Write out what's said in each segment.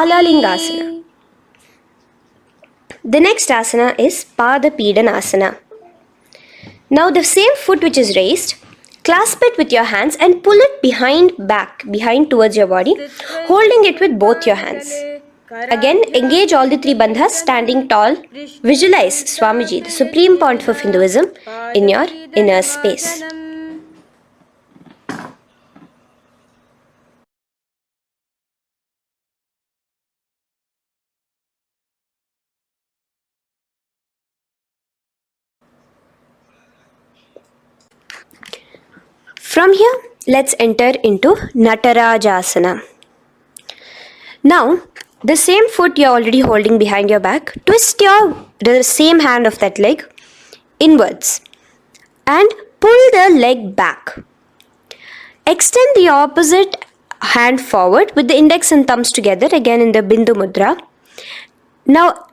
Balalingasana. The next asana is Padapidanasana. Now the same foot which is raised, clasp it with your hands and pull it behind towards your body, holding it with both your hands. Again, engage all the three bandhas, standing tall. Visualize Swamiji, the Supreme Pontiff of Hinduism, in your inner space. From here, let's enter into Natarajasana. Now, the same foot you're already holding behind your back, twist the same hand of that leg inwards and pull the leg back. Extend the opposite hand forward with the index and thumbs together, again in the Bindu Mudra. Now,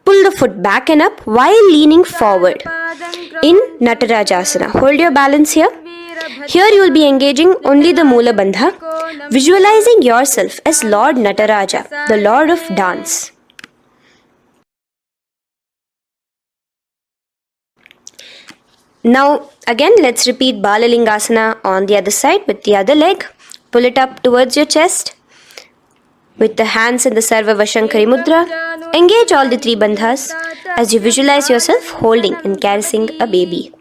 pull the foot back and up while leaning forward in Natarajasana. Hold your balance here. Here you will be engaging only the Moola Bandha, visualizing yourself as Lord Nataraja, the Lord of Dance. Now again let's repeat Balalingasana on the other side with the other leg. Pull it up towards your chest with the hands in the Sarva Vashankari Mudra. Engage all the three bandhas as you visualize yourself holding and caressing a baby.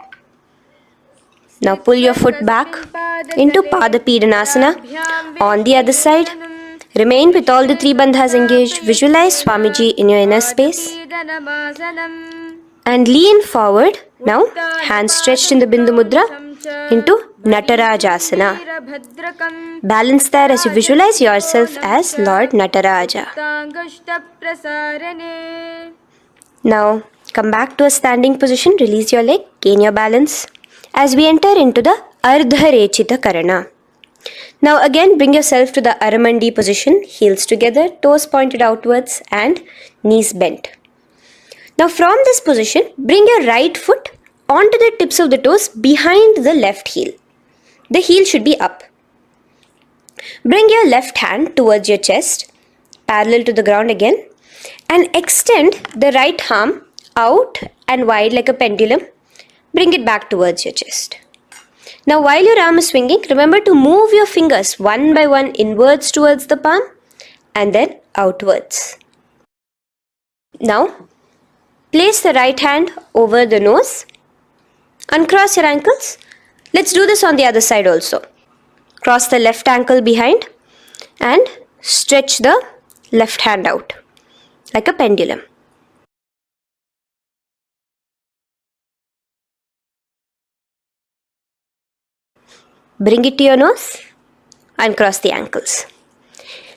Now pull your foot back into Padapidanasana on the other side. Remain with all the three bandhas engaged. Visualize Swamiji in your inner space. And lean forward. Now hands stretched in the Bindu Mudra into Natarajasana. Balance there as you visualize yourself as Lord Nataraja. Now come back to a standing position. Release your leg. Gain your balance as we enter into the Ardharechita Karana. Now again bring yourself to the Aramandi position, heels together, toes pointed outwards and knees bent. Now from this position, bring your right foot onto the tips of the toes behind the left heel. The heel should be up. Bring your left hand towards your chest, parallel to the ground again, and extend the right arm out and wide like a pendulum. Bring it back towards your chest. Now while your arm is swinging, remember to move your fingers one by one inwards towards the palm and then outwards. Now place the right hand over the nose. Uncross your ankles. Let's do this on the other side also. Cross the left ankle behind and stretch the left hand out like a pendulum. Bring it to your nose and cross the ankles.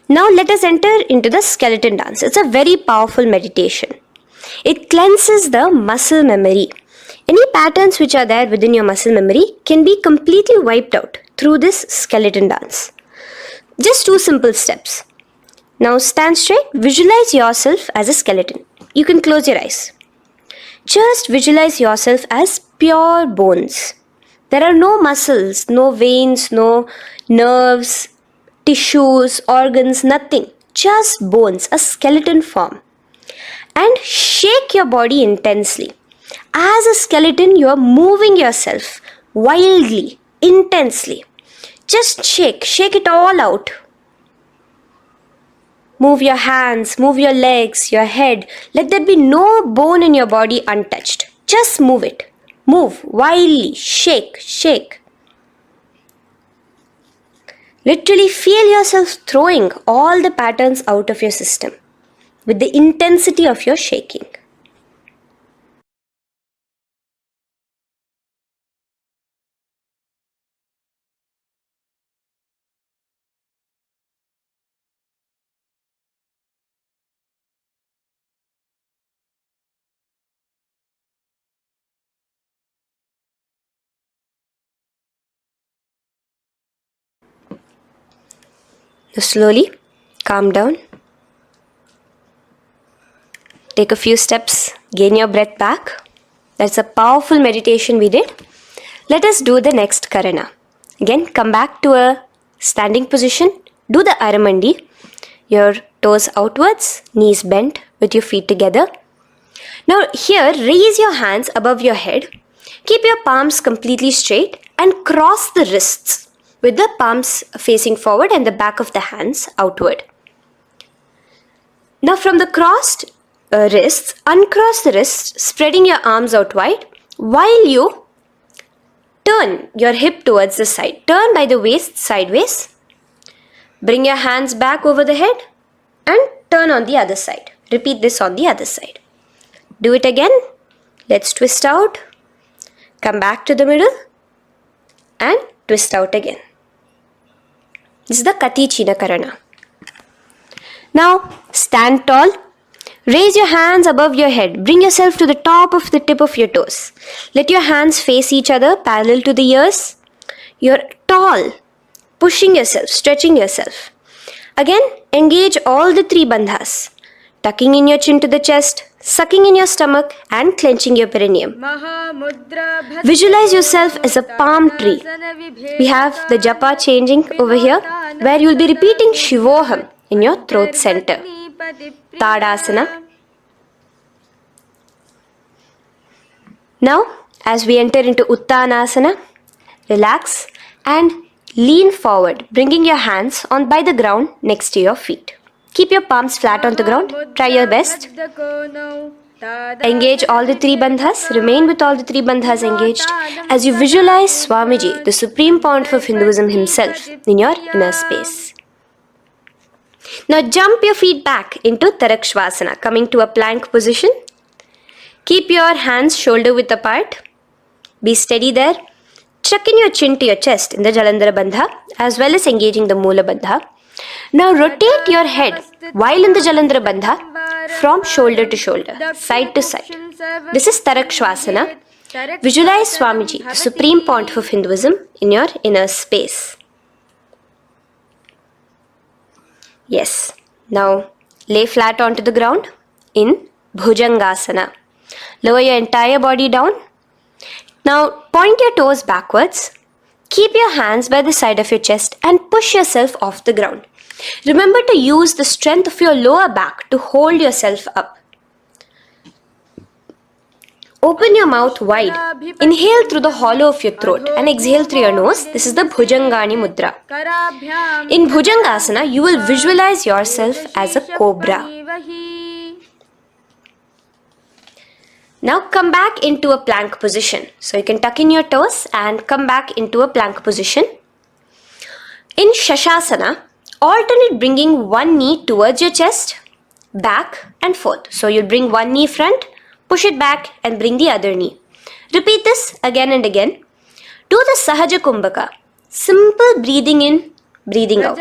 Now let us enter into the skeleton dance. It's a very powerful meditation. It cleanses the muscle memory. Any patterns which are there within your muscle memory can be completely wiped out through this skeleton dance. Just 2 simple steps. Now stand straight. Visualize yourself as a skeleton. You can close your eyes. Just visualize yourself as pure bones. There are no muscles, no veins, no nerves, tissues, organs, nothing. Just bones, a skeleton form. And shake your body intensely. As a skeleton, you are moving yourself wildly, intensely. Just shake it all out. Move your hands, move your legs, your head. Let there be no bone in your body untouched. Just move it. Move wildly, shake. Literally feel yourself throwing all the patterns out of your system with the intensity of your shaking. Now slowly calm down. Take a few steps, gain your breath back. That's a powerful meditation we did. Let us do the next Karana. Again, come back to a standing position. Do the Aramandi. Your toes outwards, knees bent with your feet together. Now here, raise your hands above your head. Keep your palms completely straight and cross the wrists with the palms facing forward and the back of the hands outward. Now from the crossed wrists, uncross the wrists, spreading your arms out wide while you turn your hip towards the side. Turn by the waist sideways. Bring your hands back over the head and turn on the other side. Repeat this on the other side. Do it again. Let's twist out. Come back to the middle and twist out again. This is the Kati China Karana. Now stand tall. Raise your hands above your head. Bring yourself to the top of the tip of your toes. Let your hands face each other parallel to the ears. You're tall, pushing yourself, stretching yourself. Again, engage all the three bandhas. Tucking in your chin to the chest, sucking in your stomach and clenching your perineum. Visualize yourself as a palm tree. We have the japa changing over here where you will be repeating Shivoham in your throat center. Tadasana. Now, as we enter into Uttanasana, relax and lean forward, bringing your hands on by the ground next to your feet. Keep your palms flat on the ground. Try your best. Engage all the three bandhas. Remain with all the three bandhas engaged as you visualize Swamiji, the Supreme Pontiff of Hinduism himself, in your inner space. Now jump your feet back into Tarakshvasana, coming to a plank position. Keep your hands shoulder width apart. Be steady there. Chuck in your chin to your chest in the Jalandhara Bandha as well as engaging the Moola Bandha. Now rotate your head while in the Jalandhara Bandha from shoulder to shoulder, side to side. This is Tarakshvasana. Visualize Swamiji, the Supreme Pontiff of Hinduism, in your inner space. Yes. Now lay flat onto the ground in Bhujangasana. Lower your entire body down. Now point your toes backwards. Keep your hands by the side of your chest and push yourself off the ground. Remember to use the strength of your lower back to hold yourself up. Open your mouth wide. Inhale through the hollow of your throat and exhale through your nose. This is the Bhujangani Mudra. In Bhujangasana, you will visualize yourself as a cobra. Now come back into a plank position. So you can tuck in your toes and come back into a plank position. In Shashasana, alternate bringing one knee towards your chest, back and forth. So you'll bring one knee front, push it back and bring the other knee. Repeat this again and again. Do the Sahaja Kumbhaka. Simple breathing in, breathing out.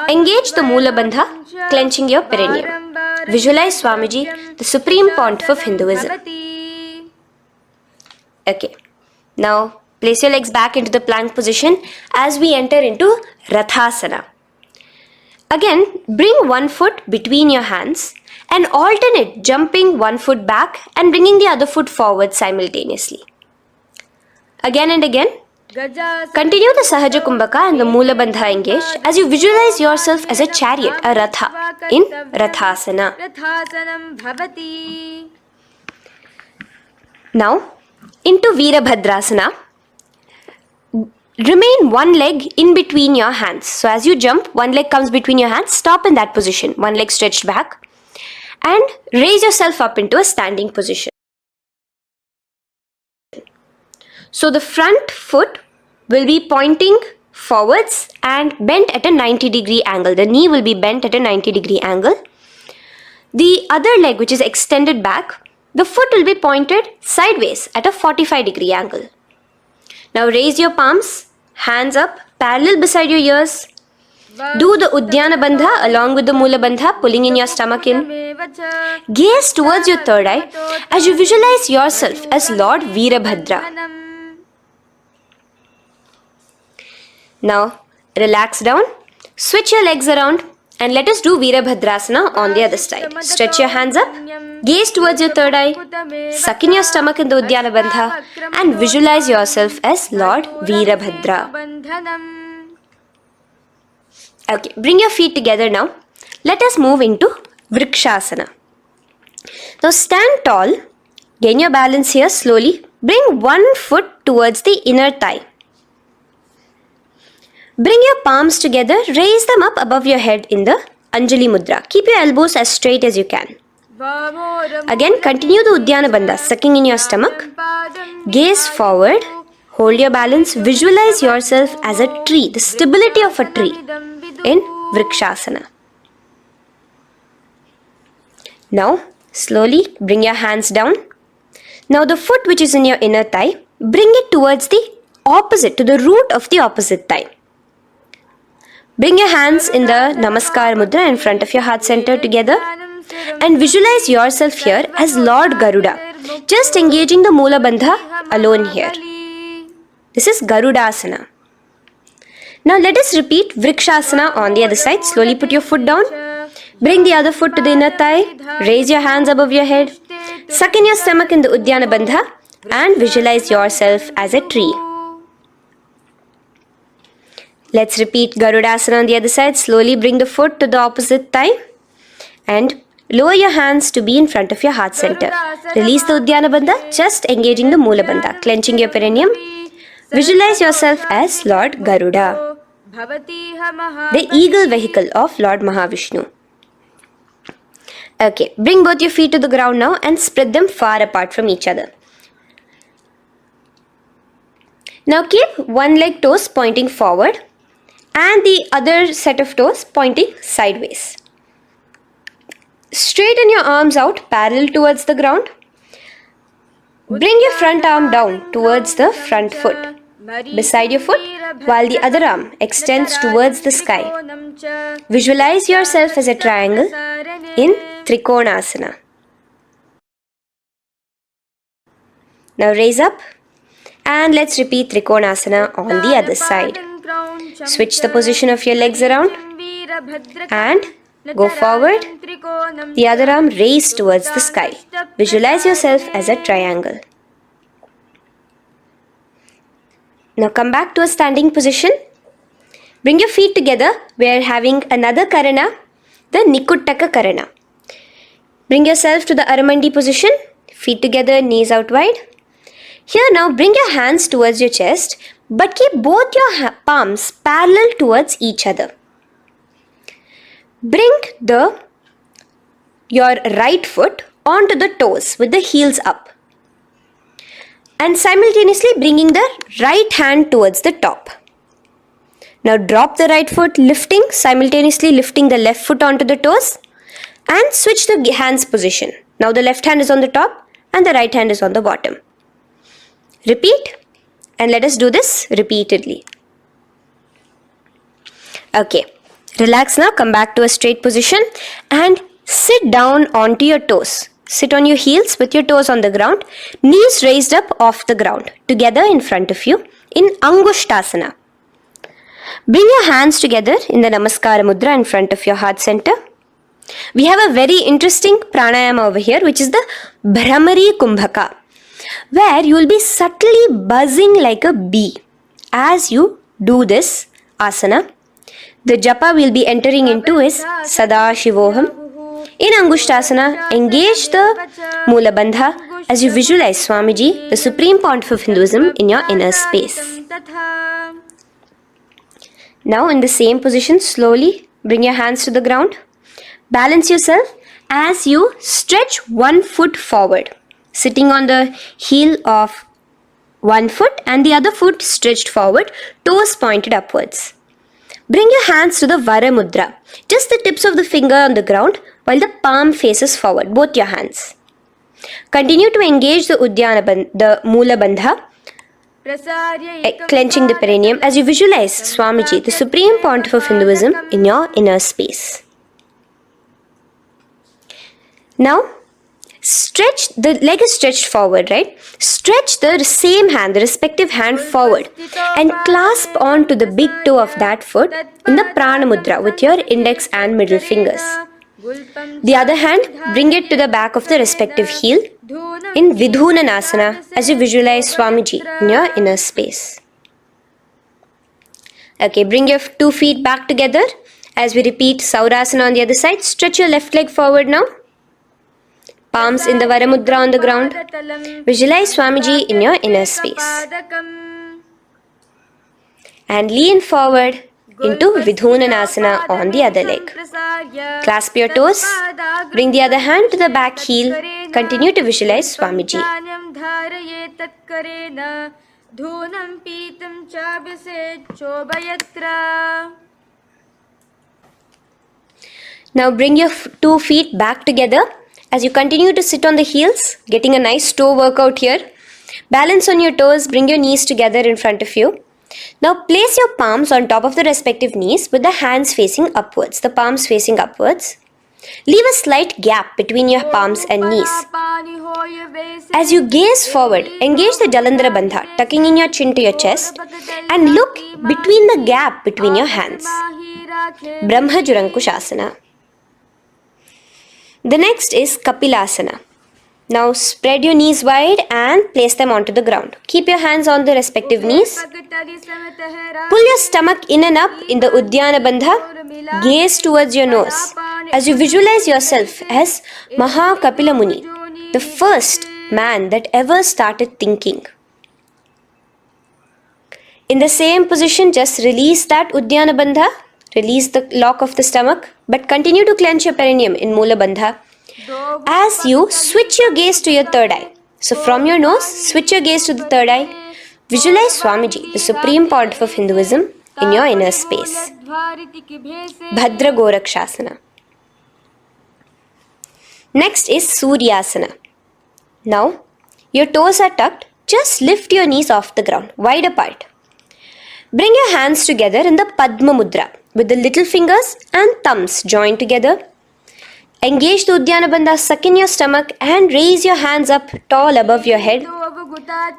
Engage the Moola Bandha, clenching your perineum. Visualize Swamiji, the Supreme Pontiff of Hinduism. Okay. Now place your legs back into the plank position as we enter into Rathasana. Again, bring one foot between your hands and alternate jumping one foot back and bringing the other foot forward simultaneously. Again and again. Continue the Sahaja Kumbhaka and the Moola Bandha engaged as you visualize yourself as a chariot, a Ratha, in Rathasana. Now, into Veerabhadrasana. Remain one leg in between your hands. So as you jump, one leg comes between your hands. Stop in that position. One leg stretched back. And raise yourself up into a standing position. So the front foot will be pointing forwards and bent at a 90-degree angle. The knee will be bent at a 90-degree angle. The other leg, which is extended back, the foot will be pointed sideways at a 45-degree angle. Now raise your palms, hands up, parallel beside your ears. Do the Uddiyana Bandha along with the Moola Bandha, pulling in your stomach in. Gaze towards your third eye as you visualize yourself as Lord Veerabhadra. Now relax down, switch your legs around and let us do Veerabhadrasana on the other side. Stretch your hands up, gaze towards your third eye, suck in your stomach in the Uddiyana Bandha and visualize yourself as Lord Veerabhadra. Okay, bring your feet together now Let us move into Vrikshasana. Now stand tall, gain your balance here slowly. Bring one foot towards the inner thigh. Bring your palms together, raise them up above your head in the Anjali Mudra. Keep your elbows as straight as you can. Again, continue the Udyana Bandha, sucking in your stomach. Gaze forward, hold your balance, visualize yourself as a tree, the stability of a tree in Vrikshasana. Now, slowly bring your hands down. Now the foot which is in your inner thigh, bring it towards the opposite, to the root of the opposite thigh. Bring your hands in the Namaskar Mudra in front of your heart center together and visualize yourself here as Lord Garuda, just engaging the Moola Bandha alone here. This is Garudasana. Now let us repeat Vrikshasana on the other side. Slowly put your foot down. Bring the other foot to the inner thigh. Raise your hands above your head. Suck in your stomach in the Udyana Bandha and visualize yourself as a tree. Let's repeat Garudasana on the other side. Slowly bring the foot to the opposite thigh and lower your hands to be in front of your heart center. Release the Udyana Bandha, just engaging the Moola Bandha, clenching your perineum. Visualize yourself as Lord Garuda, the eagle vehicle of Lord Mahavishnu. Okay, bring both your feet to the ground now and spread them far apart from each other. Now keep one leg toes pointing forward and the other set of toes pointing sideways. Straighten your arms out parallel towards the ground. Bring your front arm down towards the front foot, beside your foot, while the other arm extends towards the sky. Visualize yourself as a triangle in Trikonasana. Now raise up and let's repeat Trikonasana on the other side. Switch the position of your legs around and go forward. The other arm raised towards the sky. Visualize yourself as a triangle. Now come back to a standing position. Bring your feet together. We are having another Karana, the Nikuttaka Karana. Bring yourself to the Aramandi position. Feet together, knees out wide. Here now bring your hands towards your chest, but keep both your palms parallel towards each other. Bring your right foot onto the toes with the heels up. And simultaneously bringing the right hand towards the top. Now drop the right foot, simultaneously lifting the left foot onto the toes and switch the hands position. Now the left hand is on the top and the right hand is on the bottom. Repeat and let us do this repeatedly. Okay, relax now, come back to a straight position and sit down onto your toes. Sit on your heels with your toes on the ground, knees raised up off the ground, together in front of you in Angushtasana. Bring your hands together in the Namaskara Mudra in front of your heart center. We have a very interesting pranayama over here, which is the Bhramari Kumbhaka, where you will be subtly buzzing like a bee as you do this asana. The japa we will be entering into is Sadashivoham. In Angushtasana, engage the Moola Bandha as you visualize Swamiji, the Supreme Pontiff of Hinduism, in your inner space. Now in the same position, slowly bring your hands to the ground. Balance yourself as you stretch one foot forward, sitting on the heel of one foot and the other foot stretched forward, toes pointed upwards. Bring your hands to the Vara Mudra, just the tips of the finger on the ground while the palm faces forward, both your hands. Continue to engage the the Moola Bandha, clenching the perineum as you visualize Swamiji, the Supreme Pontiff of Hinduism, in your inner space. Now, stretch, the leg is stretched forward, right? Stretch the same hand, the respective hand forward and clasp onto the big toe of that foot in the Prana Mudra with your index and middle fingers. The other hand, bring it to the back of the respective heel in Vidhunanasana as you visualize Swamiji in your inner space. Okay, bring your 2 feet back together As we repeat Saurasana on the other side, stretch your left leg forward now. Palms in the Varamudra on the ground. Visualize Swamiji in your inner space. And lean forward into Vidhunanasana on the other leg. Clasp your toes. Bring the other hand to the back heel. Continue to visualize Swamiji. Now bring your 2 feet back together as you continue to sit on the heels, getting a nice toe workout here. Balance on your toes, bring your knees together in front of you. Now place your palms on top of the respective knees with the hands facing upwards, the palms facing upwards. Leave a slight gap between your palms and knees. As you gaze forward, engage the Jalandhara Bandha, tucking in your chin to your chest, and look between the gap between your hands. Brahma Jurankushasana. The next is Kapilasana. Now spread your knees wide and place them onto the ground. Keep your hands on the respective knees. Pull your stomach in and up in the Uddiyana Bandha. Gaze towards your nose as you visualize yourself as Maha Kapila Muni, the first man that ever started thinking. In the same position, just release that Uddiyana Bandha. Release the lock of the stomach, but continue to clench your perineum in Mula Bandha as you switch your gaze to your third eye. So from your nose, switch your gaze to the third eye. Visualize Swamiji, the Supreme Pontiff of Hinduism, in your inner space. Bhadra Gorakshasana. Next is Suryasana. Now, your toes are tucked. Just lift your knees off the ground, wide apart. Bring your hands together in the Padma Mudra with the little fingers and thumbs joined together. Engage the Uddiyana Bandha, suck in your stomach and raise your hands up tall above your head.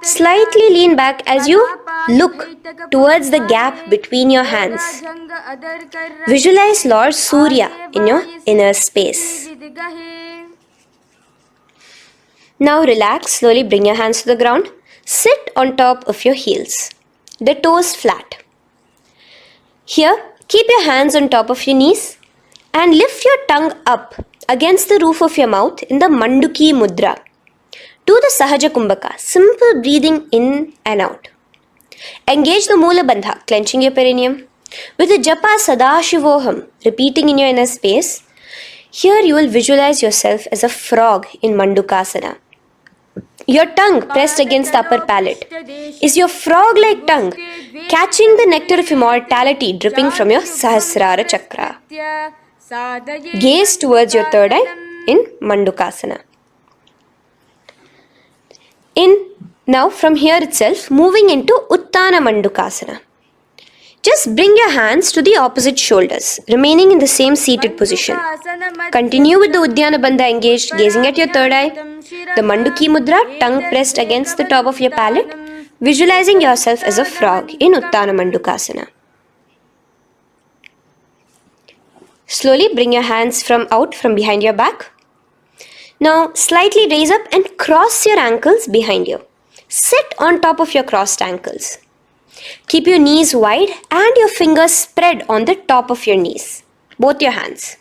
Slightly lean back as you look towards the gap between your hands. Visualize Lord Surya in your inner space. Now relax, slowly bring your hands to the ground. Sit on top of your heels, the toes flat. Here, keep your hands on top of your knees and lift your tongue up against the roof of your mouth in the Manduki Mudra. Do the Sahaja Kumbhaka, simple breathing in and out. Engage the Mula Bandha, clenching your perineum. With the Japa Sadashivoham, repeating in your inner space, here you will visualize yourself as a frog in Mandukasana. Your tongue pressed against the upper palate. Is your frog-like tongue catching the nectar of immortality dripping from your Sahasrara Chakra? Gaze towards your third eye in Mandukasana. Now from here itself, moving into Uttana Mandukasana. Just bring your hands to the opposite shoulders, remaining in the same seated position. Continue with the Uddiyana Bandha engaged, gazing at your third eye. The Manduki Mudra, tongue pressed against the top of your palate, visualizing yourself as a frog in Uttana Mandukasana. Slowly bring your hands out from behind your back. Now slightly raise up and cross your ankles behind you. Sit on top of your crossed ankles. Keep your knees wide and your fingers spread on the top of your knees, both your hands.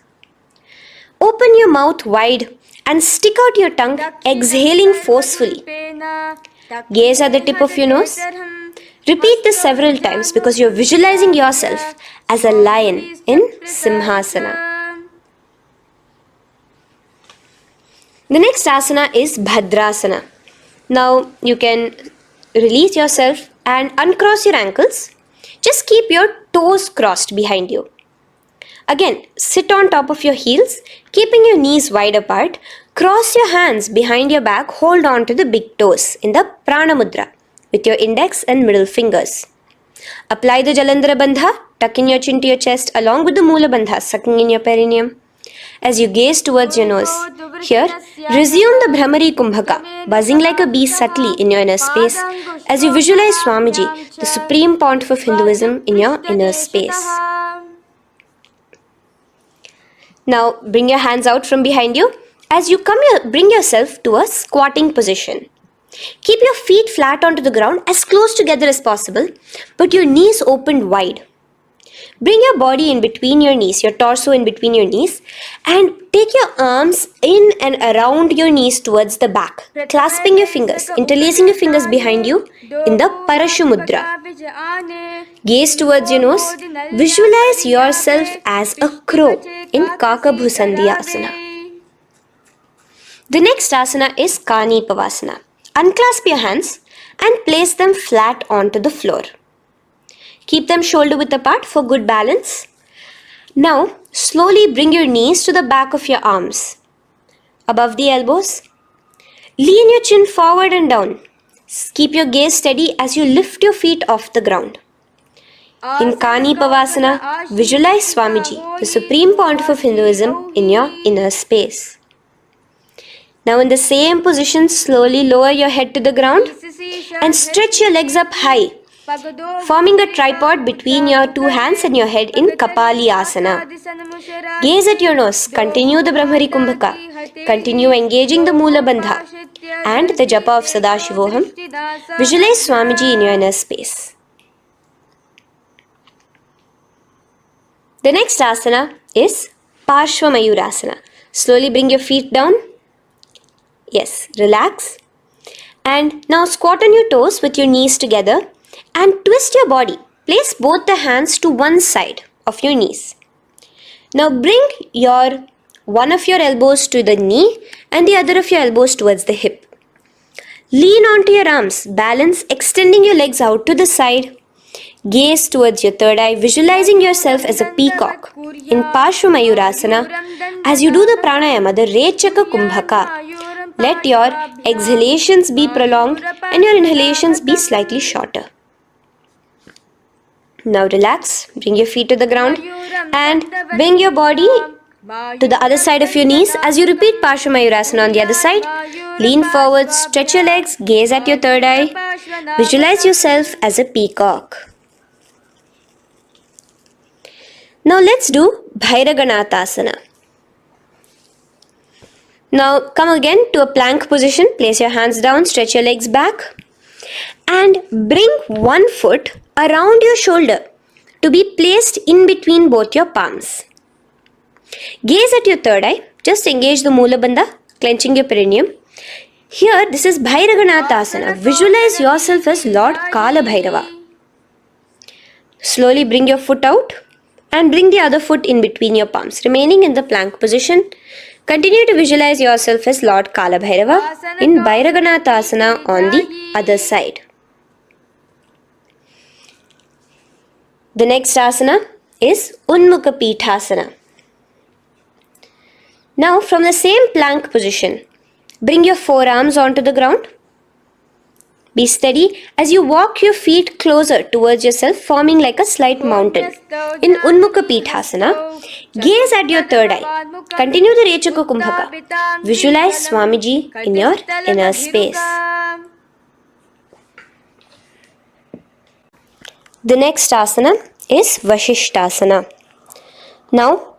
Open your mouth wide and stick out your tongue, exhaling forcefully. Gaze at the tip of your nose. Repeat this several times because you are visualizing yourself as a lion in Simhasana. The next asana is Bhadrasana. Now you can release yourself and uncross your ankles. Just keep your toes crossed behind you. Again, sit on top of your heels, keeping your knees wide apart. Cross your hands behind your back, hold on to the big toes in the Prana Mudra with your index and middle fingers. Apply the Jalandhara Bandha, tuck in your chin to your chest along with the Mula Bandha, sucking in your perineum. As you gaze towards your nose, here, resume the Bhramari Kumbhaka, buzzing like a bee subtly in your inner space as you visualize Swamiji, the Supreme Pontiff of Hinduism, in your inner space. Now, bring your hands out from behind you. As you bring yourself to a squatting position. Keep your feet flat onto the ground as close together as possible, but your knees opened wide. Bring your body in between your knees, your torso in between your knees, and take your arms in and around your knees towards the back, clasping your fingers, interlacing your fingers behind you in the Parashu Mudra. Gaze towards your nose. Visualize yourself as a crow in Kakabhusandhiya Asana. The next asana is Kanipavasana. Unclasp your hands and place them flat onto the floor. Keep them shoulder width apart for good balance. Now, slowly bring your knees to the back of your arms, above the elbows. Lean your chin forward and down. Keep your gaze steady as you lift your feet off the ground. In Kanipavasana, visualize Swamiji, the Supreme Pontiff of Hinduism, in your inner space. Now in the same position, slowly lower your head to the ground and stretch your legs up high, forming a tripod between your two hands and your head in Kapali Asana. Gaze at your nose, continue the Brahmari Kumbhaka, continue engaging the Mula Bandha and the Japa of Sadashivoham. Visualize Swamiji in your inner space. The next asana is Parshva Mayurasana. Slowly bring your feet down. Yes, relax. And now squat on your toes with your knees together and twist your body. Place both the hands to one side of your knees. Now bring one of your elbows to the knee and the other of your elbows towards the hip. Lean onto your arms, balance, extending your legs out to the side. Gaze towards your third eye, visualizing yourself as a peacock. In Parshva Mayurasana, as you do the pranayama, the Rechaka Kumbhaka, let your exhalations be prolonged and your inhalations be slightly shorter. Now relax, bring your feet to the ground and bring your body to the other side of your knees. As you repeat Parshva Mayurasana on the other side, lean forward, stretch your legs, gaze at your third eye, visualize yourself as a peacock. Now let's do Bhairaganathasana. Now come again to a plank position. Place your hands down, stretch your legs back and bring one foot around your shoulder to be placed in between both your palms. Gaze at your third eye. Just engage the Mula Bandha, clenching your perineum. Here, this is Bhairaganathasana. Visualize yourself as Lord Kala Bhairava. Slowly bring your foot out and bring the other foot in between your palms, remaining in the plank position. Continue to visualize yourself as Lord Kala Bhairava in Bhairaganathasana on the other side. The next asana is Unmukha Pithasana. Now from the same plank position, bring your forearms onto the ground. Be steady as you walk your feet closer towards yourself, forming like a slight mountain. In Unmukha Pithasana, gaze at your third eye. Continue the Rechaka Kumbhaka. Visualize Swamiji in your inner space. The next asana is Vashishthasana. Now,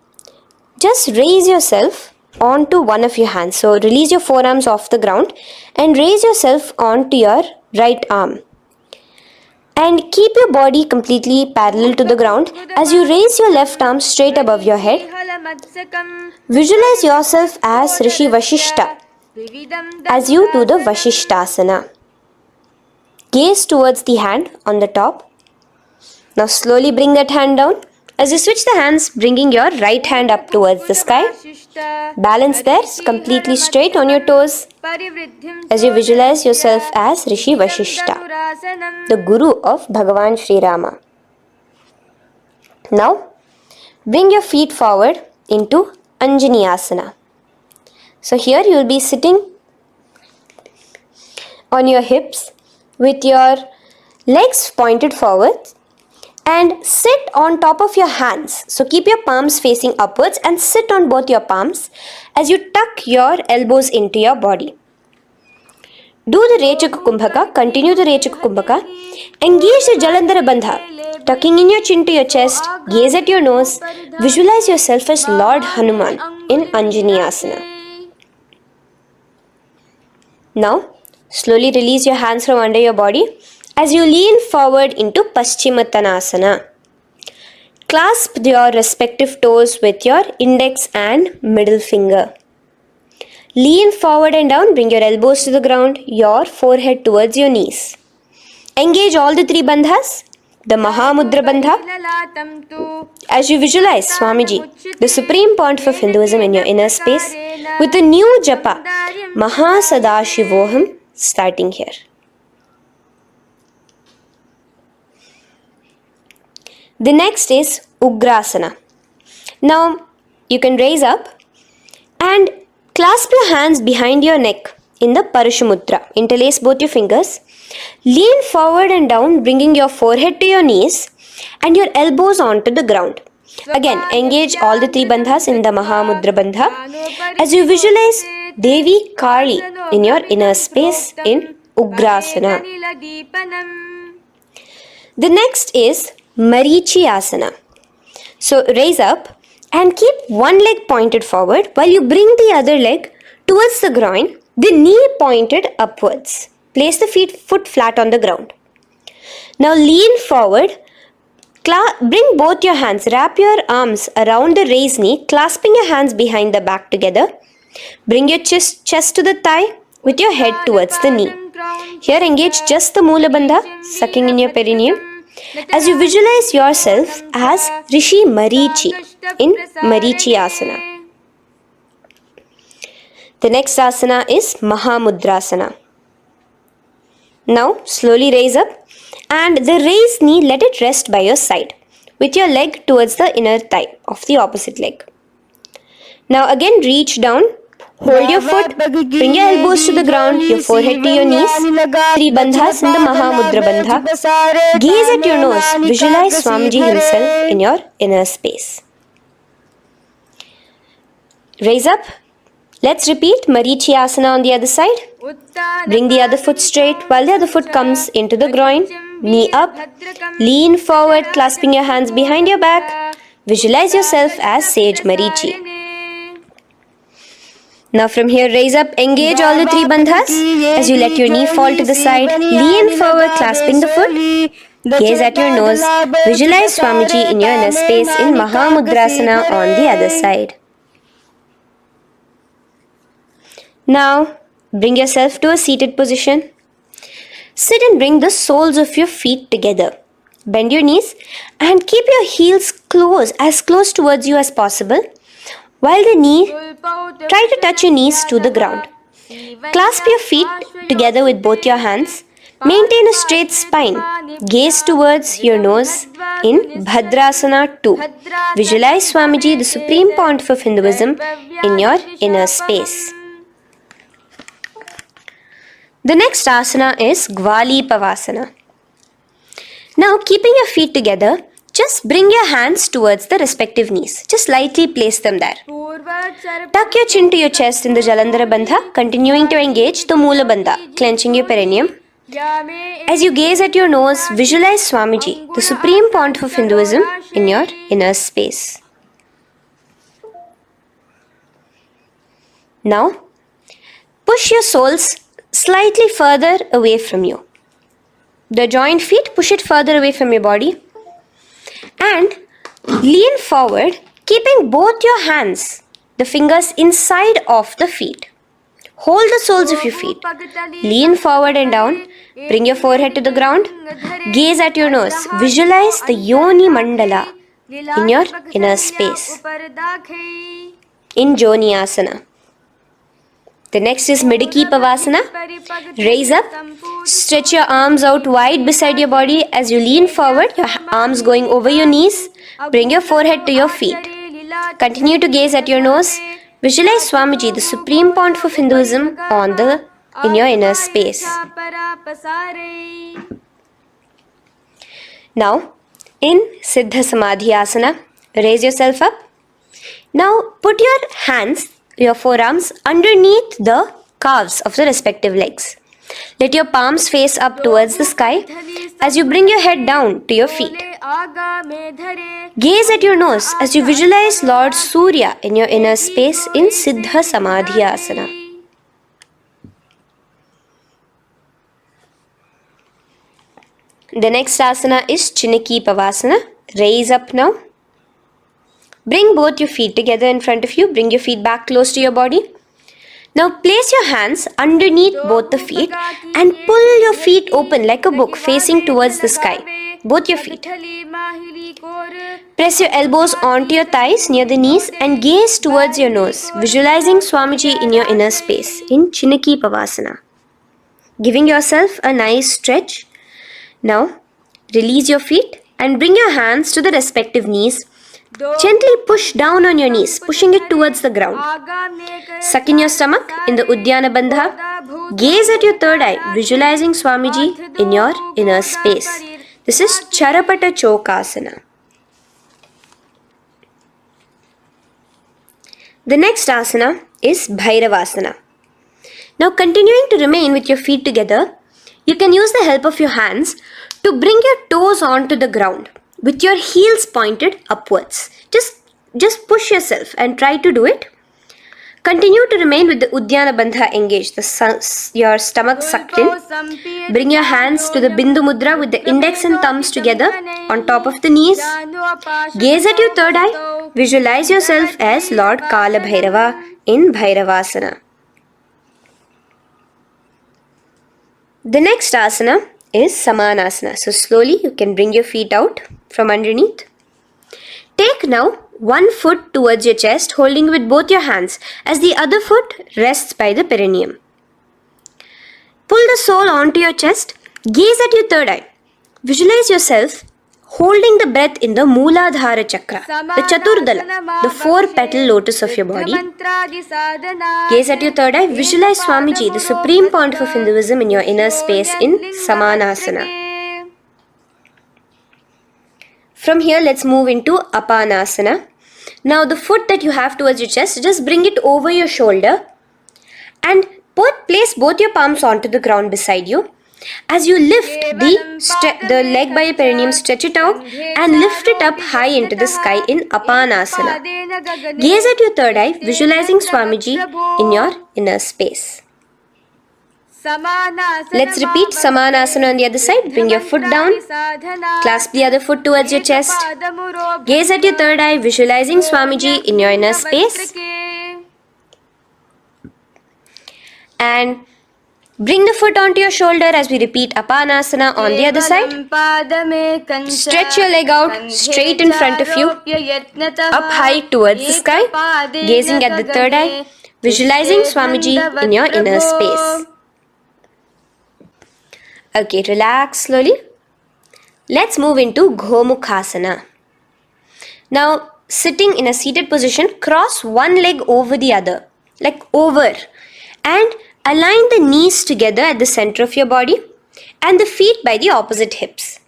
just raise yourself onto one of your hands. So, release your forearms off the ground and raise yourself onto your right arm. And keep your body completely parallel to the ground as you raise your left arm straight above your head. Visualize yourself as Rishi Vashishta as you do the Vashishthasana. Gaze towards the hand on the top. Now slowly bring that hand down. As you switch the hands, bringing your right hand up towards the sky. Balance there, completely straight on your toes. As you visualize yourself as Rishi Vashishta, the Guru of Bhagavan Sri Rama. Now, bring your feet forward into Anjani Asana. So here you will be sitting on your hips with your legs pointed forward. And sit on top of your hands. So keep your palms facing upwards and sit on both your palms as you tuck your elbows into your body. Do the Rechaka Kumbhaka, continue the Rechaka Kumbhaka. Engage the Jalandhara Bandha, tucking in your chin to your chest, gaze at your nose, visualize yourself as Lord Hanuman in Anjani Asana. Now, slowly release your hands from under your body as you lean forward into Paschimottanasana. clasp your respective toes with your index and middle finger. Lean forward and down, bring your elbows to the ground, your forehead towards your knees. Engage all the three bandhas. The Mahamudra Bandha. As you visualize Swamiji, the Supreme Pontiff of Hinduism in your inner space, with a new japa, Mahasadashivoham, starting here. The next is Ugrasana. Now, you can raise up and clasp your hands behind your neck in the Parashumudra. Interlace both your fingers. Lean forward and down, bringing your forehead to your knees and your elbows onto the ground. Again, engage all the three bandhas in the Mahamudra Bandha as you visualize Devi Kali in your inner space in Ugrasana. The next is Marichiyasana. So raise up and keep one leg pointed forward while you bring the other leg towards the groin, the knee pointed upwards. Place the foot flat on the ground. Now lean forward, bring both your hands, wrap your arms around the raised knee, clasping your hands behind the back together. Bring your chest to the thigh with your head towards the knee. Here engage just the Moola Bandha, sucking in your perineum, as you visualize yourself as Rishi Marichi in Marichiyasana. The next asana is Mahamudrasana. Now slowly raise up and the raised knee, let it rest by your side with your leg towards the inner thigh of the opposite leg. Now again reach down, hold your foot, bring your elbows to the ground, your forehead to your knees, three bandhas in the Mahamudra Bandha. Gaze at your nose, visualize Swamiji himself in your inner space. Raise up. Let's repeat Marichiyasana on the other side. Bring the other foot straight while the other foot comes into the groin. Knee up. Lean forward, clasping your hands behind your back. Visualize yourself as Sage Marichi. Now from here, raise up, engage all the three bandhas as you let your knee fall to the side. Lean forward, clasping the foot. Gaze at your nose. Visualize Swamiji in your inner space in Mahamudrasana on the other side. Now, bring yourself to a seated position. Sit and bring the soles of your feet together. Bend your knees and keep your heels as close towards you as possible. While try to touch your knees to the ground. Clasp your feet together with both your hands. Maintain a straight spine. Gaze towards your nose in Bhadrasana 2. Visualize Swamiji, the Supreme Pontiff of Hinduism, in your inner space. The next asana is Gwali Pavasana. Now, keeping your feet together, just bring your hands towards the respective knees. Just lightly place them there. Tuck your chin to your chest in the Jalandhara Bandha, continuing to engage the Moola Bandha, clenching your perineum. As you gaze at your nose, visualize Swamiji, the Supreme Pontiff of Hinduism, in your inner space. Now, push your soles slightly further away from you. The joined feet, push it further away from your body. And lean forward, keeping both your hands, the fingers inside of the feet. Hold the soles of your feet. Lean forward and down. Bring your forehead to the ground. Gaze at your nose. Visualize the Yoni Mandala in your inner space. In Joni Asana. The next is Midiki Pavasana. Raise up. Stretch your arms out wide beside your body as you lean forward, your arms going over your knees. Bring your forehead to your feet. Continue to gaze at your nose. Visualize Swamiji, the Supreme Pontiff of Hinduism, in your inner space. Now, in Siddha Samadhi Asana, raise yourself up. Now, put your forearms underneath the calves of the respective legs. Let your palms face up towards the sky as you bring your head down to your feet. Gaze at your nose as you visualize Lord Surya in your inner space in Siddha Samadhi Asana. The next asana is Chiniki Pavasana. Raise up now. Bring both your feet together in front of you. Bring your feet back close to your body. Now place your hands underneath both the feet and pull your feet open like a book facing towards the sky. Both your feet. Press your elbows onto your thighs near the knees and gaze towards your nose, visualizing Swamiji in your inner space in Chinaki Pavasana. Giving yourself a nice stretch. Now release your feet and bring your hands to the respective knees. Gently push down on your knees, pushing it towards the ground. Suck in your stomach in the Uddiyana Bandha. Gaze at your third eye, visualizing Swamiji in your inner space. This is Charapata Chokasana. The next asana is Bhairavasana. Now continuing to remain with your feet together, you can use the help of your hands to bring your toes onto the ground with your heels pointed upwards. Just push yourself and try to do it. Continue to remain with the Uddiyana Bandha engaged, your stomach sucked in. Bring your hands to the Bindu Mudra with the index and thumbs together on top of the knees. Gaze at your third eye. Visualize yourself as Lord Kala Bhairava in Bhairavasana. The next asana is Samanasana. So slowly you can bring your feet out from underneath. Take now one foot towards your chest, holding with both your hands as the other foot rests by the perineum. Pull the sole onto your chest. Gaze at your third eye. Visualize yourself holding the breath in the Mooladhara Chakra, the Chaturdala, the 4-petal lotus of your body. Gaze at your third eye. Visualize Swamiji, the Supreme Pontiff of Hinduism, in your inner space in Samanasana. From here, let's move into Apanasana. Now, the foot that you have towards your chest, just bring it over your shoulder and place both your palms onto the ground beside you. As you lift the leg by your perineum, stretch it out and lift it up high into the sky in Apanasana. Gaze at your third eye, visualizing Swamiji in your inner space. Let's repeat Samanasana on the other side. Bring your foot down. Clasp the other foot towards your chest. Gaze at your third eye, visualizing Swamiji in your inner space. And bring the foot onto your shoulder as we repeat Apanasana on the other side. Stretch your leg out straight in front of you, up high towards the sky, gazing at the third eye, visualizing Swamiji in your inner space. Okay, relax slowly. Let's move into Gomukhasana. Now, sitting in a seated position, cross one leg over the other, like over, and align the knees together at the center of your body and the feet by the opposite hips.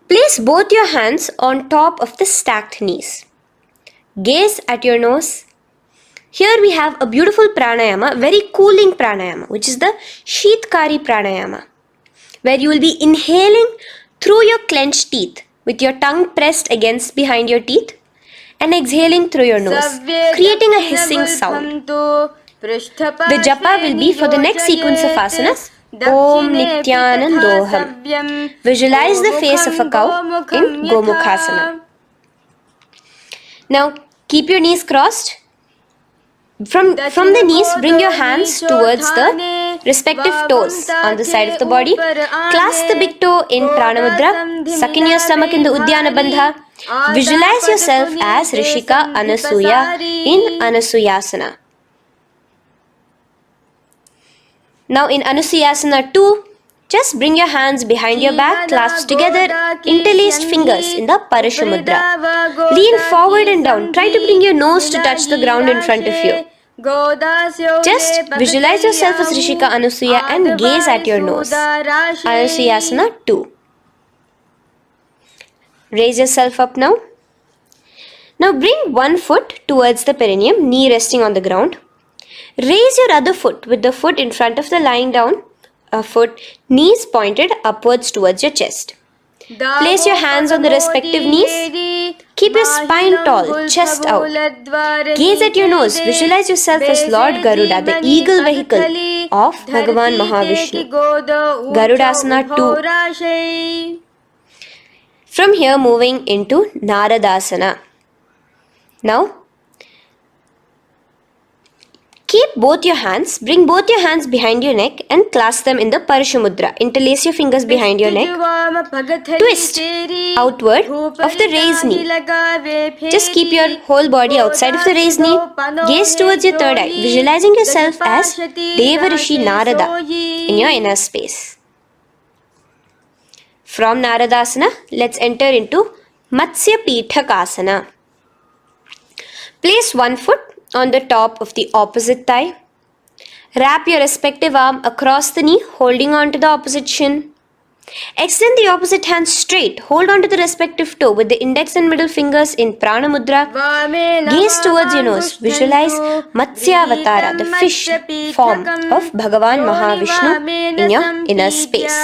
Place both your hands on top of the stacked knees. Gaze at your nose. Here we have a beautiful pranayama, very cooling pranayama, which is the Sheetkari pranayama, where you will be inhaling through your clenched teeth with your tongue pressed against behind your teeth and exhaling through your nose, creating a hissing sound. The japa will be for the next sequence of asanas. Om Nithyanandoham. Visualize the face of a cow in Gomukhasana. Now keep your knees crossed. From the knees, bring your hands towards the respective toes on the side of the body. Clasp the big toe in Pranamudra. Suck in your stomach in the Uddiyana Bandha. Visualize yourself as Rishika Anasuya in Anasuyasana. Now in Anusuyasana 2, just bring your hands behind your back, clasped together, interlaced fingers in the Parashamudra. Lean forward and down. Try to bring your nose to touch the ground in front of you. Just visualize yourself as Rishika Anasuya and gaze at your nose. Anusuyasana 2. Raise yourself up now. Now bring one foot towards the perineum, knee resting on the ground. Raise your other foot with the foot in front of the lying down foot, knees pointed upwards towards your chest. Place your hands on the respective knees. Keep your spine tall, chest out. Gaze at your nose. Visualize yourself as Lord Garuda, the eagle vehicle of Bhagavan Mahavishnu. Garudasana 2. From here moving into Naradasana. Now, keep both your hands, bring both your hands behind your neck and clasp them in the Parashamudra. Interlace your fingers behind your neck. Twist outward of the raised knee. Just keep your whole body outside of the raised knee. Gaze towards your third eye, visualizing yourself as Devarishi Narada in your inner space. From Naradasana, let's enter into Matsya Pithakasana. Place one foot on the top of the opposite thigh. Wrap your respective arm across the knee, holding on to the opposite shin. Extend the opposite hand straight. Hold on to the respective toe with the index and middle fingers in Prana Mudra. Gaze towards your nose. Visualize Matsyavatara, the fish form of Bhagavan Mahavishnu in your inner space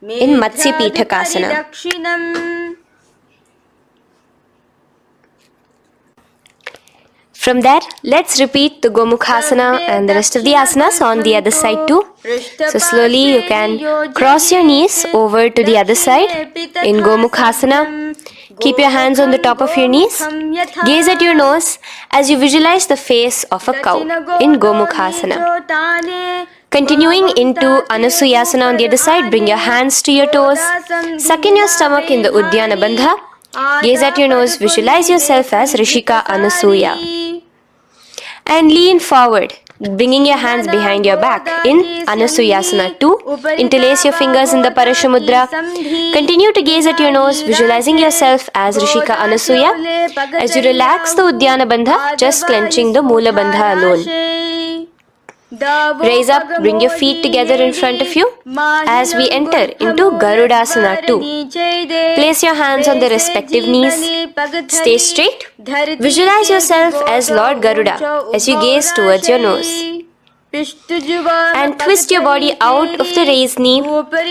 in Matsya Pithakasana. From there, let's repeat the Gomukhasana and the rest of the asanas on the other side too. So slowly you can cross your knees over to the other side in Gomukhasana. Keep your hands on the top of your knees. Gaze at your nose as you visualize the face of a cow in Gomukhasana. Continuing into Anusuyasana on the other side, bring your hands to your toes. Suck in your stomach in the Uddiyana Bandha. Gaze at your nose, visualize yourself as Rishika Anasuya. And lean forward, bringing your hands behind your back in Anusuyasana 2. Interlace your fingers in the Parashamudra. Continue to gaze at your nose, visualizing yourself as Rishika Anasuya. As you relax the Uddiyana Bandha, just clenching the Mula Bandha alone. Raise up, bring your feet together in front of you as we enter into Garudasana 2. Place your hands on the respective knees. Stay straight. Visualize yourself as Lord Garuda as you gaze towards your nose. And twist your body out of the raised knee,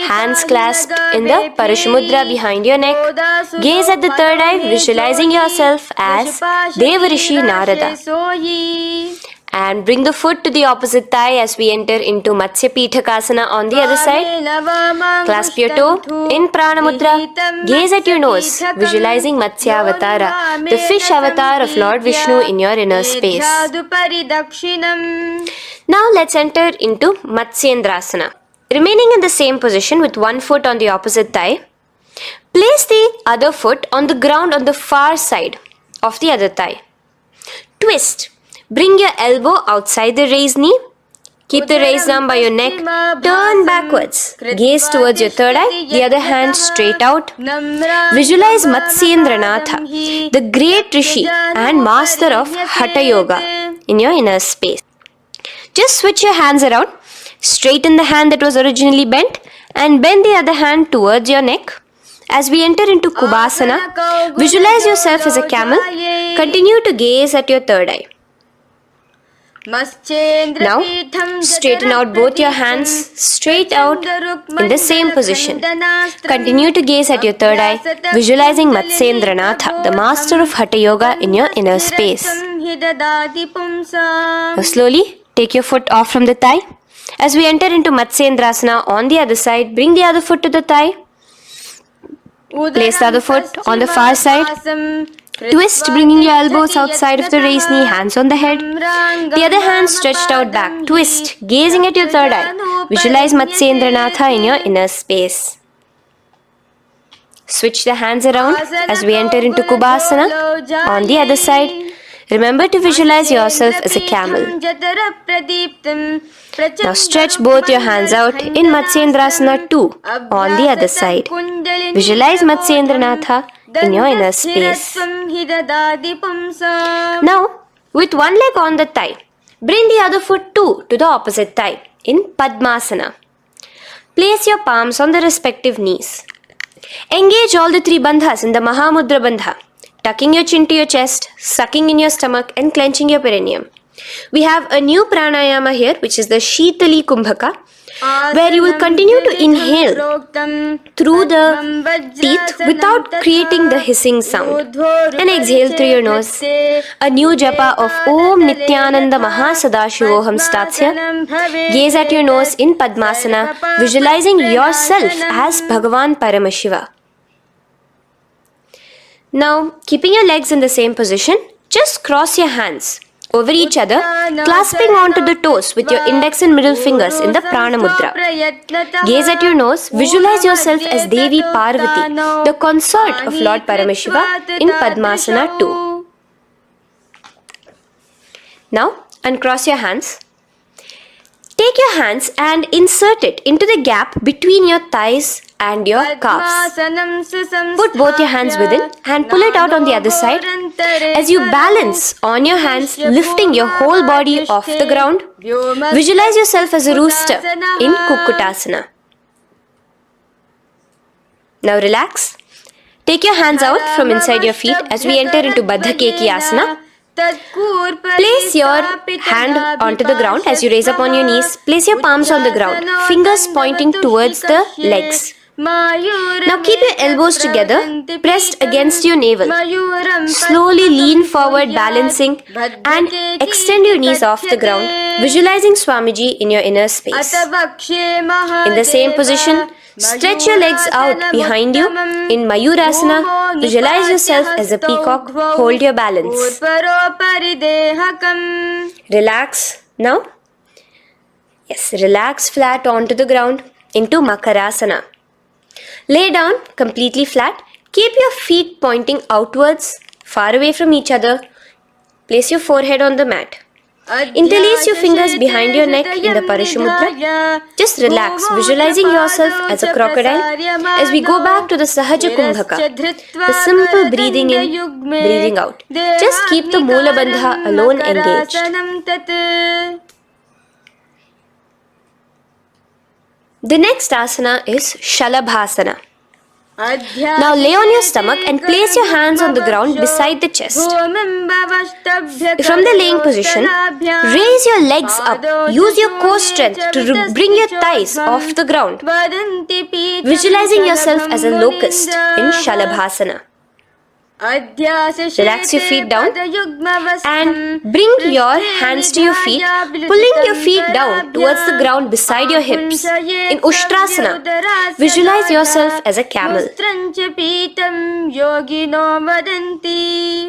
hands clasped in the Parashamudra behind your neck. Gaze at the third eye, visualizing yourself as Devarishi Narada. And bring the foot to the opposite thigh as we enter into Matsya Pithakasana on the other side. Clasp your toe in Prana Mudra. Gaze at your nose, visualizing Matsya Avatara, the fish avatar of Lord Vishnu in your inner space. Now let's enter into Matsyendrasana. Remaining in the same position with one foot on the opposite thigh, place the other foot on the ground on the far side of the other thigh. Twist. Bring your elbow outside the raised knee. Keep the raised arm by your neck. Turn backwards. Gaze towards your third eye, the other hand straight out. Visualize Matsyendranatha, the great Rishi and master of Hatha Yoga in your inner space. Just switch your hands around. Straighten the hand that was originally bent and bend the other hand towards your neck. As we enter into Kubhasana, visualize yourself as a camel. Continue to gaze at your third eye. Now, straighten out both your hands straight out in the same position. Continue to gaze at your third eye, visualizing Matsyendranatha, the master of Hatha Yoga in your inner space. Now slowly, take your foot off from the thigh. As we enter into Matsyendrasana on the other side, bring the other foot to the thigh. Place the other foot on the far side. Twist, bringing your elbows outside of the raised knee, hands on the head. The other hand stretched out back. Twist, gazing at your third eye. Visualize Matsyendranatha in your inner space. Switch the hands around as we enter into Kubhasana on the other side. Remember to visualize yourself as a camel. Now stretch both your hands out in Matsyendrasana 2 on the other side. Visualize Matsyendranatha in your inner space. Now, with one leg on the thigh, bring the other foot too to the opposite thigh in Padmasana. Place your palms on the respective knees. Engage all the three bandhas in the Mahamudra Bandha, tucking your chin to your chest, sucking in your stomach and clenching your perineum. We have a new pranayama here, which is the Shitali Kumbhaka, where you will continue to inhale through the teeth without creating the hissing sound and exhale through your nose. A new japa of Om Nithyananda Mahasadashivoham starts here. Gaze at your nose in Padmasana, visualizing yourself as Bhagavan Paramashiva. Now, keeping your legs in the same position, Just cross your hands over each other, clasping onto the toes with your index and middle fingers in the Prana Mudra. Gaze at your nose, visualize yourself as Devi Parvati, the consort of Lord Paramashiva in Padmasana 2. Now, uncross your hands. Take your hands and insert it into the gap between your thighs and your calves. Put both your hands within and pull it out on the other side. As you balance on your hands, lifting your whole body off the ground, visualize yourself as a rooster in Kukkutasana. Now relax. Take your hands out from inside your feet as we enter into Baddha Keki Asana. Place your hand onto the ground as you raise up on your knees. Place your palms on the ground, fingers pointing towards the legs. Now keep your elbows together, pressed against your navel. Slowly lean forward, balancing, and extend your knees off the ground, visualizing Swamiji in your inner space. In the same position, stretch your legs out behind you. In Mayurasana, visualize yourself as a peacock. Hold your balance. Relax now. Yes, relax flat onto the ground into Makarasana. Lay down completely flat. Keep your feet pointing outwards, far away from each other. Place your forehead on the mat. Interlace your fingers behind your neck in the Parashumudra. Just relax, visualizing yourself as a crocodile as we go back to the Sahaja Kumbhaka, the simple breathing in, breathing out. Just keep the Moola Bandha alone engaged. The next asana is Shalabhasana. Now lay on your stomach and place your hands on the ground beside the chest. From the laying position, raise your legs up. Use your core strength to bring your thighs off the ground. Visualizing yourself as a locust in Shalabhasana. Relax your feet down and bring your hands to your feet, pulling your feet down towards the ground beside your hips. In Ushtrasana, visualize yourself as a camel.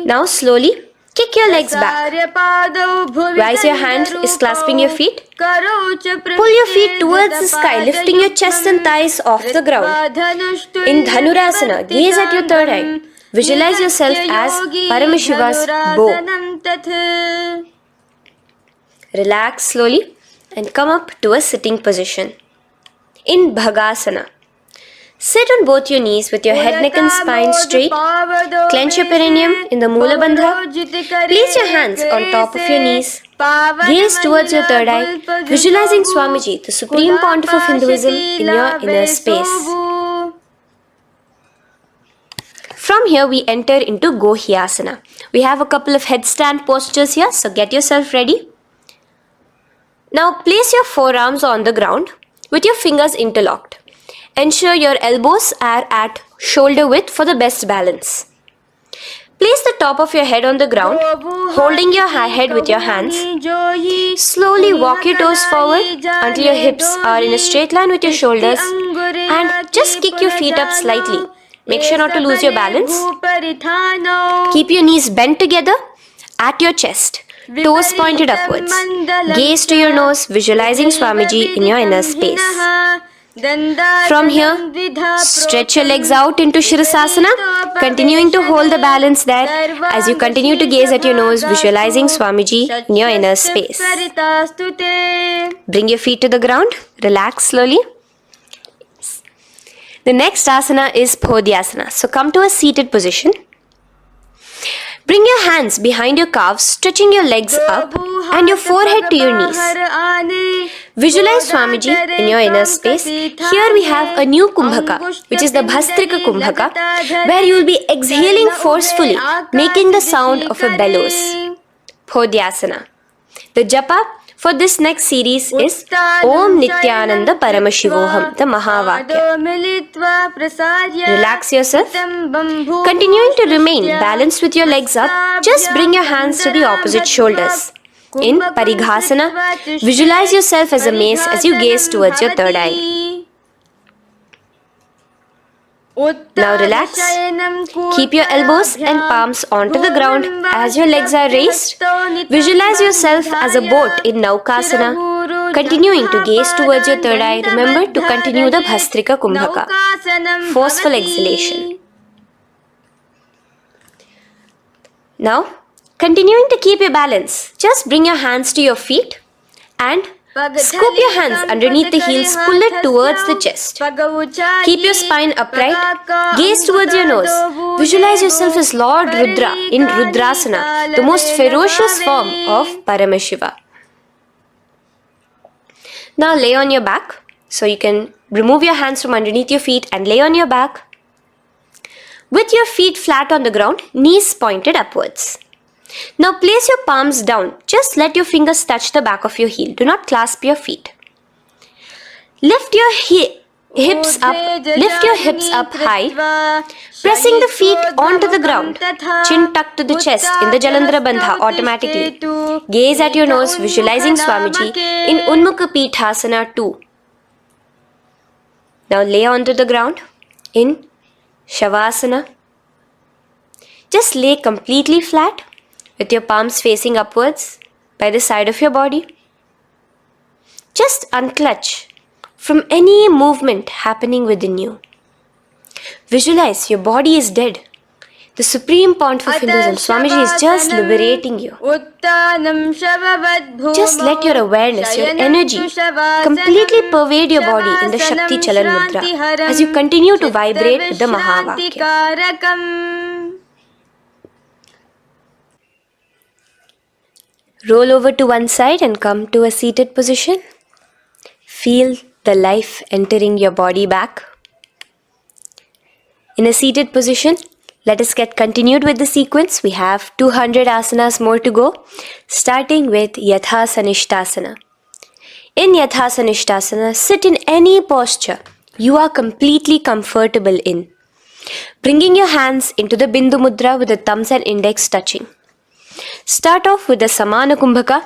Now slowly kick your legs back. Rise your hand is clasping your feet. Pull your feet towards the sky, lifting your chest and thighs off the ground. In Dhanurasana, gaze at your third eye. Visualize yourself as Paramashiva's bow. Relax slowly and come up to a sitting position. In Bhagasana, sit on both your knees with your head, neck and spine straight. Clench your perineum in the Moola Bandha. Place your hands on top of your knees. Gaze towards your third eye, visualizing Swamiji, the Supreme Pontiff of Hinduism, in your inner space. From here we enter into Gohyasana. We have a couple of headstand postures here, so get yourself ready. Now place your forearms on the ground with your fingers interlocked. Ensure your elbows are at shoulder width for the best balance. Place the top of your head on the ground, holding your head with your hands. Slowly walk your toes forward until your hips are in a straight line with your shoulders, and just kick your feet up slightly. Make sure not to lose your balance. Keep your knees bent together at your chest, toes pointed upwards. Gaze to your nose, visualizing Swamiji in your inner space. From here, stretch your legs out into Shirasasana, continuing to hold the balance there as you continue to gaze at your nose, visualizing Swamiji in your inner space. Bring your feet to the ground, relax slowly. The next asana is Podhyasana. So come to a seated position. Bring your hands behind your calves, stretching your legs up and your forehead to your knees. Visualize Swamiji in your inner space. Here we have a new Kumbhaka, which is the Bhastrika Kumbhaka, where you will be exhaling forcefully, making the sound of a bellows. Podhyasana. The japa for this next series is Om Nithyananda Paramashivoham, the Mahavakya. Relax yourself. Continuing to remain balanced with your legs up, just bring your hands to the opposite shoulders. In Parighasana, visualize yourself as a mace as you gaze towards your third eye. Now relax. Keep your elbows and palms onto the ground as your legs are raised. Visualize yourself as a boat in Naukasana, continuing to gaze towards your third eye. Remember to continue the Bhastrika Kumbhaka. Forceful exhalation. Now, continuing to keep your balance, just bring your hands to your feet and scoop your hands underneath the heels, pull it towards the chest. Keep your spine upright, gaze towards your nose. Visualize yourself as Lord Rudra in Rudrasana, the most ferocious form of Paramashiva. Now lay on your back, so you can remove your hands from underneath your feet and lay on your back. With your feet flat on the ground, knees pointed upwards. Now place your palms down. Just let your fingers touch the back of your heel. Do not clasp your feet. Lift your hips up high, pressing the feet onto the ground. Chin tucked to the chest in the Jalandhara Bandha automatically. Gaze at your nose, visualizing Swamiji in Unmukha Pithasana 2. Now lay onto the ground in Shavasana. Just lay completely flat with your palms facing upwards by the side of your body. Just unclutch from any movement happening within you. Visualize your body is dead. The Supreme Pontiff of Hinduism, Swamiji, is just liberating you. Just let your awareness, your energy completely pervade your body in the Shakti Chalan Mudra as you continue to vibrate with the Mahavakya. Roll over to one side and come to a seated position. Feel the life entering your body back. In a seated position, let us get continued with the sequence. We have 200 asanas more to go, starting with Yathasanishtasana. In Yathasanishtasana, sit in any posture you are completely comfortable in. Bringing your hands into the Bindu Mudra with the thumbs and index touching. Start off with the Samana Kumbhaka.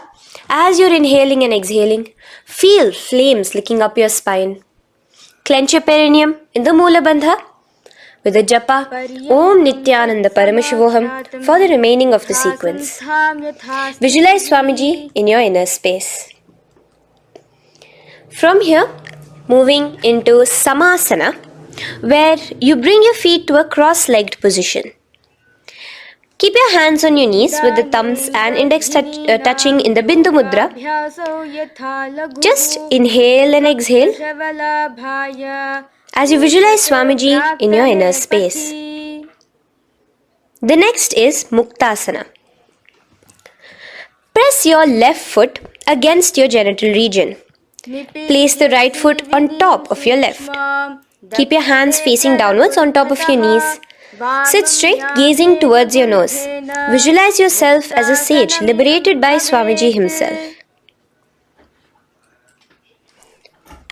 As you're inhaling and exhaling, feel flames licking up your spine. Clench your perineum in the Moola Bandha with the japa Om Nithyananda Paramashivoham for the remaining of the sequence. Visualize Swamiji in your inner space. From here, moving into Samasana, where you bring your feet to a cross-legged position. Keep your hands on your knees with the thumbs and index touching in the Bindu Mudra. Just inhale and exhale as you visualize Swamiji in your inner space. The next is Muktasana. Press your left foot against your genital region. Place the right foot on top of your left. Keep your hands facing downwards on top of your knees. Sit straight, gazing towards your nose. Visualize yourself as a sage liberated by Swamiji himself.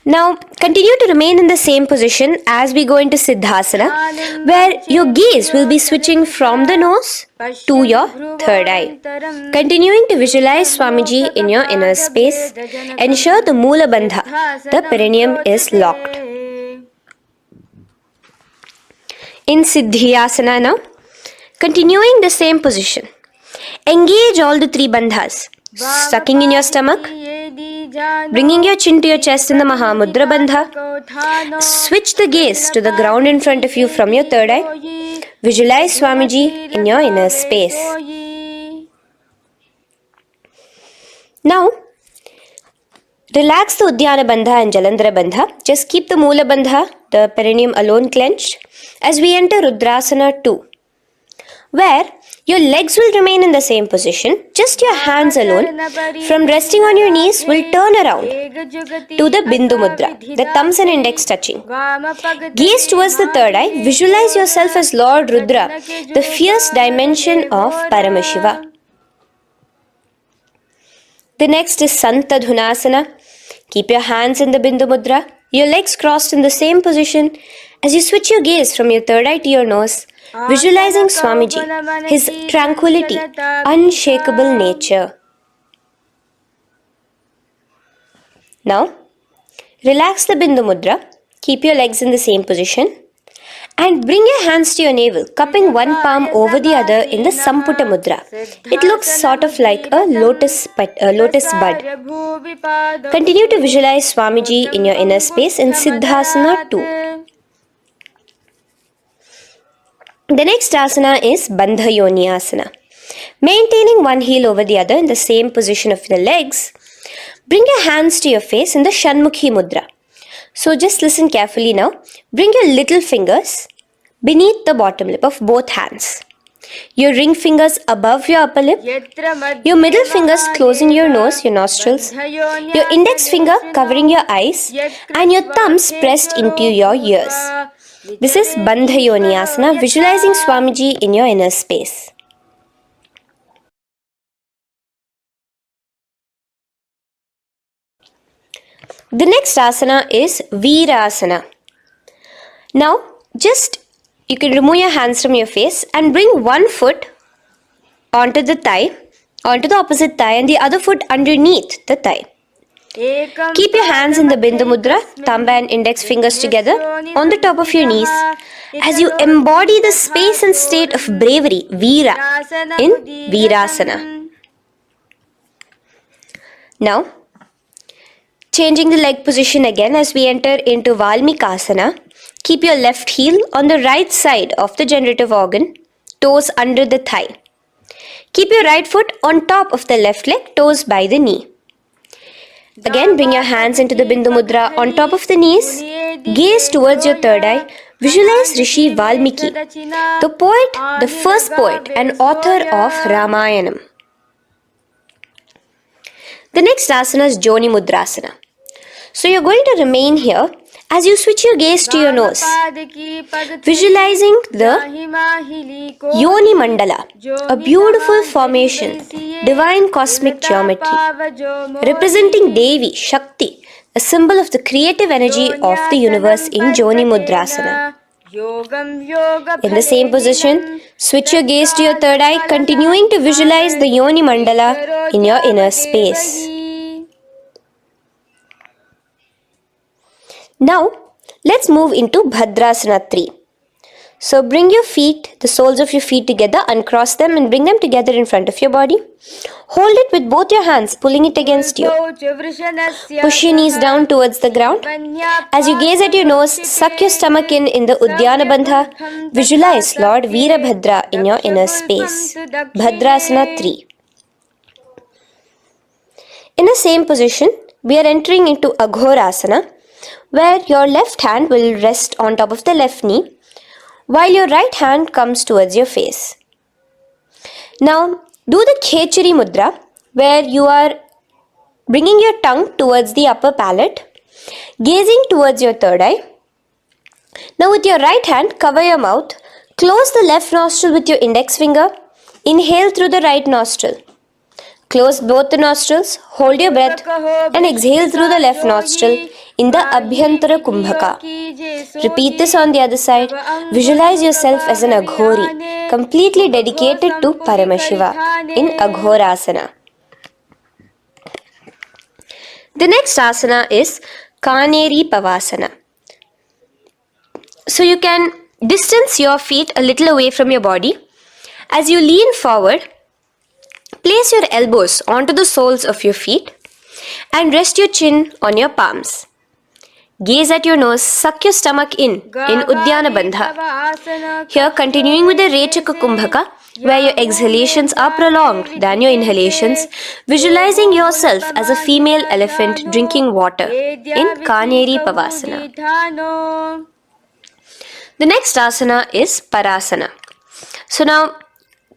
Now, continue to remain in the same position as we go into Siddhasana, where your gaze will be switching from the nose to your third eye. Continuing to visualize Swamiji in your inner space, ensure the Moola Bandha, the perineum, is locked. In Siddhyasana now, continuing the same position. Engage all the three bandhas, sucking in your stomach, bringing your chin to your chest in the Mahamudra Bandha. Switch the gaze to the ground in front of you from your third eye. Visualize Swamiji in your inner space. Now, relax the Uddiyana Bandha and Jalandhara Bandha. Just keep the Moola Bandha, the perineum, alone clenched as we enter Rudrasana 2, where your legs will remain in the same position, just your hands alone from resting on your knees will turn around to the Bindu Mudra, the thumbs and index touching. Gaze towards the third eye, visualize yourself as Lord Rudra, the fierce dimension of Paramashiva. The next is Santadhunasana. Keep your hands in the Bindu Mudra, your legs crossed in the same position as you switch your gaze from your third eye to your nose, visualizing Swamiji, his tranquility, unshakable nature. Now, relax the Bindu Mudra, keep your legs in the same position And bring your hands to your navel, cupping one palm over the other in the Samputa Mudra. It looks sort of like a lotus bud. Continue to visualize Swamiji in your inner space in Siddhasana 2. The next asana is Bandha Yoni Asana. Maintaining one heel over the other in the same position of the legs, bring your hands to your face in the Shanmukhi Mudra. So just listen carefully now. Bring your little fingers beneath the bottom lip of both hands. Your ring fingers above your upper lip. Your middle fingers closing your nose, your nostrils. Your index finger covering your eyes. And your thumbs pressed into your ears. This is Bandha Yoni Asana, visualizing Swamiji in your inner space. The next asana is Virasana. Now, you can remove your hands from your face and bring one foot onto the opposite thigh, and the other foot underneath the thigh. Keep your hands in the Bindu Mudra, thumb and index fingers together on the top of your knees as you embody the space and state of bravery, Veera, in Virasana. Now, changing the leg position again as we enter into Valmikasana. Keep your left heel on the right side of the generative organ, toes under the thigh. Keep your right foot on top of the left leg, toes by the knee. Again, bring your hands into the Bindu Mudra on top of the knees. Gaze towards your third eye. Visualize Rishi Valmiki, the poet, the first poet and author of Ramayanam. The next asana is Joni Mudrasana. So you're going to remain here as you switch your gaze to your nose, visualizing the Yoni Mandala, a beautiful formation, divine cosmic geometry, representing Devi, Shakti, a symbol of the creative energy of the universe in Joni Mudrasana. In the same position, switch your gaze to your third eye, continuing to visualize the Yoni Mandala in your inner space. Now, let's move into Bhadrasana 3. So bring your feet, the soles of your feet together, uncross them and bring them together in front of your body. Hold it with both your hands, pulling it against you. Push your knees down towards the ground. As you gaze at your nose, suck your stomach in the Udyana Bandha. Visualize Lord Veerabhadra in your inner space. Bhadrasana 3. In the same position, we are entering into Aghorasana, where your left hand will rest on top of the left knee, while your right hand comes towards your face. Now, do the Khechari Mudra, where you are bringing your tongue towards the upper palate, gazing towards your third eye. Now, with your right hand, cover your mouth, close the left nostril with your index finger, inhale through the right nostril. Close both the nostrils, hold your breath and exhale through the left nostril in the Abhyantara Kumbhaka. Repeat this on the other side. Visualize yourself as an Aghori, completely dedicated to Paramashiva in Aghorasana. The next asana is Kaneri Pavasana. So you can distance your feet a little away from your body. As you lean forward, place your elbows onto the soles of your feet and rest your chin on your palms. Gaze at your nose, suck your stomach in Udyana Bandha. Here, continuing with the Rechaka Kumbhaka, where your exhalations are prolonged than your inhalations, visualizing yourself as a female elephant drinking water in Kaneri Pavasana. The next asana is Parasana. So now,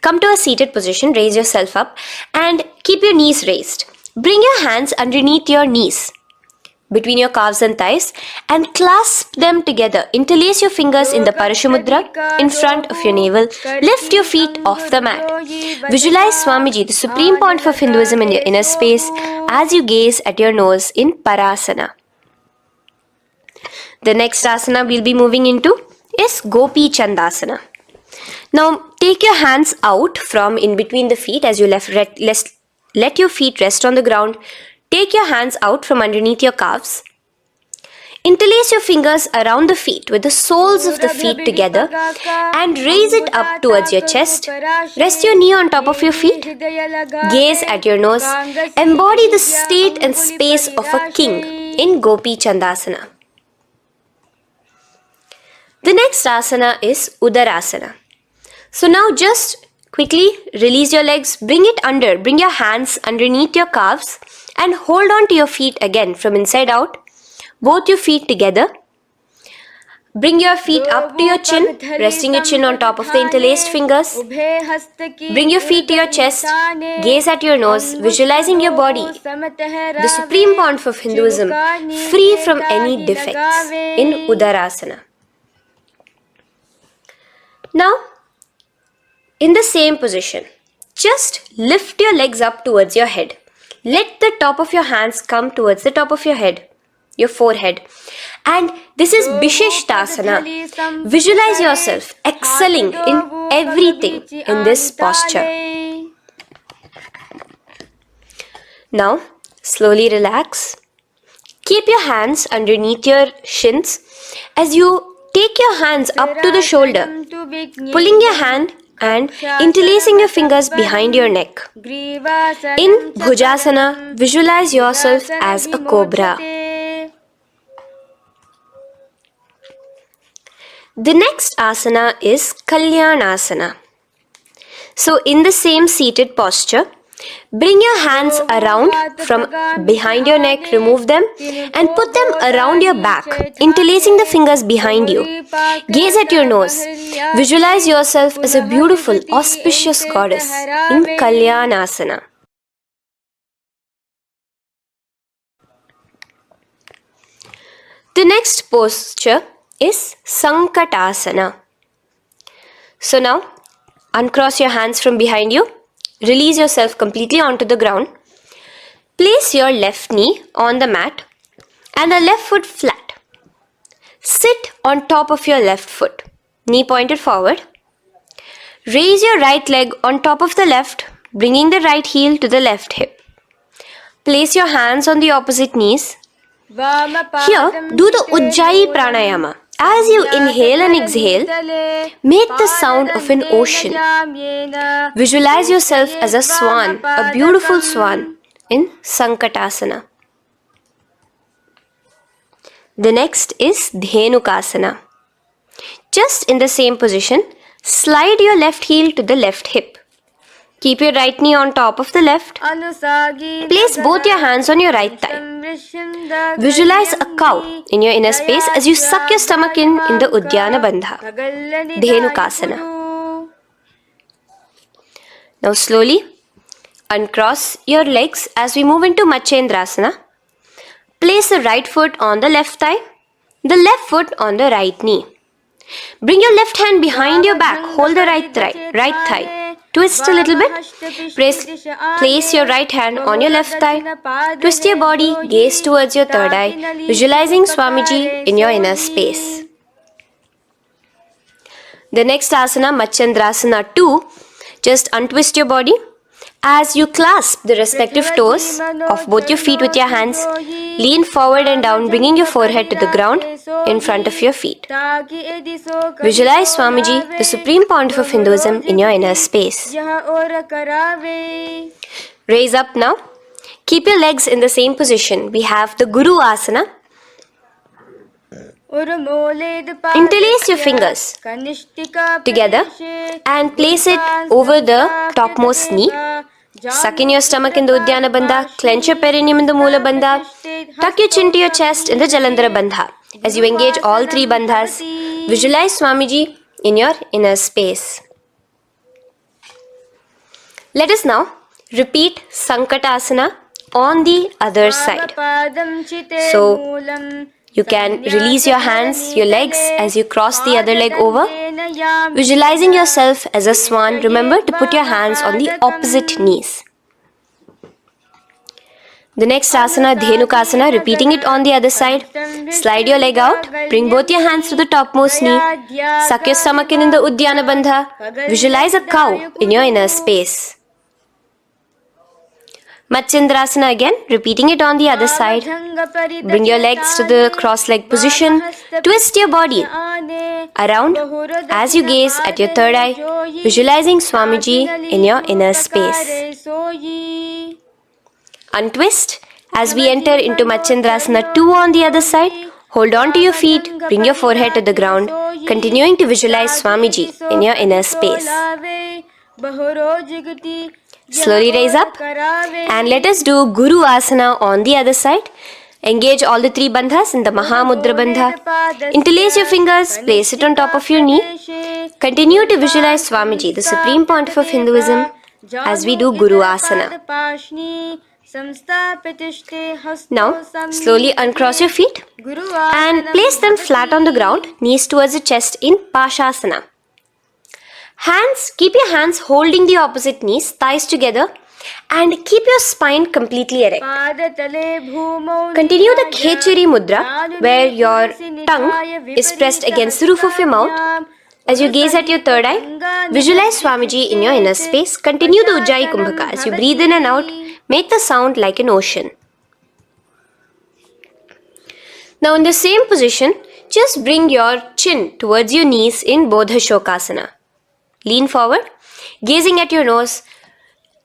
come to a seated position, raise yourself up and keep your knees raised. Bring your hands underneath your knees, between your calves and thighs, and clasp them together. Interlace your fingers in the Parashamudra in front of your navel. Lift your feet off the mat. Visualize Swamiji, the Supreme Pontiff of Hinduism, in your inner space as you gaze at your nose in Parasana. The next asana we'll be moving into is Gopi Chandasana. Now, take your hands out from in between the feet as you let your feet rest on the ground. Take your hands out from underneath your calves. Interlace your fingers around the feet with the soles of the feet together and raise it up towards your chest. Rest your knee on top of your feet. Gaze at your nose. Embody the state and space of a king in Gopi Chandasana. The next asana is Udarasana. So now just quickly release your legs, bring your hands underneath your calves and hold on to your feet again from inside out. Both your feet together. Bring your feet up to your chin, resting your chin on top of the interlaced fingers. Bring your feet to your chest, gaze at your nose, visualizing your body, the supreme pontiff of Hinduism, free from any defects in Udarasana. Now, in the same position, just lift your legs up towards your head. Let the top of your hands come towards the top of your head, your forehead. And this is Vishishtasana. Visualize yourself excelling in everything in this posture. Now, slowly relax. Keep your hands underneath your shins as you take your hands up to the shoulder, pulling your hand and interlacing your fingers behind your neck. In Bhujasana, visualize yourself as a cobra. The next asana is Kalyanasana. So in the same seated posture, bring your hands around from behind your neck, remove them and put them around your back, interlacing the fingers behind you. Gaze at your nose. Visualize yourself as a beautiful, auspicious goddess in Kalyanasana. The next posture is Sankatasana. So now, uncross your hands from behind you. Release yourself completely onto the ground. Place your left knee on the mat and the left foot flat. Sit on top of your left foot, knee pointed forward. Raise your right leg on top of the left, bringing the right heel to the left hip. Place your hands on the opposite knees. Here, do the Ujjayi Pranayama. As you inhale and exhale, make the sound of an ocean. Visualize yourself as a swan, a beautiful swan in Sankatasana. The next is Dhenukasana. Just in the same position, slide your left heel to the left hip. Keep your right knee on top of the left. Place both your hands on your right thigh. Visualize a cow in your inner space as you suck your stomach in the Udyana Bandha, Dhenukasana. Now slowly uncross your legs as we move into Matsyendrasana. Place the right foot on the left thigh, the left foot on the right knee. Bring your left hand behind your back, hold the right thigh. Twist a little bit. Place your right hand on your left thigh. Twist your body, gaze towards your third eye, visualizing Swamiji in your inner space. The next asana, Matsyendrasana 2, just untwist your body. As you clasp the respective toes of both your feet with your hands, lean forward and down, bringing your forehead to the ground in front of your feet. Visualize Swamiji, the Supreme Pontiff of Hinduism, in your inner space. Raise up now. Keep your legs in the same position. We have the Guru Asana. Interlace your fingers together and place it over the topmost knee. Suck in your stomach in the Udyana Bandha, clench your perineum in the Moola Bandha, tuck your chin to your chest in the Jalandhara Bandha. As you engage all three bandhas, visualize Swamiji in your inner space. Let us now repeat Sankatasana on the other side. So, you can release your hands, your legs as you cross the other leg over. Visualizing yourself as a swan, remember to put your hands on the opposite knees. The next asana, Dhenukasana, repeating it on the other side. Slide your leg out, bring both your hands to the topmost knee. Suck your stomach in the Udyana Bandha. Visualize a cow in your inner space. Matsyendrasana again, repeating it on the other side. Bring your legs to the cross-leg position. Twist your body around as you gaze at your third eye, visualizing Swamiji in your inner space. Untwist as we enter into Matsyendrasana 2 on the other side. Hold on to your feet, bring your forehead to the ground, continuing to visualize Swamiji in your inner space. Slowly raise up and let us do Guru Asana on the other side. Engage all the 3 bandhas in the Mahamudra Bandha. Interlace your fingers, place it on top of your knee. Continue to visualize Swamiji, the Supreme Pontiff of Hinduism, as we do Guru Asana. Now, slowly uncross your feet and place them flat on the ground, knees towards the chest in Pashasana. Keep your hands holding the opposite knees, thighs together, and keep your spine completely erect. Continue the Khechari Mudra, where your tongue is pressed against the roof of your mouth. As you gaze at your third eye, visualize Swamiji in your inner space. Continue the Ujjayi Kumbhaka. As you breathe in and out, make the sound like an ocean. Now in the same position, just bring your chin towards your knees in Bodha Shokasana. Lean forward, gazing at your nose,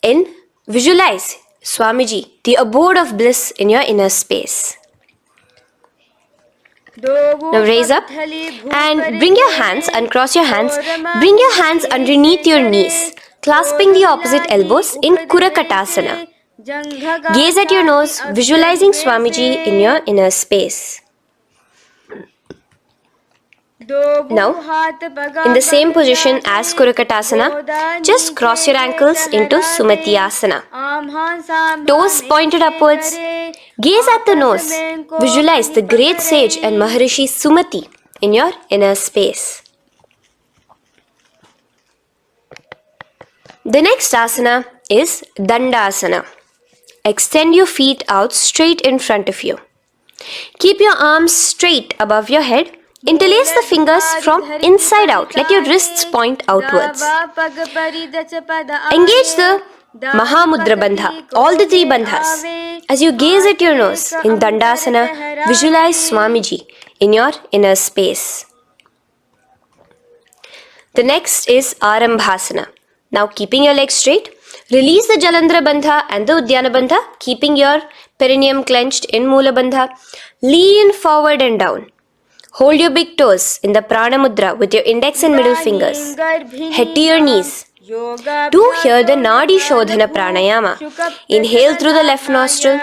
and visualize Swamiji, the abode of bliss in your inner space. Now raise up and bring your hands, uncross your hands, bring your hands underneath your knees, clasping the opposite elbows in Kurakatasana. Gaze at your nose, visualizing Swamiji in your inner space. Now, in the same position as Kurakatasana, just cross your ankles into Sumati Asana. Toes pointed upwards. Gaze at the nose. Visualize the great sage and Maharishi Sumati in your inner space. The next asana is Dandasana. Extend your feet out straight in front of you. Keep your arms straight above your head. Interlace the fingers from inside out. Let your wrists point outwards. Engage the Mahamudra Bandha, all the 3 bandhas. As you gaze at your nose in Dandasana, visualize Swamiji in your inner space. The next is Arambhasana. Now keeping your legs straight, release the Jalandhara Bandha and the Udyana Bandha, keeping your perineum clenched in Mula Bandha. Lean forward and down. Hold your big toes in the Prana Mudra with your index and middle fingers. Head to your knees. Do here the Nadi Shodhana Pranayama. Inhale through the left nostril,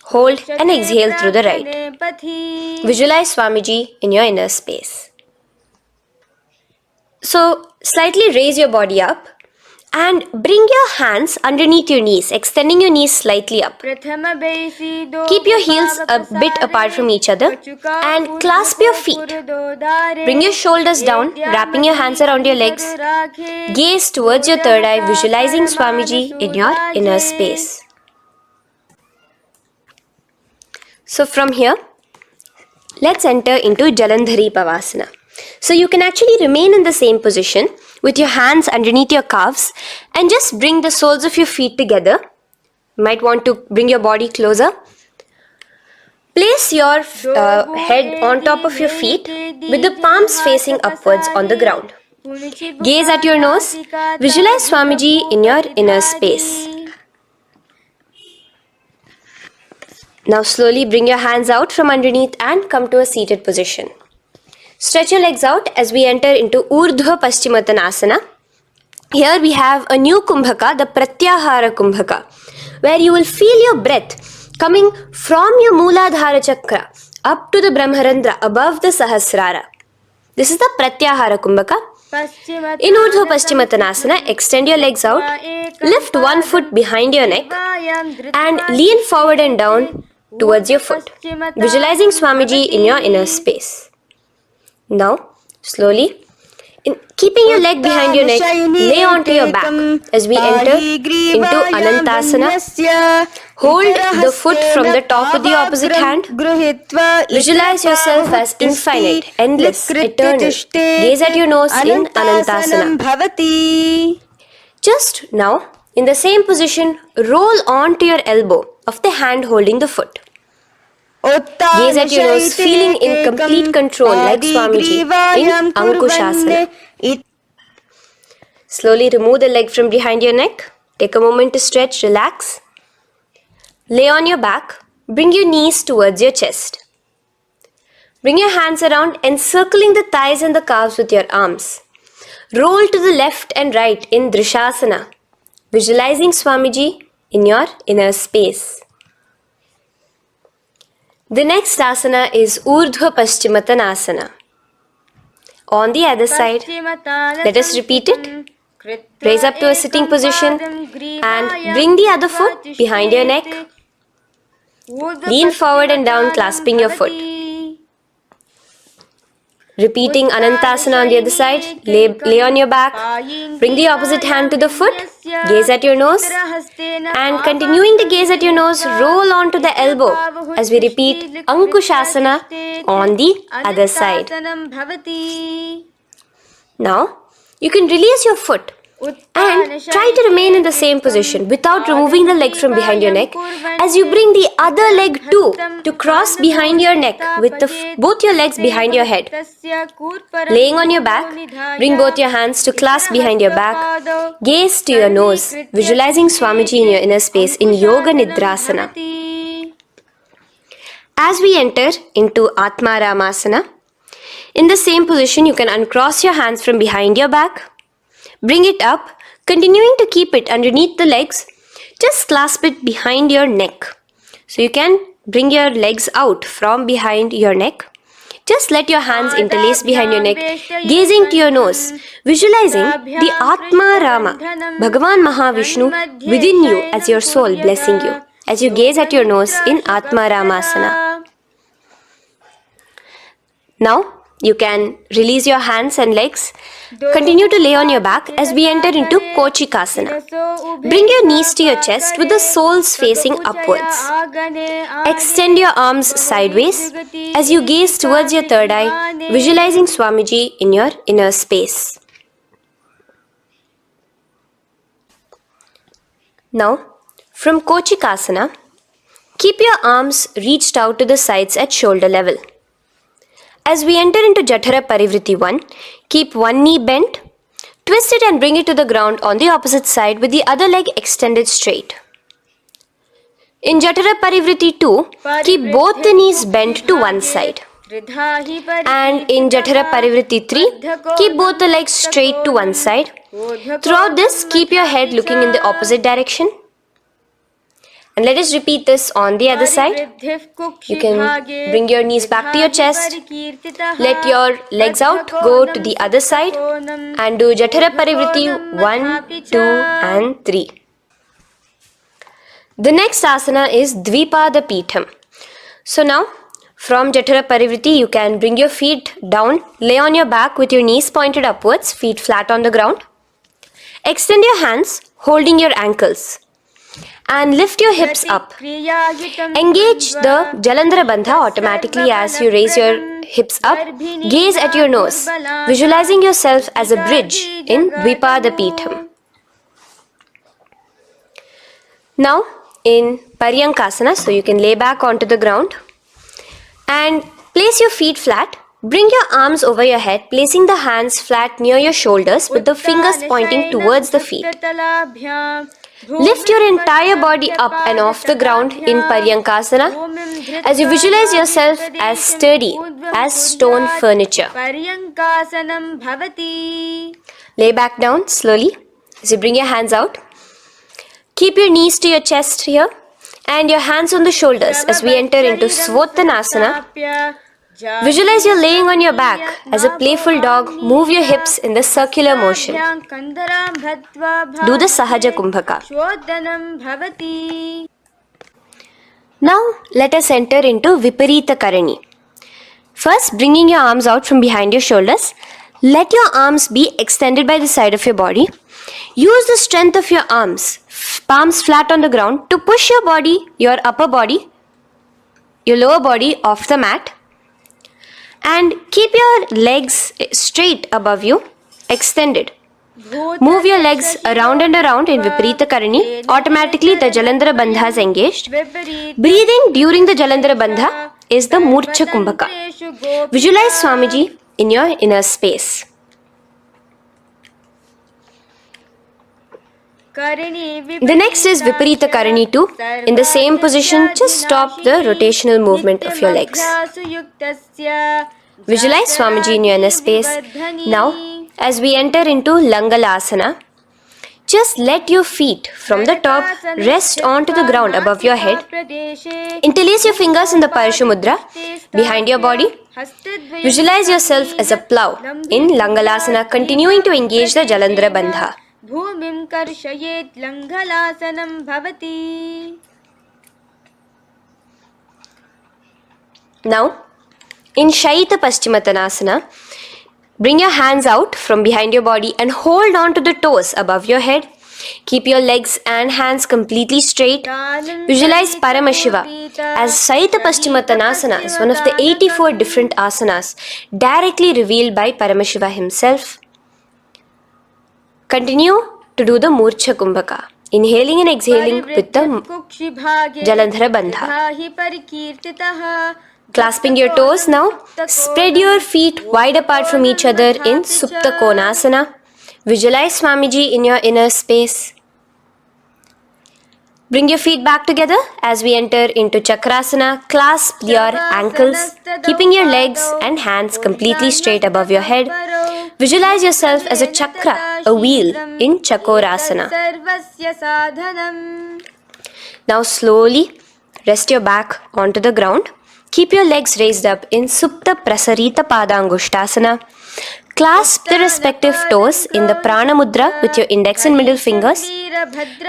hold and exhale through the right. Visualize Swamiji in your inner space. So, slightly raise your body up and bring your hands underneath your knees, extending your knees slightly up. Keep your heels a bit apart from each other and clasp your feet. Bring your shoulders down, wrapping your hands around your legs. Gaze towards your third eye, visualizing Swamiji in your inner space. So from here, let's enter into Jalandhari Pavasana. So you can actually remain in the same position with your hands underneath your calves and just bring the soles of your feet together. You might want to bring your body closer. Place your head on top of your feet with the palms facing upwards on the ground. Gaze at your nose. Visualize Swamiji in your inner space. Now slowly bring your hands out from underneath and come to a seated position. Stretch your legs out as we enter into Urdhva Paschimottanasana. Here we have a new Kumbhaka, the Pratyahara Kumbhaka, where you will feel your breath coming from your Mooladhara Chakra up to the Brahmarandra above the Sahasrara. This is the Pratyahara Kumbhaka. In Urdhva Paschimottanasana, extend your legs out, lift one foot behind your neck and lean forward and down towards your foot, visualizing Swamiji in your inner space. Now, slowly, keeping your leg behind your neck, lay onto your back as we enter into Anantasana. Hold the foot from the top of the opposite hand. Visualize yourself as infinite, endless, eternal. Gaze at your nose in Anantasana. Just now, In the same position, roll onto your elbow of the hand holding the foot. Gaze at your nose, feeling in complete control like Swamiji in Ankushasana. Slowly remove the leg from behind your neck. Take a moment to stretch, relax. Lay on your back. Bring your knees towards your chest. Bring your hands around, encircling the thighs and the calves with your arms. Roll to the left and right in Drishasana, visualizing Swamiji in your inner space. The next asana is Urdhva Paschimottanasana. On the other side, let us repeat it. Raise up to a sitting position and bring the other foot behind your neck. Lean forward and down, clasping your foot. Repeating Anantasana on the other side. Lay on your back. Bring the opposite hand to the foot. Gaze at your nose. And continuing to gaze at your nose, roll onto the elbow as we repeat Ankushasana on the other side. Now, you can release your foot and try to remain in the same position without removing the leg from behind your neck as you bring the other leg too to cross behind your neck with both your legs behind your head. Laying on your back, bring both your hands to clasp behind your back. Gaze to your nose, visualizing Swamiji in your inner space in Yoga Nidrasana. As we enter into Atmaramasana, in the same position you can uncross your hands from behind your back. Bring it up, continuing to keep it underneath the legs. Just clasp it behind your neck. So you can bring your legs out from behind your neck. Just let your hands interlace behind your neck, gazing to your nose, visualizing the Atma Rama, Bhagavan Mahavishnu within you as your soul blessing you, as you gaze at your nose in Atma Ramasana. Now, you can release your hands and legs. Continue to lay on your back as we enter into Kochikasana. Bring your knees to your chest with the soles facing upwards. Extend your arms sideways as you gaze towards your third eye, visualizing Swamiji in your inner space. Now, from Kochikasana, keep your arms reached out to the sides at shoulder level. As we enter into Jatara Parivriti 1, keep one knee bent, twist it and bring it to the ground on the opposite side with the other leg extended straight. In Jatara Parivriti 2, keep both the knees bent to one side. And in Jatara Parivriti 3, keep both the legs straight to one side. Throughout this, keep your head looking in the opposite direction. And let us repeat this on the other side. You can bring your knees back to your chest. Let your legs out, go to the other side and do Jatara Parivriti 1, 2 and 3. The next asana is Dvipada Pitham. So now, from Jatara Parivriti, you can bring your feet down, lay on your back with your knees pointed upwards, feet flat on the ground. Extend your hands, holding your ankles. And lift your hips up. Engage the Jalandhara Bandha automatically as you raise your hips up. Gaze at your nose, visualizing yourself as a bridge in Dvipada Pitham. Now in Paryankasana, so you can lay back onto the ground and place your feet flat. Bring your arms over your head, placing the hands flat near your shoulders with the fingers pointing towards the feet. Lift your entire body up and off the ground in Paryankasana as you visualize yourself as sturdy as stone furniture. Lay back down slowly as you bring your hands out. Keep your knees to your chest here and your hands on the shoulders as we enter into Svottanasana. Visualize you're laying on your back as a playful dog. Move your hips in the circular motion. Do the Sahaja Kumbhaka. Now let us enter into Viparita Karani. First, bringing your arms out from behind your shoulders. Let your arms be extended by the side of your body. Use the strength of your arms, palms flat on the ground, to push your body, your upper body, your lower body off the mat. And keep your legs straight above you, extended. Move your legs around and around in Viparita Karani. Automatically the Jalandhara Bandha is engaged. Breathing during the Jalandhara Bandha is the Murcha Kumbhaka. Visualize Swamiji in your inner space. The next is Viparita Karani 2. In the same position, just stop the rotational movement of your legs. Visualize Swamiji in your inner space. Now, as we enter into Langalasana, just let your feet from the top rest onto the ground above your head. Interlace your fingers in the Parashu Mudra behind your body. Visualize yourself as a plow in Langalasana, continuing to engage the Jalandhara Bandha. Bhumim karshayet Langalasanam bhavati. Now, in Shaita Paschimottanasana, bring your hands out from behind your body and hold on to the toes above your head. Keep your legs and hands completely straight. Visualize Paramashiva as Shaita Paschimottanasana is one of the 84 different asanas directly revealed by Paramashiva himself. Continue to do the Murcha Kumbhaka, inhaling and exhaling with the Jalandhara Bandha. Clasping your toes now, spread your feet wide apart from each other in Supta Konasana. Visualize Swamiji in your inner space. Bring your feet back together as we enter into Chakrasana. Clasp your ankles, keeping your legs and hands completely straight above your head. Visualize yourself as a chakra, a wheel in Chakorasana. Now slowly rest your back onto the ground. Keep your legs raised up in Supta Prasarita Padangushtasana. Clasp the respective toes in the Prana Mudra with your index and middle fingers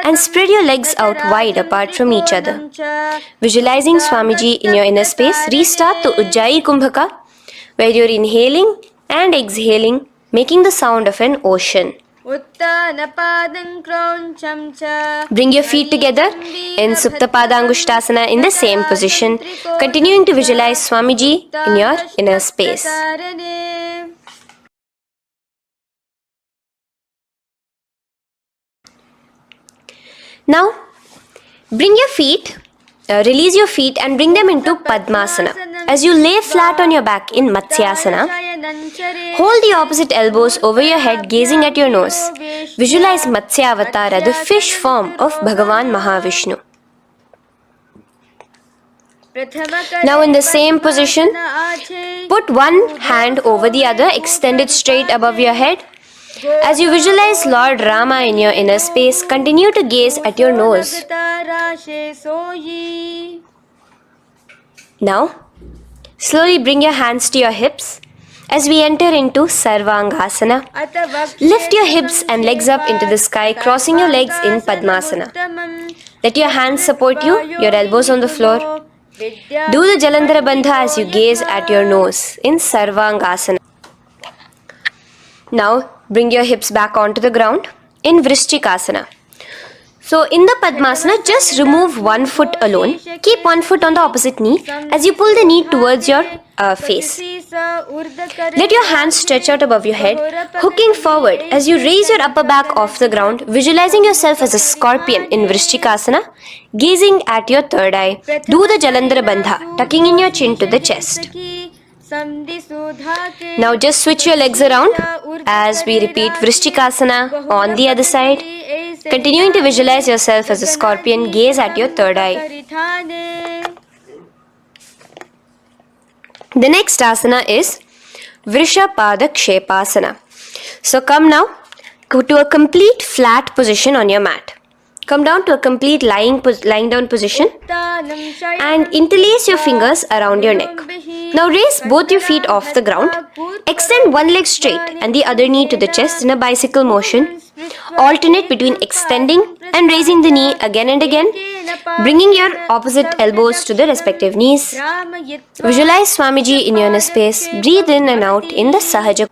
and spread your legs out wide apart from each other. Visualizing Swamiji in your inner space, restart the Ujjayi Kumbhaka where you're inhaling and exhaling, making the sound of an ocean. Bring your feet together in Supta Padangushtasana in the same position, continuing to visualize Swamiji in your inner space. Now, release your feet and bring them into Padmasana. As you lay flat on your back in Matsyasana, hold the opposite elbows over your head, gazing at your nose. Visualize Matsyavatara, the fish form of Bhagavan Mahavishnu. Now in the same position, put one hand over the other, extend it straight above your head. As you visualize Lord Rama in your inner space, continue to gaze at your nose. Now, slowly bring your hands to your hips as we enter into Sarvangasana. Lift your hips and legs up into the sky, crossing your legs in Padmasana. Let your hands support you, your elbows on the floor. Do the Jalandhara Bandha as you gaze at your nose in Sarvangasana. Now, bring your hips back onto the ground in Vrishchikasana. So, in the Padmasana, just remove one foot alone. Keep one foot on the opposite knee as you pull the knee towards your face. Let your hands stretch out above your head, hooking forward as you raise your upper back off the ground, visualizing yourself as a scorpion in Vrishchikasana, gazing at your third eye. Do the Jalandhara Bandha, tucking in your chin to the chest. Now just switch your legs around as we repeat Vrishchikasana on the other side. Continuing to visualize yourself as a scorpion, gaze at your third eye. The next asana is Vrishapada Kshepasana. So come now to a complete flat position on your mat. Come down to a complete lying down position and interlace your fingers around your neck. Now raise both your feet off the ground. Extend one leg straight and the other knee to the chest in a bicycle motion. Alternate between extending and raising the knee again and again, bringing your opposite elbows to the respective knees. Visualize Swamiji in your inner space. Breathe in and out in the Sahaja.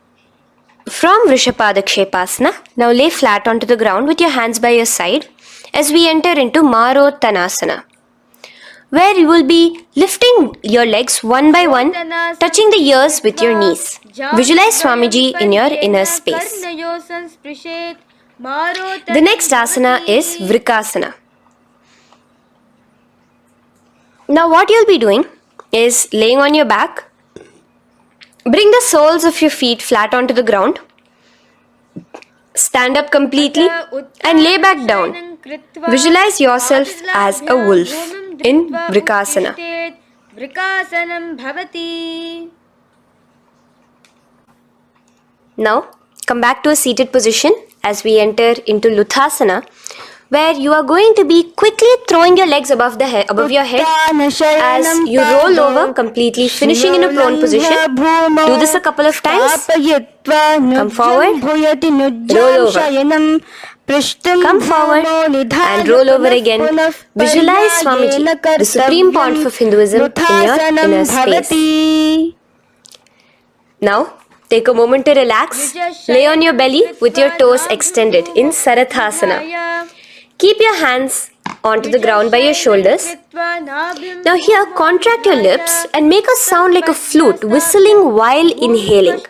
From Vrishapada Kshepasana, now lay flat onto the ground with your hands by your side as we enter into Marottanasana, where you will be lifting your legs one by one, touching the ears with your knees. Visualize Swamiji in your inner space. The next asana is Vrikasana. Now what you'll be doing is laying on your back. Bring the soles of your feet flat onto the ground. Stand up completely and lay back down. Visualize yourself as a wolf in Vrikasana. Now come back to a seated position as we enter into Luthasana, where you are going to be quickly throwing your legs above your head as you roll over completely, finishing in a prone position. Do this a couple of times. Come forward, roll over. Come forward and roll over again. Visualize Swamiji, the Supreme Pontiff of Hinduism, in your inner space. Now, take a moment to relax. Lay on your belly with your toes extended in Sarathasana. Keep your hands onto the ground by your shoulders. Now here, contract your lips and make a sound like a flute, whistling while inhaling.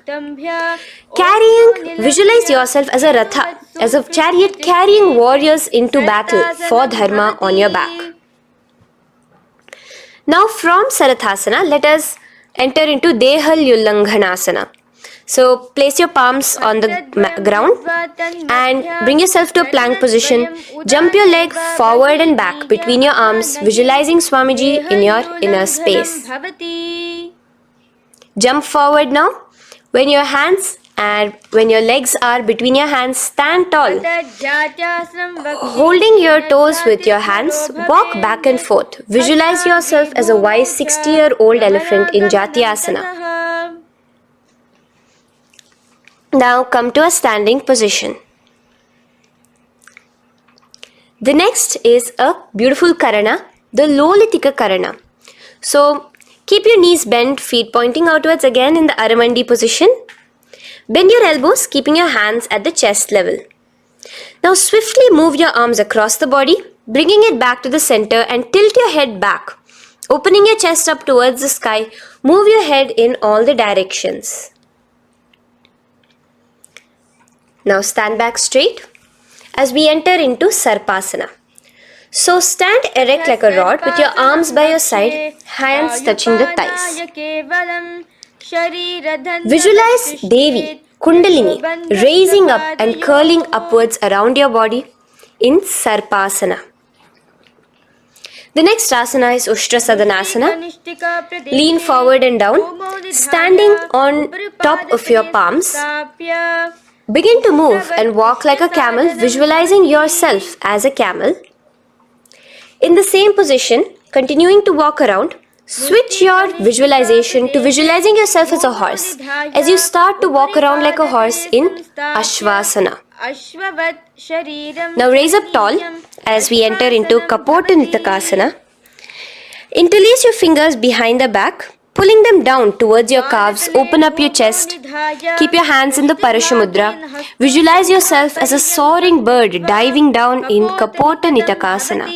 Visualize yourself as a ratha, as a chariot carrying warriors into battle for dharma on your back. Now from Sarathasana, let us enter into Dehal Ullanghanasana. So place your palms on the ground and bring yourself to a plank position. Jump your leg forward and back between your arms, visualizing Swamiji in your inner space. Jump forward now. When your legs are between your hands, stand tall. Holding your toes with your hands, walk back and forth. Visualize yourself as a wise 60-year-old elephant in Jatyasana. Now come to a standing position. The next is a beautiful karana, the Lolitika karana. So keep your knees bent, feet pointing outwards again in the Aramandi position. Bend your elbows, keeping your hands at the chest level. Now swiftly move your arms across the body, bringing it back to the center and tilt your head back. Opening your chest up towards the sky, move your head in all the directions. Now stand back straight as we enter into Sarpasana. So stand erect like a rod with your arms by your side, hands touching the thighs. Visualize Devi, Kundalini, raising up and curling upwards around your body in Sarpasana. The next asana is Ushtrasadanasana. Lean forward and down, standing on top of your palms. Begin to move and walk like a camel, visualizing yourself as a camel. In the same position, continuing to walk around, switch your visualization to visualizing yourself as a horse as you start to walk around like a horse in Ashvasana. Now raise up tall as we enter into Kapota Nitakasana. Interlace your fingers behind the back. Pulling them down towards your calves, open up your chest. Keep your hands in the Parashamudra. Visualize yourself as a soaring bird diving down in Kapota Nitakasana.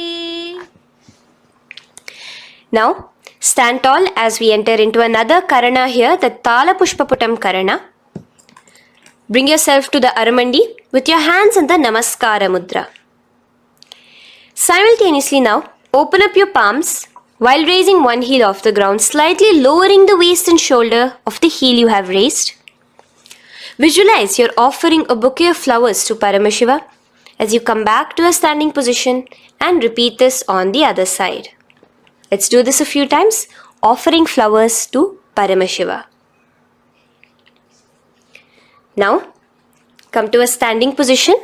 Now, stand tall as we enter into another karana here, the Tala Pushpaputam karana. Bring yourself to the Aramandi with your hands in the Namaskara Mudra. Simultaneously now, open up your palms while raising one heel off the ground, slightly lowering the waist and shoulder of the heel you have raised. Visualize you're offering a bouquet of flowers to Paramashiva as you come back to a standing position and repeat this on the other side. Let's do this a few times, offering flowers to Paramashiva. Now, come to a standing position.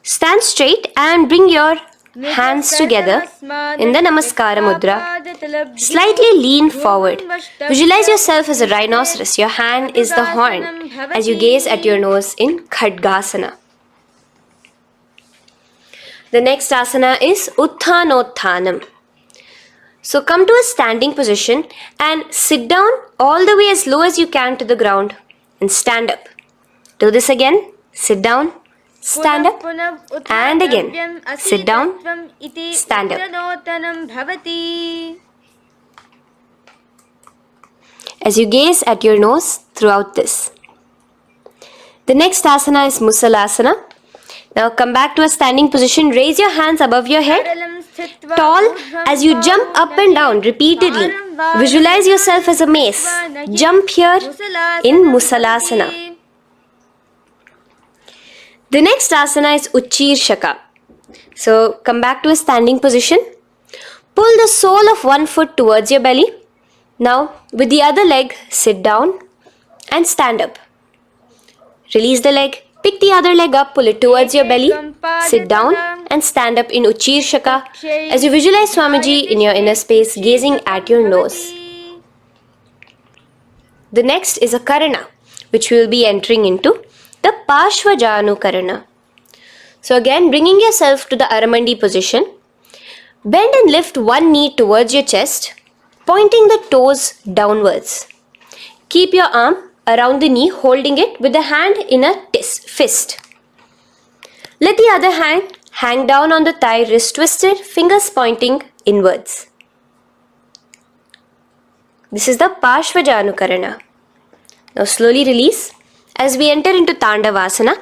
Stand straight and bring your hands together in the Namaskara Mudra. Slightly lean forward. Visualize yourself as a rhinoceros. Your hand is the horn as you gaze at your nose in Khadgasana. The next asana is Uttanottanam. So come to a standing position and sit down all the way as low as you can to the ground and stand up. Do this again. Sit down. Stand up and again. Sit down. Stand up. As you gaze at your nose, throughout this. The next asana is Musalasana. Now come back to a standing position. Raise your hands above your head, tall as you jump up and down repeatedly. Visualize yourself as a mace. Jump here in Musalasana. The next asana is Uchirshaka. So come back to a standing position. Pull the sole of one foot towards your belly. Now with the other leg, sit down and stand up. Release the leg. Pick the other leg up, pull it towards your belly, sit down and stand up in Uchirshaka as you visualize Swamiji in your inner space gazing at your nose. The next is a Karana, which we will be entering into the Parshvajanu Karana. So again, bringing yourself to the Aramandi position, bend and lift one knee towards your chest, pointing the toes downwards. Keep your arm around the knee, holding it with the hand in a fist. Let the other hand hang down on the thigh, wrist twisted, fingers pointing inwards. This is the Parshvajanu Karana. Now slowly release as we enter into Tandavasana.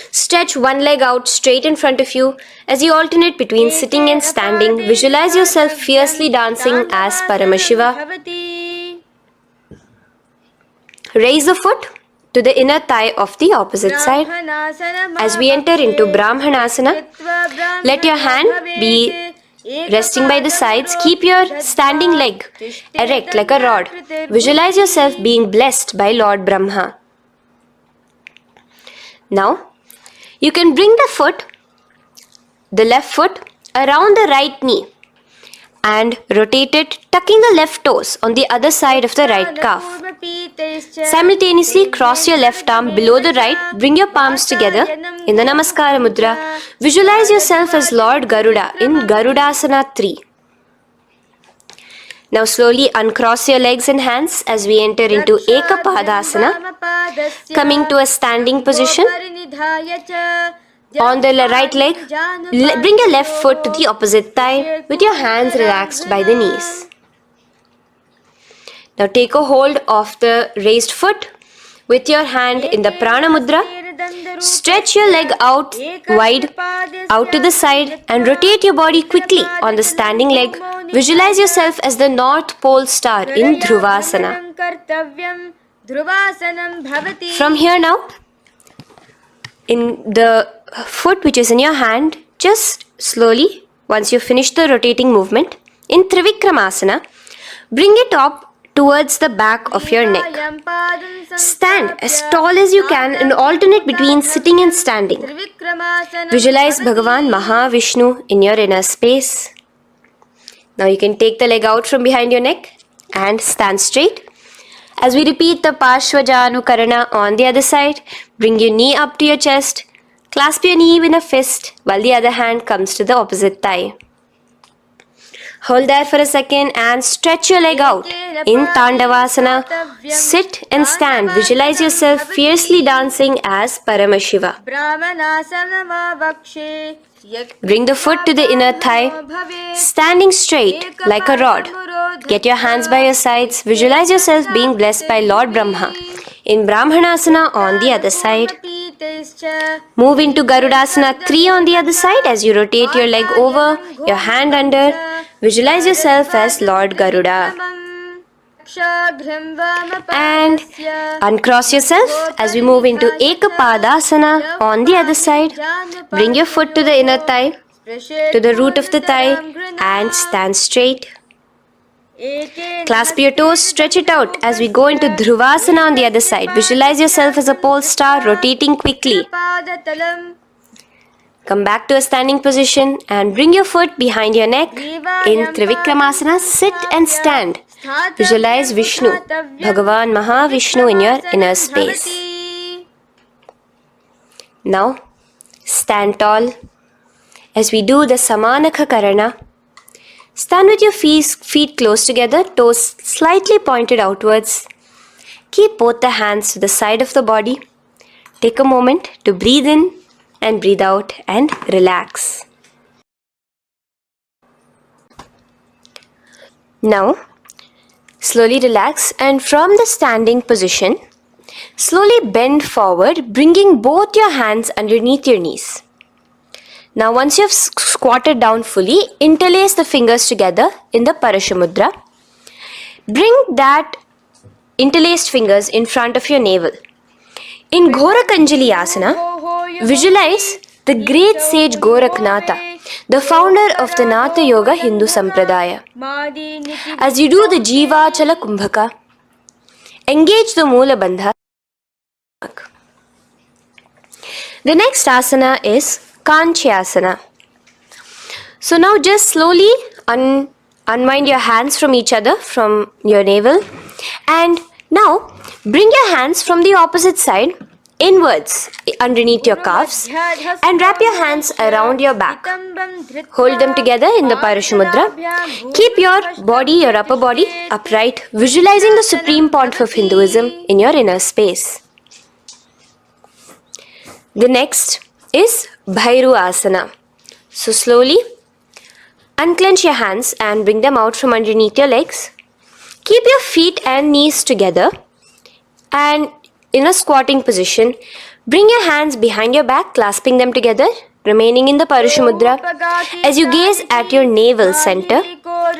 Stretch one leg out straight in front of you as you alternate between sitting and standing. Visualize yourself fiercely dancing as Paramashiva. Raise the foot to the inner thigh of the opposite side. As we enter into Brahmanasana, let your hand be resting by the sides. Keep your standing leg erect like a rod. Visualize yourself being blessed by Lord Brahma. Now, you can bring the left foot around the right knee and rotate it, tucking the left toes on the other side of the right calf. Simultaneously cross your left arm below the right, bring your palms together in the Namaskara Mudra. Visualize yourself as Lord Garuda in Garudasana 3. Now slowly uncross your legs and hands as we enter into Ekapadasana, coming to a standing position. On the right leg, bring your left foot to the opposite thigh with your hands relaxed by the knees. Now take a hold of the raised foot with your hand in the Prana Mudra. Stretch your leg out wide, out to the side and rotate your body quickly on the standing leg. Visualize yourself as the North Pole star in Dhruvasana. From here now, in the foot which is in your hand, just slowly, once you finish the rotating movement, in Trivikramasana, bring it up towards the back of your neck. Stand as tall as you can and alternate between sitting and standing. Visualize Bhagavan Mahavishnu in your inner space. Now you can take the leg out from behind your neck and stand straight. As we repeat the Parshvajanu Karana on the other side, bring your knee up to your chest, clasp your knee in a fist while the other hand comes to the opposite thigh. Hold there for a second and stretch your leg out in Tandavasana. Sit and stand. Visualize yourself fiercely dancing as Paramashiva. Bring the foot to the inner thigh, standing straight like a rod. Get your hands by your sides. Visualize yourself being blessed by Lord Brahma in Brahmanasana on the other side. Move into Garudasana 3 on the other side as you rotate your leg over, your hand under. Visualize yourself as Lord Garuda. And uncross yourself as we move into Ekapadasana on the other side. Bring your foot to the inner thigh, to the root of the thigh and stand straight. Clasp your toes, stretch it out as we go into Dhruvasana on the other side. Visualize yourself as a pole star rotating quickly. Come back to a standing position and bring your foot behind your neck. In Trivikramasana, sit and stand. Visualize Vishnu, Bhagavan Mahavishnu in your inner space. Now, stand tall as we do the Samanakha Karana. Stand with your feet close together, toes slightly pointed outwards. Keep both the hands to the side of the body. Take a moment to breathe in and breathe out and relax. Now, Slowly relax, and from the standing position, slowly bend forward, bringing both your hands underneath your knees. Now once you've squatted down fully, interlace the fingers together in the Parashamudra. Bring that interlaced fingers in front of your navel. In Ghorakanjali Asana, visualize the great sage Goraknatha, the founder of the Natha Yoga Hindu Sampradaya. As you do the Jiva Chala Kumbhaka, engage the Moola Bandha. The next asana is Kanchyasana. So now just slowly unwind your hands from each other, from your navel, and now bring your hands from the opposite side inwards underneath your calves and wrap your hands around your back. Hold them together in the Parashamudra. Keep your body, your upper body, upright, visualizing the Supreme Pontiff of Hinduism in your inner space. The next is Bhairu Asana. So slowly unclench your hands and bring them out from underneath your legs. Keep your feet and knees together, and in a squatting position, bring your hands behind your back, clasping them together, remaining in the Parashamudra. As you gaze at your navel center,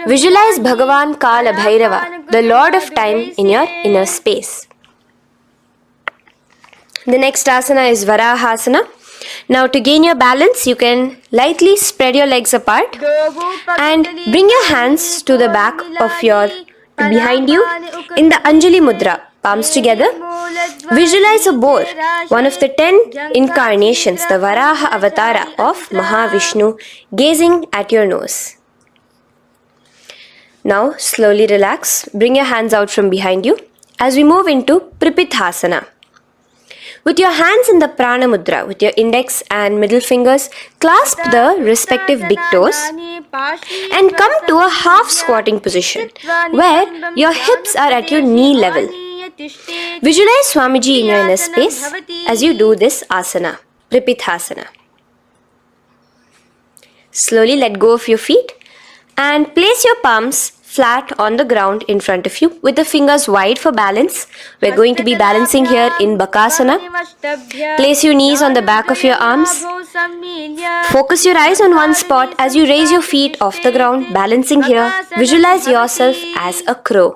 visualize Bhagavan Kala Bhairava, the Lord of Time, in your inner space. The next asana is Varahasana. Now to gain your balance, you can lightly spread your legs apart and bring your hands to the back of your behind you in the Anjali Mudra, palms together. Visualize a boar, one of the 10 incarnations, the Varaha Avatara of Mahavishnu, gazing at your nose. Now slowly relax, bring your hands out from behind you as we move into Pripithasana. With your hands in the Prana Mudra, with your index and middle fingers, clasp the respective big toes and come to a half squatting position where your hips are at your knee level. Visualize Swamiji in your inner space as you do this asana, Pripithasana. Slowly let go of your feet and place your palms flat on the ground in front of you with the fingers wide for balance. We're going to be balancing here in Bakasana. Place your knees on the back of your arms. Focus your eyes on one spot as you raise your feet off the ground, balancing here. Visualize yourself as a crow.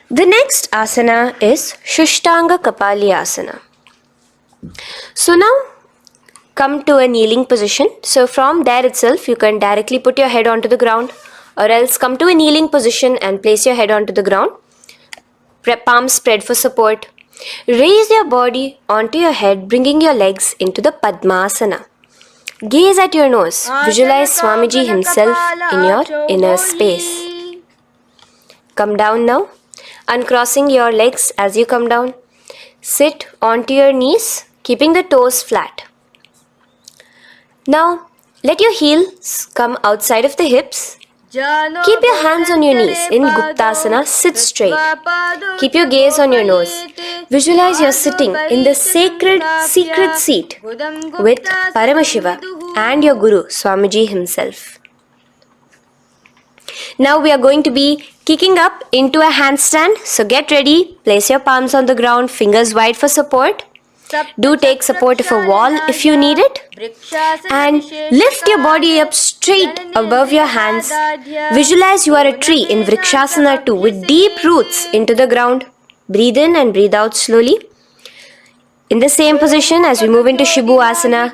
The next asana is Shushtanga Kapali Asana. So now come to a kneeling position. So from there itself, you can directly put your head onto the ground, or else come to a kneeling position and place your head onto the ground. Palms spread for support. Raise your body onto your head, bringing your legs into the Padmasana. Gaze at your nose. Visualize Swamiji himself in your inner space. Come down now, uncrossing your legs as you come down. Sit onto your knees, keeping the toes flat. Now, let your heels come outside of the hips. Keep your hands on your knees in Guptasana, sit straight. Keep your gaze on your nose. Visualize you're sitting in the sacred secret seat with Paramashiva and your Guru, Swamiji himself. Now we are going to be kicking up into a handstand. So get ready, place your palms on the ground, fingers wide for support. Do take support of a wall if you need it, and lift your body up straight above your hands. Visualize you are a tree in Vrikshasana 2 with deep roots into the ground. Breathe in and breathe out slowly. In the same position as we move into Shibhu Asana,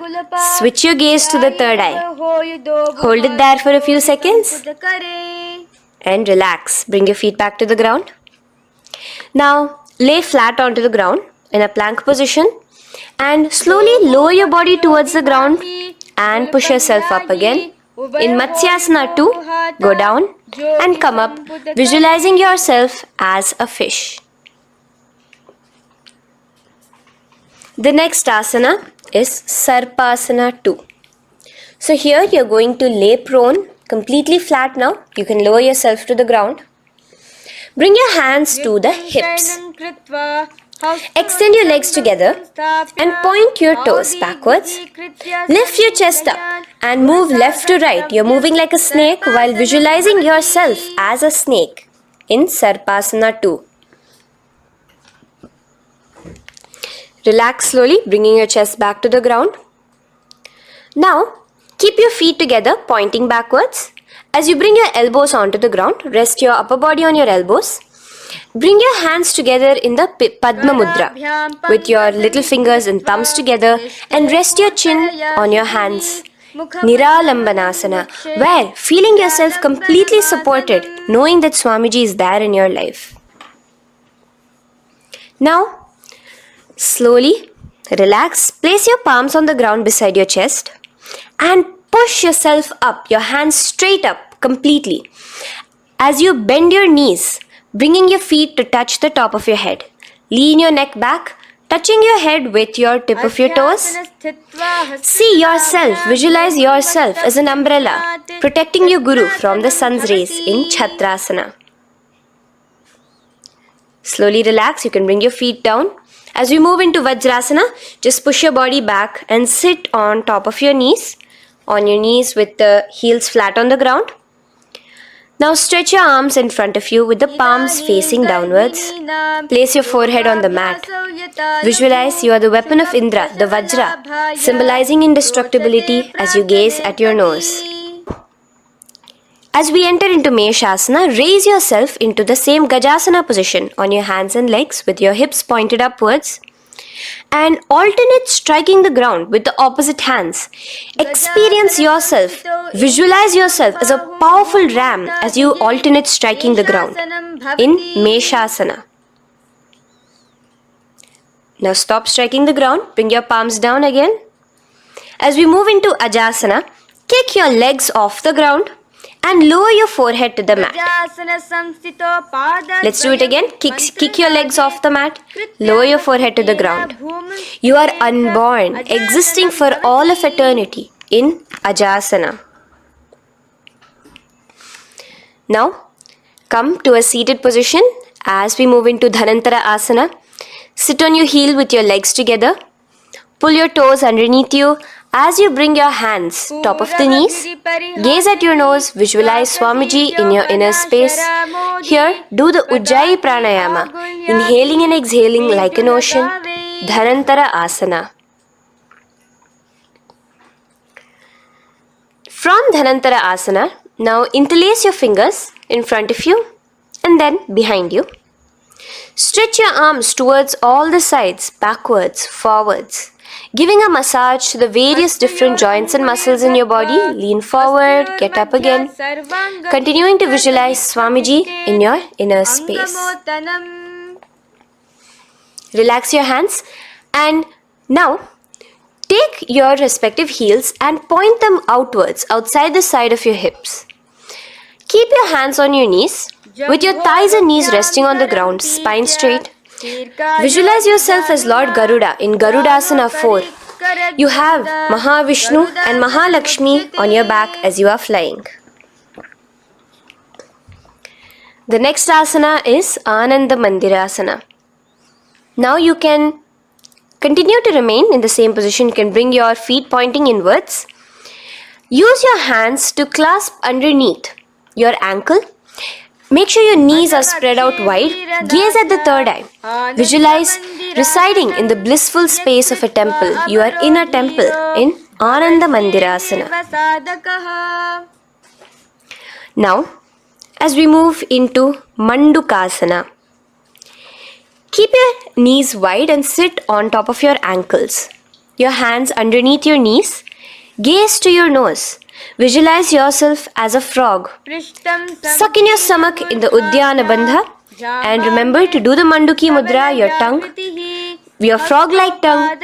switch your gaze to the third eye. Hold it there for a few seconds and relax. Bring your feet back to the ground. Now lay flat onto the ground in a plank position and slowly lower your body towards the ground and push yourself up again. In Matsyasana 2, go down and come up, visualizing yourself as a fish. The next asana is Sarpasana 2. So here you're going to lay prone, completely flat now. You can lower yourself to the ground. Bring your hands to the hips. Extend your legs together and point your toes backwards. Lift your chest up and move left to right. You're moving like a snake while visualizing yourself as a snake in Sarpasana 2. Relax slowly, bringing your chest back to the ground. Now, keep your feet together, pointing backwards. As you bring your elbows onto the ground, rest your upper body on your elbows. Bring your hands together in the Padma Mudra with your little fingers and thumbs together and rest your chin on your hands. Niralambanasana, where feeling yourself completely supported, knowing that Swamiji is there in your life. Now, slowly relax, place your palms on the ground beside your chest and push yourself up, your hands straight up completely. As you bend your knees, bringing your feet to touch the top of your head. Lean your neck back, touching your head with your tip of your toes. See yourself, visualize yourself as an umbrella, protecting your Guru from the sun's rays in Chhatrasana. Slowly relax, you can bring your feet down. As we move into Vajrasana, just push your body back and sit on top of your knees, with the heels flat on the ground. Now stretch your arms in front of you with the palms facing downwards. Place your forehead on the mat. Visualize you are the weapon of Indra, the Vajra, symbolizing indestructibility as you gaze at your nose. As we enter into Meshasana, raise yourself into the same Gajasana position on your hands and legs with your hips pointed upwards. And alternate striking the ground with the opposite hands. Experience yourself, visualize yourself as a powerful ram as you alternate striking the ground in Meshasana. Now stop striking the ground, bring your palms down again. As we move into Ajasana, kick your legs off the ground and lower your forehead to the mat. Let's do it again. Kick your legs off the mat. Lower your forehead to the ground. You are unborn, existing for all of eternity in Ajasana. Now, come to a seated position as we move into Dhanantara Asana. Sit on your heel with your legs together. Pull your toes underneath you. As you bring your hands top of the knees, gaze at your nose, visualize Swamiji in your inner space. Here, do the Ujjayi Pranayama, inhaling and exhaling like an ocean, Dhanantara Asana. From Dhanantara Asana, now interlace your fingers in front of you and then behind you. Stretch your arms towards all the sides, backwards, forwards. Giving a massage to the various different joints and muscles in your body. Lean forward, get up again. Continuing to visualize Swamiji in your inner space. Relax your hands and now take your respective heels and point them outwards, outside the side of your hips. Keep your hands on your knees with your thighs and knees resting on the ground, spine straight. Visualize yourself as Lord Garuda in Garudasana 4. You have Mahavishnu and Mahalakshmi on your back as you are flying. The next asana is Ananda Mandirasana. Now you can continue to remain in the same position. You can bring your feet pointing inwards. Use your hands to clasp underneath your ankle. Make sure your knees are spread out wide. Gaze at the third eye. Visualize residing in the blissful space of a temple. You are in a temple in Ananda Mandirasana. Now, as we move into Mandukasana, keep your knees wide and sit on top of your ankles. Your hands underneath your knees. Gaze to your nose. Visualize yourself as a frog. Suck in your stomach in the Udyana Bandha and remember to do the Manduki Mudra, your frog-like tongue,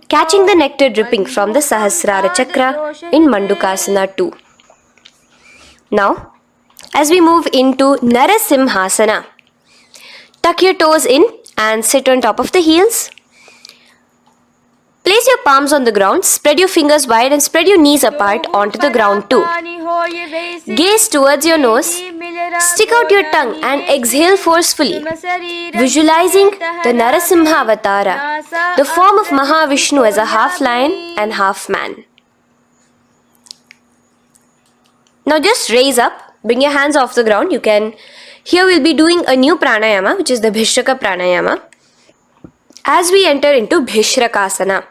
catching the nectar dripping from the Sahasrara Chakra in Mandukasana 2. Now, as we move into Narasimhasana, tuck your toes in and sit on top of the heels. Place your palms on the ground, spread your fingers wide and spread your knees apart onto the ground too. Gaze towards your nose Stick out your tongue and exhale forcefully, visualizing the Narasimha Avatara, the form of Mahavishnu as a half lion and half man. Now just raise up, bring your hands off the ground. Here we'll be doing a new pranayama, which is the Bhishraka pranayama, as we enter into Bhishrakasana.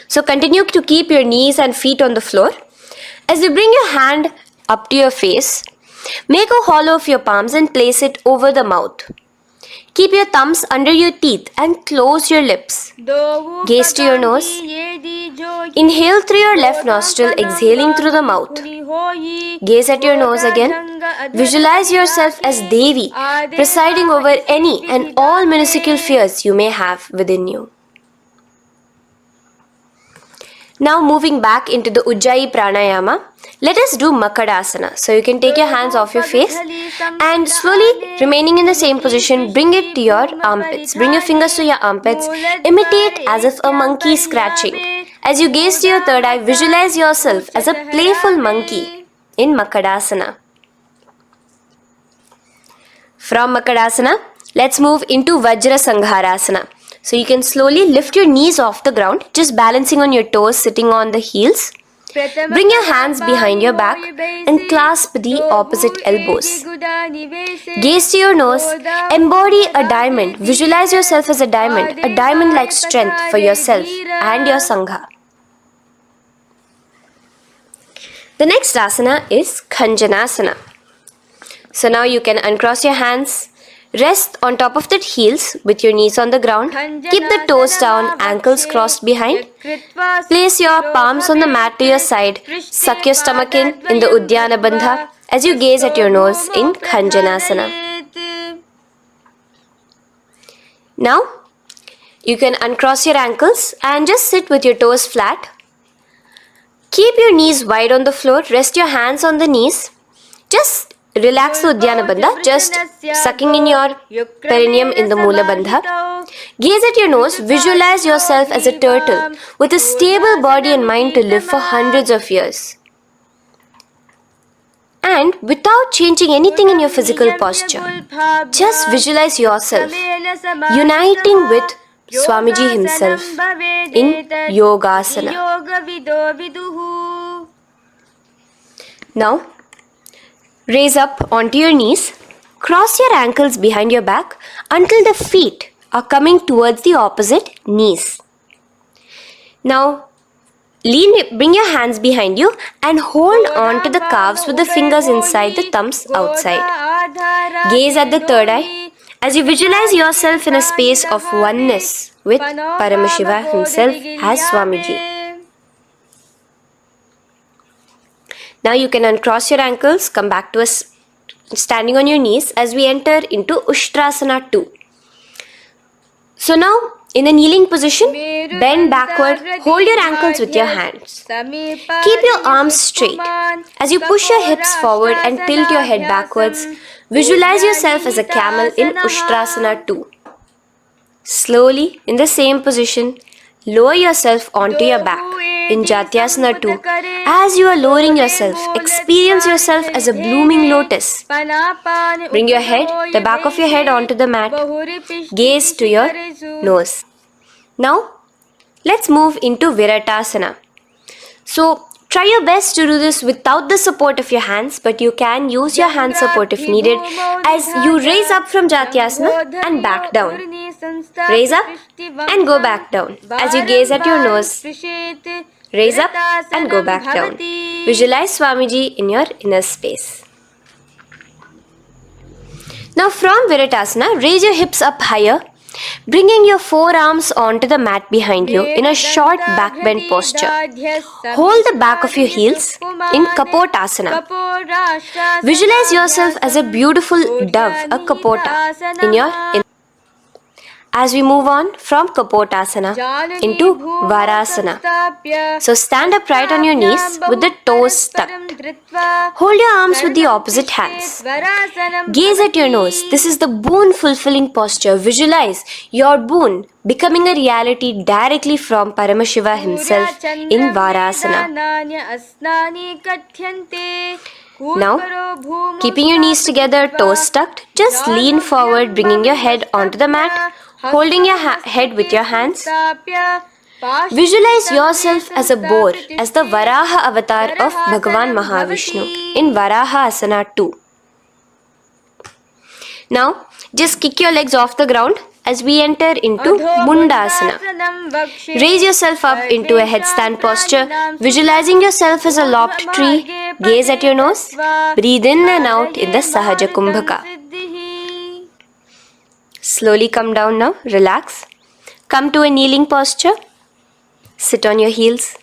So continue to keep your knees and feet on the floor. As you bring your hand up to your face, make a hollow of your palms and place it over the mouth. Keep your thumbs under your teeth and close your lips. Gaze to your nose. Inhale through your left nostril, exhaling through the mouth. Gaze at your nose again. Visualize yourself as Devi, presiding over any and all minuscule fears you may have within you. Now moving back into the Ujjayi Pranayama, let us do Makadasana. So you can take your hands off your face and slowly remaining in the same position, bring it to your armpits. Bring your fingers to your armpits. Imitate as if a monkey is scratching. As you gaze to your third eye, visualize yourself as a playful monkey in Makadasana. From Makadasana, let's move into Vajra Sangharasana. So you can slowly lift your knees off the ground, just balancing on your toes, sitting on the heels. Bring your hands behind your back and clasp the opposite elbows. Gaze to your nose, embody a diamond, visualize yourself as a diamond-like strength for yourself and your Sangha. The next asana is Khanjanasana. So now you can uncross your hands, rest on top of the heels with your knees on the ground. Keep the toes down, ankles crossed behind. Place your palms on the mat to your side. Suck your stomach in the Uddiyana Bandha as you gaze at your nose in Khanjanasana. Now, you can uncross your ankles and just sit with your toes flat. Keep your knees wide on the floor. Rest your hands on the knees. Just relax the Uddiyana Bandha, just sucking in your perineum in the Mula Bandha. Gaze at your nose, visualize yourself as a turtle with a stable body and mind to live for hundreds of years. And without changing anything in your physical posture, just visualize yourself uniting with Swamiji himself in Yogasana. Now, raise up onto your knees, cross your ankles behind your back until the feet are coming towards the opposite knees. Now, bring your hands behind you and hold on to the calves with the fingers inside, the thumbs outside. Gaze at the third eye as you visualize yourself in a space of oneness with Paramashiva himself as Swamiji. Now you can uncross your ankles, come back to us standing on your knees as we enter into Ushtrasana 2. So now, in a kneeling position, bend backward, hold your ankles with your hands. Keep your arms straight. As you push your hips forward and tilt your head backwards, visualize yourself as a camel in Ushtrasana 2. Slowly, in the same position, lower yourself onto your back in Jatyasana 2. As you are lowering yourself, experience yourself as a blooming lotus. Bring your head, the back of your head onto the mat. Gaze to your nose. Now, let's move into Viratasana. So, try your best to do this without the support of your hands, but you can use your hand support if needed as you raise up from Jatyasana and back down. Raise up and go back down as you gaze at your nose. Raise up and go back down. Visualize Swamiji in your inner space. Now from Viratasana, raise your hips up higher, bringing your forearms onto the mat behind you in a short back bend posture. Hold the back of your heels in Kapotasana. Visualize yourself as a beautiful dove, a Kapota, in your as we move on from Kapotasana into Varasana. So stand upright on your knees with the toes tucked. Hold your arms with the opposite hands. Gaze at your nose. This is the boon fulfilling posture. Visualize your boon becoming a reality directly from Paramashiva himself in Varasana. Now, keeping your knees together, toes tucked, just lean forward, bringing your head onto the mat, holding your head with your hands. Visualize yourself as a boar, as the Varaha avatar of Bhagavan Mahavishnu in Varaha Asana 2. Now, just kick your legs off the ground as we enter into Mundasana. Raise yourself up into a headstand posture, visualizing yourself as a lopped tree. Gaze at your nose. Breathe in and out in the Sahaja Kumbhaka. Slowly come down now. Relax. Come to a kneeling posture. Sit on your heels.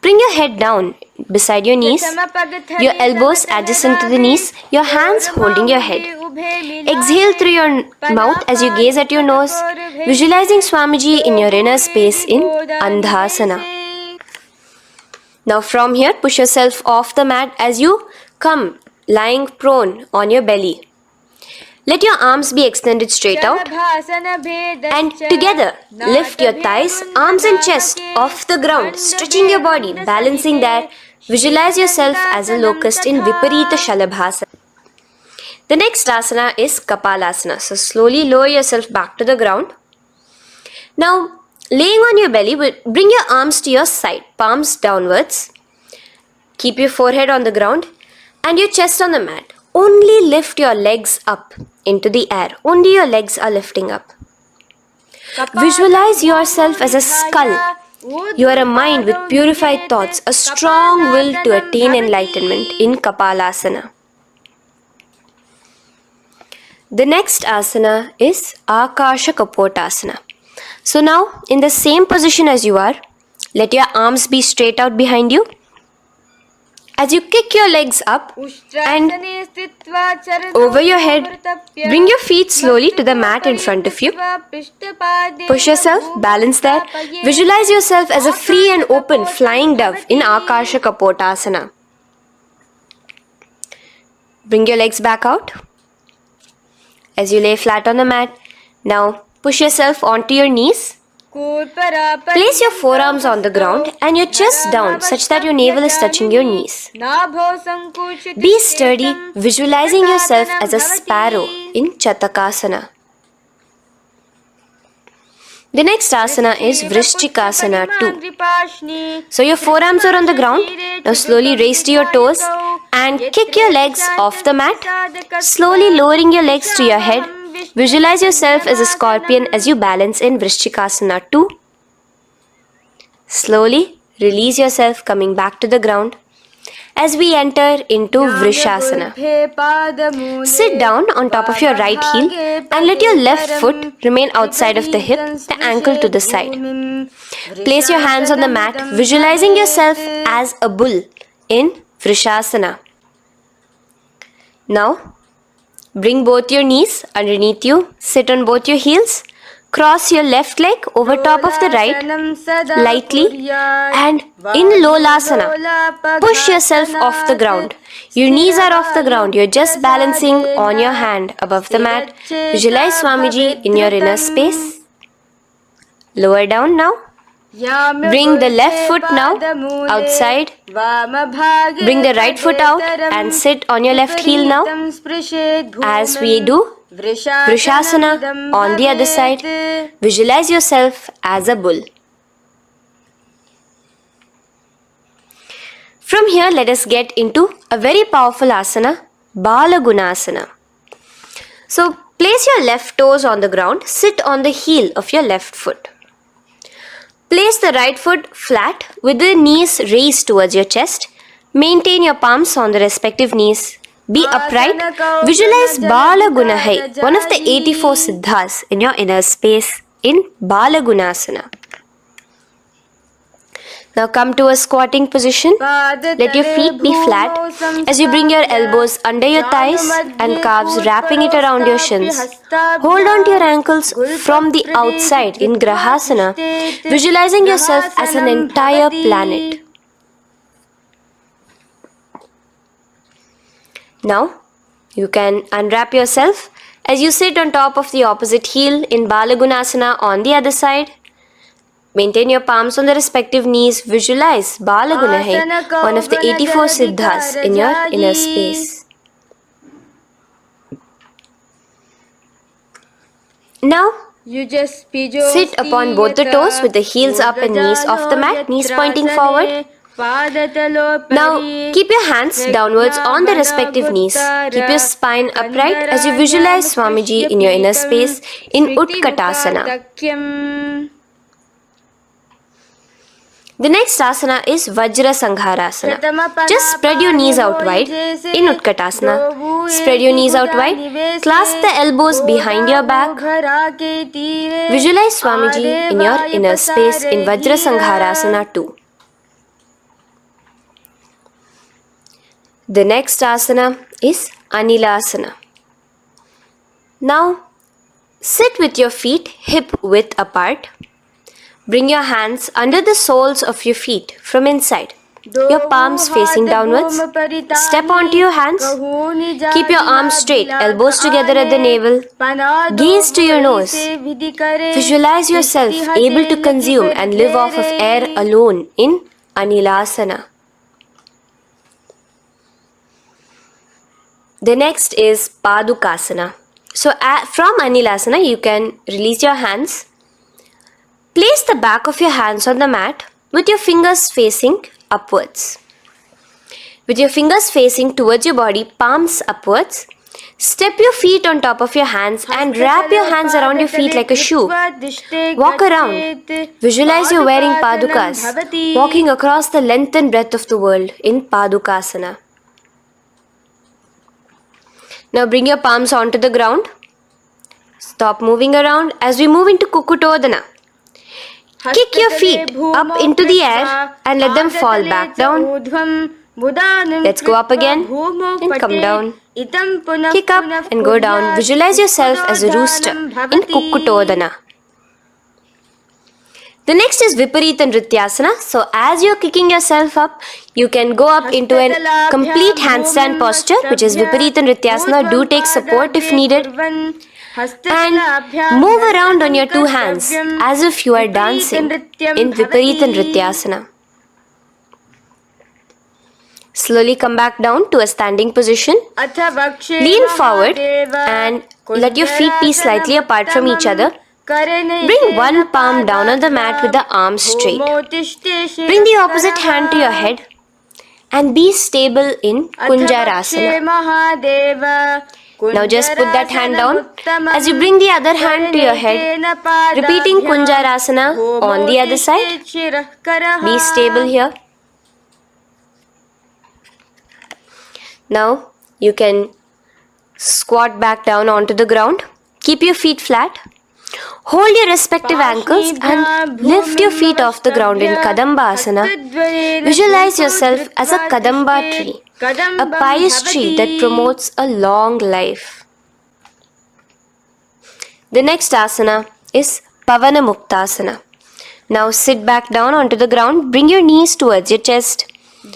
Bring your head down beside your knees, your elbows adjacent to the knees, your hands holding your head. Exhale through your mouth as you gaze at your nose, visualizing Swamiji in your inner space in Andhasana. Now from here, push yourself off the mat as you come lying prone on your belly. Let your arms be extended straight out and together lift your thighs, arms and chest off the ground, stretching your body, balancing there. Visualize yourself as a locust in Viparita Shalabhasana. The next asana is Kapalasana. So slowly lower yourself back to the ground. Now laying on your belly, bring your arms to your side, palms downwards. Keep your forehead on the ground and your chest on the mat. Only lift your legs up into the air. Only your legs are lifting up. Visualize yourself as a skull. You are a mind with purified thoughts, a strong will to attain enlightenment in Kapalasana. The next asana is Akasha Kapotasana. So now, in the same position as you are, let your arms be straight out behind you. As you kick your legs up and over your head, bring your feet slowly to the mat in front of you. Push yourself, balance there. Visualize yourself as a free and open flying dove in Akasha Kapotasana. Bring your legs back out as you lay flat on the mat. Now push yourself onto your knees. Place your forearms on the ground and your chest down such that your navel is touching your knees. Be sturdy, visualizing yourself as a sparrow in Chatakasana. The next asana is Vrishchikasana 2. So your forearms are on the ground. Now slowly raise to your toes and kick your legs off the mat. Slowly lowering your legs to your head. Visualize yourself as a scorpion as you balance in Vrishchikasana 2. Slowly release yourself, coming back to the ground as we enter into Vrishasana. Sit down on top of your right heel and let your left foot remain outside of the hip, the ankle to the side. Place your hands on the mat, visualizing yourself as a bull in Vrishasana. Now, bring both your knees underneath you, sit on both your heels, cross your left leg over top of the right lightly and in Lolasana, push yourself off the ground. Your knees are off the ground, you're just balancing on your hand above the mat. Visualize Swamiji in your inner space. Lower down now. Bring the left foot now outside. Bring the right foot out and sit on your left heel now as we do Vrishasana on the other side. Visualize yourself as a bull. From here, let us get into a very powerful asana, Balagunasana. So, place your left toes on the ground, sit on the heel of your left foot. Place the right foot flat with the knees raised towards your chest. Maintain your palms on the respective knees. Be upright. Visualize Balagunahai, one of the 84 siddhas in your inner space in Balagunasana. Now come to a squatting position. Let your feet be flat as you bring your elbows under your thighs and calves, wrapping it around your shins. Hold on to your ankles from the outside in Grahasana, visualizing yourself as an entire planet. Now, you can unwrap yourself as you sit on top of the opposite heel in Balagunasana on the other side. Maintain your palms on the respective knees. Visualize Bala Gunahai, one of the 84 siddhas in your inner space. Now, sit upon both the toes with the heels up and knees off the mat, knees pointing forward. Now, keep your hands downwards on the respective knees. Keep your spine upright as you visualize Swamiji in your inner space in Utkatasana. The next asana is Vajra Sangharasana. Just spread your knees out wide in Utkatasana. Spread your knees out wide. Clasp the elbows behind your back. Visualize Swamiji in your inner space in Vajra Sangharasana too. The next asana is Anilasana. Now, sit with your feet hip width apart. Bring your hands under the soles of your feet from inside. Your palms facing downwards. Step onto your hands. Keep your arms straight, elbows together at the navel. Gaze to your nose. Visualize yourself able to consume and live off of air alone in Anilasana. The next is Padukasana. So from Anilasana, you can release your hands. Place the back of your hands on the mat with your fingers facing upwards. With your fingers facing towards your body, palms upwards. Step your feet on top of your hands and wrap your hands around your feet like a shoe. Walk around. Visualize you're wearing padukas, walking across the length and breadth of the world in Padukasana. Now bring your palms onto the ground. Stop moving around as we move into Kukutodana. Kick your feet up into the air and let them fall back down. Let's go up again and come down. Kick up and go down. Visualize yourself as a rooster in Kukutodana. The next is Viparita Nrityasana. So as you're kicking yourself up, you can go up into a complete handstand posture, which is Viparita Nrityasana. Do take support if needed. And move around on your two hands as if you are dancing in Viparita Nrityasana. Slowly come back down to a standing position. Lean forward and let your feet be slightly apart from each other. Bring one palm down on the mat with the arms straight. Bring the opposite hand to your head and be stable in Kunjarasana. Now just put that hand down as you bring the other hand to your head, repeating Kunjarasana on the other side. Be stable here. Now you can squat back down onto the ground. Keep your feet flat. Hold your respective ankles and lift your feet off the ground in Kadambasana. Visualize yourself as a Kadamba tree, a pious tree that promotes a long life. The next asana is Pavana Muktasana. Now sit back down onto the ground, bring your knees towards your chest.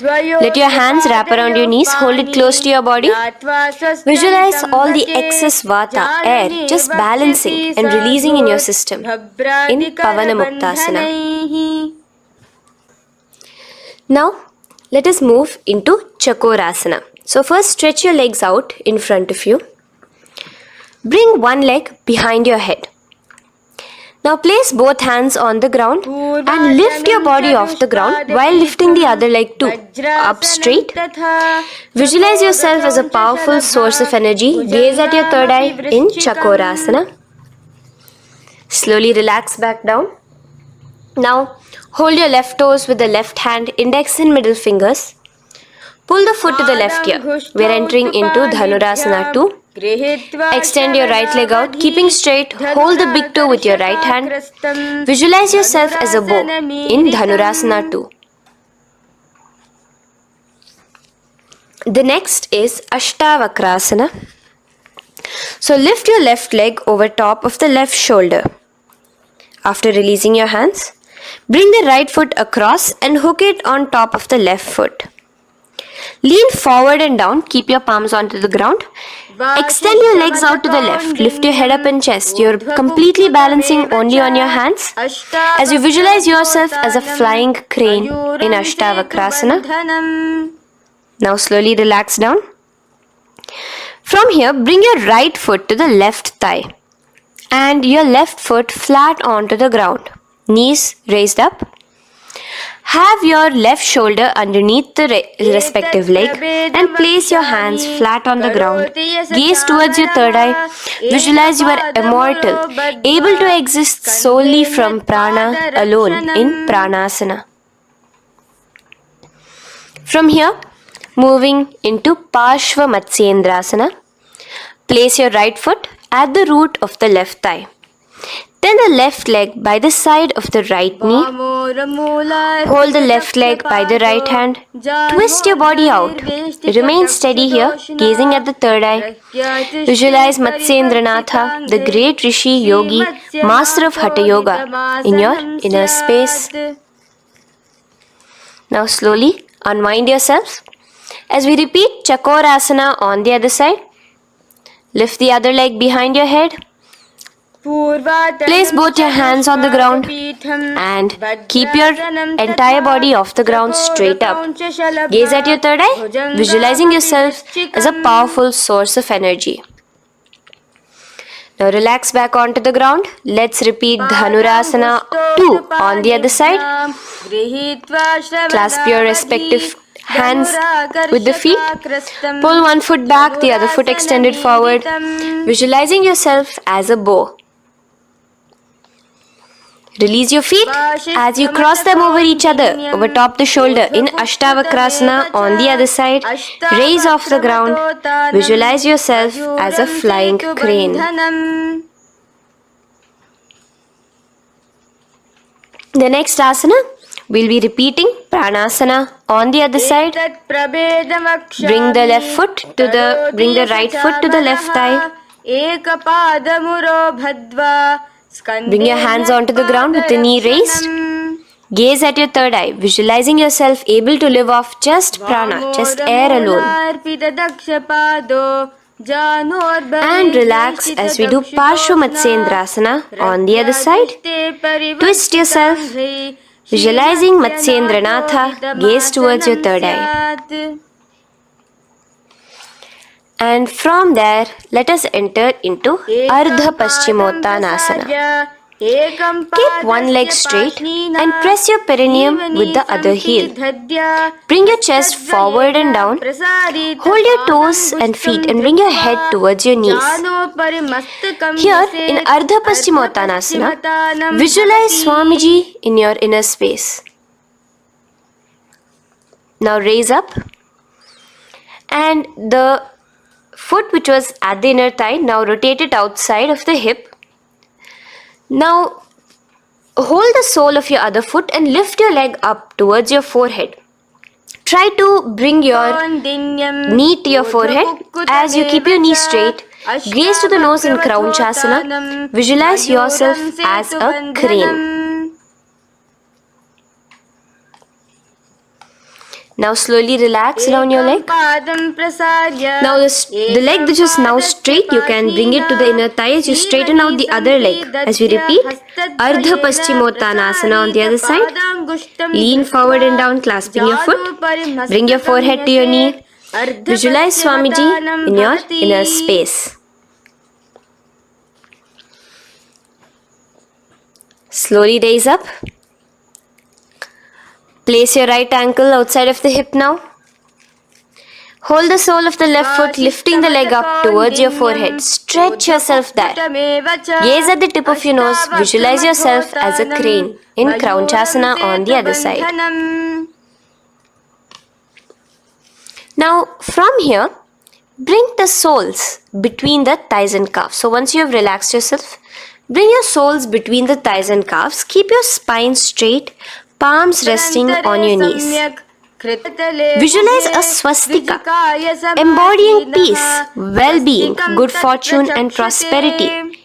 Let your hands wrap around your knees, hold it close to your body. Visualize all the excess vata, air, just balancing and releasing in your system in Pavana Muktasana. Now, let us move into Chakorasana. So first stretch your legs out in front of you. Bring one leg behind your head. Now place both hands on the ground and lift your body off the ground while lifting the other leg too, up straight. Visualize yourself as a powerful source of energy. Gaze at your third eye in Chakorasana. Slowly relax back down. Now hold your left toes with the left hand, index and middle fingers. Pull the foot to the left ear. We are entering into Dhanurasana 2. Extend your right leg out, keeping straight. Hold the big toe with your right hand. Visualize yourself as a bow in Dhanurasana 2. The next is Ashtavakrasana. So lift your left leg over top of the left shoulder. After releasing your hands, bring the right foot across and hook it on top of the left foot. Lean forward and down, keep your palms onto the ground. Extend your legs out to the left. Lift your head up and chest. You're completely balancing only on your hands as you visualize yourself as a flying crane in Ashtavakrasana. Now slowly relax down. From here, bring your right foot to the left thigh and your left foot flat onto the ground. Knees raised up. Have your left shoulder underneath the respective leg and place your hands flat on the ground. Gaze towards your third eye. Visualize you are immortal, able to exist solely from prana alone in pranasana. From here, moving into Parshva Matsyendrasana. Place your right foot at the root of the left thigh. Then the left leg by the side of the right knee. Hold the left leg by the right hand. Twist your body out. Remain steady here, gazing at the third eye. Visualize Matsyendranatha, the great Rishi, Yogi, master of Hatha Yoga, in your inner space. Now slowly unwind yourself. As we repeat Chakorasana on the other side. Lift the other leg behind your head. Place both your hands on the ground and keep your entire body off the ground straight up. Gaze at your third eye, visualizing yourself as a powerful source of energy. Now relax back onto the ground. Let's repeat Dhanurasana 2 on the other side. Clasp your respective hands with the feet. Pull one foot back, the other foot extended forward. Visualizing yourself as a bow. Release your feet as you cross them over each other, over top the shoulder in Ashtavakrasana on the other side. Raise off the ground. Visualize yourself as a flying crane. The next asana, we'll be repeating Pranasana on the other side. Bring the right foot to the left thigh. Bring your hands onto the ground with the knee raised. Gaze at your third eye, visualizing yourself able to live off just prana, just air alone. And relax as we do Parshva Matsyendrasana on the other side. Twist yourself, visualizing Matsyendranatha, gaze towards your third eye. And from there, let us enter into Ardha Paschimottanasana. Keep one leg straight and press your perineum with the other heel. Bring your chest forward and down. Hold your toes and feet and bring your head towards your knees. Here in Ardha Paschimottanasana, visualize Swamiji in your inner space. Now raise up and the foot which was at the inner thigh, now rotate it outside of the hip. Now hold the sole of your other foot and lift your leg up towards your forehead. Try to bring your knee to your forehead as you keep your knee straight. Gaze to the nose in Kraunchasana. Visualize yourself as a crane. Now slowly relax down your leg. Now the leg which is now straight, you can bring it to the inner thigh as you straighten out the other leg. As we repeat, Ardha Paschimottanasana on the other side. Lean forward and down, clasping your foot. Bring your forehead to your knee. Visualize Swamiji in your inner space. Slowly raise up. Place your right ankle outside of the hip now. Hold the sole of the left foot, lifting the leg up towards your forehead. Stretch yourself there. Gaze at the tip of your nose. Visualize yourself as a crane in Kraunchasana on the other side. Now from here, bring the soles between the thighs and calves. So once you have relaxed yourself, bring your soles between the thighs and calves. Keep your spine straight. Palms resting on your knees. Visualize a swastika, embodying peace, well-being, good fortune and prosperity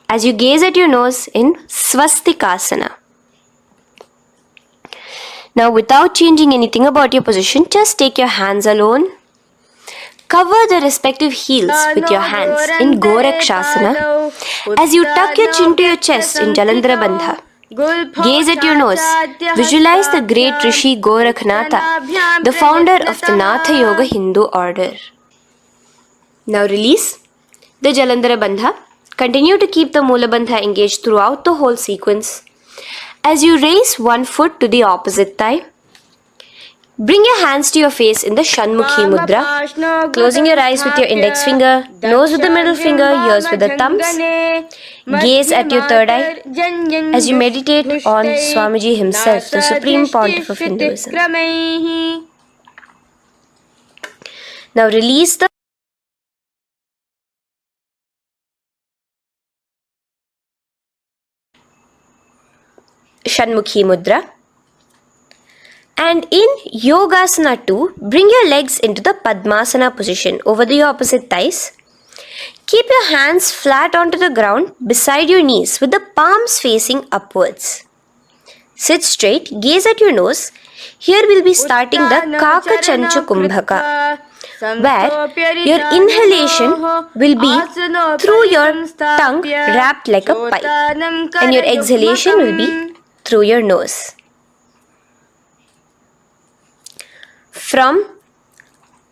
as you gaze at your nose in Swastikasana. Now without changing anything about your position, just take your hands alone. Cover the respective heels with your hands in Gorakshasana as you tuck your chin to your chest in Jalandhara Bandha. Gaze at your nose. Visualize the great Rishi Gorakhnatha, the founder of the Natha Yoga Hindu order. Now release the Jalandhara Bandha. Continue to keep the Mula Bandha engaged throughout the whole sequence. As you raise one foot to the opposite thigh, bring your hands to your face in the Shanmukhi Mudra, closing your eyes with your index finger, nose with the middle finger, ears with the thumbs. Gaze at your third eye as you meditate on Swamiji himself, the Supreme Pontiff of Hinduism. Now release the Shanmukhi Mudra. And in Yogasana 2, bring your legs into the Padmasana position over the opposite thighs. Keep your hands flat onto the ground beside your knees with the palms facing upwards. Sit straight, gaze at your nose. Here we'll be starting the Kaka Chanchu Kumbhaka, where your inhalation will be through your tongue wrapped like a pipe, and your exhalation will be through your nose. From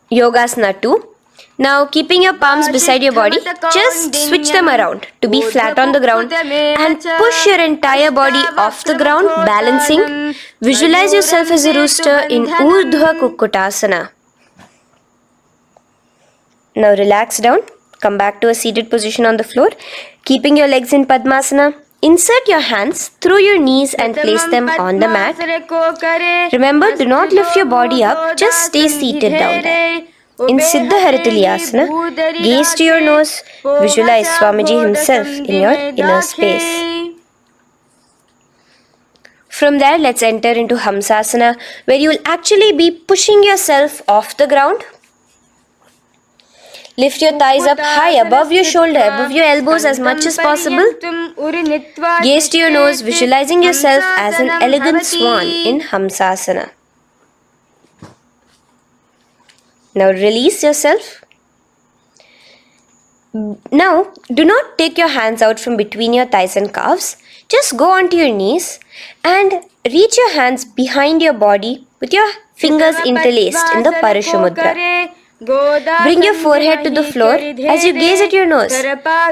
Yogasana 2, now keeping your palms beside your body, just switch them around to be flat on the ground and push your entire body off the ground, balancing. Visualize yourself as a rooster in Urdhva Kukkutasana. Now relax down, come back to a seated position on the floor, keeping your legs in Padmasana. Insert your hands through your knees and place them on the mat. Remember, do not lift your body up, just stay seated down there. In Siddha Harituliyasana, gaze to your nose, visualize Swamiji himself in your inner space. From there, let's enter into Hamsasana, where you will actually be pushing yourself off the ground. Lift your thighs up high above your shoulder, above your elbows as much as possible. Gaze to your nose, visualizing yourself as an elegant swan in Hamsasana. Now release yourself. Now, do not take your hands out from between your thighs and calves. Just go onto your knees and reach your hands behind your body with your fingers interlaced in the Parashu Mudra. Bring your forehead to the floor as you gaze at your nose.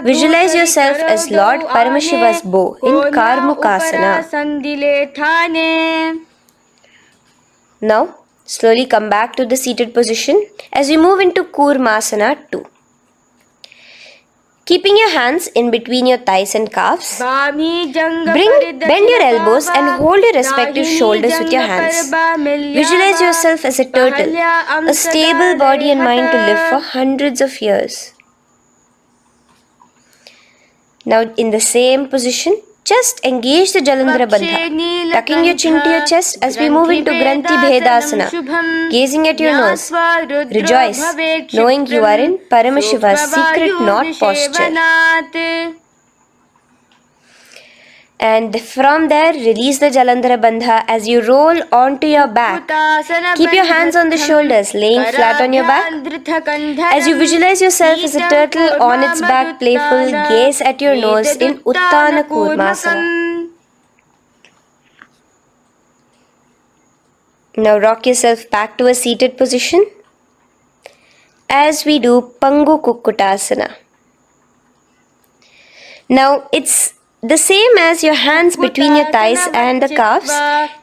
Visualize yourself as Lord Paramashiva's bow in Karmukasana. Now, slowly come back to the seated position as we move into Kurmasana 2. Keeping your hands in between your thighs and calves, bend your elbows and hold your respective shoulders with your hands. Visualize yourself as a turtle, a stable body and mind to live for hundreds of years. Now in the same position, just engage the Jalandhara Bandha, tucking your chin to your chest as we move into Granthi Bhedasana, gazing at your nose. Rejoice, knowing you are in Paramashiva's secret knot posture. And from there, release the Jalandhara Bandha as you roll onto your back. Keep your hands on the shoulders, laying flat on your back. As you visualize yourself as a turtle on its back, playful, gaze at your nose in Uttana Kurmasana. Now rock yourself back to a seated position as we do Pangu Kukkutasana. Now it's the same as your hands between your thighs and the calves,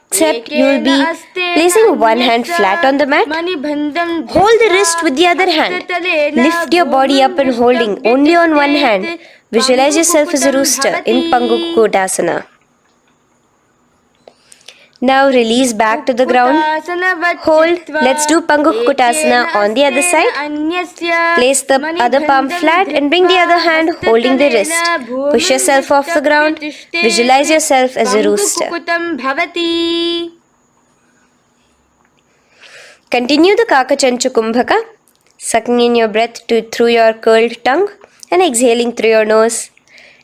except you will be placing one hand flat on the mat. Hold the wrist with the other hand. Lift your body up and holding only on one hand. Visualize yourself as a rooster in Pangu Kukkutasana. Now release back to the ground. Hold. Let's do Pangu Kukkutasana on the other side. Place the other palm flat and bring the other hand holding the wrist. Push yourself off the ground. Visualize yourself as a rooster. Continue the Kakachanchu Kumbhaka, sucking in your breath through your curled tongue and exhaling through your nose.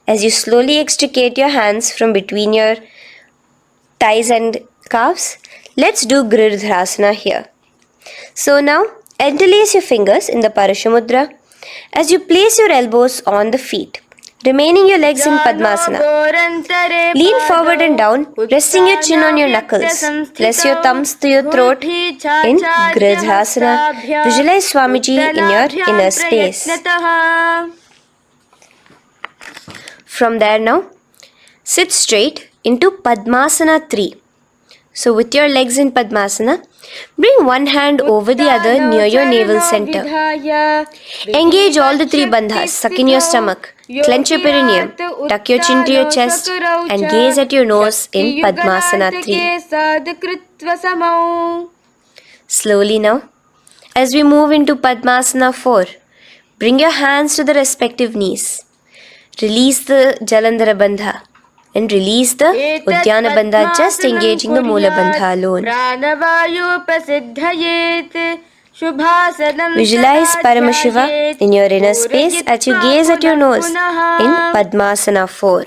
As you slowly extricate your hands from between your thighs and calves, let's do Girdharasana here. So now, Interlace your fingers in the Parashamudra as you place your elbows on the feet, remaining your legs in Padmasana. Lean forward and down, resting your chin on your knuckles. Place your thumbs to your throat in Gridhasana. Visualize Swamiji in your inner space. From there now, sit straight into Padmasana 3. So with your legs in Padmasana, bring one hand over the other near your navel center. Engage all the three bandhas, suck in your stomach, clench your perineum, tuck your chin to your chest and gaze at your nose in Padmasana 3. Slowly now, as we move into Padmasana 4, bring your hands to the respective knees. Release the Jalandhara Bandha and release the Udyana Bandha, just engaging the Moola Bandha alone. Visualize Paramashiva in your inner space as you gaze at your nose in Padmasana 4.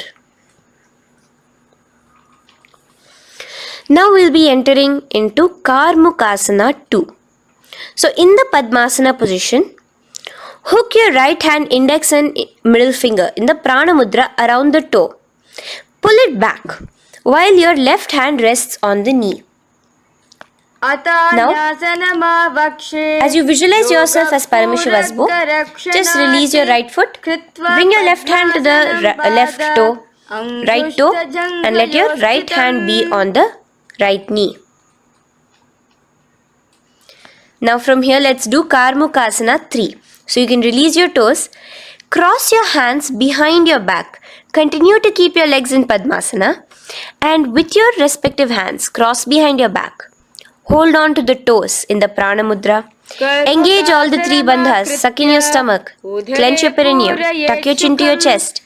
Now we'll be entering into Karmukasana 2. So in the Padmasana position, hook your right hand index and middle finger in the Prana Mudra around the toe. Pull it back while your left hand rests on the knee. Now, as you visualize yourself as Paramashiva's bow, just release your right foot, bring your left hand to the right toe and let your right hand be on the right knee. Now from here, let's do Karmukasana 3. So you can release your toes, cross your hands behind your back, continue to keep your legs in Padmasana and with your respective hands cross behind your back. Hold on to the toes in the Prana Mudra. Engage all the three bandhas, suck in your stomach, clench your perineum, tuck your chin to your chest.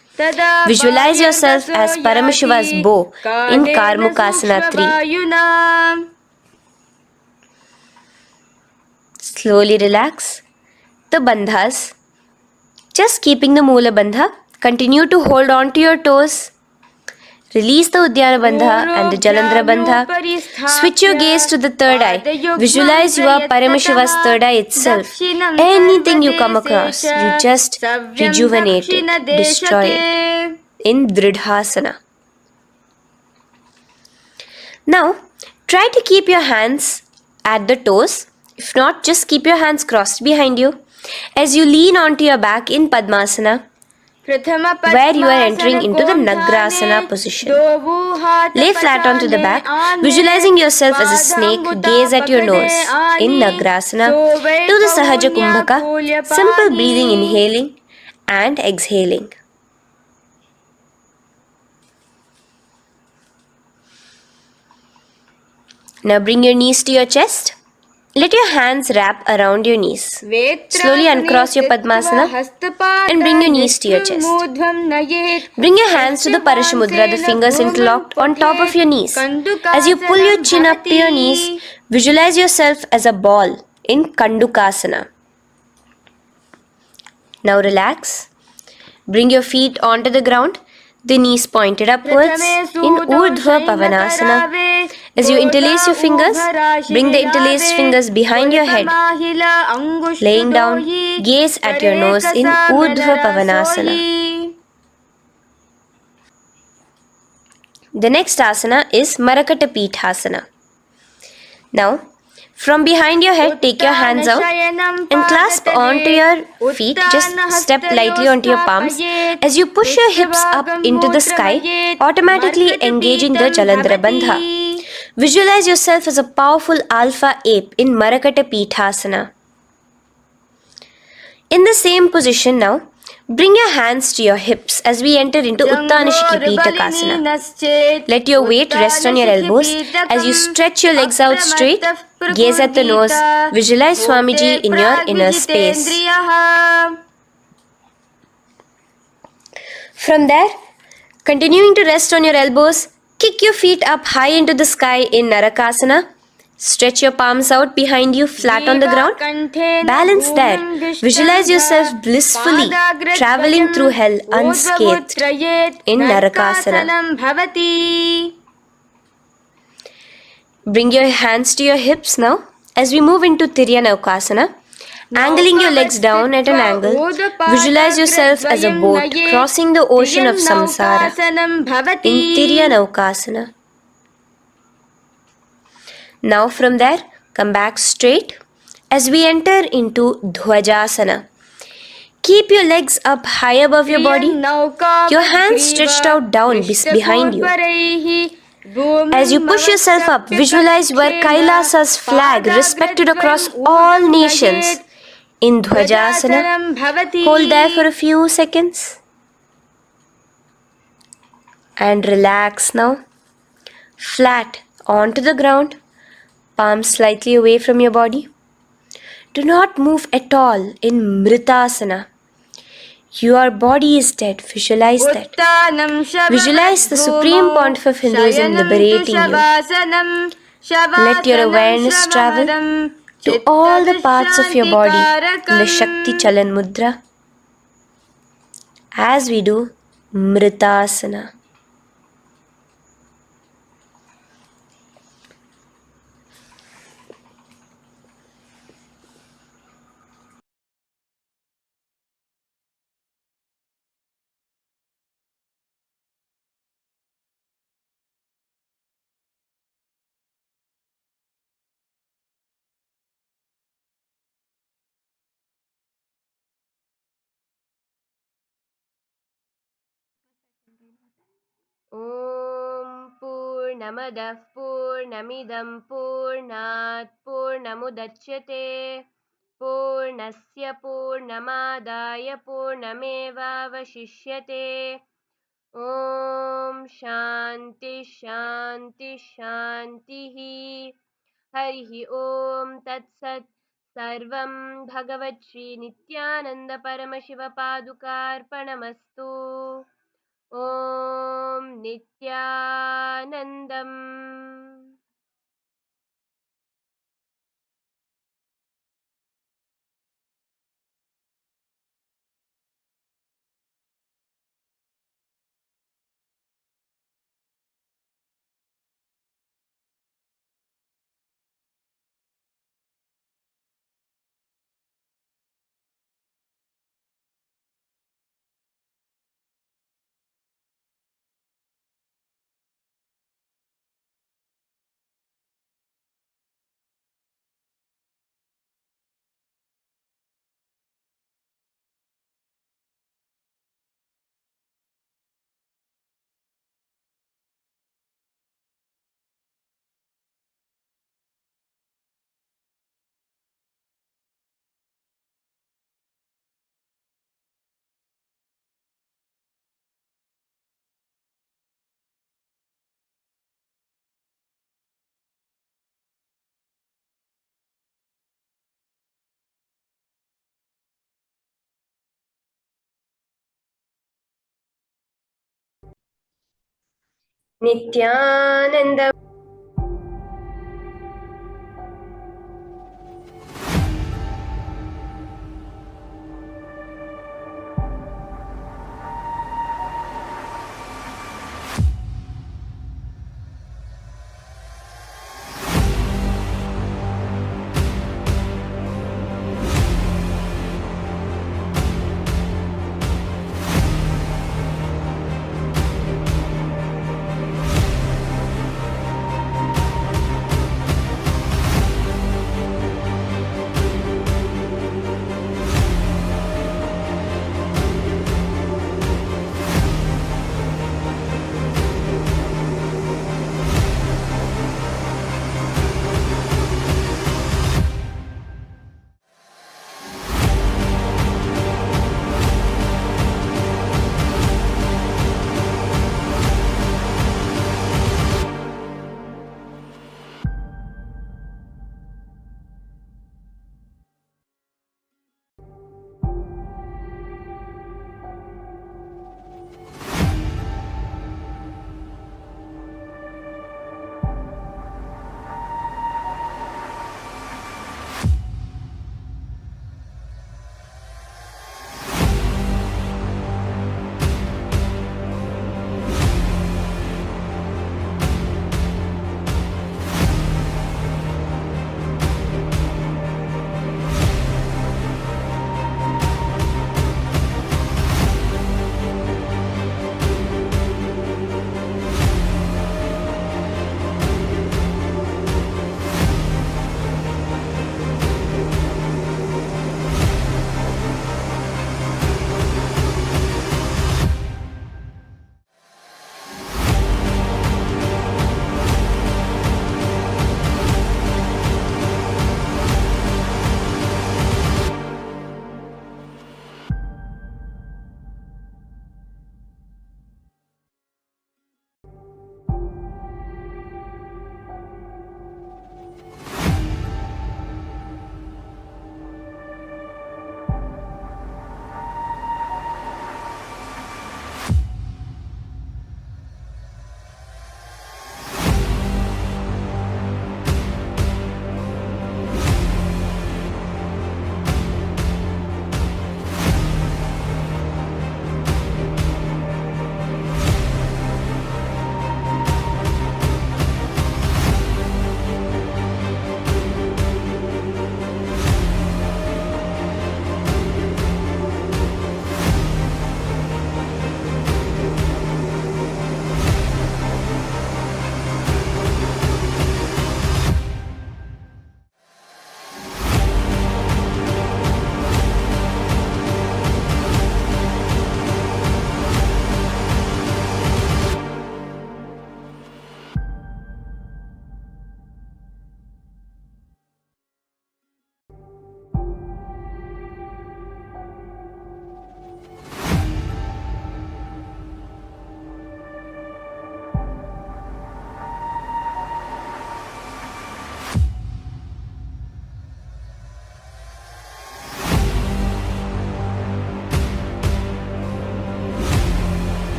Visualize yourself as Paramashiva's bow in Karmukasana 3. Slowly relax the bandhas, just keeping the Moola Bandha. Continue to hold on to your toes. Release the Udyana Bandha and the Jalandhara Bandha. Switch your gaze to the third eye. Visualize you are Paramashiva's third eye itself. Anything you come across, you just rejuvenate it, destroy it in Dridhasana. Now, try to keep your hands at the toes. If not, just keep your hands crossed behind you as you lean onto your back in Padmasana, where you are entering into the Nagrasana position. Lay flat onto the back, visualizing yourself as a snake, gaze at your nose in Nagrasana. Do the Sahaja Kumbhaka, simple breathing, inhaling and exhaling. Now bring your knees to your chest. Let your hands wrap around your knees. Slowly uncross your Padmasana and bring your knees to your chest. Bring your hands to the Parashamudra, the fingers interlocked on top of your knees. As you pull your chin up to your knees, visualize yourself as a ball in Kandukasana. Now relax. Bring your feet onto the ground, the knees pointed upwards in Urdhva Pavanasana. As you interlace your fingers, bring the interlaced fingers behind your head. Laying down, gaze at your nose in Urdhva Pavanasana. The next asana is Marakata Pithasana. Now, from behind your head, take your hands out and clasp onto your feet. Just step lightly onto your palms. As you push your hips up into the sky, automatically engaging the Jalandhara Bandha. Visualize yourself as a powerful alpha ape in Marakata Pithasana. In the same position now, bring your hands to your hips as we enter into Uttanashiki Pitakasana. Let your weight rest on your elbows as you stretch your legs out straight. Gaze at the nose. Visualize Swamiji in your inner space. From there, continuing to rest on your elbows, kick your feet up high into the sky in Narakasana. Stretch your palms out behind you, flat on the ground. Balance there. Visualize yourself blissfully traveling through hell unscathed in Narakasana. Bring your hands to your hips now as we move into Tiryanaukasana. Angling your legs down at an angle, visualize yourself as a boat crossing the ocean of samsara in Tiryanavkasana. Now from there, come back straight as we enter into Dhwajasana. Keep your legs up high above your body, your hands stretched out down behind you. As you push yourself up, visualize where Kailasa's flag respected across all nations in Dhwajasana. Hold there for a few seconds and relax now. Flat onto the ground, palms slightly away from your body. Do not move at all in Mritasana. Your body is dead. Visualize that. Visualize the Supreme Pontiff of Hinduism liberating you. Let your awareness travel to all the parts of your body in the Shakti Chalan Mudra as we do Mritasana. Om Purnamadah Purnamidam Purnat Purnamudachyate Purnasya Purnamadaya Purnamevavashishyate Om Shanti Shanti Shantihi Harihi Om Tat Sat Sarvam Bhagavat Shri Nithyananda Paramashiva Padukarpanamastu Om Nithyanandam. Nithyananda.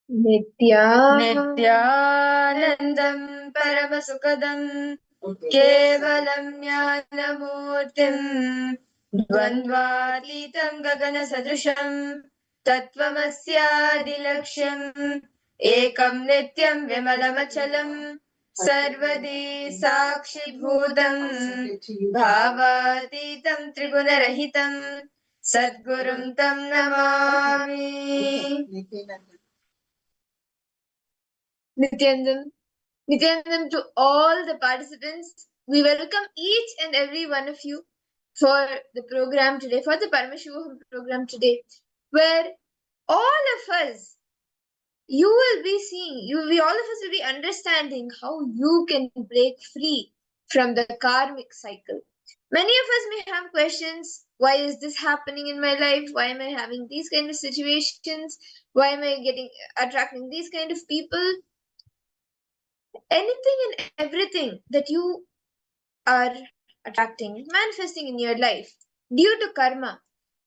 नित्यानन्दं परमसुखदं केवलं ज्ञानमूर्तिं द्वन्द्वातीतं गगनसदृशं तत्त्वमस्यादिलक्ष्यम् एकं नित्यं विमलमचलं सर्वदी साक्षिभूतं भावातीतं त्रिगुणरहितं सद्गुरुं तं Namami. Nithyanandam to all the participants. We welcome each and every one of you for the program today, for the Paramashivoham program today, where all of us, you will be seeing, all of us will be understanding how you can break free from the karmic cycle. Many of us may have questions. Why is this happening in my life? Why am I having these kind of situations? Why am I attracting these kind of people? Anything and everything that you are attracting, manifesting in your life due to karma,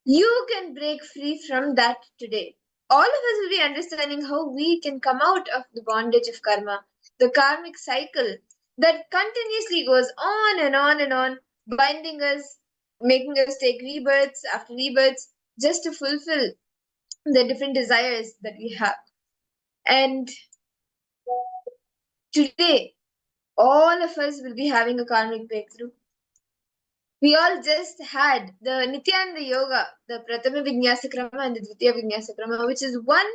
you can break free from that today. All of us will be understanding how we can come out of the bondage of karma, the karmic cycle that continuously goes on and on and on, binding us, making us take rebirths after rebirths just to fulfill the different desires that we have. And today, all of us will be having a karmic breakthrough. We all just had the Nithyananda Yoga, the Prathama Vinyasa Krama and the Dvitiya Vinyasa Krama, which is one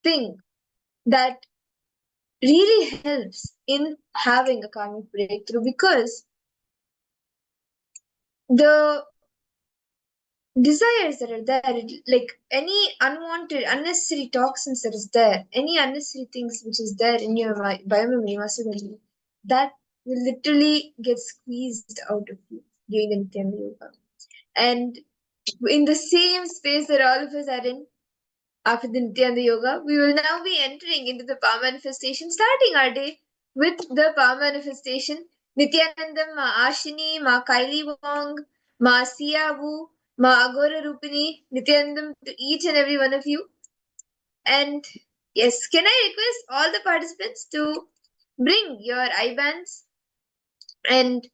thing that really helps in having a karmic breakthrough, because the desires that are there, like any unwanted, unnecessary toxins that is there, any unnecessary things which is there in your biomemory, muscle memory, that will literally get squeezed out of you during the Nithyananda Yoga. And in the same space that all of us are in, after the Nithyananda Yoga, we will now be entering into the power manifestation, starting our day with the power manifestation. Nithyanandam, Ma Ashini, Ma Kaili Wong, Ma Siya Wu, Ma Agora Rupini, Nithyanandam to each and every one of you. And yes, can I request all the participants to bring your eye bands and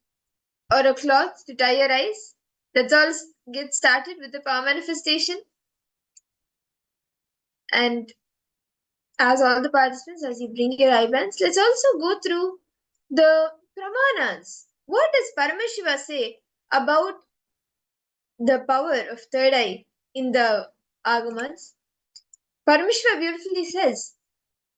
or a cloth to tie your eyes? Let's all get started with the power manifestation. And as all the participants, as you bring your eye bands, let's also go through the pramanas. What does Paramashiva say about the power of third eye in the Agamans? Paramashiva beautifully says,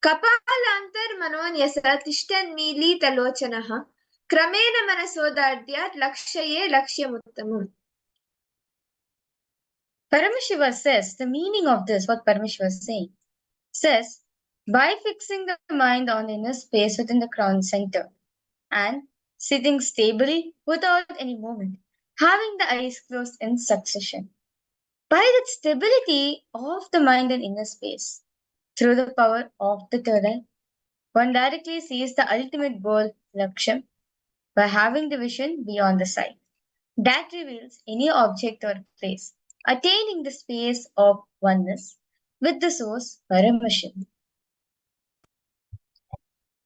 Kapalantar manonyasa tishtan mili talochanaha kramena manasodadyat lakshaye lakshyamuttamam. Paramashiva says, the meaning of this, what Paramashiva is saying, says, by fixing the mind on the inner space within the crown center and sitting stably without any movement, having the eyes closed in succession. By that stability of the mind and inner space, through the power of the third eye, one directly sees the ultimate goal, Laksham, by having the vision beyond the sight. That reveals any object or place, attaining the space of oneness with the source Paramashiv.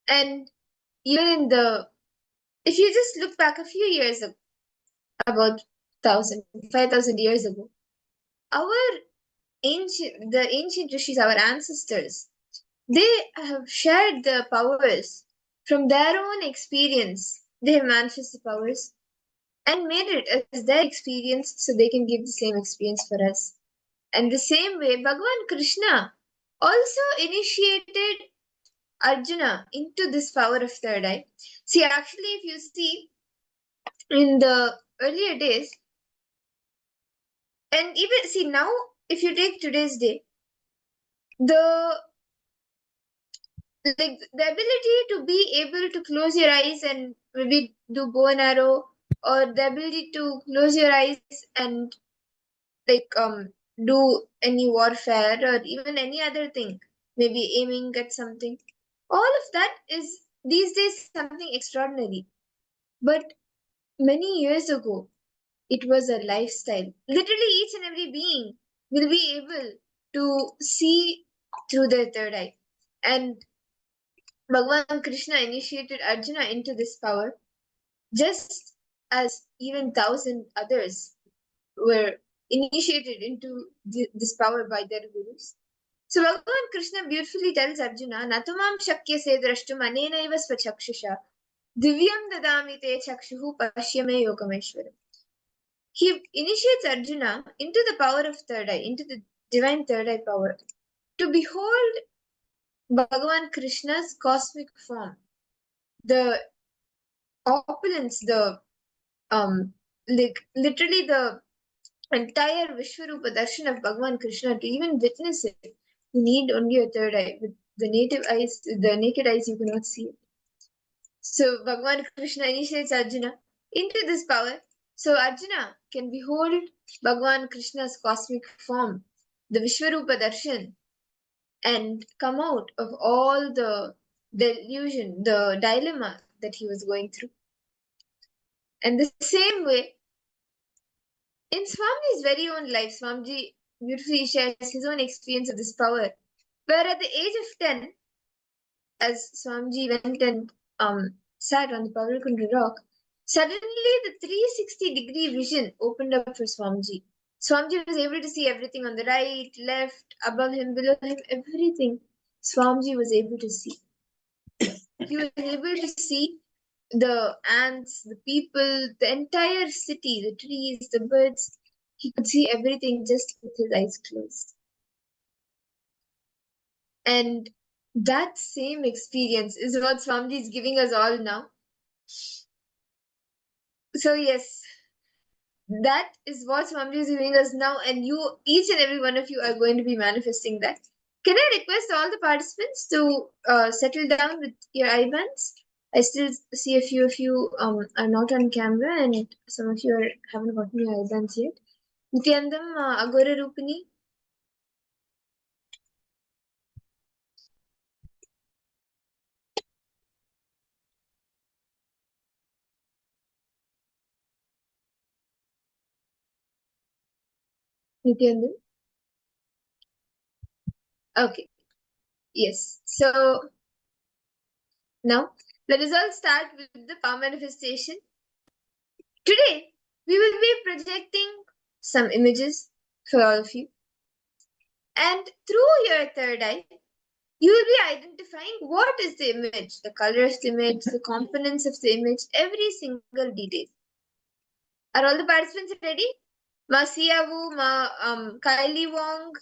And even in the, if you just look back a few years ago, about 5,000 years ago, the ancient rishis, our ancestors, they have shared the powers from their own experience. They have manifested the powers and made it as their experience so they can give the same experience for us. And the same way, Bhagavan Krishna also initiated Arjuna into this power of third eye. See, actually, if you see in the earlier days, and even see now, if you take today's day, the ability to be able to close your eyes and maybe do bow and arrow, or the ability to close your eyes and do any warfare or even any other thing, maybe aiming at something, all of that is these days something extraordinary. But many years ago, it was a lifestyle. Literally each and every being will be able to see through their third eye. And Bhagavan Krishna initiated Arjuna into this power, just as even thousand others were initiated into this power by their gurus. So Bhagavan Krishna beautifully tells Arjuna, Natumam shakyase drashtum anenaiva svachakshisha divyam dadami te chakshuhu pashyame yogameshwaram. He initiates Arjuna into the power of third eye, into the divine third eye power, to behold Bhagavan Krishna's cosmic form, the opulence, the like literally the entire Vishwarupa darshan of Bhagavan Krishna. To even witness it, you need only a third eye. With the naked eyes, you cannot see it. So Bhagavan Krishna initiates Arjuna into this power. So Arjuna can behold Bhagavan Krishna's cosmic form, the Vishwarupa darshan, and come out of all the delusion, the dilemma that he was going through. And the same way, in Swamiji's very own life, Swamiji beautifully shares his own experience of this power, where at the age of 10, as Swamiji went and sat on the Pavalkunda rock, suddenly the 360-degree vision opened up for Swamiji. Swamiji was able to see everything on the right, left, above him, below him, everything Swamiji was able to see. He was able to see the ants, the people, the entire city, the trees, the birds. He could see everything just with his eyes closed. And that same experience is what Swamiji is giving us all now. So yes, that is what Swamiji is giving us now, and you, each and every one of you, are going to be manifesting that. Can I request all the participants to settle down with your eye bands? I still see a few of you are not on camera, and some of you haven't gotten your eye bands yet. Nithyanandam, Agora Rupini. Nithyanandam. Okay. Yes. So now let us all start with the power manifestation. Today we will be projecting some images for all of you. And through your third eye, you will be identifying what is the image, the color of the image, the components of the image, every single detail. Are all the participants ready? Ma Siawu, Kylie Wong,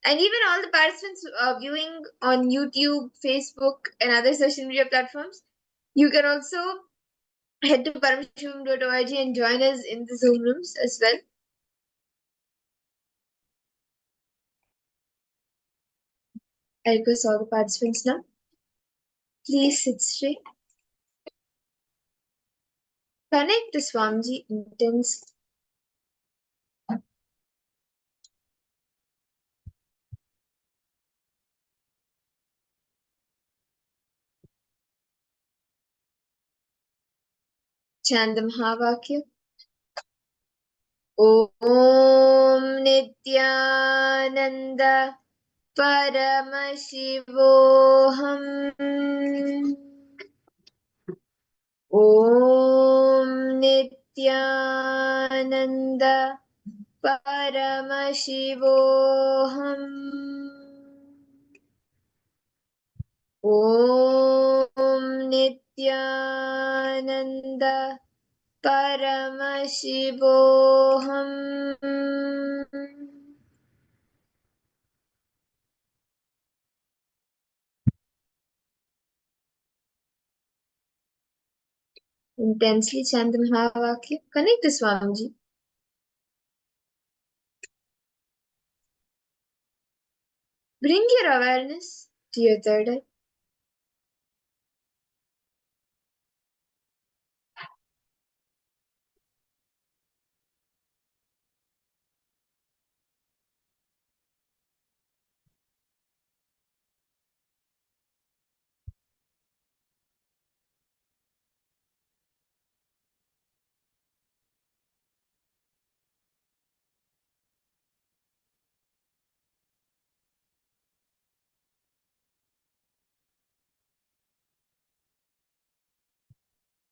and even all the participants viewing on YouTube, Facebook, and other social media platforms. You can also head to paramashivoham.org and join us in the Zoom rooms as well. I request all the participants now. Please sit straight. Connect to Swamiji intensely. Chant the Mahavakya. Om Nithyananda Paramashivoham. Om Nithyananda Paramashivoham. Om Nithyananda Paramashivoham. Intensely chant the Mahavakya. Connect to Swamiji. Bring your awareness to your third eye.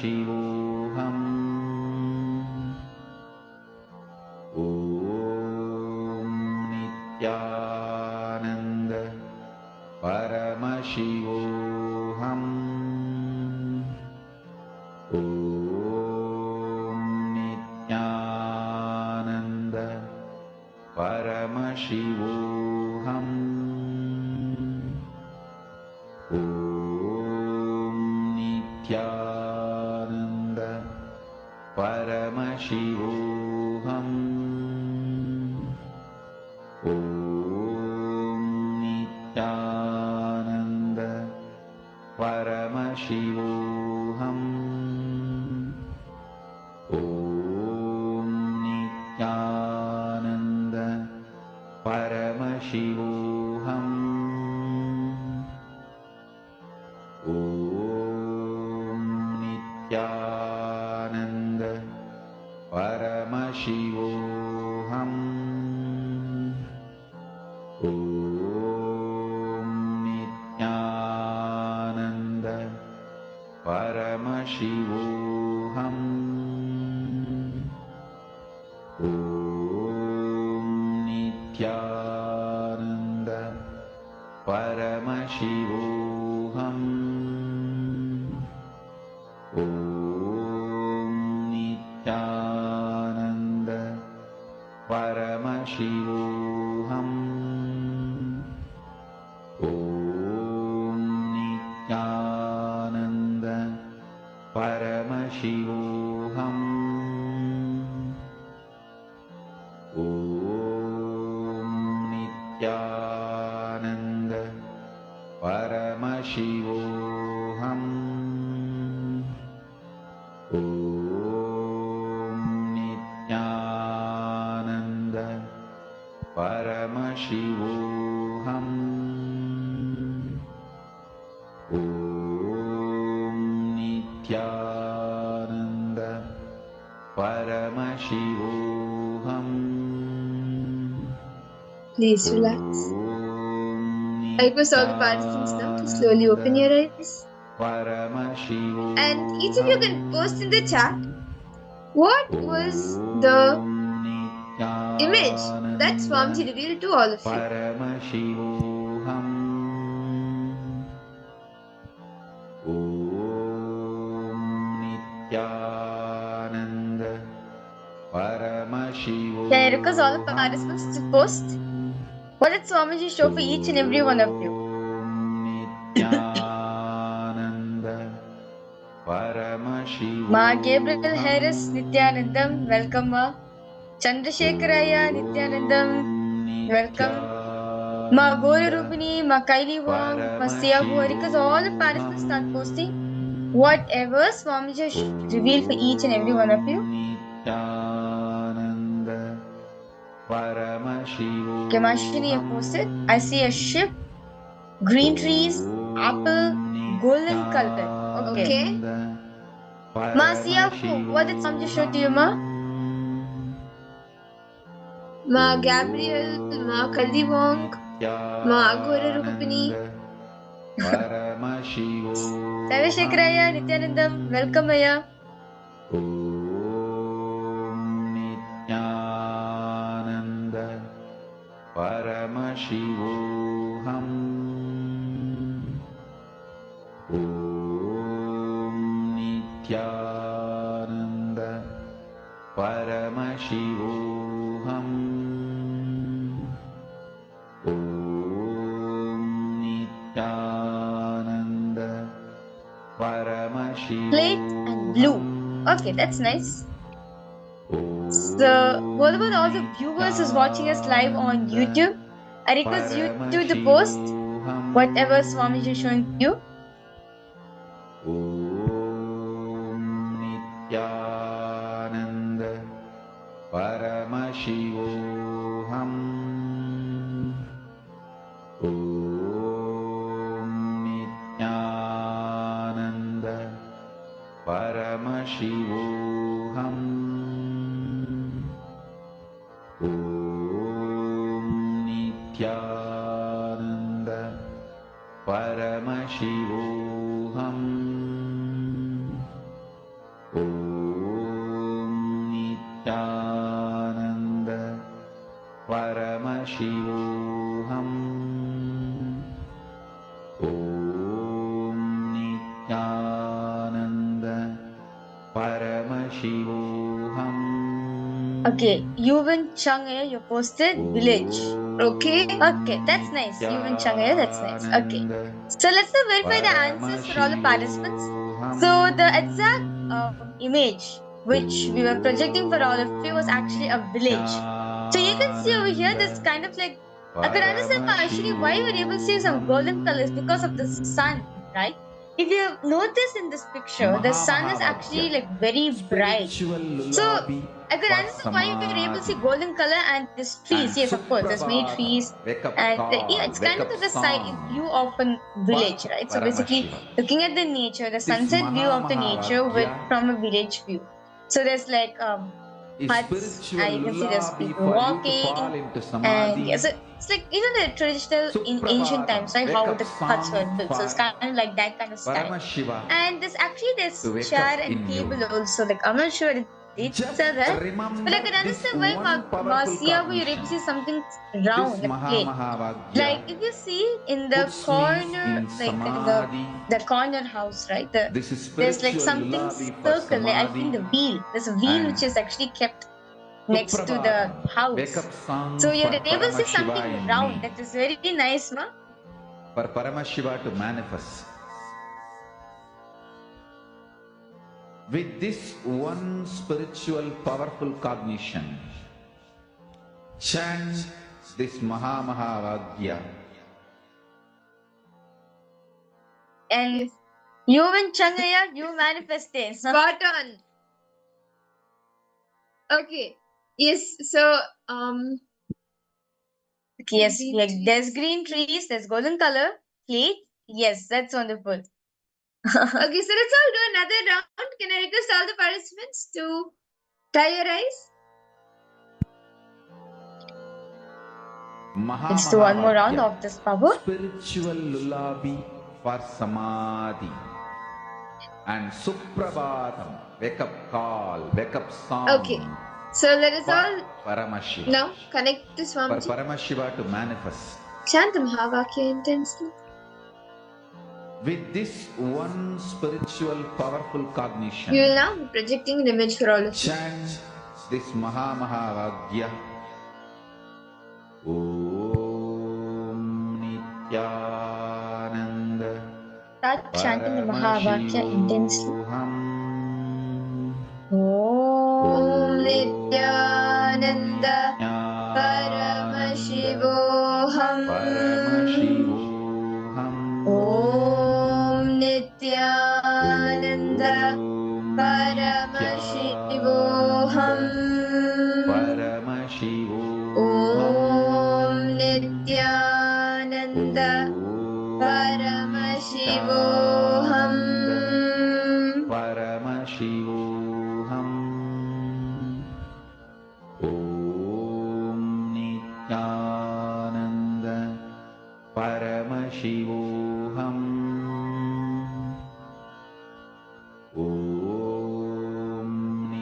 Paramashivoham Om Nithyananda Paramashivoham Om Nithyananda Paramashivoham Om Nithyananda Paramashivoham Om Nithyananda Paramashivoham Om Nithyananda Paramashivoham Om Nithyananda Paramashivoham Om Nithyananda Paramashivoham Om Nithyananda Paramashivoham Om Nithyananda Paramashivoham Om Nithyananda Paramashivoham Om Nithyananda Paramashivoham Om Nithyananda Paramashivoham Om Nithyananda Paramashivoham Please relax. I request all the participants now to slowly open your eyes. And each of you can post in the chat what was the image that Swamiji revealed to all of you. Paramashivoham Om Nithyananda Paramashivoham. Can I request all the participants to post? What did Swamiji show for each and every one of you? Nithyananda Paramashivoham. Ma Gabriel Harris Nithyanandam, welcome ma. Chandrasekharaya Nithyanandam, welcome. Ma Gora Rupini, Ma Kaili Wong, Ma Siyahu, I request all the participants start posting whatever Swamiji has revealed for each and every one of you. Nithyananda Paramashivoham. Okay, Mashini, you posted. I see a ship, green trees, apple, golden color. Okay. Ma Siyahu, what did Swamiji show to you, ma? Ma Gabriel, Ma Kaldi Wong, Ma Agora Rupini. Chandrasekharaya Nithyanandam, welcome Aya. Om Nithyananda Paramashivoham Om Nithyananda Paramashivoham Om Nithyananda Paramashivoham. Plate and blue. Okay, that's nice. So, what about all the viewers who's watching us live on YouTube? I request you to post whatever Swamiji is showing you. Om Nithyananda Paramashivoham Om Nithyananda Paramashivoham Om Nithyananda Paramashivoham Paramashivoham. Okay, Yuvan Changaya, you posted village. Okay. Okay, that's nice. Yuvan Changaya, that's nice. Okay. So let's now verify the answers for all the participants. So the exact image which we were projecting for all of you was actually a village. So you can see over here, this kind of like, I could understand partially why you were able to see some golden colors because of the sun, right? If you notice in this picture, the sun is actually like very bright. So I could understand why you were able to see golden color and these trees. Yes, of course, there's many trees. And yeah, it's kind of like the side view of a village, right? So basically, looking at the nature, the sunset view of the nature with from a village view. So there's like huts, and you can see there's people walking, and yeah, so it's like the traditional in ancient times, right? How the huts were built. So it's kind of like that kind of style. And there's chair and table also. Like I'm not sure it's there, but I can understand why Marcia you're able to see something round, like plate. Like if you see in the corner, like in the corner house, right? There's like something circle. Like I think the wheel. There's a wheel which is actually kept next to the house. So you're able to see something round. That is very nice, ma. For Paramashiva to manifest. With this one spiritual powerful cognition, chant this Mahavagya. And you and Changaya, you manifest this. Spot on. Okay. Yes. So Okay, yes, green like trees. there's green trees, there's golden color, plate. Yes, that's wonderful. Okay, so let's all do another round. Can I request all the participants to tie your eyes? Let's do one more round of this power. Spiritual lullaby for samadhi. And Suprabhatam, wake up call, wake up song. Okay. So let us all Paramashiva. now connect to For Swamiji. Paramashiva to manifest. Chant the Mahavakya intensely. With this one spiritual powerful cognition, We will now be projecting an image for all of you. chant this Mahavagya. Om Nithyananda. Start chanting the Mahavakya intensely. Paramashivoham. Om Nithyananda Paramashivoham. Paramashivoham. Om Nithyananda Paramashivoham. Om Nithyananda Paramashivoham. Paramashivoham. Om Nithyananda Paramashivoham. Om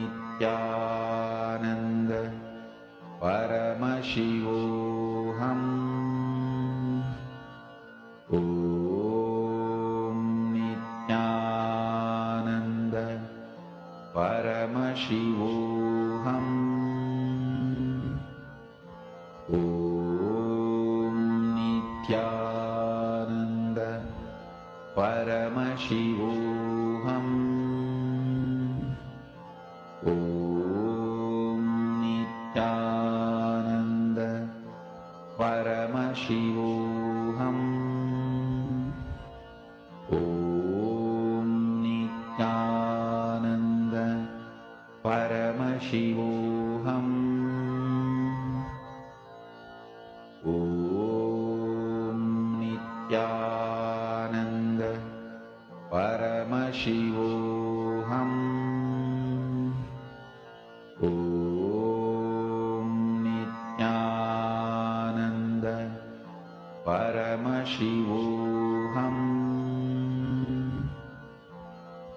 Nithyananda Paramashivoham. Om Nithyananda Paramashivoham. Om Nithyananda Paramashivoham. Om Nithyananda Paramashivoham. Om Nithyananda Paramashivoham. Om Nithyananda Paramashivoham. Om Nithyananda Paramashivoham.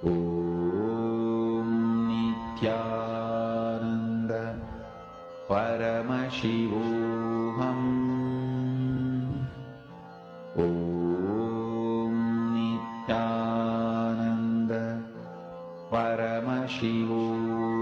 Om Nithyananda Paramashivoham. Om Nithyananda Paramashivoham.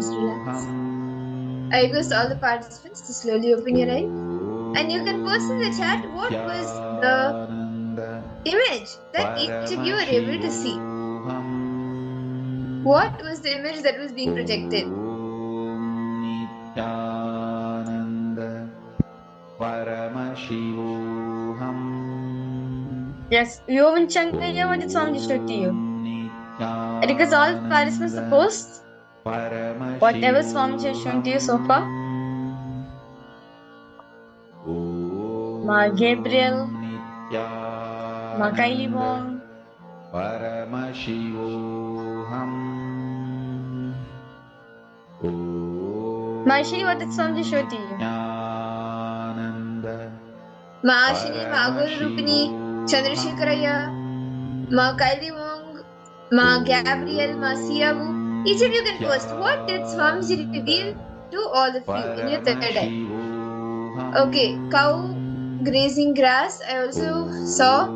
arms relax. I request all the participants to slowly open your eyes. And you can post in the chat what was the image that each of you were able to see. What was the image that was being projected? Nithyananda Paramashivoham. Yes, Yovan Changaya, what did Swamiji show to you? Because all participants to post whatever Swamiji has shown to you so far. Ma Gabriel, Ma Kylie Wong, Paramashivoham. Ma Ashini, what did Swamiji show to you? Nithyananda Ma Ashini, Ma Agora Rupini, Chandrasekharaya, Ma Kylie Wong, Ma Gabriel, Ma Siavu. Each of you can post. What did Swamiji reveal to all of you in your third eye? Okay, cow grazing grass. I also saw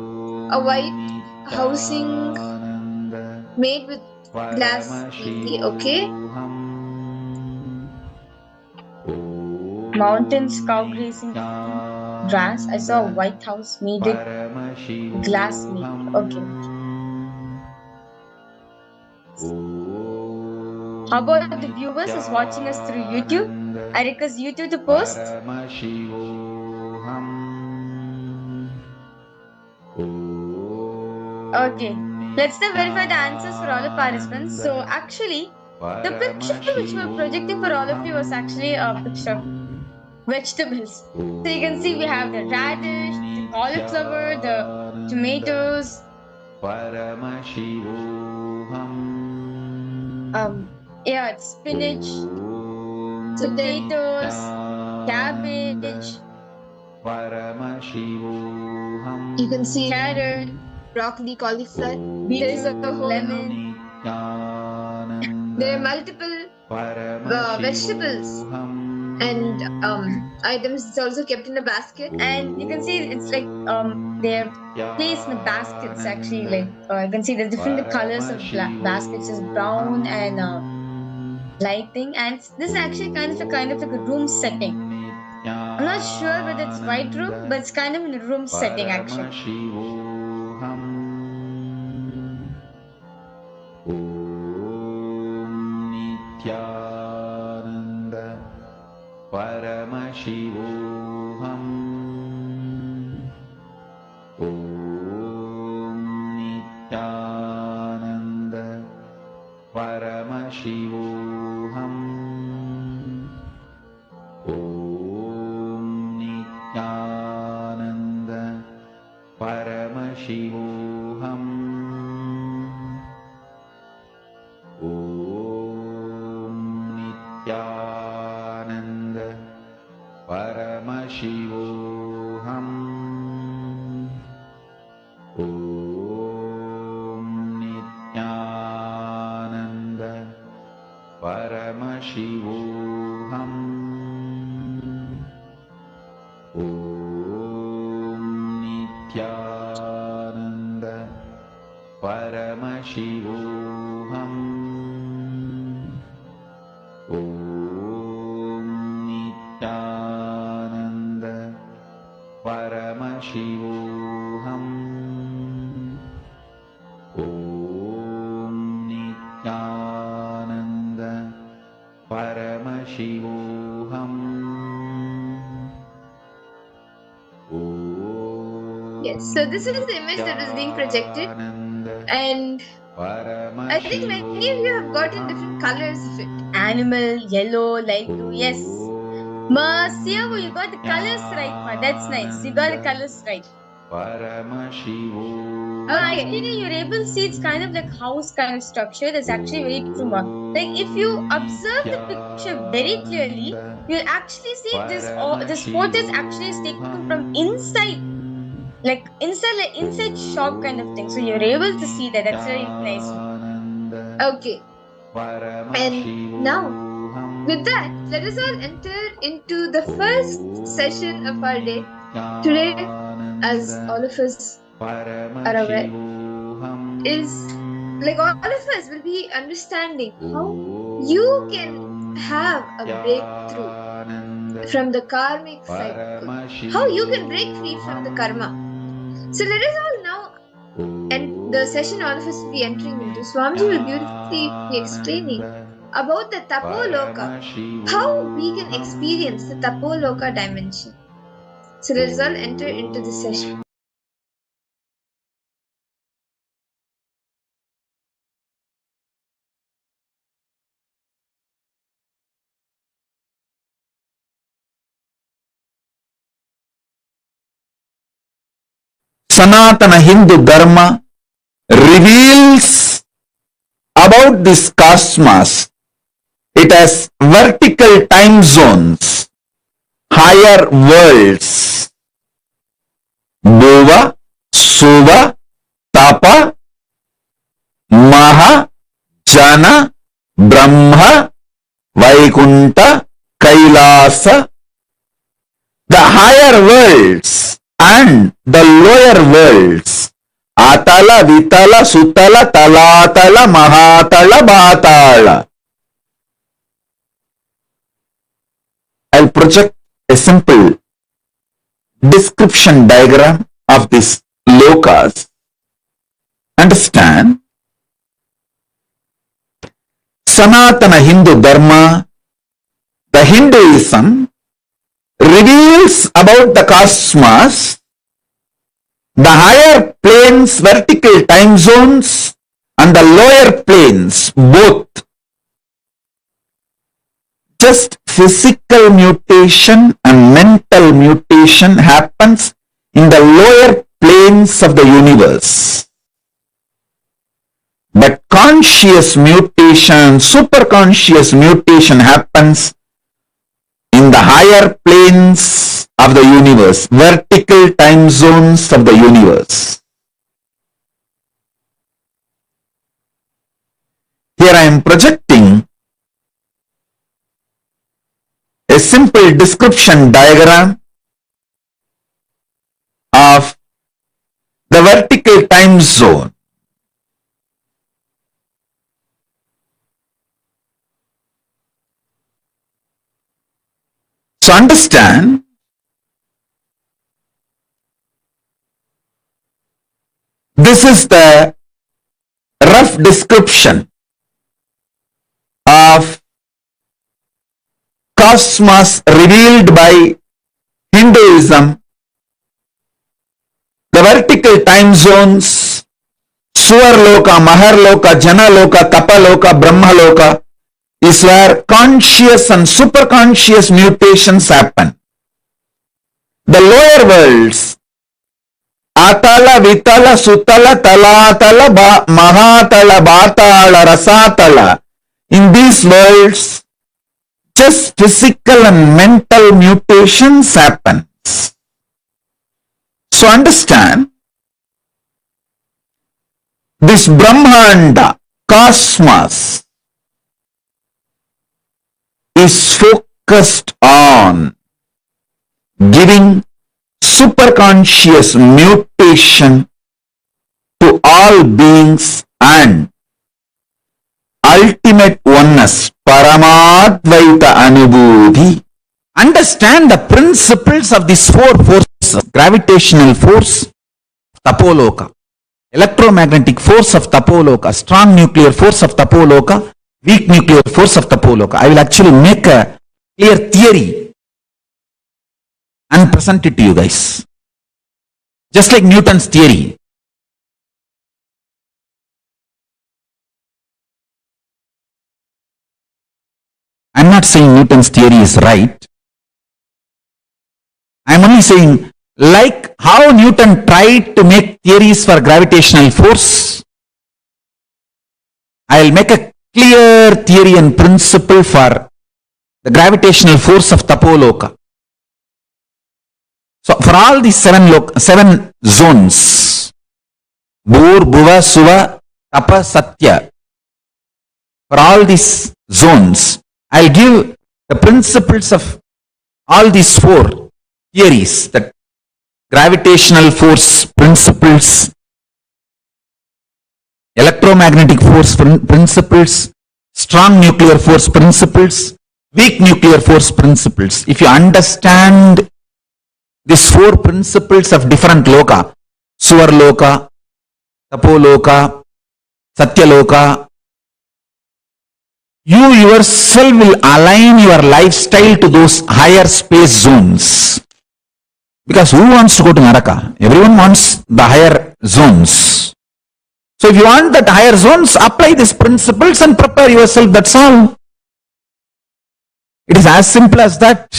a white housing made with glass mainly. Okay. Mountains, cow grazing grass. I saw a white house made with glass mainly. Okay. How about the viewers who's watching us through YouTube? I request YouTube to post. Okay, let's then verify the answers for all the participants. So actually, the picture which we're projecting for all of you was actually a picture of vegetables. So you can see we have the radish, the cauliflower, the tomatoes, it's spinach, potatoes, cabbage. You can see carrot, broccoli, cauliflower. beetroot, There's a whole lemon. There are multiple vegetables and items. It's also kept in a basket. And you can see it's like they're placed in the baskets actually. Like you can see there's different colors of baskets, is brown and light thing. And this is actually kind of like a room setting. I'm not sure whether it's white room, but it's kind of in a room setting actually. Nithyananda Paramashivoham. Nithyananda Paramashivoham. Nithyananda Paramashivoham. Nithyananda Paramashivoham. Nithyananda Paramashivoham. Nithyananda Paramashivoham. Nithyananda Paramashivoham. Nithyananda Paramashivoham. Yes, so this is the image that was being projected, and I think many of you have gotten different colors of it. Animal, yellow, light blue. Yes. Siavu, you got the colors right, ma. That's nice. You got the colors right. Actually, you're able to see it's kind of like house kind of structure. That's actually very true, ma. Like if you observe the picture very clearly, you'll actually see this photo is actually taken from inside. Like inside shop kind of thing. So you're able to see that. That's very nice. Okay. And now, with that, let us all enter into the first session of our day. Today, as all of us are aware, is like all of us will be understanding how you can have a breakthrough from the karmic cycle. How you can break free from the karma. So let us all now, and the session all of us will be entering into, Swamiji will beautifully be explaining about the Tapoloka, how we can experience the Tapoloka dimension. So let us all enter into this session. Sanatana Hindu Dharma reveals about this cosmos. It has vertical time zones, higher worlds, Bhuva, Suva, Tapa, Maha, Jana, Brahma, Vaikunta, Kailasa. The higher worlds and the lower worlds, Atala, Vitala, Sutala, Talatala, Mahatala, Bhatala. I'll project a simple description diagram of these lokas. Understand? Sanatana Hindu Dharma, the Hinduism, reveals about the cosmos, the higher planes, vertical time zones, and the lower planes, both. Just physical mutation and mental mutation happens in the lower planes of the universe. But conscious mutation, superconscious mutation happens in the higher planes of the universe, vertical time zones of the universe. Here I am projecting a simple description diagram of the vertical time zone. So understand, this is the rough description of cosmos revealed by Hinduism. The vertical time zones, Suvarloka, Maharloka, Janaloka, Tapaloka, Brahmaloka, is where conscious and superconscious mutations happen. The lower worlds, Atala, Vitala, Sutala, Talatala, Mahatala, Bhatala, Rasatala, in these worlds, just physical and mental mutations happen. So understand, this Brahmanda, cosmos, is focused on giving superconscious mutation to all beings and ultimate oneness, Paramadvaita Anubhuti. Understand the principles of these four forces: gravitational force, Tapoloka, electromagnetic force of Tapoloka, strong nuclear force of Tapoloka, weak nuclear force of Tapoloka. I will actually make a clear theory and present it to you guys. Just like Newton's theory. I'm not saying Newton's theory is right. I'm only saying, like how Newton tried to make theories for gravitational force, I'll make a clear theory and principle for the gravitational force of Tapoloka. So for all these seven zones, Bhur, Bhuva, Suva, Tapa, Satya, for all these zones, I'll give the principles of all these four theories, that gravitational force principles, electromagnetic force principles, strong nuclear force principles, weak nuclear force principles. If you understand these four principles of different loka, Suvarloka, Tapoloka, Satyaloka, you yourself will align your lifestyle to those higher space zones. Because who wants to go to Naraka? Everyone wants the higher zones. So if you want that higher zones, apply these principles and prepare yourself, that's all. It is as simple as that.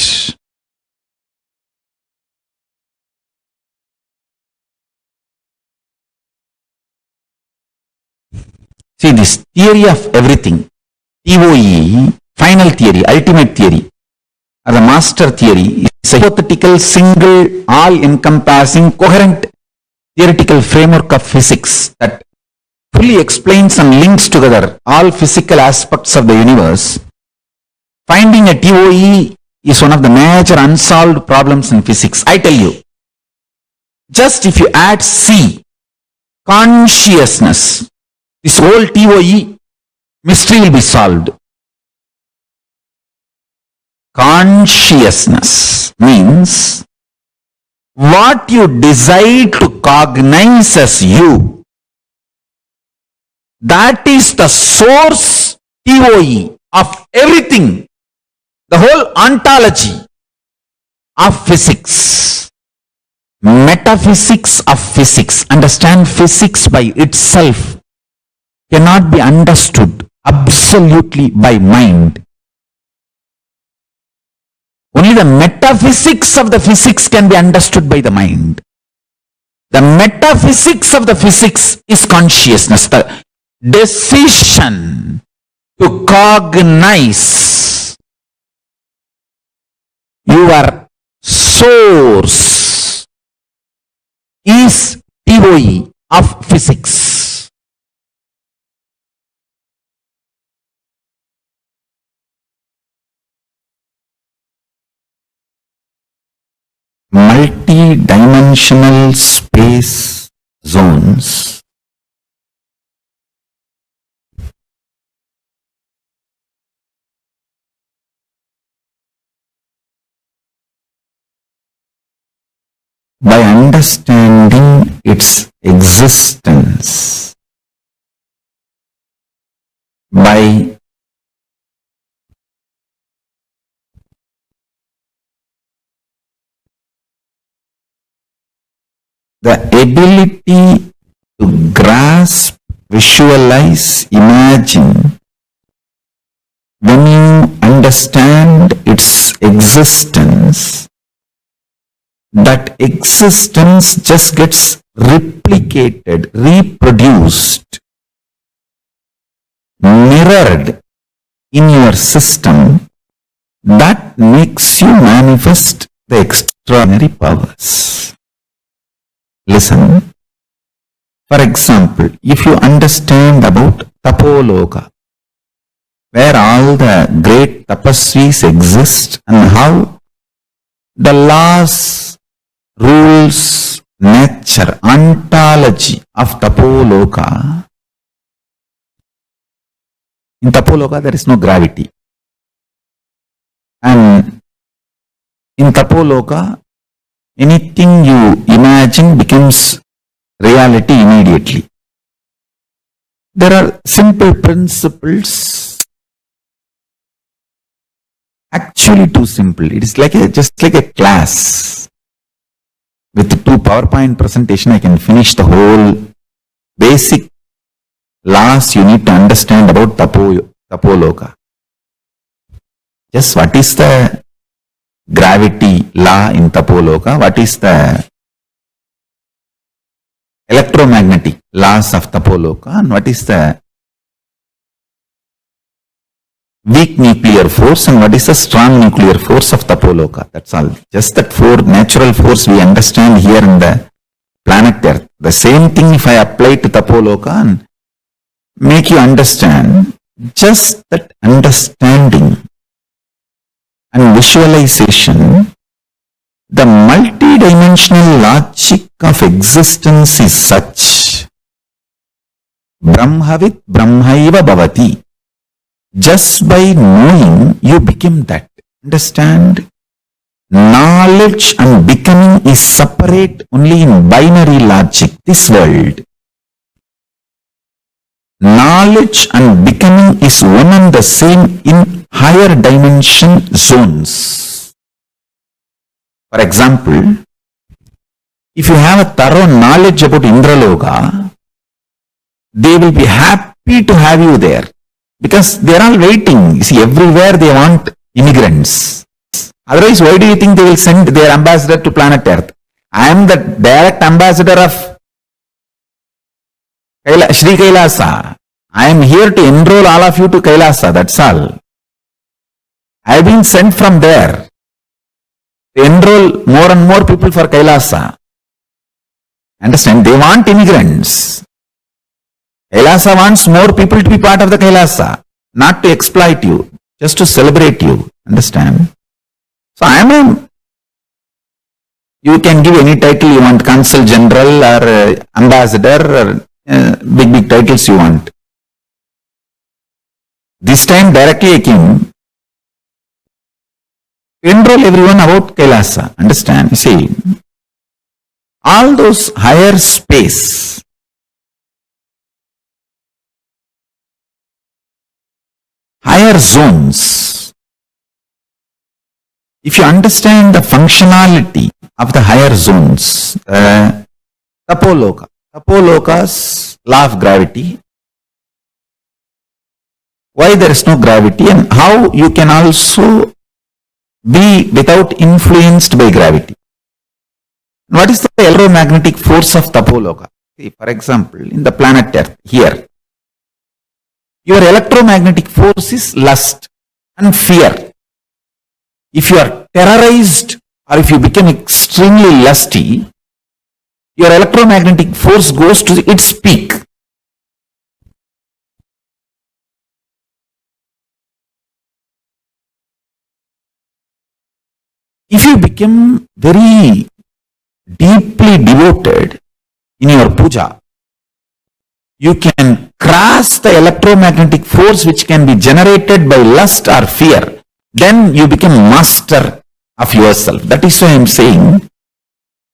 See, this theory of everything, TOE, final theory, ultimate theory, or the master theory, is a hypothetical, single, all-encompassing, coherent theoretical framework of physics that fully explains and links together all physical aspects of the universe. Finding a TOE is one of the major unsolved problems in physics. I tell you, just if you add C, consciousness, this whole TOE mystery will be solved. Consciousness means what you decide to cognize as you. That is the source TOE of everything, the whole ontology of physics. Metaphysics of physics. Understand physics by itself cannot be understood absolutely by mind. Only the metaphysics of the physics can be understood by the mind. The metaphysics of the physics is consciousness, the decision to cognize your source is TOE of physics. Multi-dimensional space zones by understanding its existence, by the ability to grasp, visualize, imagine. When you understand its existence, that existence just gets replicated, reproduced, mirrored in your system. That makes you manifest the extraordinary powers. Listen. For example, if you understand about Tapoloka, where all the great tapasvis exist and how the laws, rules, nature, ontology of Tapoloka, in Tapoloka there is no gravity. And in Tapoloka, anything you imagine becomes reality immediately. There are simple principles, actually too simple. It is like just like a class. With 2 PowerPoint presentation, I can finish the whole basic laws you need to understand about Tapoloka. Just what is the gravity law in Tapoloka? What is the electromagnetic laws of Tapoloka? And what is the weak nuclear force and what is the strong nuclear force of Tapoloka? That's all. Just that 4 natural force we understand here in the planet Earth. The same thing if I apply to Tapoloka and make you understand, just that understanding and visualization, the multi-dimensional logic of existence is such. Brahmavit Brahmaiva Bhavati. Just by knowing, you become that. Understand? Knowledge and becoming is separate only in binary logic, this world. Knowledge and becoming is one and the same in higher dimension zones. For example, if you have a thorough knowledge about Indraloka, they will be happy to have you there because they are all waiting. You see, everywhere they want immigrants. Otherwise, why do you think they will send their ambassador to planet Earth? I am the direct ambassador of Sri KAILASA. I am here to enroll all of you to KAILASA, that's all. I have been sent from there to enroll more and more people for KAILASA. Understand? They want immigrants. KAILASA wants more people to be part of the KAILASA, not to exploit you, just to celebrate you. Understand? So you can give any title you want, consul general or ambassador or big titles you want. This time directly I came to enroll everyone about KAILASA. Understand? You see, all those higher space, higher zones, if you understand the functionality of the higher zones, Tapoloka's law of gravity, why there is no gravity and how you can also be without influenced by gravity. What is the electromagnetic force of Tapoloka? See, for example, in the planet Earth, here, your electromagnetic force is lust and fear. If you are terrorized or if you become extremely lusty, your electromagnetic force goes to its peak. If you become very deeply devoted in your puja, you can cross the electromagnetic force which can be generated by lust or fear. Then you become master of yourself. That is why I am saying,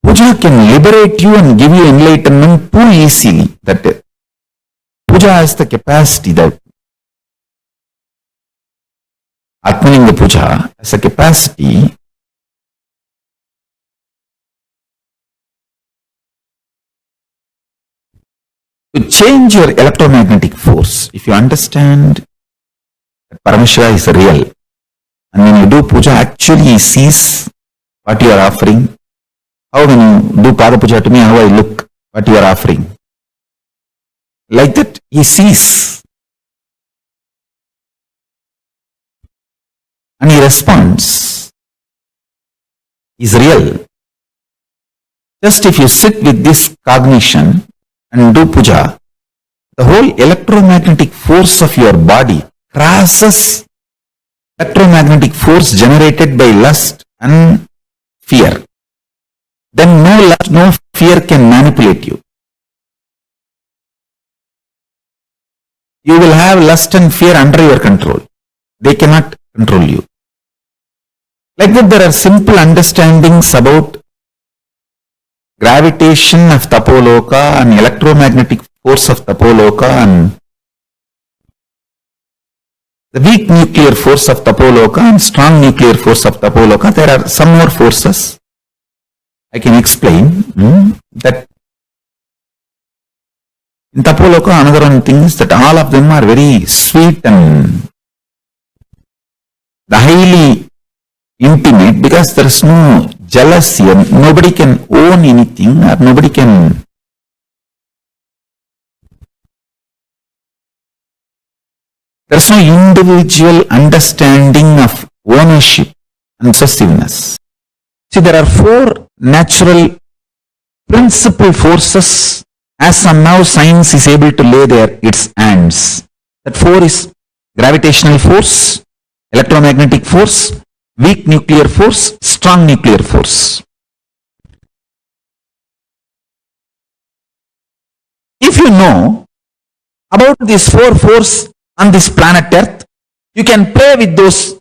puja can liberate you and give you enlightenment too easily. That puja has the capacity, that Atmalinga puja has a capacity to change your electromagnetic force. If you understand that Paramashiva is real, and when you do puja, actually he sees what you are offering. How when you do Pada Puja to me, how I look, what you are offering. Like that, he sees. And he responds. He's real. Just if you sit with this cognition and do puja, the whole electromagnetic force of your body crosses electromagnetic force generated by lust and fear. Then no lust, no fear can manipulate you. You will have lust and fear under your control. They cannot control you. Like that, there are simple understandings about gravitation of Tapoloka and electromagnetic force of Tapoloka and the weak nuclear force of Tapoloka and strong nuclear force of Tapoloka. There are some more forces I can explain that in Tapoloka. Another one thing is that all of them are very sweet and highly intimate because there is no jealousy and nobody can own anything or nobody can there is no individual understanding of ownership and possessiveness. See, there are four natural principal forces as somehow science is able to lay there its hands. That four is gravitational force, electromagnetic force, weak nuclear force, strong nuclear force. If you know about these four forces on this planet Earth, You can play with those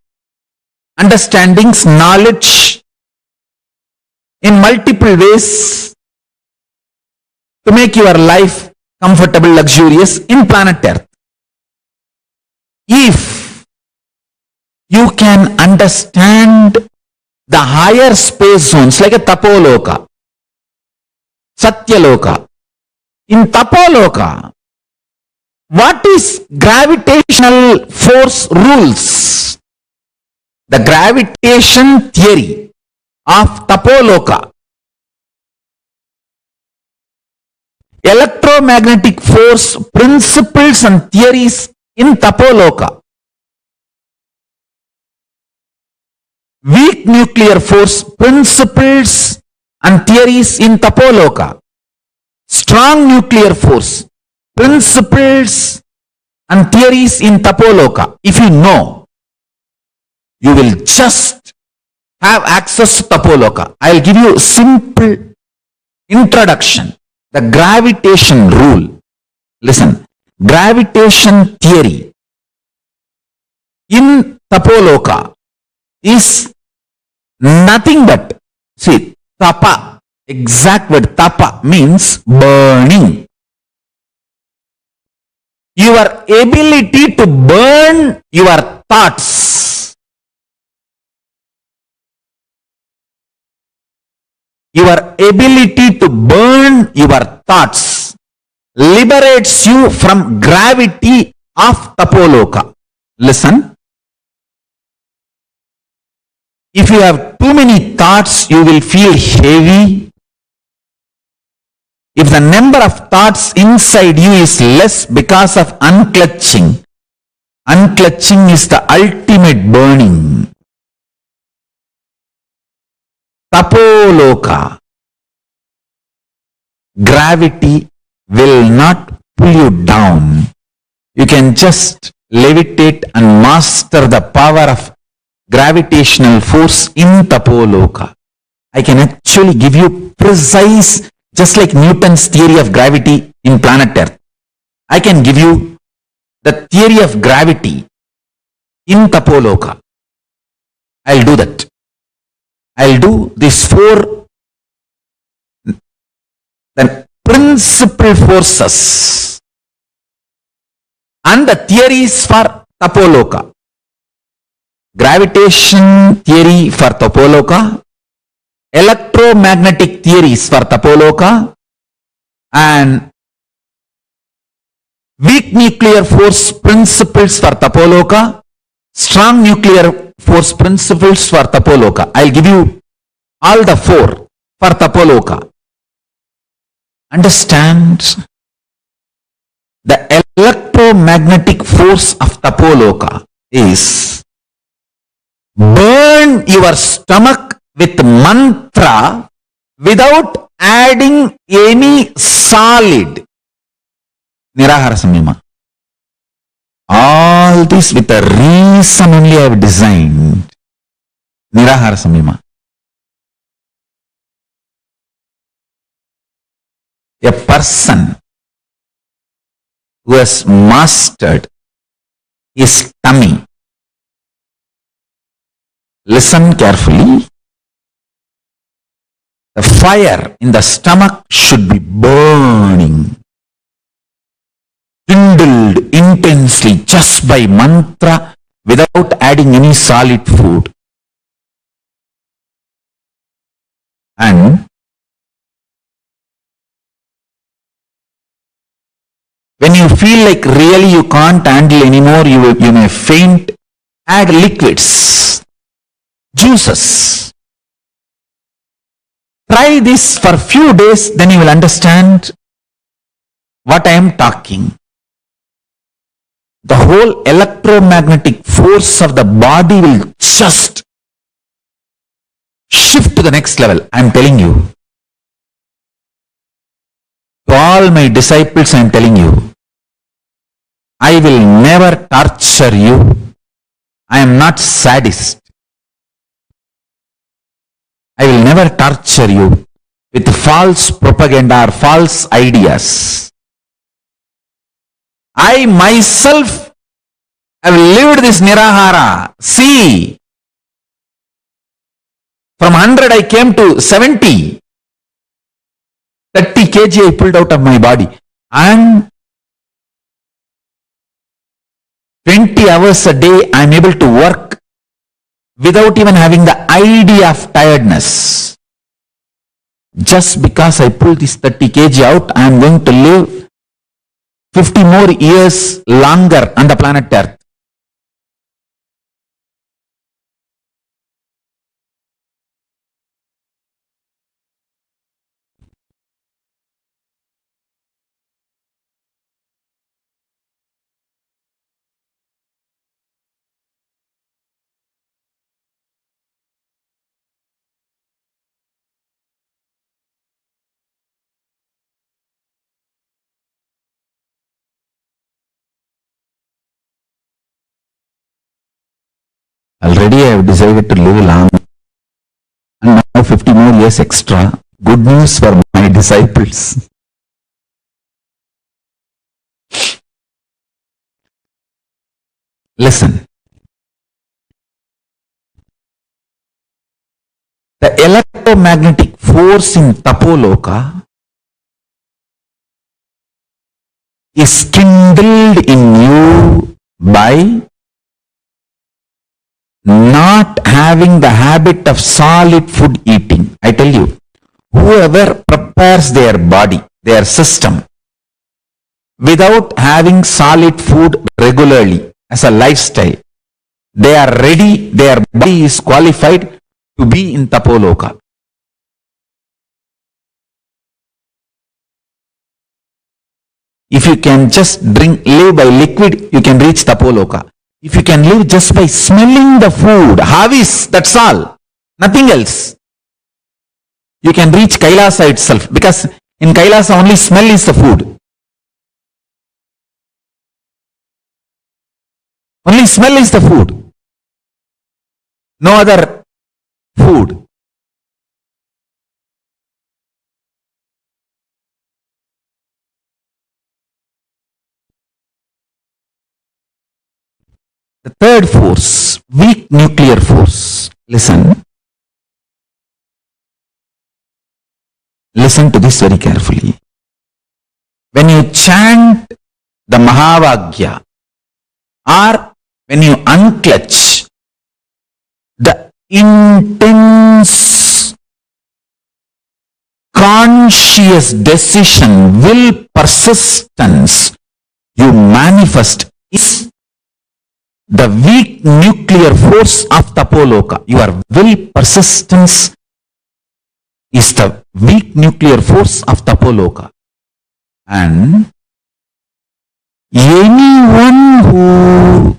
understandings, knowledge in multiple ways to make your life comfortable, luxurious in planet Earth. If you can understand the higher space zones like a Tapoloka, Satyaloka. In Tapoloka, what is gravitational force rules? The gravitation theory of Tapoloka. Electromagnetic force principles and theories in Tapoloka. Weak nuclear force principles and theories in Tapoloka. Strong nuclear force principles and theories in Tapoloka. If you know, you will just have access to Tapoloka. I'll give you a simple introduction. The gravitation rule. Listen, gravitation theory in Tapoloka is nothing but, see, tapa, exact word tapa means burning. Your ability to burn your thoughts, your ability to burn your thoughts liberates you from gravity of Tapoloka. Listen. If you have too many thoughts, you will feel heavy. If the number of thoughts inside you is less because of unclutching, unclutching is the ultimate burning. Tapoloka, gravity will not pull you down. You can just levitate and master the power of gravitational force in Tapoloka. I can actually give you precise, just like Newton's theory of gravity in planet Earth. I can give you the theory of gravity in Tapoloka. I'll do that. I'll do these four the principal forces and the theories for Tapoloka. Gravitation theory for Tapoloka, electromagnetic theories for Tapoloka, and weak nuclear force principles for Tapoloka, strong nuclear force principles for Tapoloka. I'll give you all the four for Tapoloka. Understand? The electromagnetic force of Tapoloka is burn your stomach with mantra without adding any solid. Nirahara Samyama. All this with a reason only I have designed. Nirahara Samyama. A person who has mastered his tummy. Listen carefully. The fire in the stomach should be burning, kindled intensely just by mantra without adding any solid food. And when you feel like really you can't handle anymore, you may faint, add liquids, juices. Try this for a few days, then you will understand what I am talking. The whole electromagnetic force of the body will just shift to the next level. I am telling you. To all my disciples, I am telling you. I will never torture you. I am not sadist. I will never torture you with false propaganda or false ideas. I myself I've lived this Nirahara. See, from 100 I came to 70. 30 kg I pulled out of my body. And 20 hours a day I am able to work without even having the idea of tiredness. Just because I pulled this 30 kg out, I am going to live 50 more years longer on the planet Earth. Already I have decided to live long, and now 50 more years extra. Good news for my disciples. Listen. The electromagnetic force in Tapoloka is kindled in you by not having the habit of solid food eating. I tell you, whoever prepares their body, their system, without having solid food regularly as a lifestyle, they are ready, their body is qualified to be in Tapoloka. If you can just live by liquid, you can reach Tapoloka. If you can live just by smelling the food, havis, that's all, nothing else, you can reach Kailasa itself, because in Kailasa only smell is the food. Only smell is the food. No other food. The third force, weak nuclear force. Listen. Listen to this very carefully. When you chant the Mahavagya, or when you unclutch, the intense conscious decision, will, persistence you manifest is the weak nuclear force of Tapoloka. Your will, persistence is the weak nuclear force of Tapoloka. And anyone who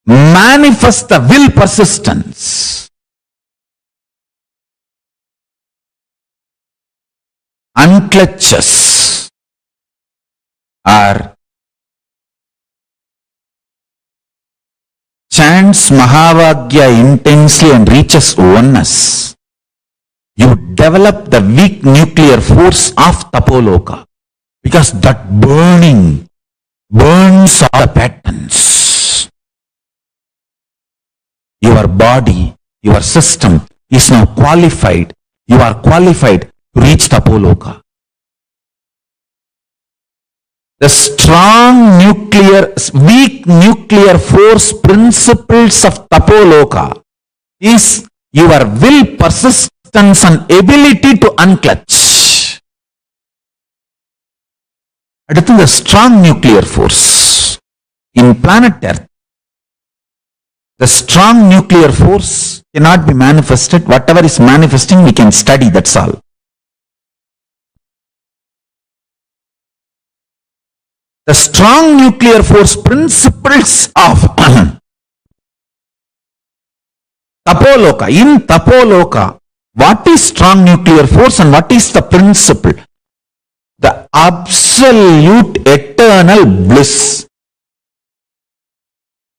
manifests the will, persistence, unclutches, or chants Mahavagya intensely and reaches oneness, you develop the weak nuclear force of Tapoloka, because that burning burns all the patterns. Your body, your system is now qualified. You are qualified to reach Tapoloka. The strong weak nuclear force principles of Tapoloka is your will, persistence and ability to unclutch. I think the strong nuclear force in planet Earth, the strong nuclear force cannot be manifested. Whatever is manifesting, we can study, that's all. The strong nuclear force principles of Tapoloka. In Tapoloka, what is strong nuclear force and what is the principle? The absolute eternal bliss.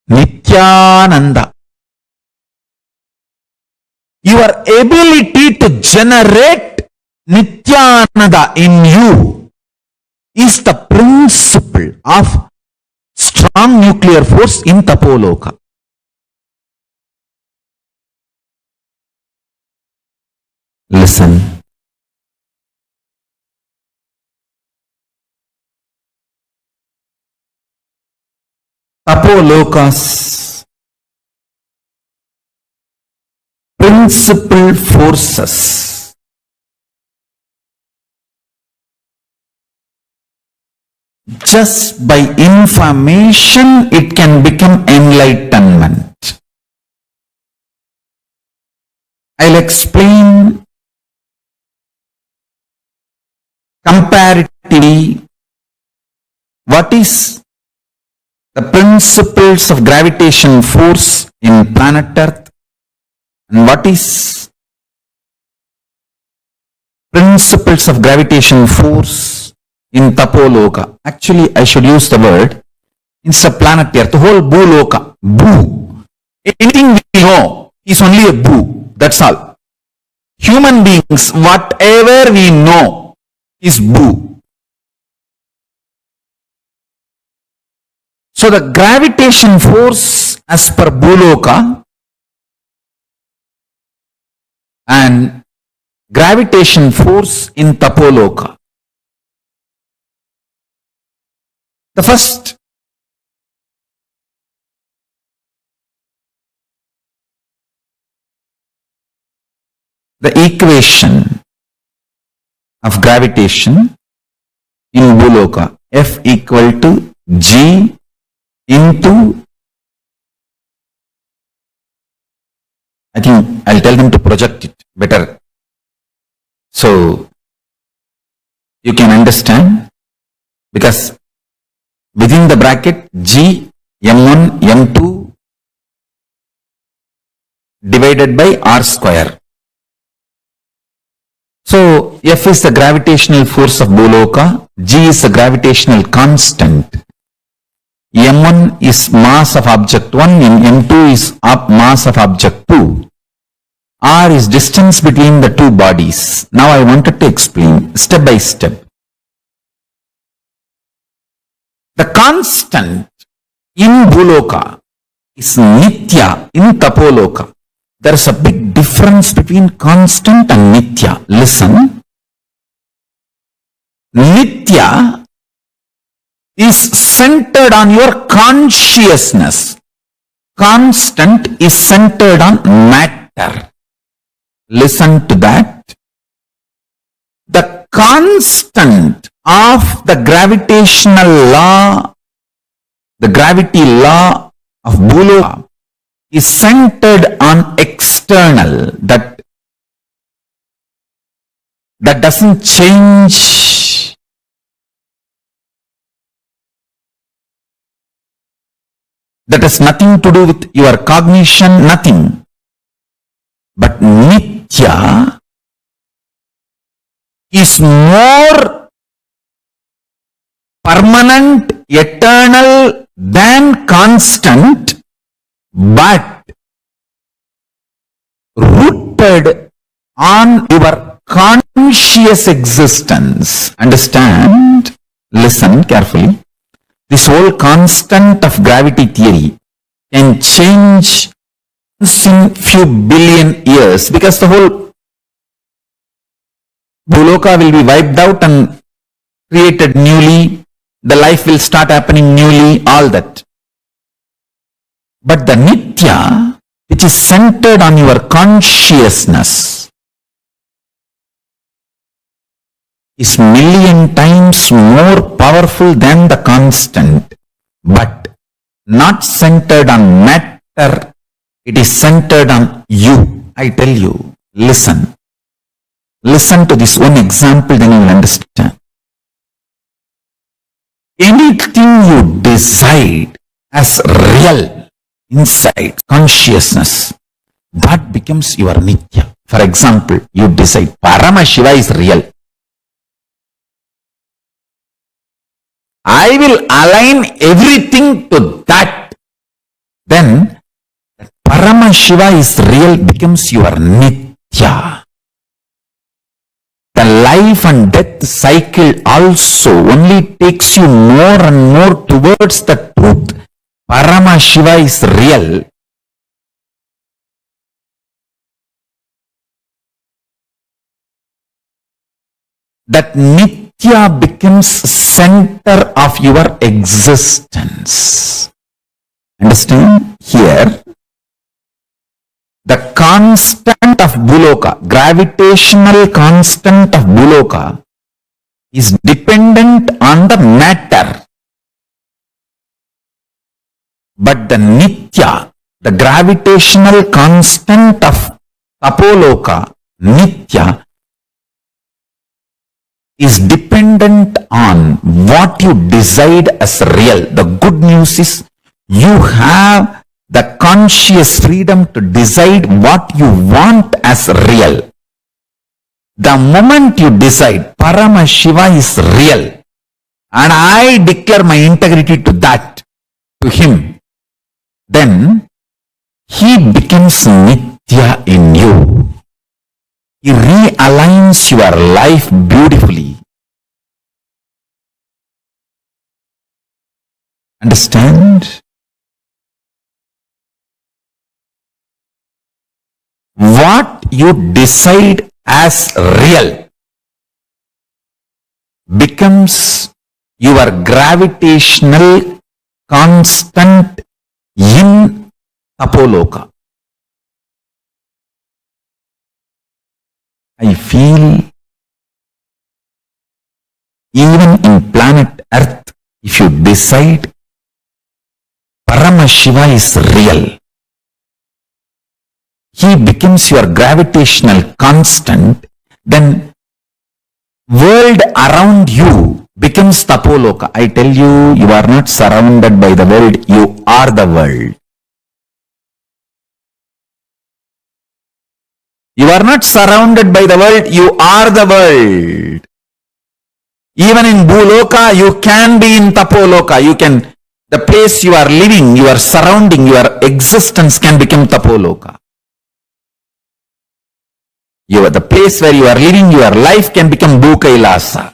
Nithyananda your ability to generate Nithyananda in you is the principle of strong nuclear force in Tapoloka. Listen. Tapoloka's principal forces just by information it can become enlightenment. I'll explain comparatively what is the principles of gravitation force in planet Earth and what is principles of gravitation force in Tapoloka. Actually, I should use the word instead of planet Earth, the whole Bhuloka. Bhu. Anything we know is only a Bhu. That's all. Human beings, whatever we know is Bhu. So the gravitation force as per Bhuloka and gravitation force in Tapoloka. The first the equation of gravitation in Bhuloka, F equal to G into, I think I'll tell them to project it better so you can understand, because within the bracket G M1 M2 divided by R square. So F is the gravitational force of Bhuloka, G is the gravitational constant, M1 is mass of object 1 and M2 is mass of object 2. R is distance between the two bodies. Now I wanted to explain step by step. The constant in Bhuloka is Nithya in Tapoloka. There is a big difference between constant and Nithya. Listen. Nithya is centered on your consciousness. Constant is centered on matter. Listen to that. The constant of the gravitational law, the gravity law of Bhuloka is centered on external, that doesn't change. That has nothing to do with your cognition, nothing. But Nithya is more permanent, eternal than constant, but rooted on your conscious existence. Understand? Listen carefully. This whole constant of gravity theory can change in few billion years, because the whole Bhuloka will be wiped out and created newly. The life will start happening newly, all that. But the Nithya, which is centered on your consciousness, is million times more powerful than the constant, but not centered on matter. It is centered on you. I tell you, listen. Listen to this one example, then you will understand. Anything you decide as real inside consciousness, that becomes your Nithya. For example, you decide Paramashiva is real. I will align everything to that. Then Paramashiva Paramashiva is real becomes your Nithya. The life and death cycle also only takes you more and more towards the truth. Paramashiva is real. That Nithya becomes center of your existence. Understand? Here, the constant of Buloka, gravitational constant of Buloka, is dependent on the matter. But the Nithya, the gravitational constant of Tapoloka, Nithya, is dependent on what you decide as real. The good news is you have the conscious freedom to decide what you want as real. The moment you decide Paramashiva is real and I declare my integrity to that, to him, then he becomes Nithya in you. He realigns your life beautifully. Understand? What you decide as real becomes your gravitational constant in Tapoloka. I feel even in planet Earth, if you decide Paramashiva is real, he becomes your gravitational constant, then world around you becomes Tapoloka. I tell you, you are not surrounded by the world, you are the world. You are not surrounded by the world, you are the world. Even in Bhuloka, you can be in Tapoloka. You can, the place you are living, your surrounding, your existence can become Tapoloka. The place where you are living, your life can become KAILASA.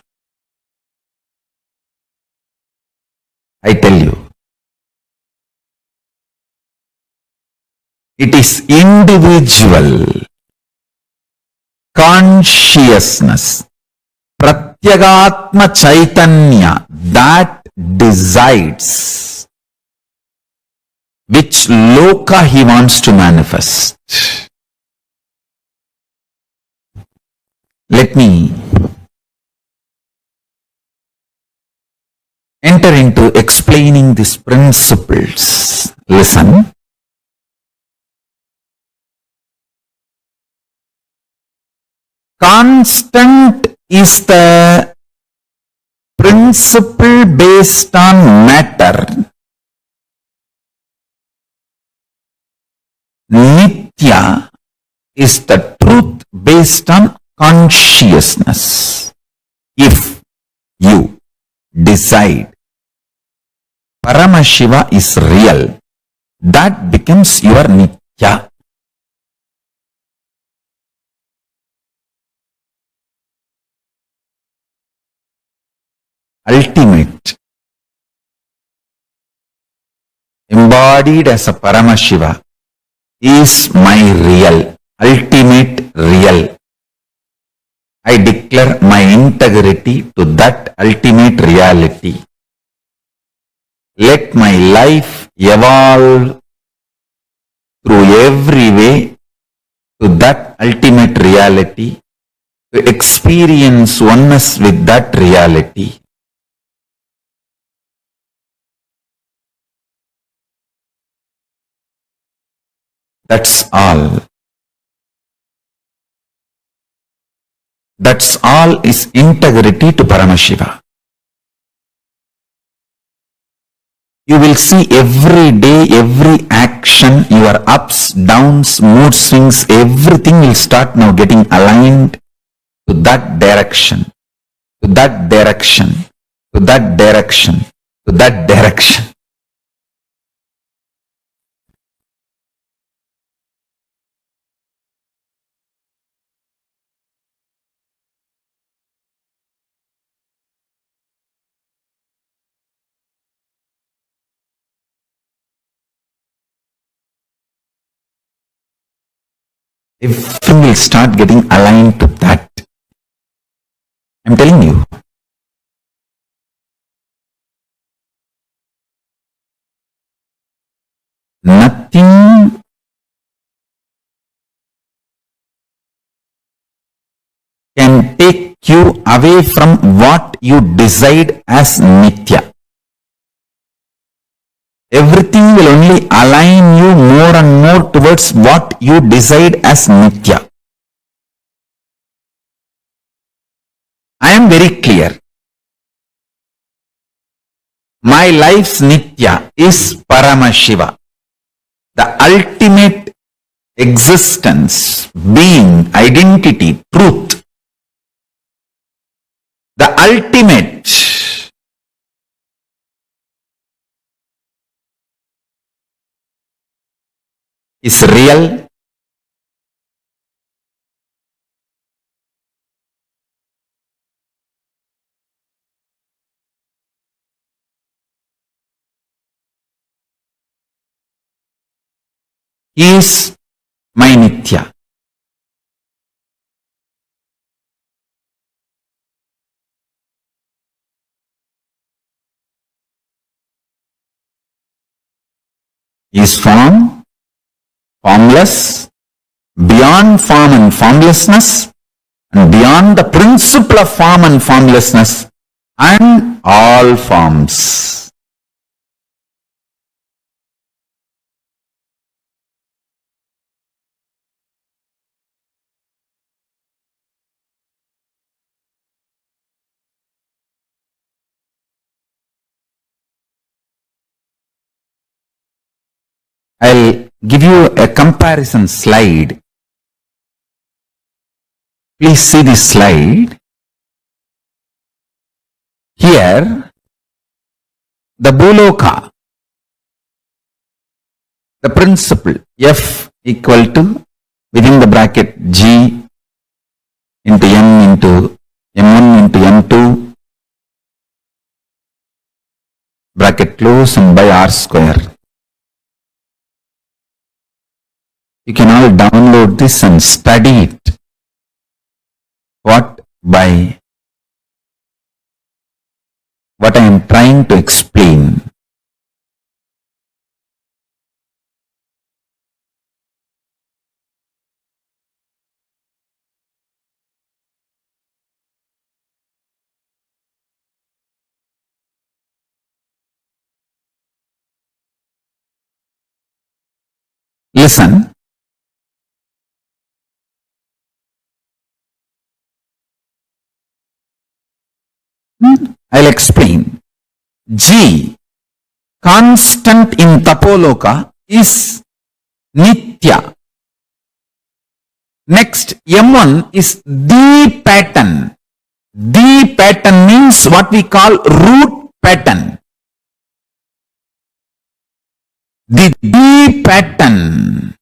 I tell you. It is individual consciousness, Pratyagatma Chaitanya, that decides which loka he wants to manifest. Let me enter into explaining these principles. Listen. Constant is the principle based on matter. Nithya is the truth based on consciousness. If you decide Paramashiva is real, that becomes your Nithya. Ultimate, embodied as a Paramashiva, is my real, ultimate real. I declare my integrity to that ultimate reality. Let my life evolve through every way to that ultimate reality, to experience oneness with that reality. That's all. That's all is integrity to Paramashiva. You will see every day, every action, your ups, downs, mood swings, everything will start now getting aligned to that direction, to that direction, to that direction, to that direction. everything will start getting aligned to that. I'm telling you. Nothing can take you away from what you decide as Nithya. Everything will only align you more and more towards what you decide as Nithya. I am very clear. My life's Nithya is Paramashiva, the ultimate existence, being, identity, truth. The ultimate is real. He is my Nithya. He is form, formless, beyond form and formlessness, and beyond the principle of form and formlessness, and all forms. I'll give you a comparison slide. Please see this slide. Here, the Bhuloka, the principle F equal to within the bracket G into M into M1 into M2 bracket close and by R square. You can all download this and study it. What I am trying to explain. Listen. I'll explain. G, constant in Tapoloka, is Nithya. Next, M1 is the pattern. The pattern means what we call root pattern. The pattern.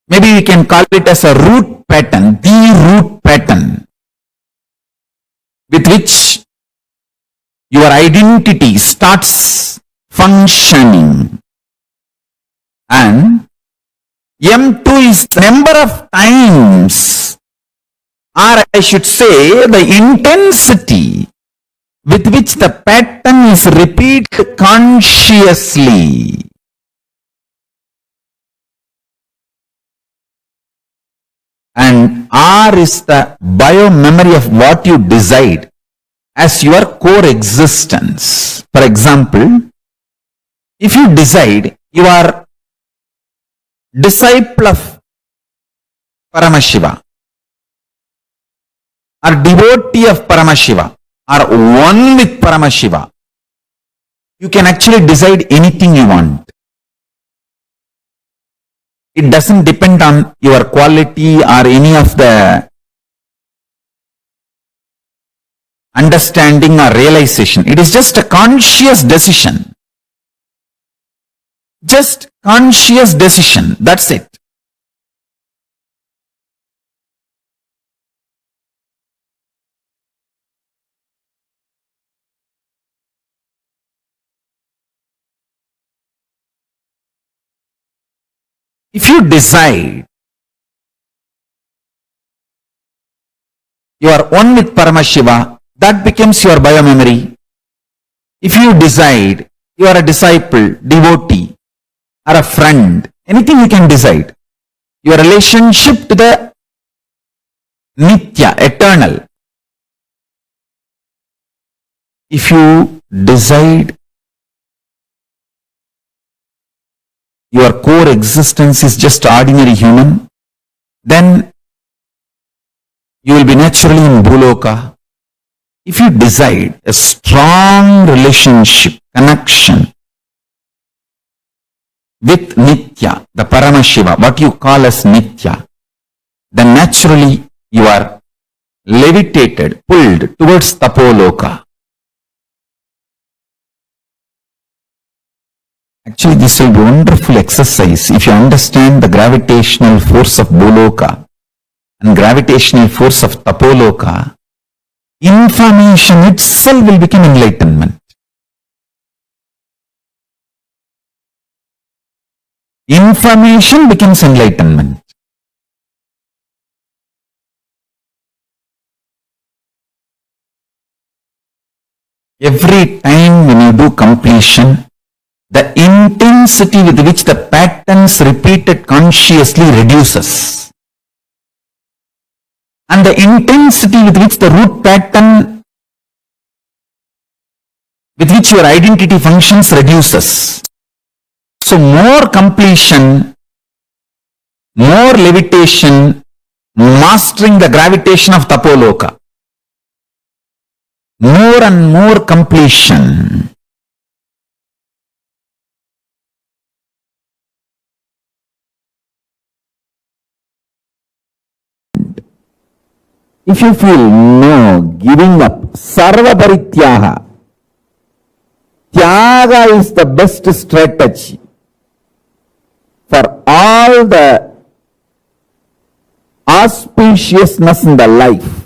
Maybe we can call it as a root pattern, the root pattern, with which your identity starts functioning. And M2 is the number of times, or I should say the intensity with which the pattern is repeated consciously. And R is the bio-memory of what you decide as your core existence. For example, if you decide you are disciple of Paramashiva, or devotee of Paramashiva, or one with Paramashiva, you can actually decide anything you want. It doesn't depend on your quality or any of the understanding or realization. It is just a conscious decision. Just conscious decision. That's it. If you decide you are one with Paramashiva, that becomes your biomemory. If you decide you are a disciple, devotee, or a friend, anything you can decide. Your relationship to the Nithya, eternal. If you decide your core existence is just ordinary human, then you will be naturally in Bhuloka. If you decide a strong relationship, connection with Nithya, the Paramashiva, what you call as Nithya, then naturally you are levitated, pulled towards Tapoloka. Actually, this will be a wonderful exercise if you understand the gravitational force of Bhuloka and gravitational force of Tapoloka. Information itself will become enlightenment. Information becomes enlightenment. Every time when you do completion, the intensity with which the patterns repeated consciously reduces. And the intensity with which the root pattern with which your identity functions reduces. So more completion, more levitation, mastering the gravitation of Tapoloka. More and more completion. If you feel no, giving up, sarva parityaga, tyaga is the best strategy for all the auspiciousness in the life.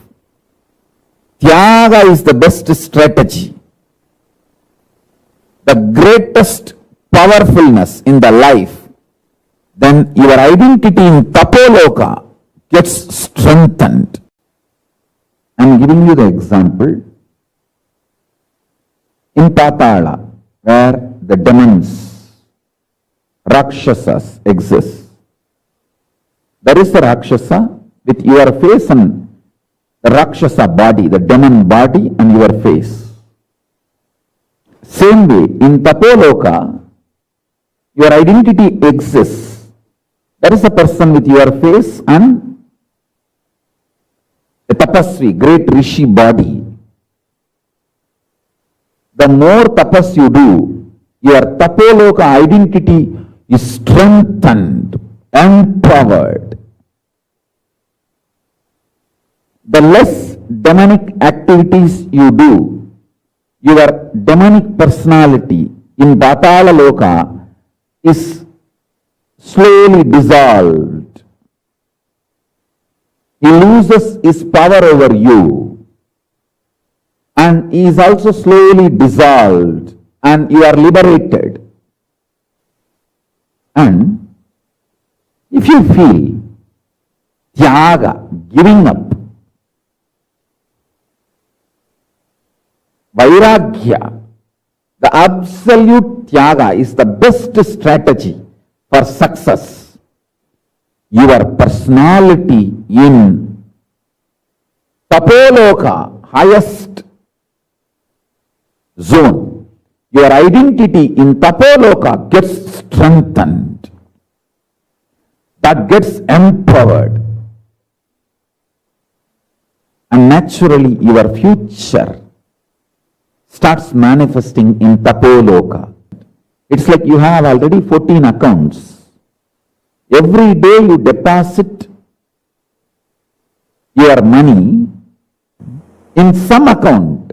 Tyaga is the best strategy. The greatest powerfulness in the life. Then your identity in Tapoloka gets strengthened. I am giving you the example. In Patala, where the demons, Rakshasas exist. There is a Rakshasa with your face and the Rakshasa body, the demon body and your face. Same way, in Tapoloka, your identity exists. There is a person with your face and a tapasvi, great rishi body. The more tapas you do, your Tapoloka identity is strengthened, empowered. The less demonic activities you do, your demonic personality in Patala Loka is slowly dissolved. He loses his power over you and he is also slowly dissolved and you are liberated. And if you feel tyaga, giving up, vairagya, the absolute tyaga is the best strategy for success. Your personality in Tapoloka, highest zone, your identity in Tapoloka gets strengthened. That gets empowered. And naturally your future starts manifesting in Tapoloka. It's like you have already 14 accounts. Every day you deposit your money in some account.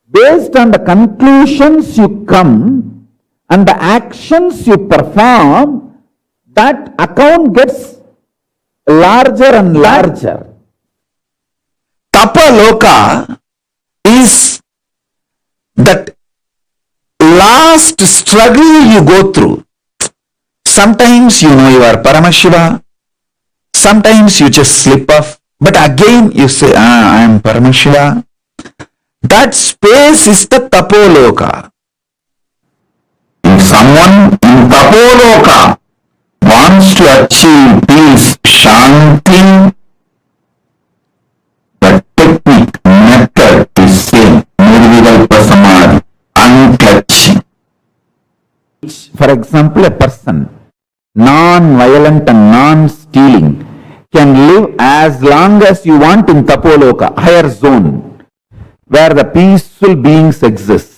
Based on the conclusions you come and the actions you perform, that account gets larger and larger. Tapaloka is that last struggle you go through. Sometimes you know you are Paramashiva, sometimes you just slip off, but again you say, I am Paramashiva. That space is the Tapoloka. If someone in Tapoloka wants to achieve peace, Shanti, the technique, method is same. Nirvikalpa Samadhi, untouching. For example, a person, non-violent and non-stealing, can live as long as you want in Tapoloka, higher zone, where the peaceful beings exist.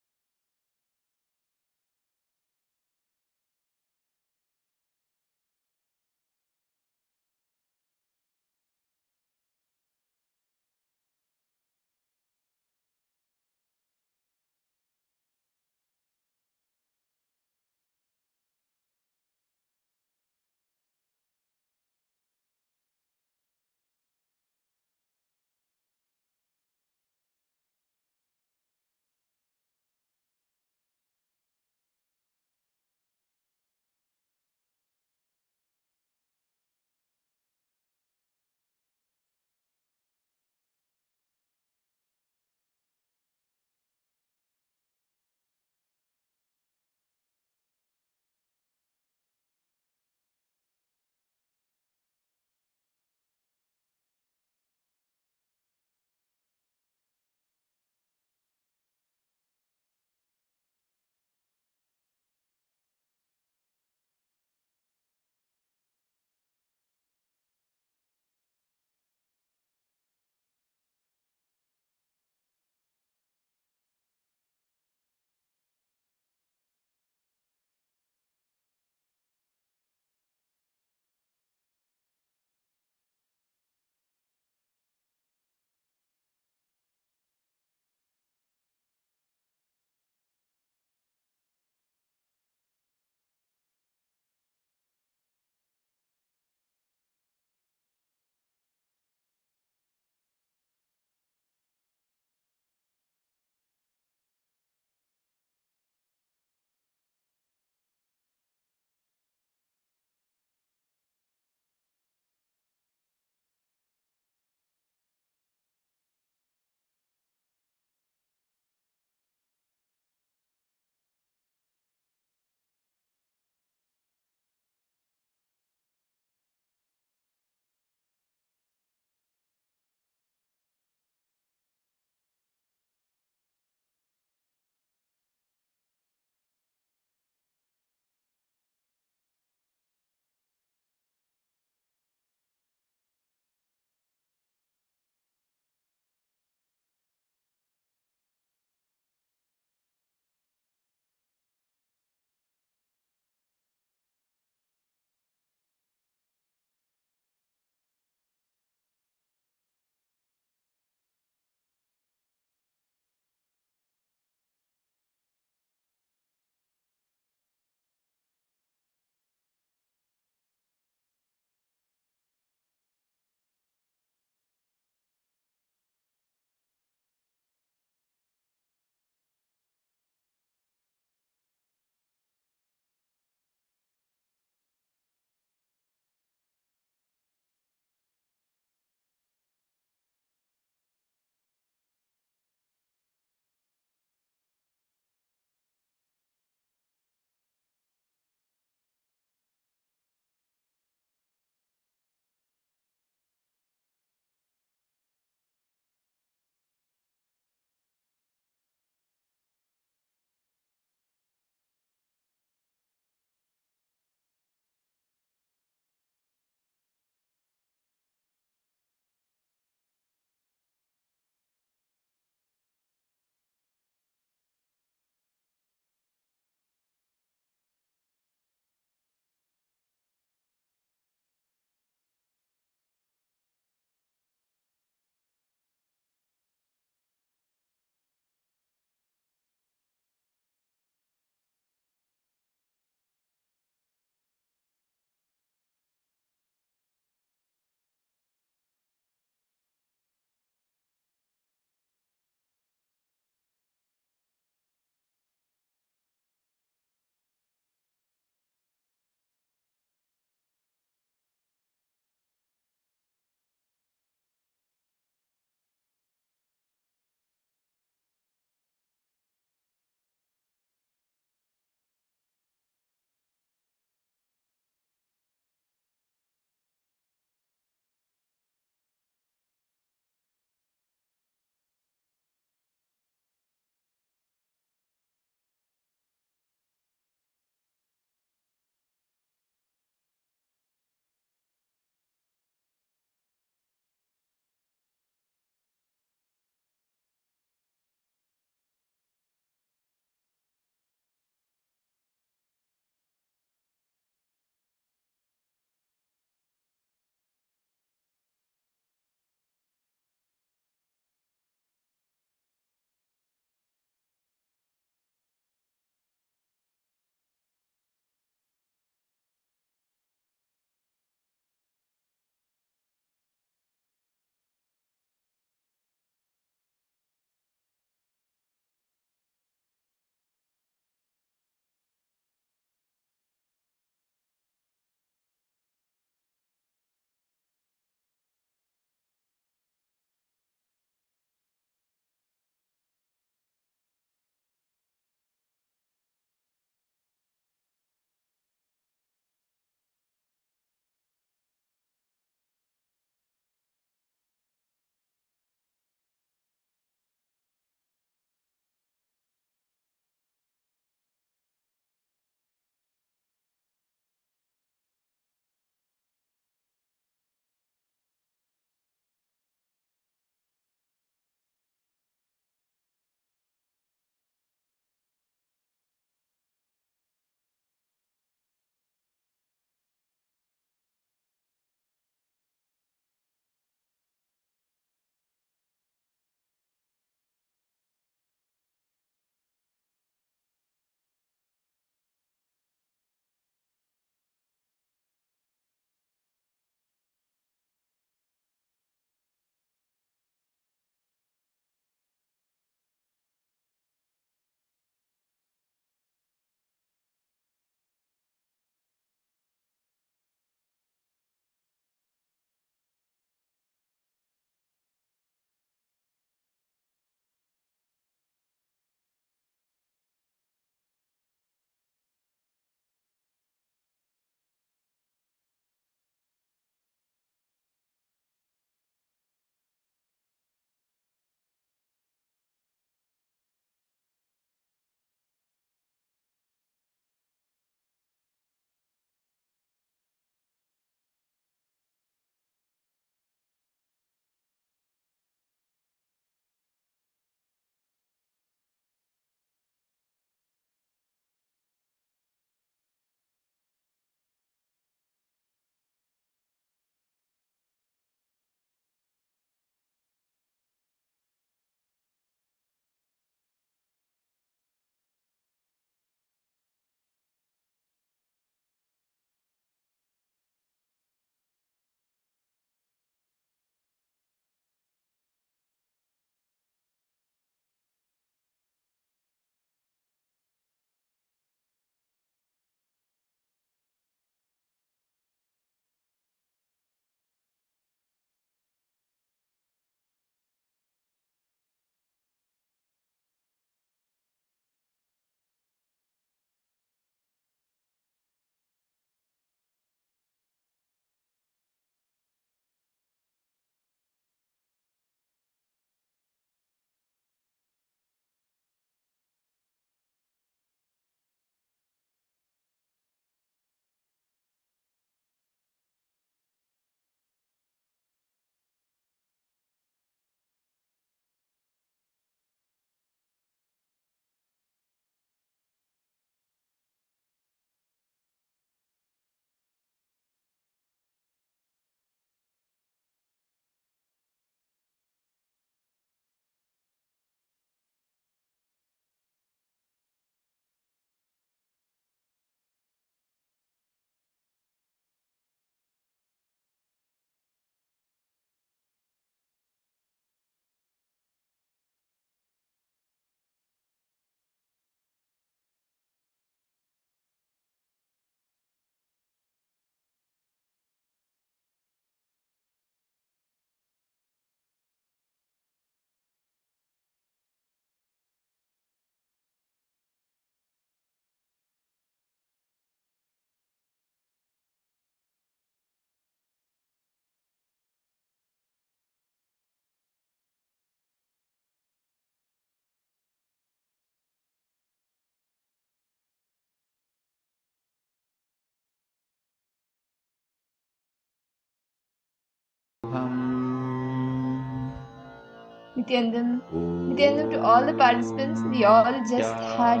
Nithyanandam to all the participants. We all just had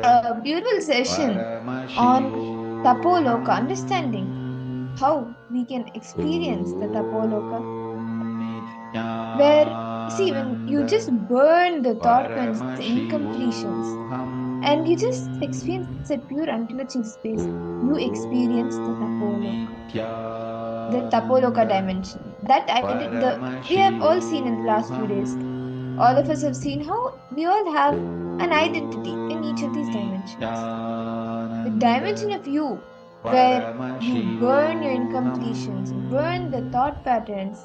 a beautiful session on Tapoloka, understanding how we can experience the Tapoloka. Where, see, when you just burn the thought points, the incompletions, and you just experience that pure unclutching space, you experience the Tapoloka. The Tapoloka dimension. That we have all seen in the last few days. All of us have seen how we all have an identity in each of these dimensions. The dimension of you, where you burn your incompletions, burn the thought patterns,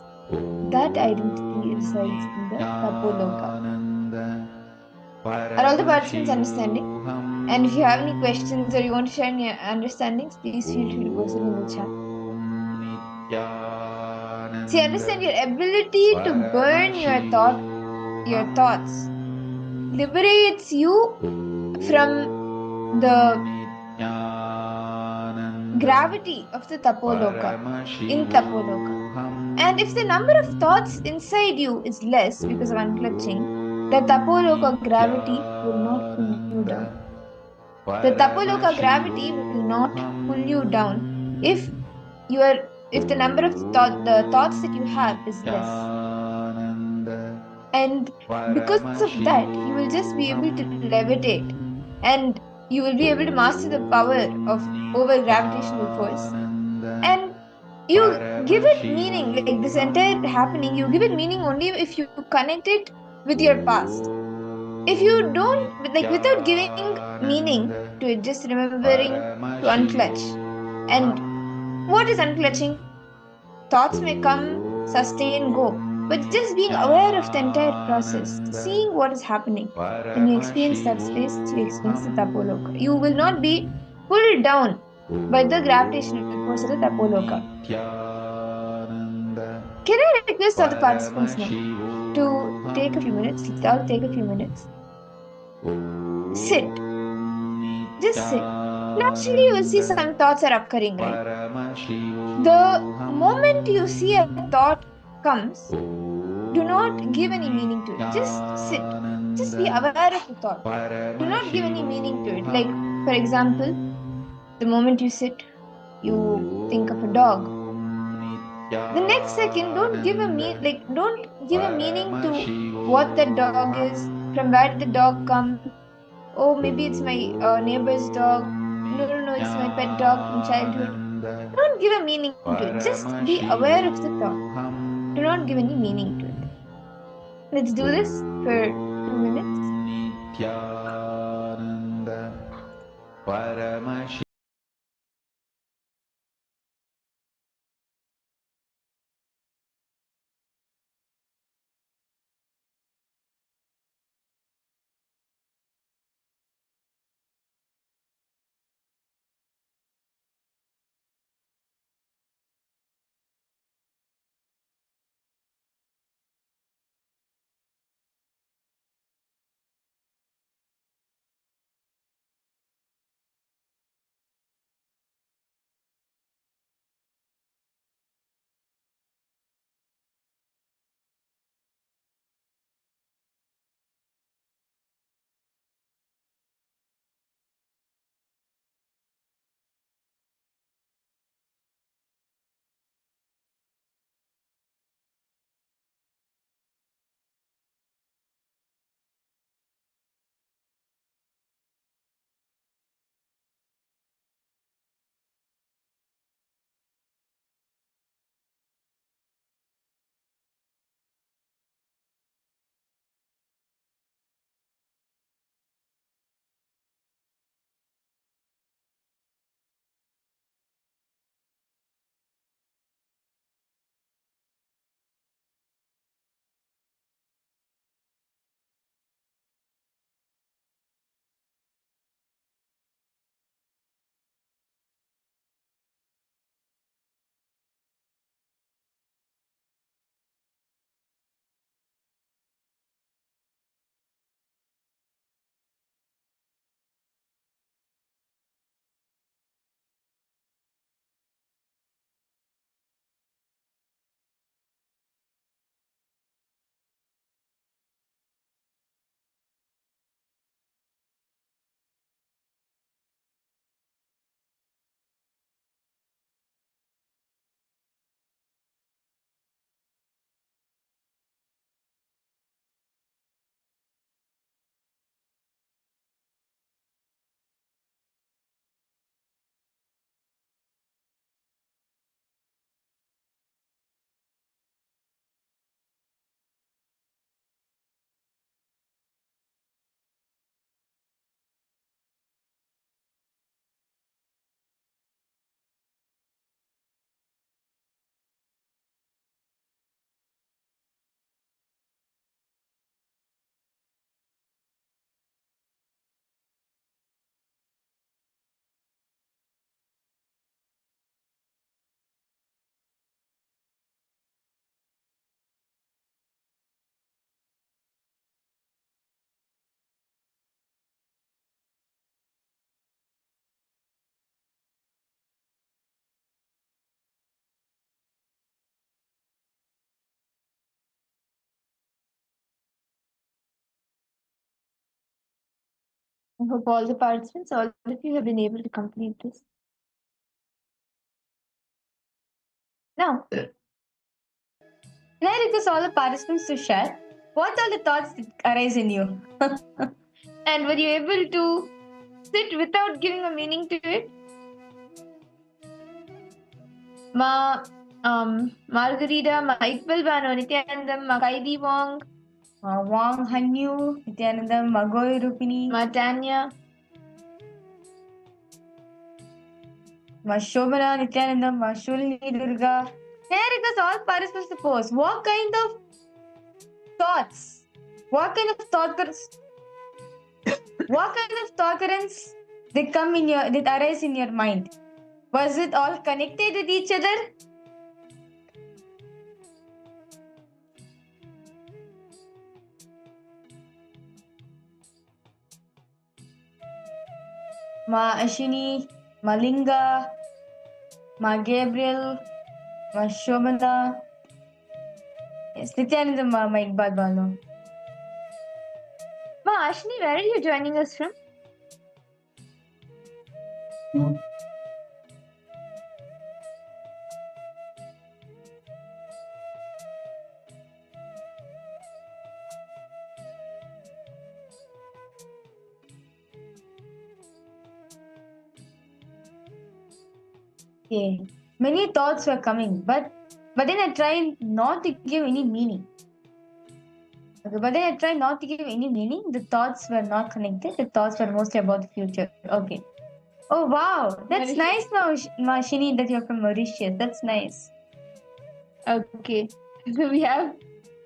that identity resides in the Tapoloka. Are all the participants understanding? And if you have any questions or you want to share any understandings, please feel free to post it in the chat. See, understand your ability to burn your thoughts liberates you from the gravity of the Tapoloka in Tapoloka. And if the number of thoughts inside you is less because of unclutching, the Tapoloka gravity will not pull you down. The Tapoloka gravity will not pull you down if the number of the thoughts that you have is less. And because of that, you will just be able to levitate, and you will be able to master the power of over gravitational force. And you give it meaning, like this entire happening, you give it meaning only if you connect it with your past. If you don't, like without giving meaning to it, just remembering to unclutch. And what is unclutching? Thoughts may come, sustain, go, but just being aware of the entire process, seeing what is happening. When you experience that space, you experience the Tapoloka. You will not be pulled down by the gravitational force of the Tapoloka. Can I request all the participants now to take a few minutes? Let's all take a few minutes. Sit. Just sit. Naturally, you will see some thoughts are occurring, right? The moment you see a thought comes, do not give any meaning to it. Just sit. Just be aware of the thought. Do not give any meaning to it. Like, for example, the moment you sit, you think of a dog. The next second, don't give a meaning to what that dog is, from where did the dog come. Oh, maybe it's my neighbor's dog. No, it's my pet dog from childhood. Don't give a meaning to it. Just be aware of the thought. Do not give any meaning to it. Let's do this for 2 minutes. I hope all the participants, all of you have been able to complete this. Now, Can I request all the participants to share what are the thoughts that arise in you? and were you able to sit without giving a meaning to it? Margarita, Ma Iqbal Bano, Nithyanandam, Ma Kaidi Wong, Wang Hanyu, Nithyanandam, Magoy Rupini, Ma Tanya, Ma Shobana, Nithyanandam, Ma Shulini Durga. Can I request all participants to post what kind of thoughts, what kind of thought currents they come in your, that arise in your mind? Was it all connected with each other? Ma Ashini, Ma Linga, Ma Gabriel, Ma Shobana. Yes, Nithyanandam, Ma Iqbal Bano. Ma Ashni, where are you joining us from? Okay. Many thoughts were coming, but then I tried not to give any meaning. Okay, but then I tried not to give any meaning. The thoughts were not connected. The thoughts were mostly about the future. Okay. Oh wow, that's nice now, Shini, that you're from Mauritius. That's nice. Okay. So we have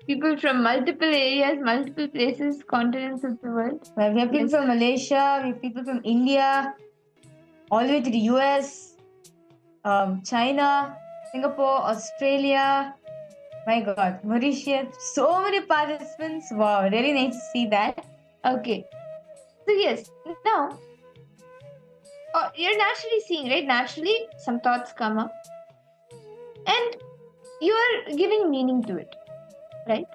people from multiple areas, multiple places, continents of the world. Well, we have people Yes. from Malaysia, we have people from India, all the way to the US, China, Singapore, Australia. My God, Mauritius, so many participants. Wow, really nice to see that. Okay. So yes, now you're naturally seeing, right? Naturally, some thoughts come up, and you are giving meaning to it, right?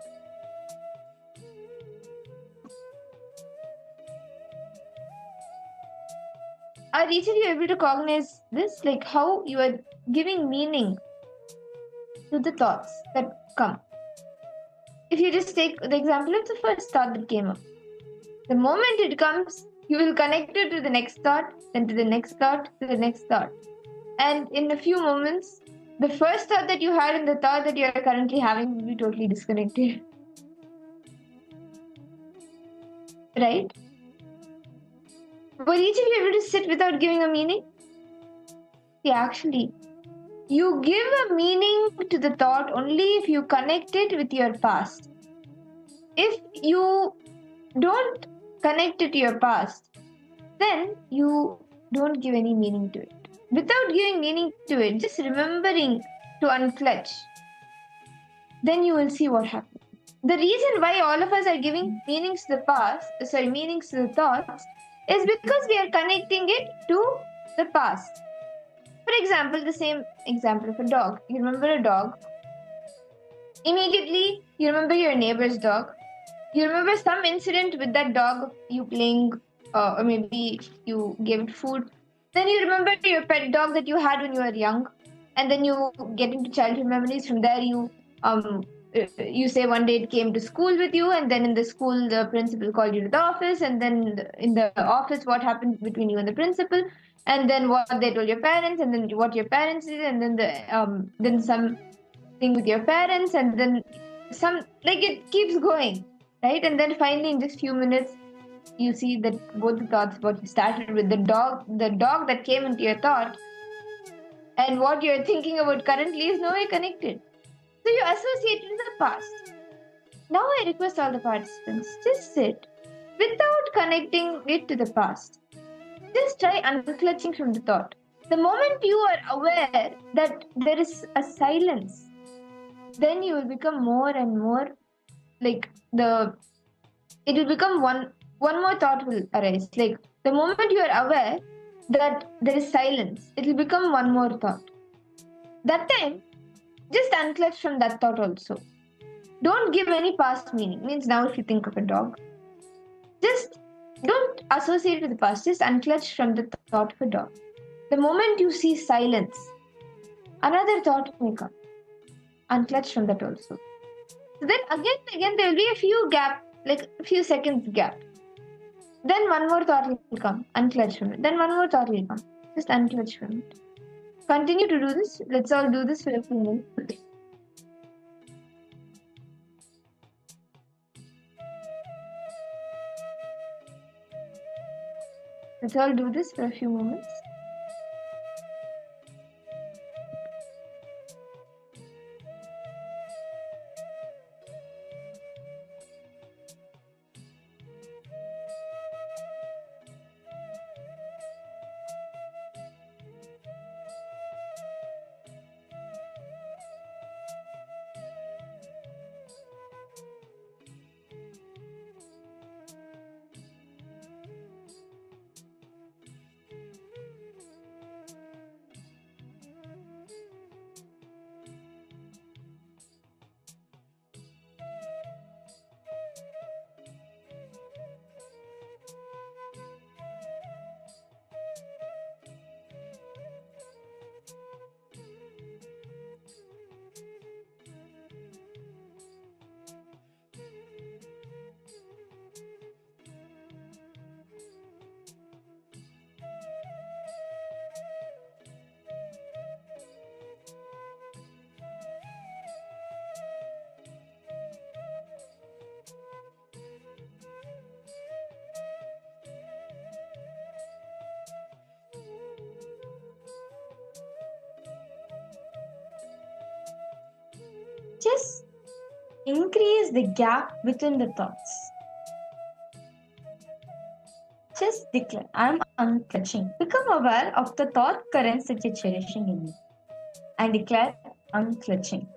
Are each of you able to cognize this? Like how you are giving meaning to the thoughts that come. If you just take the example of the first thought that came up, the moment it comes, you will connect it to the next thought, then to the next thought, to the next thought. And in a few moments, the first thought that you had and the thought that you are currently having will be totally disconnected. Right? Were each of you able to sit without giving a meaning? See, actually, you give a meaning to the thought only if you connect it with your past. If you don't connect it to your past, then you don't give any meaning to it. Without giving meaning to it, just remembering to unclutch, then you will see what happens. The reason why all of us are giving meanings to the thoughts, is because we are connecting it to the past. For example, the same example of a dog. You remember a dog. Immediately, you remember your neighbor's dog. You remember some incident with that dog, you playing, or maybe you gave it food. Then you remember your pet dog that you had when you were young, and then you get into childhood memories. From there, you say one day it came to school with you, and then in the school the principal called you to the office, and then in the office what happened between you and the principal, and then what they told your parents, and then what your parents did, and then some thing with your parents, and then some, like, it keeps going, right? And then finally in just few minutes you see that both the thoughts, what started with the dog that came into your thought, and what you're thinking about currently is no way connected. So you associate it with the past. Now I request all the participants, just sit without connecting it to the past. Just try unclutching from the thought. The moment you are aware that there is a silence, then you will become more and more like it will become one more thought will arise. Like the moment you are aware that there is silence, it will become one more thought. That time, just unclutch from that thought also. Don't give any past meaning. Means now if you think of a dog, just Don't associate it with the past, just unclutch from the thought of a dog. The moment you see silence, another thought may come. Unclutch from that also. So then again there will be a few gap, like a few seconds gap. Then one more thought will come, unclutch from it. Then one more thought will come, just unclutch from it. Continue to do this. Let's all do this for a few minutes. Let's all do this for a few moments. Just increase the gap within the thoughts. Just declare, I'm unclutching. Become aware of the thought currents that you're cherishing in you. And declare, unclutching.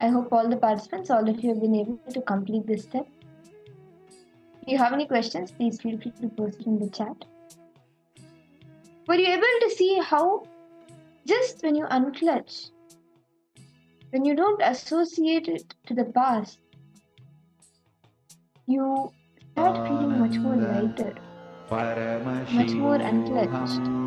I hope all the participants, all of you have been able to complete this step. If you have any questions, please feel free to post it in the chat. Were you able to see how just when you unclutch, when you don't associate it to the past, you start feeling much more lighter, much more unclutched.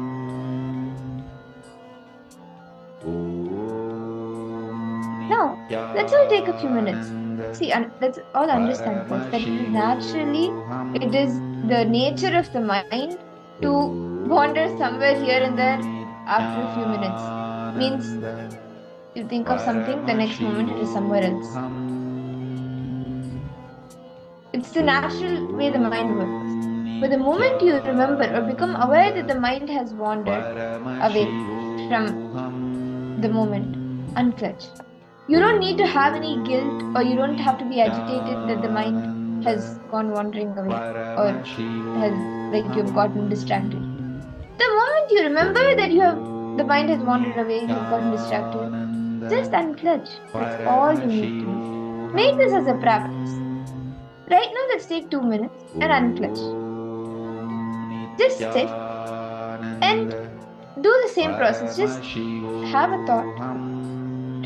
Now, let's all take a few minutes. See, let's all understand first that naturally it is the nature of the mind to wander somewhere here and there after a few minutes. Means you think of something, the next moment it is somewhere else. It's the natural way the mind works. But the moment you remember or become aware that the mind has wandered away from the moment, unclutch. You don't need to have any guilt, or you don't have to be agitated that the mind has gone wandering away or has you've gotten distracted. The moment you remember that the mind has wandered away, you've gotten distracted, just unclutch. That's all you need to do. Make this as a practice. Right now, let's take 2 minutes and unclutch. Just sit and do the same process. Just have a thought.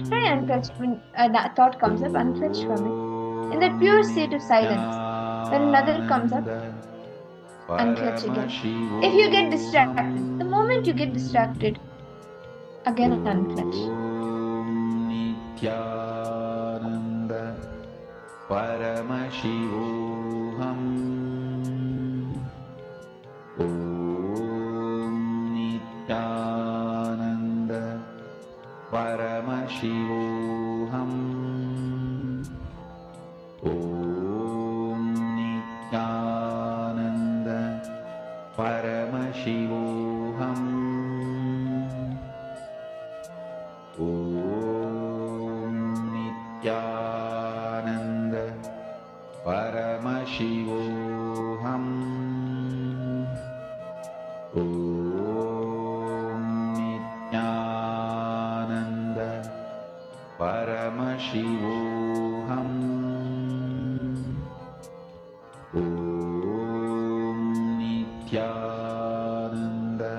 Try and unclutch when that thought comes up, unclutch from it. In that pure state of silence, when another comes up, unclutch again. If you get distracted, the moment you get distracted, again unclutch. Paramashivoham. Om Nithyananda Paramashivoham. Om Nithyananda Paramashivoham. Om Nithyananda Paramashivoham. Om Nithyananda Paramashivoham. Om Nithyananda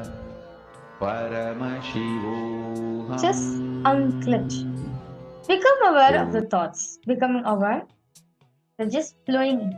Paramashivoham. Just unclench. Become aware of the thoughts. Becoming aware, they're just flowing in.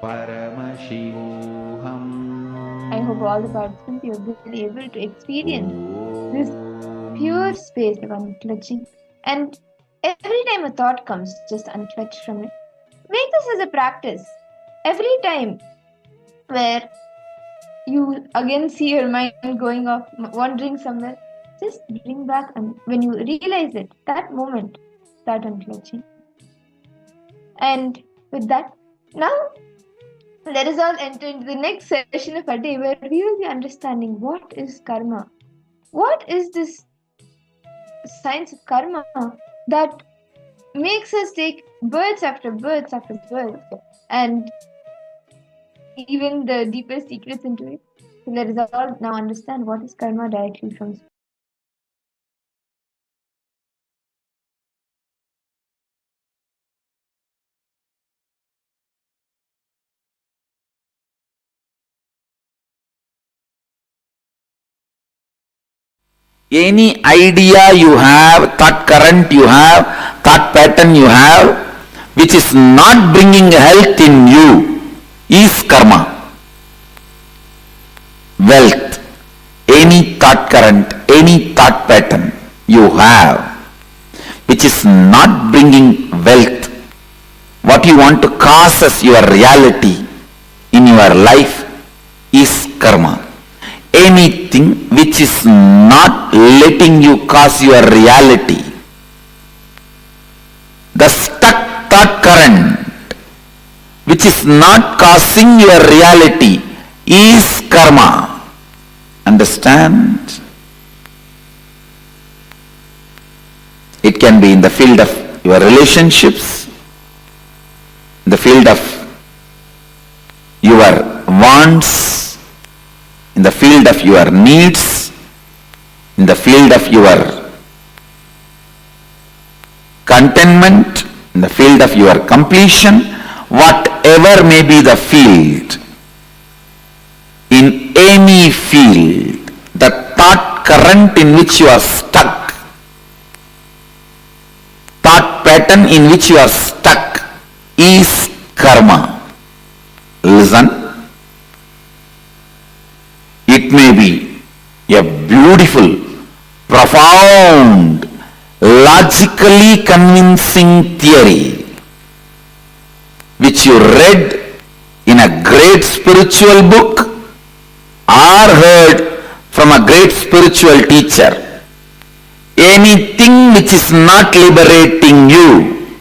Paramashivoham. I hope all the participants you have been able to experience this pure space of unclutching. And every time a thought comes, just unclutch from it. Make this as a practice. Every time where you again see your mind going off, wandering somewhere, just bring back, and when you realize it, that moment, start unclutching. And with that, now let us all enter into the next session of our day where we will be understanding what is karma. What is this science of karma that makes us take births after births after births and even the deepest secrets into it? So let us all now understand what is karma directly from. Any idea you have, thought current you have, thought pattern you have, which is not bringing health in you, is karma. Wealth, any thought current, any thought pattern you have, which is not bringing wealth, what you want to cause as your reality in your life is karma. Anything which is not letting you cause your reality, the stuck thought current which is not causing your reality is karma. Understand? It can be in the field of your relationships, in the field of your wants, in the field of your needs, in the field of your contentment, in the field of your completion, whatever may be the field, in any field, the thought current in which you are stuck, thought pattern in which you are stuck is karma. Listen. It may be a beautiful, profound, logically convincing theory which you read in a great spiritual book or heard from a great spiritual teacher. Anything which is not liberating you,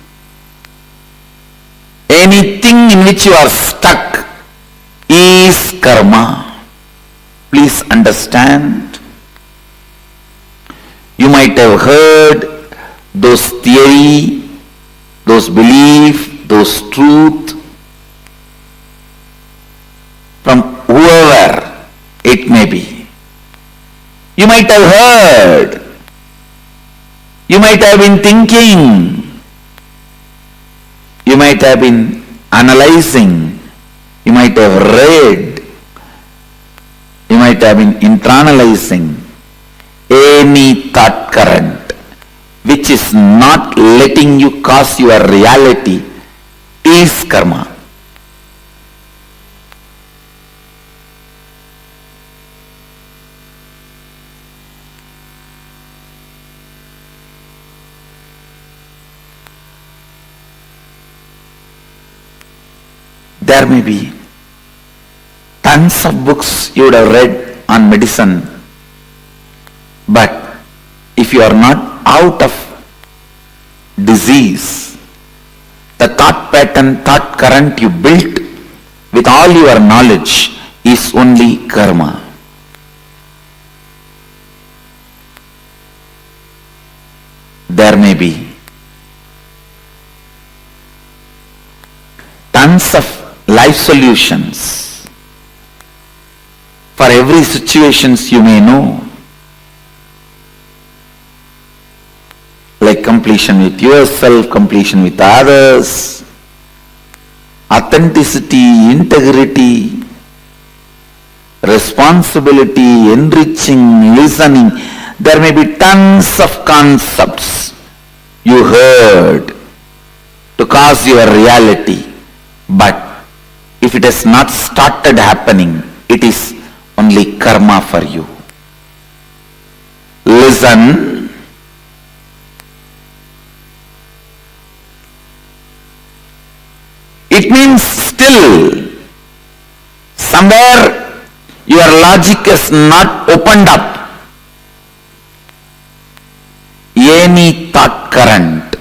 anything in which you are stuck is karma. Please understand. You might have heard those theory, those belief, those truth from whoever it may be. You might have heard. You might have been thinking. You might have been analyzing. You might have read. You might have been internalizing. Any thought current which is not letting you cause your reality is karma. There may be tons of books you would have read on medicine, but if you are not out of disease, the thought pattern, thought current you built with all your knowledge is only karma. There may be tons of life solutions for every situations you may know, like completion with yourself, completion with others, authenticity, integrity, responsibility, enriching, listening. There may be tons of concepts you heard to cause your reality, but if it has not started happening, it is only karma for you. Listen. It means still somewhere your logic is not opened up. Any thought current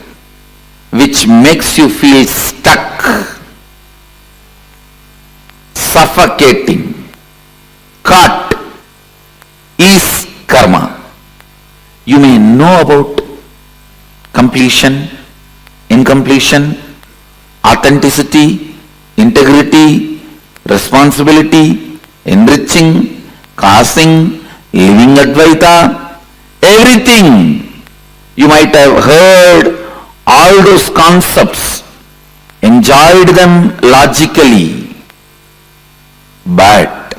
which makes you feel stuck, suffocating, caught, is karma. You may know about completion, incompletion, authenticity, integrity, responsibility, enriching, causing, living Advaita, everything. You might have heard all those concepts, enjoyed them logically, but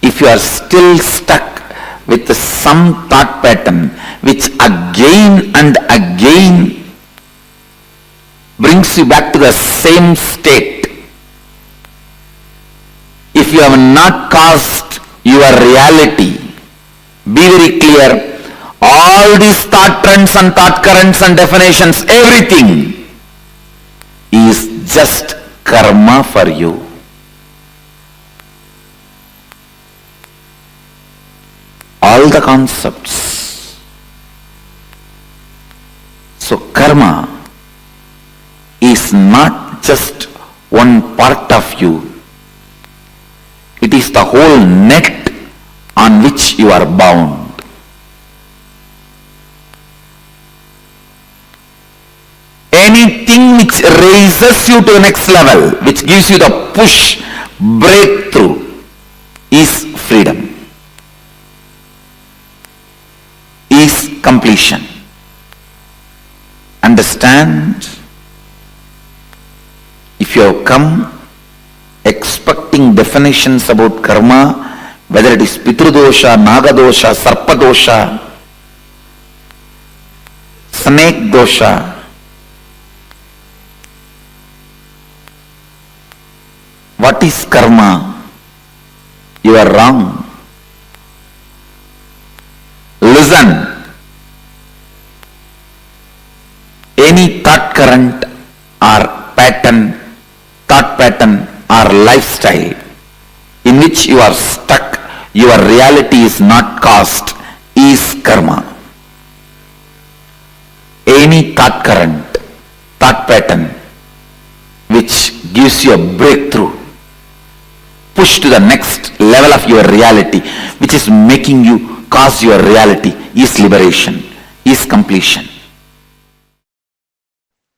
if you are still stuck with some thought pattern which again and again brings you back to the same state, if you have not caused your reality, be very clear, all these thought trends and thought currents and definitions, everything is just karma for you. All the concepts. So karma is not just one part of you. It is the whole net on which you are bound. Anything which raises you to the next level, which gives you the push, breakthrough, is freedom, is completion. Understand? If you have come expecting definitions about karma, whether it is Pitrudosha, Nagadosha, Sarpadosha, Snake dosha, what is karma? You are wrong. Listen. Any thought current or pattern, thought pattern or lifestyle in which you are stuck, your reality is not caused, is karma. Any thought current, thought pattern which gives you a breakthrough, push to the next level of your reality, which is making you cause your reality, is liberation, is completion.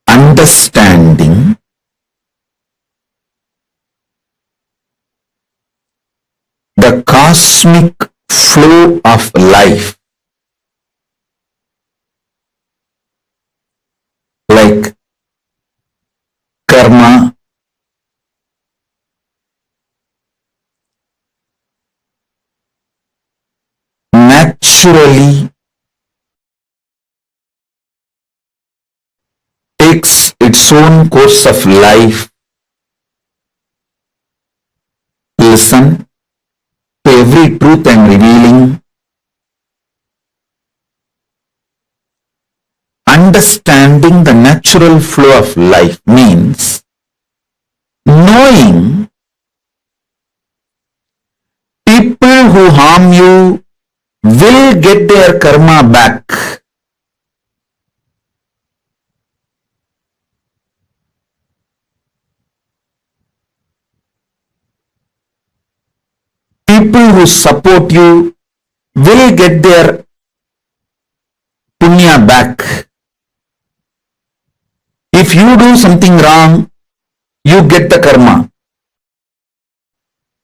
Understanding the cosmic flow of life, like karma, naturally takes its own course of life. Listen to every truth I am revealing. Understanding the natural flow of life means knowing people who harm you will get their karma back. People who support you will get their punya back. If you do something wrong, you get the karma.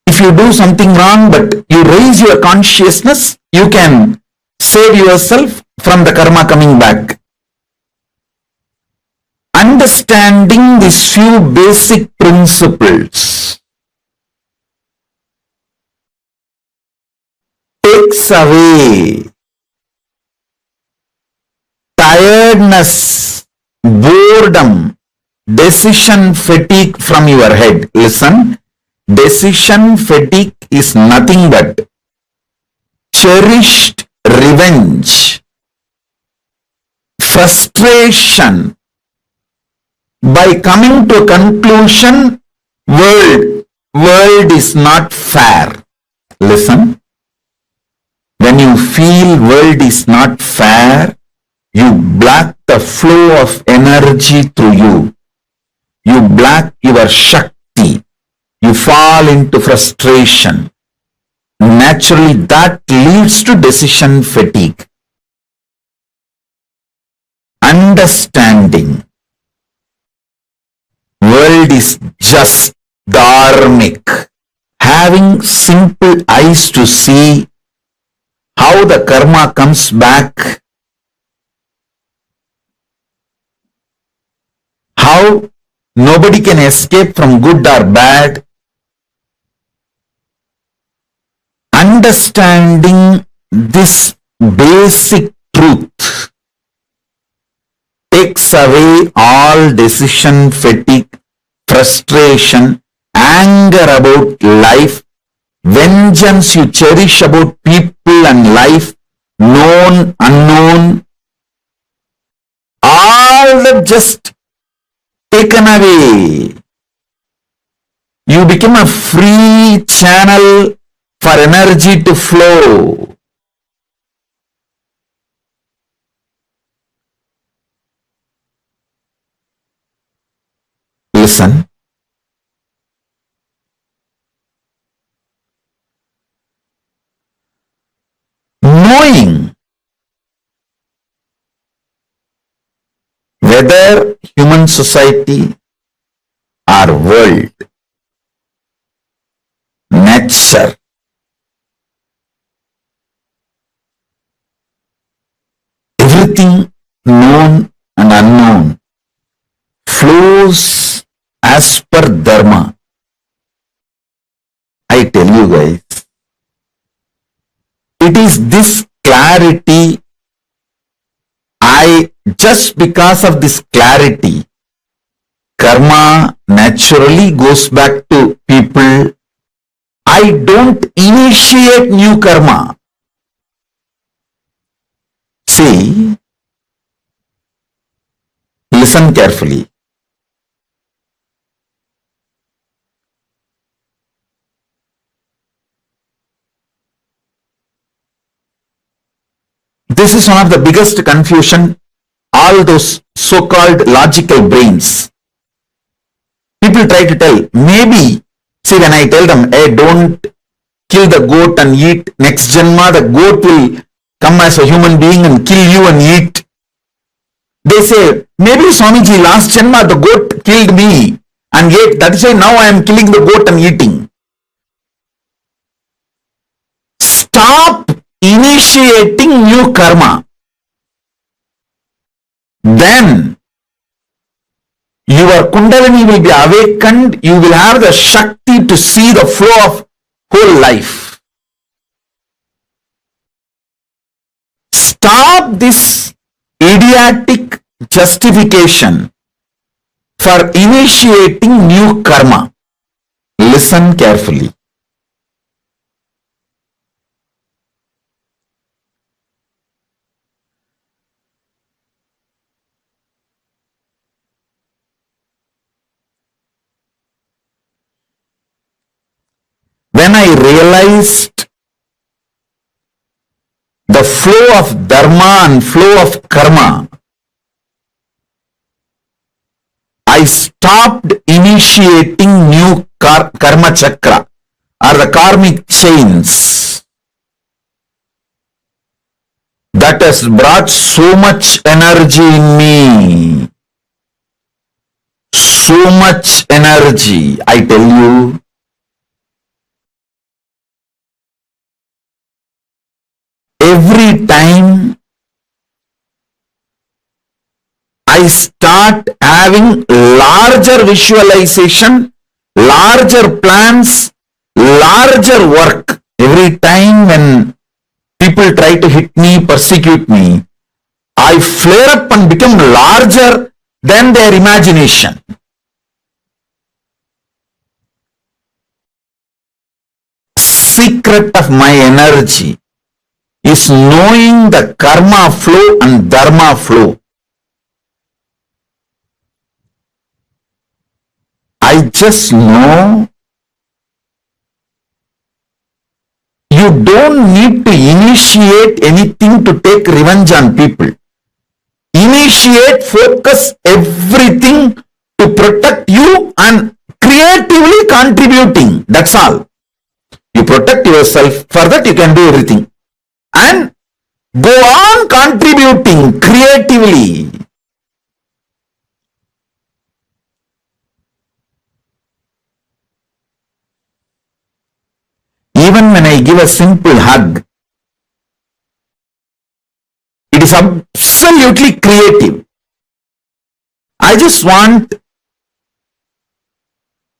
If you do something wrong but you raise your consciousness, you can save yourself from the karma coming back. Understanding these few basic principles takes away tiredness, boredom, decision fatigue from your head. Listen, decision fatigue is nothing but cherished revenge, frustration by coming to a conclusion, world is not fair. Listen, when you feel world is not fair, you block the flow of energy through you. You block your Shakti. You fall into frustration. Naturally, that leads to decision fatigue. Understanding. World is just dharmic. Having simple eyes to see how the karma comes back, how nobody can escape from good or bad. Understanding this basic truth takes away all decision fatigue, frustration, anger about life, vengeance you cherish about people and life, known, unknown, all that just taken away. You become a free channel for energy to flow. Listen. Knowing whether human society or world, nature, everything known and unknown flows as per dharma. I tell you guys, it is this clarity, just because of this clarity, karma naturally goes back to people. I don't initiate new karma. See, listen carefully. This is one of the biggest confusion, all those so-called logical brains. People try to tell, maybe, see, when I tell them, hey, don't kill the goat and eat, next Janma, the goat will come as a human being and kill you and eat. They say, maybe Swamiji, last Janma, the goat killed me and ate. That is why now I am killing the goat and eating. Stop initiating new karma. Then your Kundalini will be awakened. You will have the Shakti to see the flow of whole life. Stop this idiotic justification for initiating new karma. Listen carefully. When I realized the flow of dharma and flow of karma, I stopped initiating new karma chakra or the karmic chains that has brought so much energy in me. So much energy, I tell you. Every time I start having larger visualization, larger plans, larger work. Every time when people try to hit me, persecute me, I flare up and become larger than their imagination. secret of my energy is knowing the karma flow and dharma flow. I just know you don't need to initiate anything to take revenge on people. Initiate, focus everything to protect you and creatively contributing. That's all. You protect yourself. For that you can do everything. And go on contributing creatively. Even when I give a simple hug, it is absolutely creative. I just want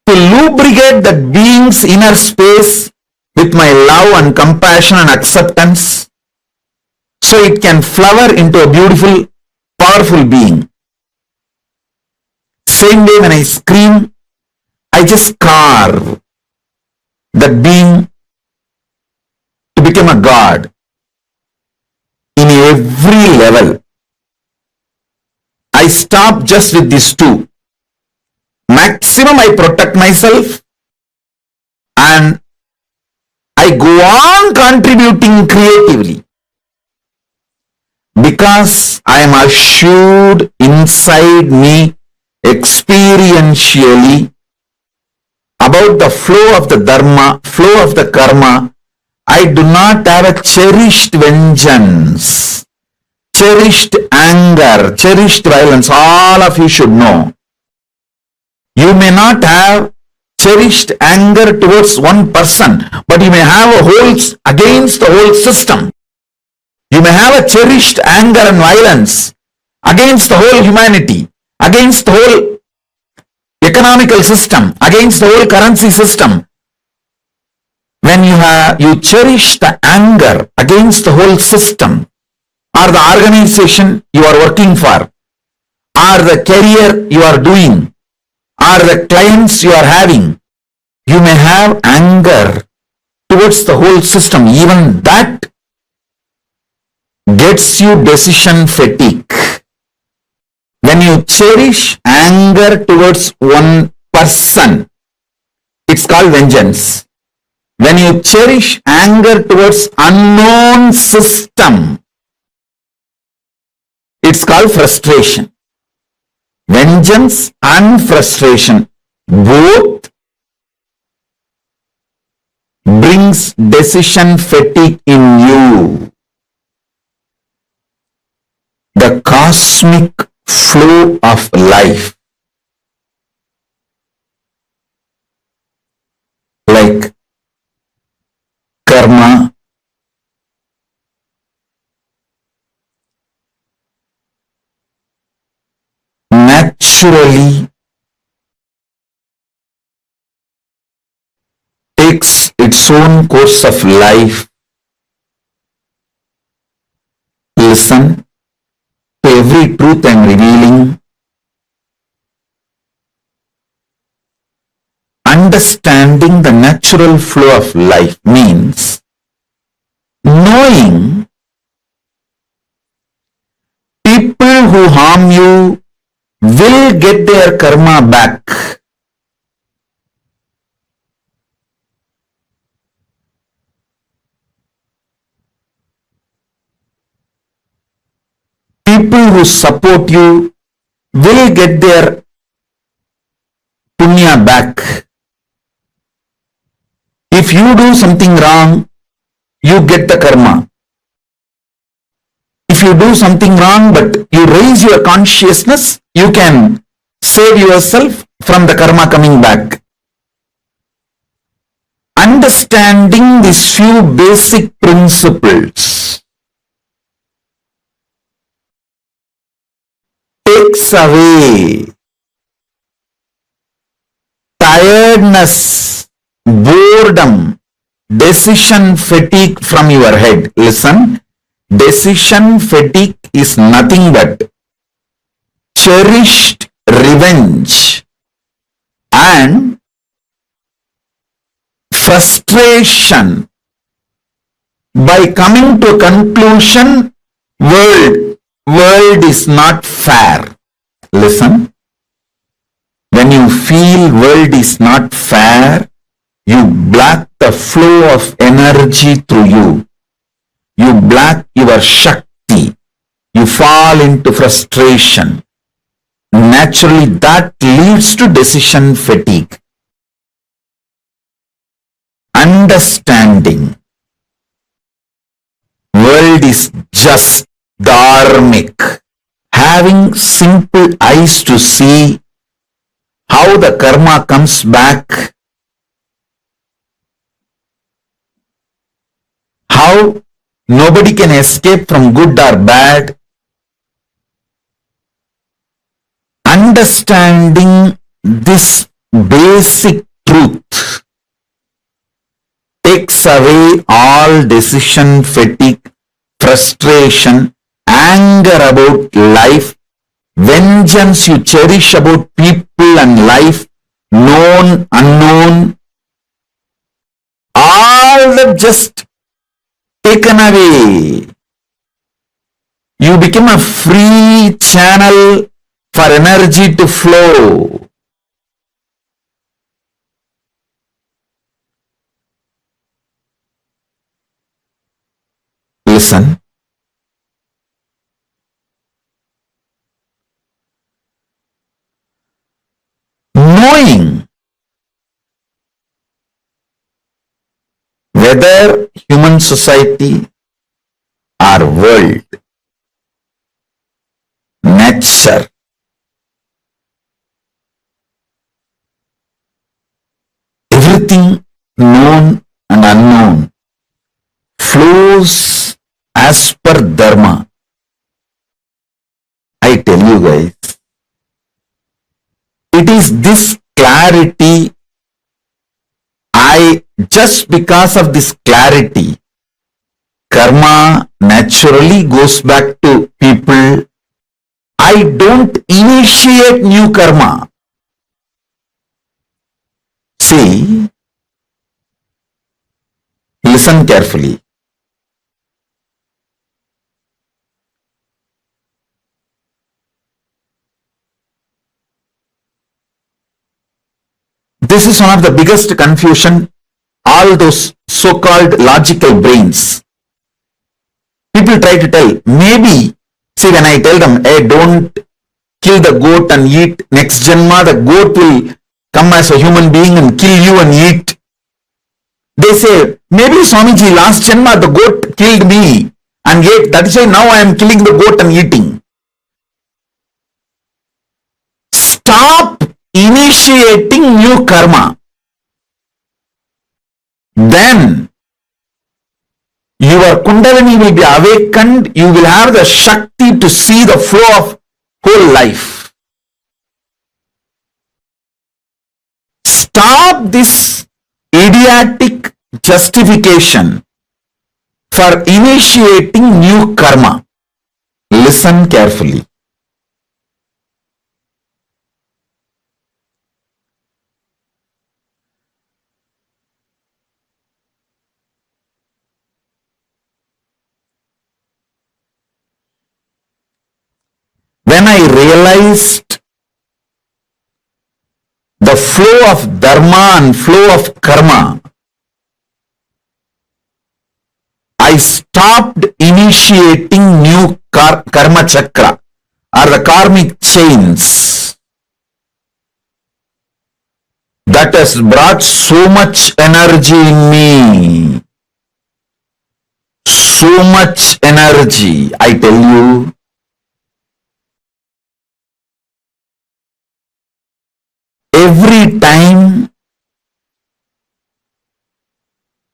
to lubricate that being's inner space with my love and compassion and acceptance so it can flower into a beautiful, powerful being. Same way when I scream, I just carve that being to become a god in every level. I stop just with these two. Maximum I protect myself and I go on contributing creatively because I am assured inside me experientially about the flow of the dharma, flow of the karma. I do not have a cherished vengeance, cherished anger, cherished violence. All of you should know. You may not have cherished anger towards one person, but you may have a whole against the whole system. You may have a cherished anger and violence against the whole humanity, against the whole economical system, against the whole currency system. When you cherish the anger against the whole system, or the organization you are working for, or the career you are doing, or the clients you are having, you may have anger towards the whole system. Even that gets you decision fatigue. When you cherish anger towards one person, it's called vengeance. When you cherish anger towards unknown system, it's called frustration. Vengeance and frustration both brings decision fatigue in you. The cosmic flow of life, like karma, naturally takes its own course of life. Listen to every truth I am revealing. Understanding the natural flow of life means knowing people who harm you will get their karma back. People who support you will get their punya back. If you do something wrong, you get the karma. If you do something wrong but you raise your consciousness, you can save yourself from the karma coming back. Understanding these few basic principles takes away tiredness, boredom, decision fatigue from your head. Listen, decision fatigue is nothing but cherished revenge and frustration by coming to a conclusion, world is not fair. Listen, when you feel world is not fair, you block the flow of energy through you. You block your Shakti. You fall into frustration. Naturally, that leads to decision fatigue. Understanding world is just dharmic. Having simple eyes to see how the karma comes back, how nobody can escape from good or bad. Understanding this basic truth takes away all decision fatigue, frustration, anger about life, vengeance you cherish about people and life, known, unknown, all that just taken away. You become a free channel for energy to flow. Listen. Knowing whether human society or world, nature, everything known and unknown flows as per dharma. I tell you guys, it is this clarity, just because of this clarity, karma naturally goes back to people. I don't initiate new karma. See, listen carefully. This is one of the biggest confusion, all those so-called logical brains. People try to tell, maybe, see, when I tell them, hey, don't kill the goat and eat, next janma, the goat will come as a human being and kill you and eat. They say, maybe Swamiji, last janma, the goat killed me and ate, that is why now I am killing the goat and eating. Stop initiating new karma. Then your Kundalini will be awakened. You will have the Shakti to see the flow of whole life. Stop this idiotic justification for initiating new karma. Listen carefully. When I realized the flow of dharma and flow of karma, I stopped initiating new karma chakra or the karmic chains that has brought so much energy in me. So much energy, I tell you. Every time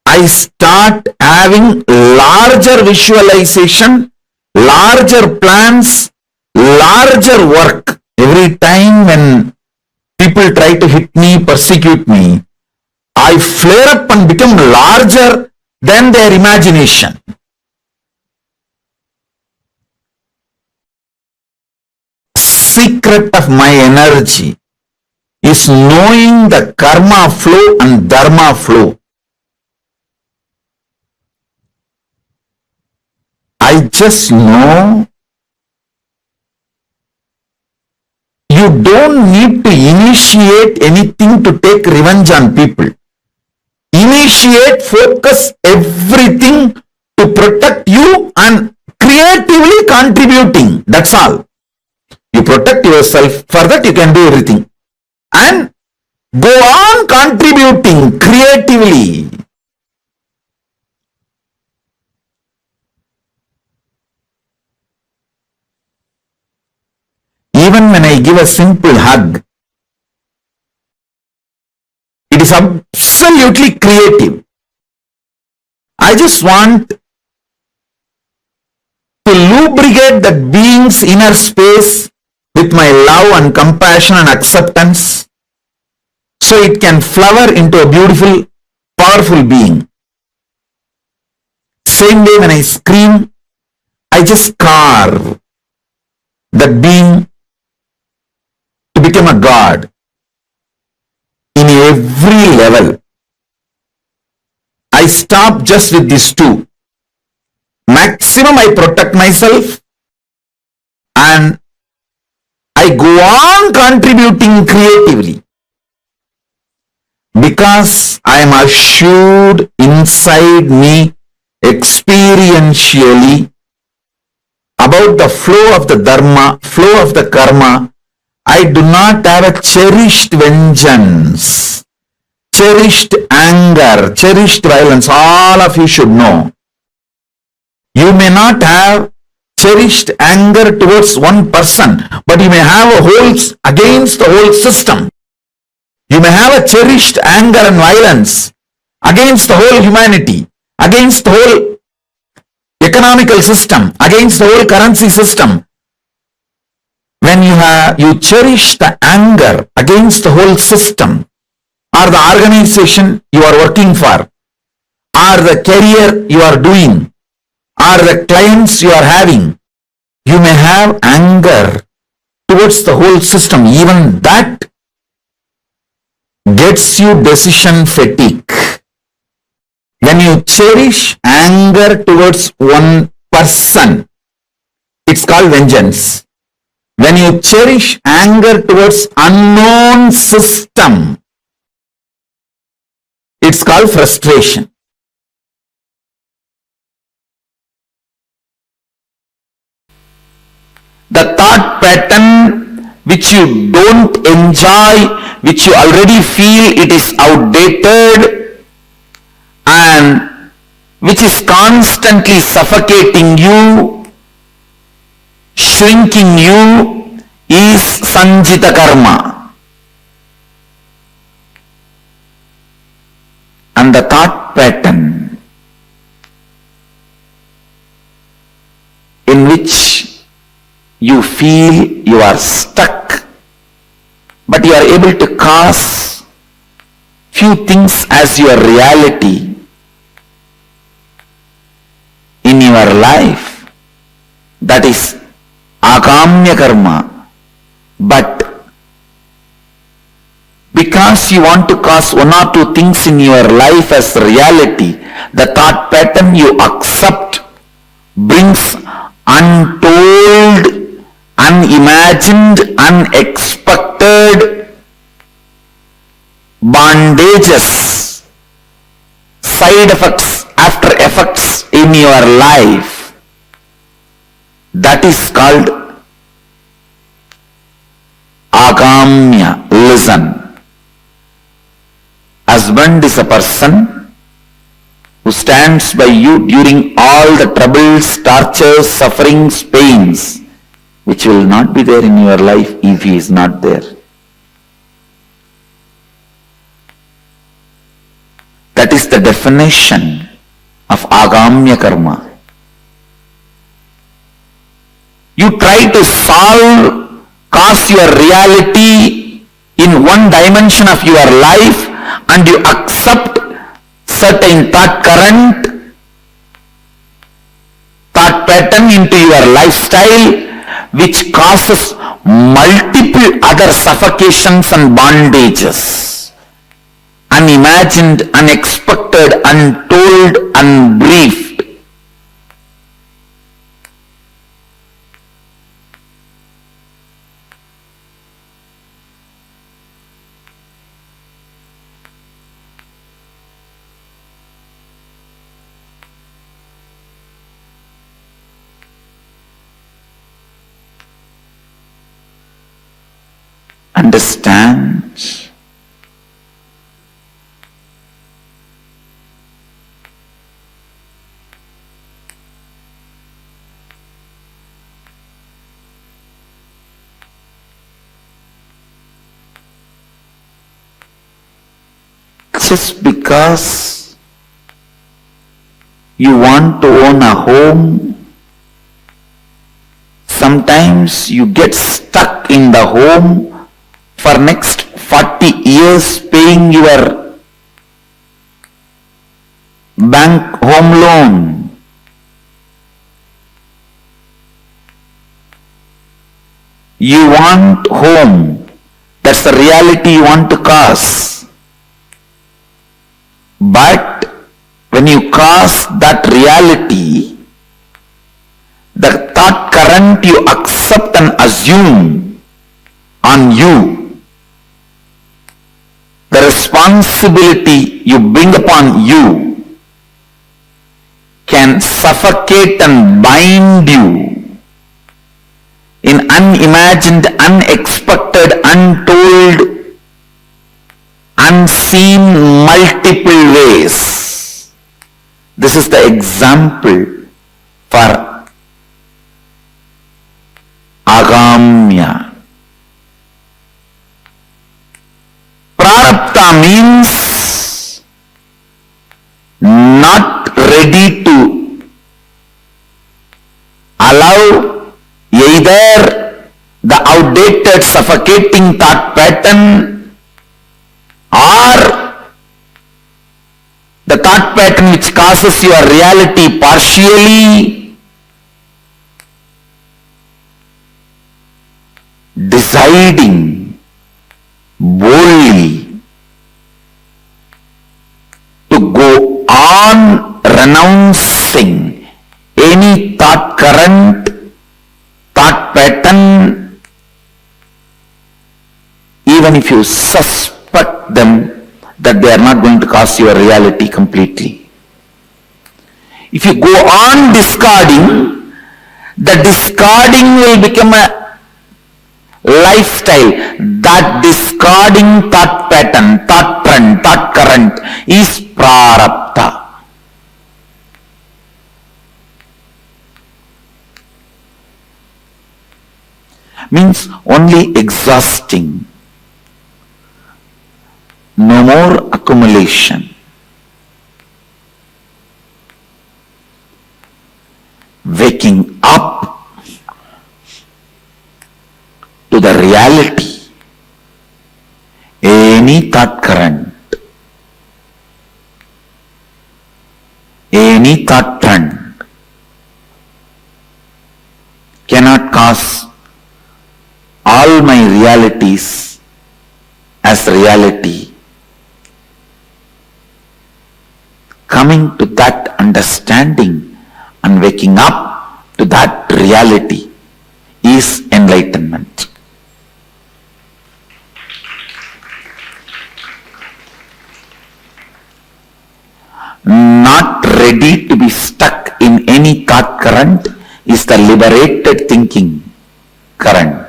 I start having larger visualization, larger plans, larger work. Every time when people try to hit me, persecute me, I flare up and become larger than their imagination. Secret of my energy is knowing the karma flow and dharma flow. I just know you don't need to initiate anything to take revenge on people. Initiate, focus everything to protect you and creatively contributing. That's all. You protect yourself. For that you can do everything. And go on contributing creatively. Even when I give a simple hug, it is absolutely creative. I just want to lubricate that being's inner space with my love and compassion and acceptance so it can flower into a beautiful, powerful being. Same way when I scream, I just carve that being to become a god in every level. I stop just with these two. Maximum I protect myself and I go on contributing creatively because I am assured inside me experientially about the flow of the dharma, flow of the karma. I do not have a cherished vengeance, cherished anger, cherished violence. All of you should know. You may not have cherished anger towards one person, but you may have a whole against the whole system. You may have a cherished anger and violence against the whole humanity, against the whole economical system, against the whole currency system. When you cherish the anger against the whole system, or the organization you are working for, or the career you are doing, or the clients you are having, you may have anger towards the whole system. Even that gets you decision fatigue. When you cherish anger towards one person, it's called vengeance. When you cherish anger towards unknown system, it's called frustration. The thought pattern which you don't enjoy, which you already feel it is outdated and which is constantly suffocating you, shrinking you, is sanjita karma. And the thought pattern in which you feel you are stuck, but you are able to cause few things as your reality in your life. That is agamya karma. But because you want to cause one or two things in your life as reality, the thought pattern you accept brings untold, unimagined, unexpected bondages, side effects, after effects in your life. That is called agamya. Listen. Husband is a person who stands by you during all the troubles, tortures, sufferings, pains, which will not be there in your life if he is not there. That is the definition of agamya karma. You try to cause your reality in one dimension of your life, and you accept certain thought current, thought pattern into your lifestyle, which causes multiple other suffocations and bondages, unimagined, unexpected, untold, unbriefed. understand just because you want to own a home, sometimes you get stuck in the home for next 40 years paying your bank home loan. You want home. That's the reality you want to cause. But when you cause that reality, the thought current you accept and assume on you, the responsibility you bring upon you can suffocate and bind you in unimagined, unexpected, untold, unseen multiple ways. This is the example for agamya. Prarabdha means not ready to allow either the outdated suffocating thought pattern or the thought pattern which causes your reality partially, deciding boldly to go on renouncing any thought current, thought pattern, even if you suspect them that they are not going to cause your reality completely. If you go on discarding, the discarding will become a lifestyle. That discarding thought pattern, thought trend, thought current is prarabdha. Means only exhausting. No more accumulation. Waking up to the reality. Any thought current, any thought trend cannot cause all my realities as reality. Coming to that understanding and waking up to that reality is enlightenment. Not ready to be stuck in any thought current is the liberated thinking current.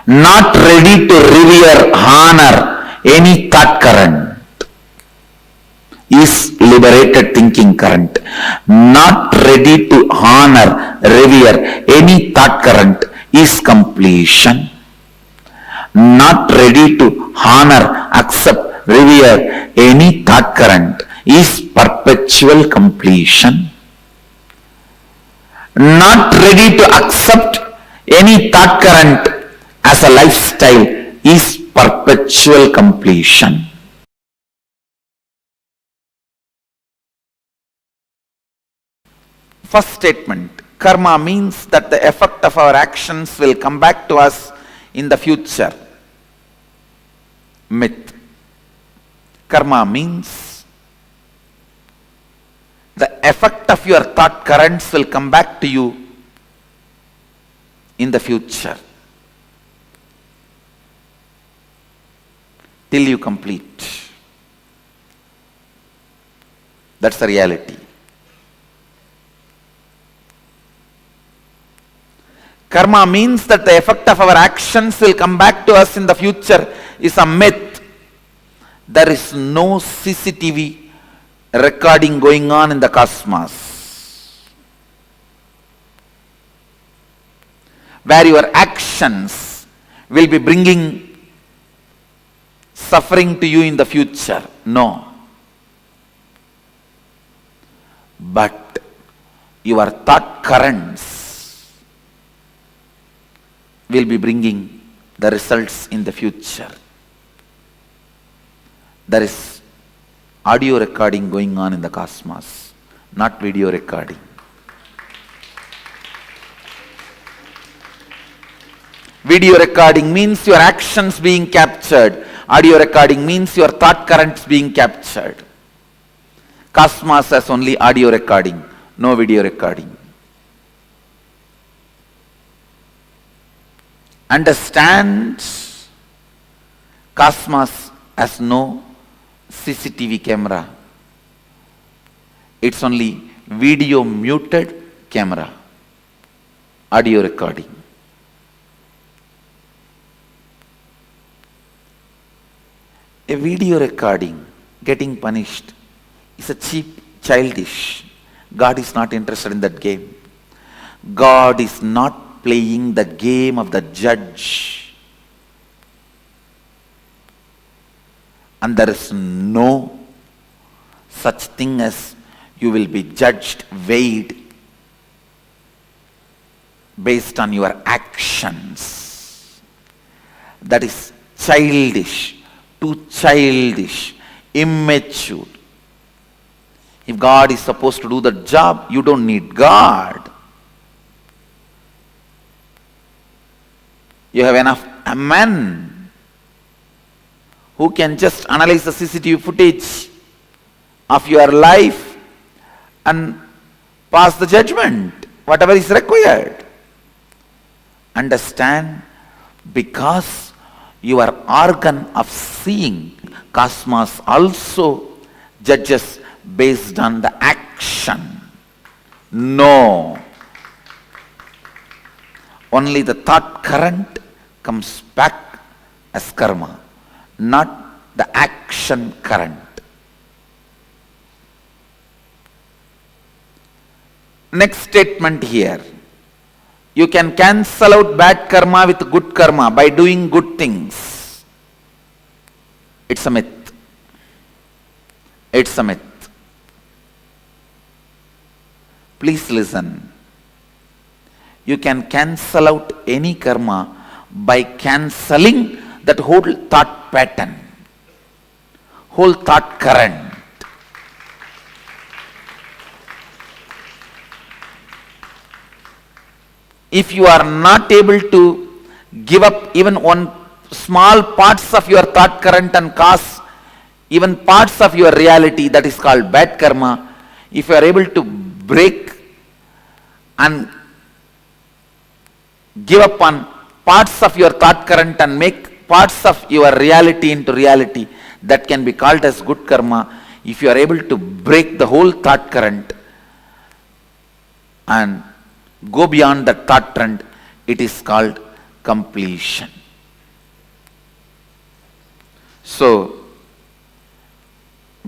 Not ready to revere, honor any thought current is liberated thinking current. Not ready to honor, revere any thought current is completion. Not ready to honor, accept, revere any thought current is perpetual completion. Not ready to accept any thought current as a lifestyle is perpetual completion. First statement, karma means that the effect of our actions will come back to us in the future. Myth. Karma means the effect of your thought currents will come back to you in the future till you complete. That's the reality. karma means that the effect of our actions will come back to us in the future is a myth. There is no CCTV recording going on in the cosmos, where your actions will be bringing suffering to you in the future. No. But your thought currents will be bringing the results in the future. There is audio recording going on in the cosmos, not video recording. Video recording means your actions being captured. Audio recording means your thought currents being captured. Cosmos has only audio recording, no video recording. Understand, cosmos has no CCTV camera. It's only video muted camera, audio recording. A video recording getting punished is a cheap, childish. God is not interested in that game. God is not playing the game of the judge. And there is no such thing as you will be judged, weighed based on your actions. That is childish, too childish, immature. If God is supposed to do the job, you don't need God. You have enough men who can just analyze the CCTV footage of your life and pass the judgment, whatever is required. Understand, because your organ of seeing, cosmos also judges based on the action. No. Only the thought current comes back as karma, not the action current. Next statement here. You can cancel out bad karma with good karma by doing good things. It's a myth. It's a myth. Please listen. You can cancel out any karma by cancelling that whole thought pattern, whole thought current. If you are not able to give up even one small parts of your thought current and cause even parts of your reality, that is called bad karma. If you are able to break and give up on parts of your thought current and make parts of your reality into reality, that can be called as good karma. If you are able to break the whole thought current and go beyond that thought trend, it is called completion. So,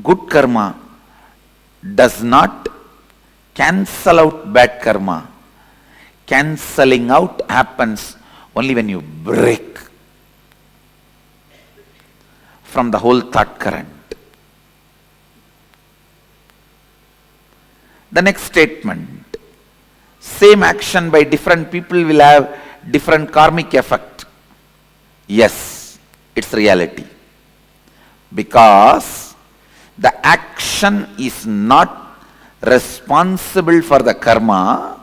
good karma does not cancel out bad karma. Cancelling out happens only when you break from the whole thought current. The next statement. Same action by different people will have different karmic effect. Yes, it's reality. Because the action is not responsible for the karma.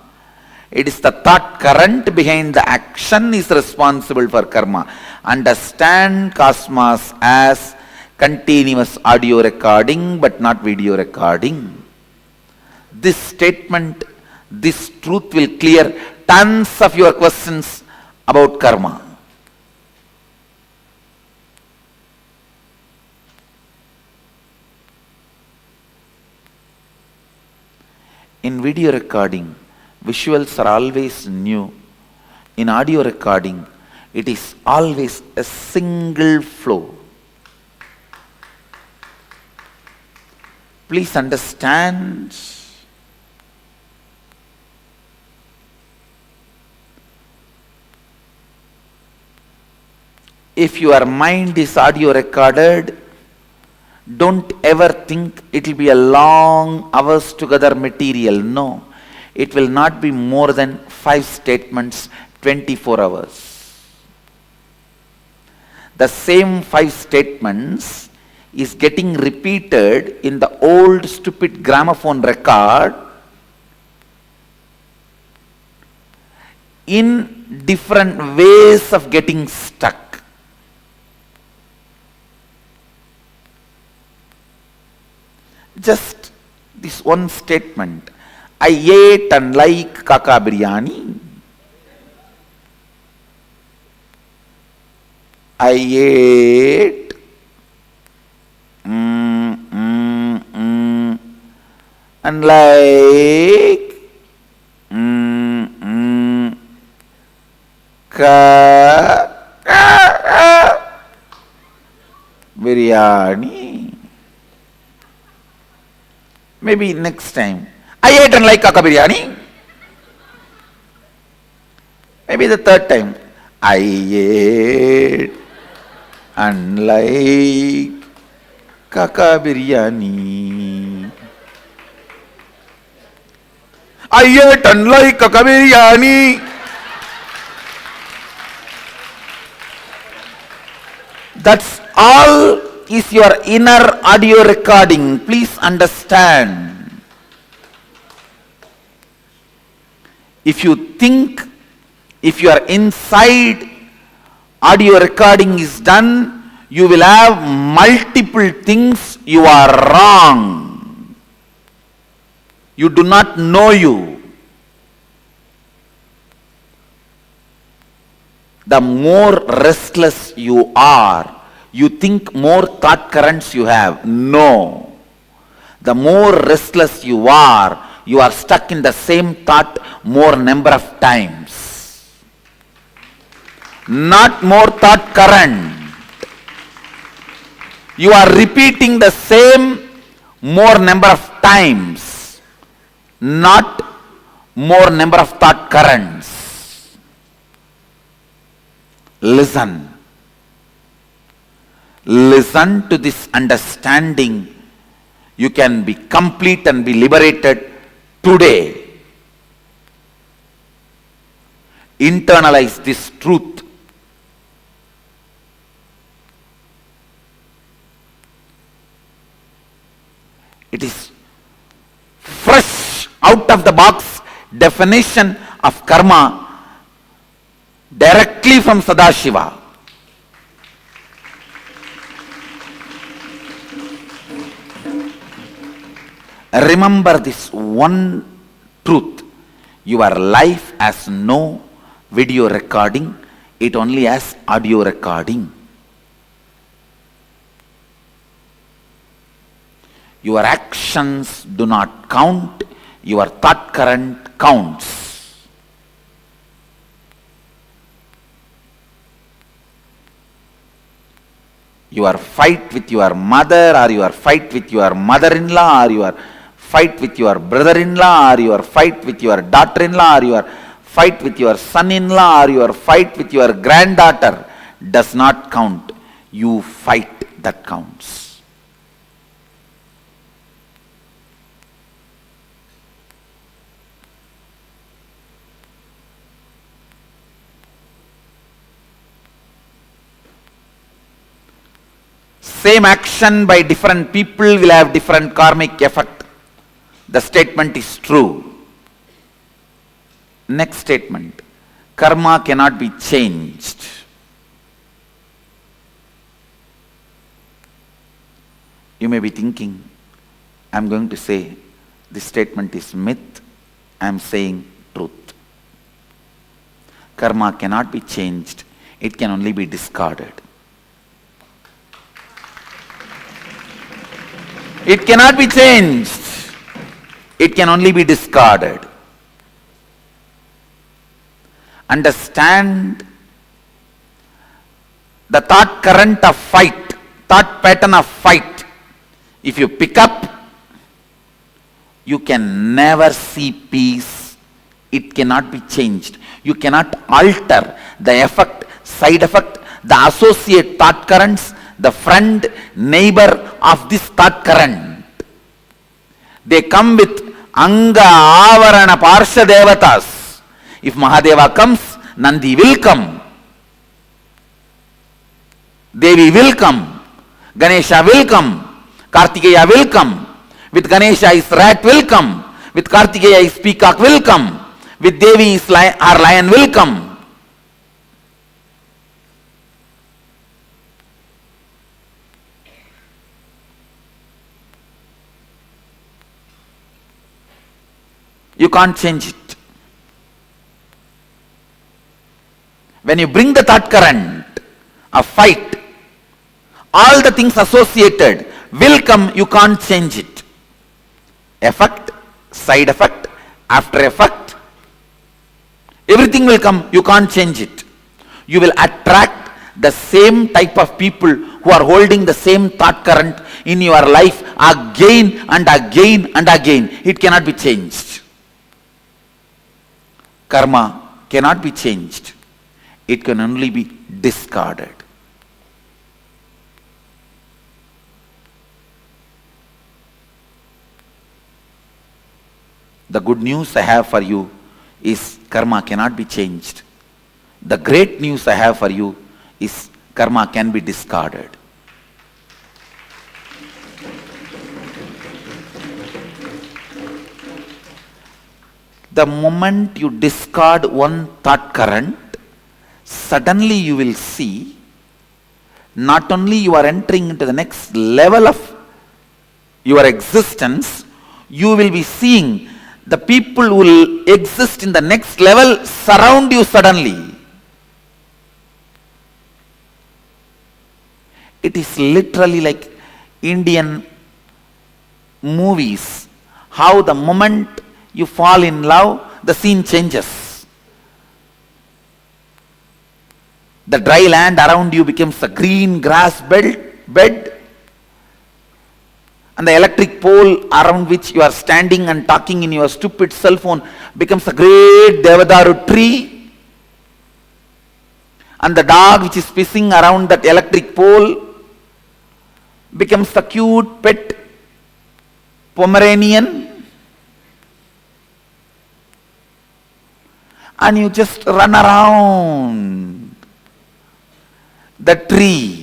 It is the thought current behind the action is responsible for karma. Understand cosmos as continuous audio recording but not video recording. This statement, this truth will clear tons of your questions about karma. In video recording, visuals are always new. In audio recording, it is always a single flow. Please understand. If your mind is audio recorded, don't ever think it will be a long hours together material. No, it will not be more than 5 statements, 24 hours. The same 5 statements is getting repeated in the old stupid gramophone record in different ways of getting stuck. Just this one statement, I ate and like kaka biryani. I ate and like biryani. Maybe next time, I ate and like kaka biryani. Maybe the third time, I ate and like kaka biryani. I ate and like kaka biryani. That's all is your inner audio recording. Please understand. If you think, if you are inside audio recording is done, you will have multiple things you are wrong. You do not know you. The more restless you are, you think more thought currents you have. No. The more restless you are stuck in the same thought more number of times. Not more thought current. You are repeating the same more number of times, not more number of thought currents. Listen. Listen to this understanding. You can be complete and be liberated today. Internalize this truth. It is fresh out of the box definition of karma directly from Sadashiva. Remember this one truth. Your life has no video recording, it only has audio recording. Your actions do not count, your thought current counts. Your fight with your mother, or your fight with your mother-in-law, or your fight with your brother-in-law, or your fight with your daughter-in-law, or your fight with your son-in-law, or your fight with your granddaughter does not count. You fight that counts. Same action by different people will have different karmic effect. The statement is true. Next statement. Karma cannot be changed. You may be thinking, I am going to say this statement is myth. I am saying truth. Karma cannot be changed. It can only be discarded. It cannot be changed. It can only be discarded. understand the thought current of fight, thought pattern of fight. If you pick up, you can never see peace. It cannot be changed. You cannot alter the effect, side effect, the associate thought currents, the friend, neighbor of this thought current. They come with Anga, Avarana, Parsha Devatas. If Mahadeva comes, Nandi will come. Devi will come. Ganesha will come. Kartikeya will come. With Ganesha his rat will come. With Kartikeya his peacock will come. With Devi his our lion will come. You can't change it. When you bring the thought current of fight, all the things associated will come, you can't change it. Effect, side effect, after effect, everything will come, you can't change it. You will attract the same type of people who are holding the same thought current in your life again and again and again. It cannot be changed. Karma cannot be changed. It can only be discarded. The good news I have for you is karma cannot be changed. The great news I have for you is karma can be discarded. The moment you discard one thought current, suddenly you will see not only you are entering into the next level of your existence, you will be seeing the people who will exist in the next level surround you suddenly. It is literally like Indian movies, how the moment you fall in love, the scene changes. The dry land around you becomes a green grass bed, and the electric pole around which you are standing and talking in your stupid cell phone becomes a great Devadaru tree, and the dog which is pissing around that electric pole becomes a cute pet Pomeranian, and you just run around the tree.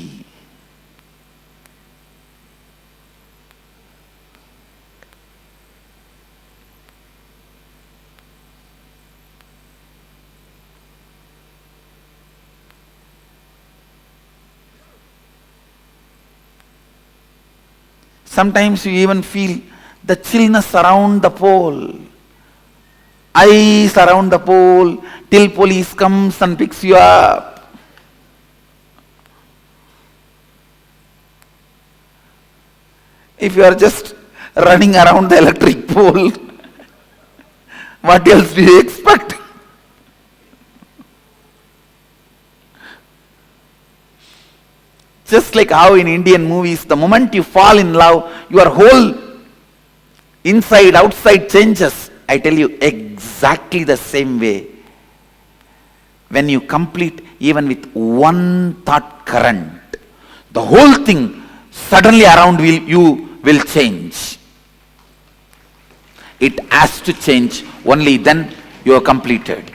Sometimes you even feel the chillness around the pole. Ice around the pole till police comes and picks you up. If you are just running around the electric pole, what else do you expect? Just like how in Indian movies, the moment you fall in love, your whole inside, outside changes. I tell you, exactly the same way. When you complete even with one thought current, the whole thing suddenly around you will change. It has to change, only then you are completed.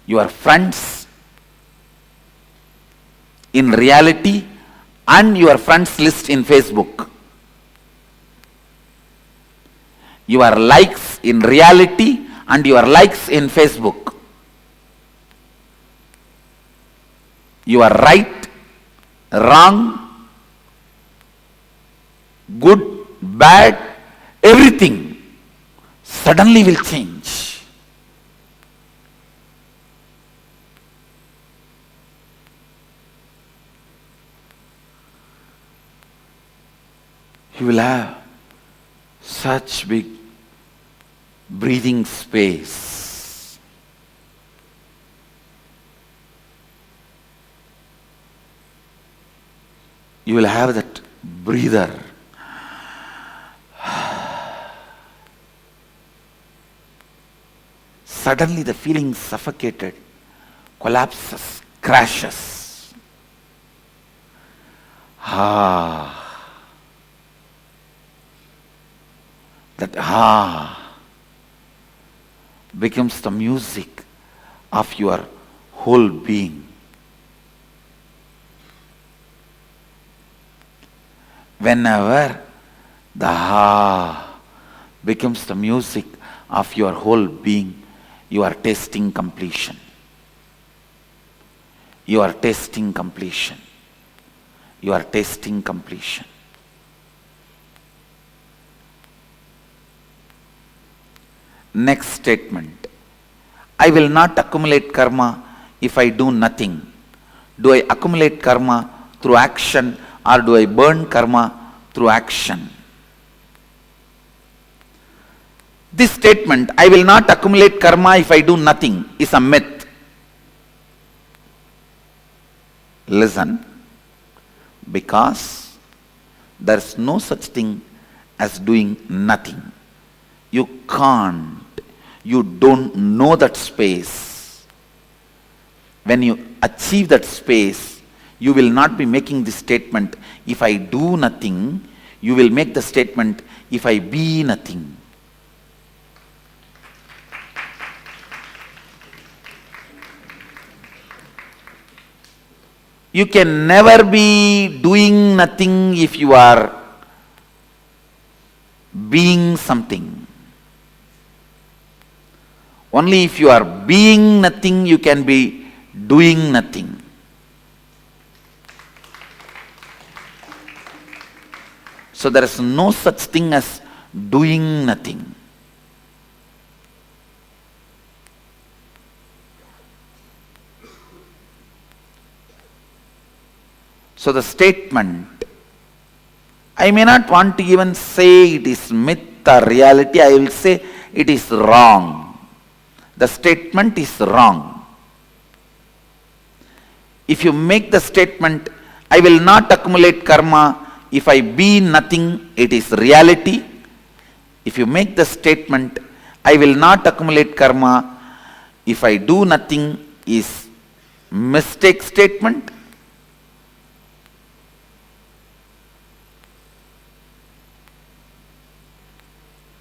Your friends in reality and your friends list in Facebook. Your likes in reality and your likes in Facebook. You are right, wrong, good, bad, everything suddenly will change. You will have such big breathing space. you will have that breather. Suddenly the feeling suffocated, collapses, crashes. That becomes the music of your whole being. Whenever the becomes the music of your whole being, you are tasting completion. You are tasting completion. You are tasting completion. Next statement. I will not accumulate karma if I do nothing. Do I accumulate karma through action, or do I burn karma through action? This statement, I will not accumulate karma if I do nothing, is a myth. Listen, because there is no such thing as doing nothing. You can't. You don't know that space. When you achieve that space, you will not be making the statement, if I do nothing. You will make the statement, if I be nothing. You can never be doing nothing if you are being something. Only if you are being nothing, you can be doing nothing. So there is no such thing as doing nothing. So the statement, I may not want to even say it is myth or reality, I will say it is wrong. The statement is wrong. If you make the statement, I will not accumulate karma if I be nothing, it is reality. If you make the statement, I will not accumulate karma if I do nothing, is mistake statement.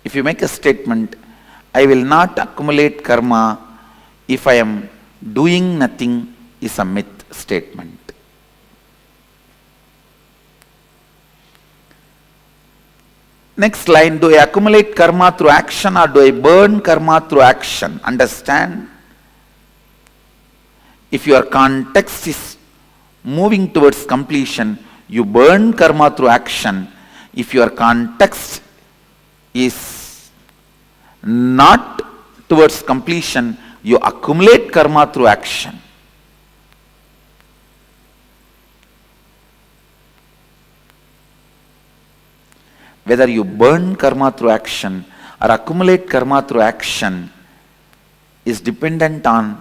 If you make a statement, I will not accumulate karma if I am doing nothing, is a myth statement. Next line, do I accumulate karma through action or do I burn karma through action? Understand? If your context is moving towards completion, you burn karma through action. If your context is not towards completion, you accumulate karma through action. Whether you burn karma through action or accumulate karma through action is dependent on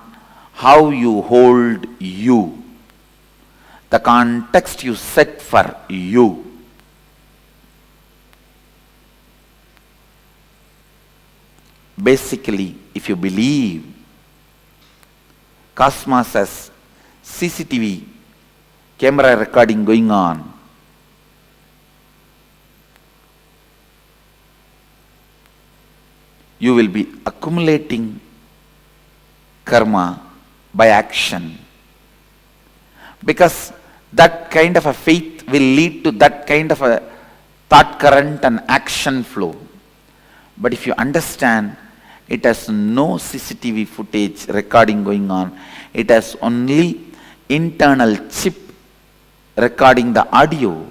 how you hold you, the context you set for you. Basically, if you believe cosmos has CCTV camera recording going on, you will be accumulating karma by action, because that kind of a faith will lead to that kind of a thought current and action flow. But if you understand, it has no CCTV footage recording going on, it has only internal chip recording the audio,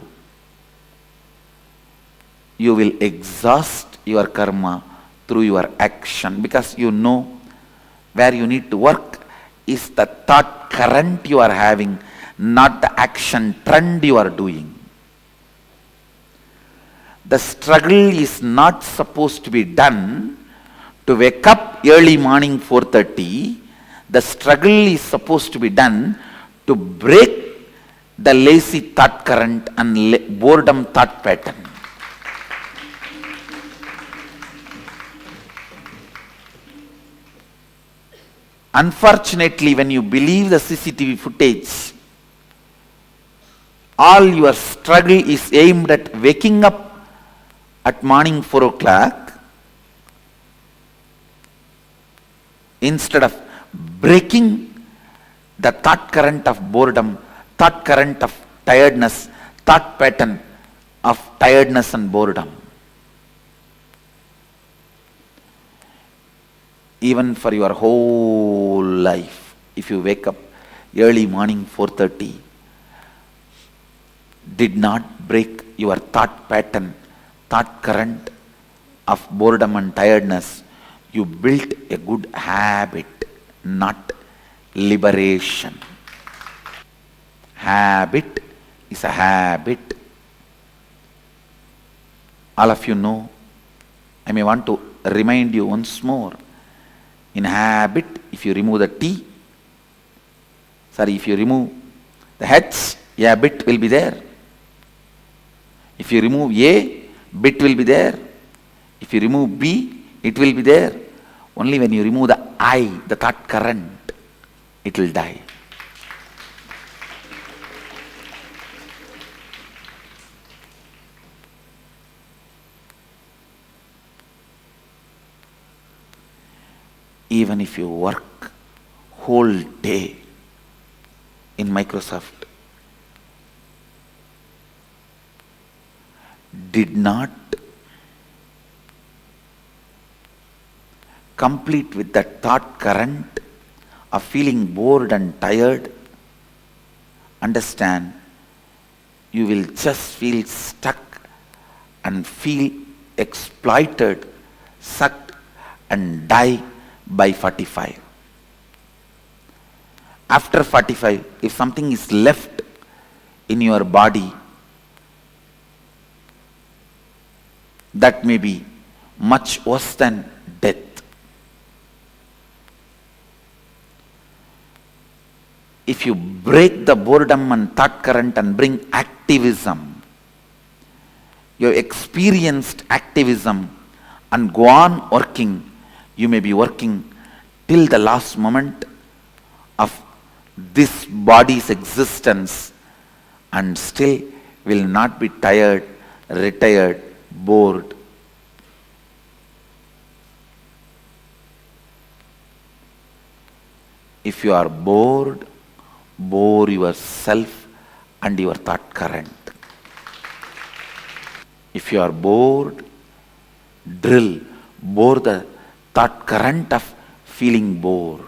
you will exhaust your karma through your action, because you know where you need to work is the thought current you are having, not the action trend you are doing. The struggle is not supposed to be done to wake up early morning 4:30. The struggle is supposed to be done to break the lazy thought current and boredom thought pattern. Unfortunately, when you believe the CCTV footage, all your struggle is aimed at waking up at morning 4 o'clock instead of breaking the thought current of boredom, thought current of tiredness, thought pattern of tiredness and boredom. Even for your whole life, if you wake up early morning 4:30, did not break your thought pattern, thought current of boredom and tiredness, you built a good habit, not liberation. Habit is a habit. All of you know, I may want to remind you once more. In habit, if you remove the T, if you remove the H, a bit will be there. If you remove A, bit will be there. If you remove B, it will be there. Only when you remove the I, the thought current, it will die. Even if you work whole day in Microsoft, did not complete with that thought current of feeling bored and tired, understand, you will just feel stuck and feel exploited, sucked and die by 45. After 45, if something is left in your body, that may be much worse than death. If you break the boredom and thought current and bring activism, you have experienced activism and go on working, you may be working till the last moment of this body's existence and still will not be tired, retired, bored. If you are bored, bore yourself and your thought current. If you are bored, bore the thought current of feeling bored.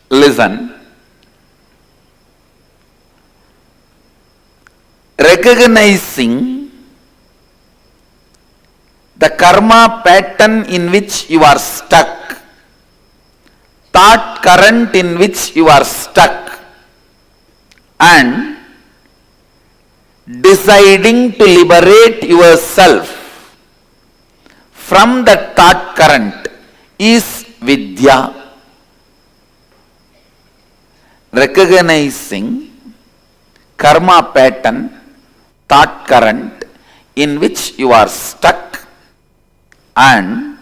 listen, recognizing the karma pattern in which you are stuck, thought current in which you are stuck, and deciding to liberate yourself from that thought current is vidya. Recognizing karma pattern, thought current in which you are stuck and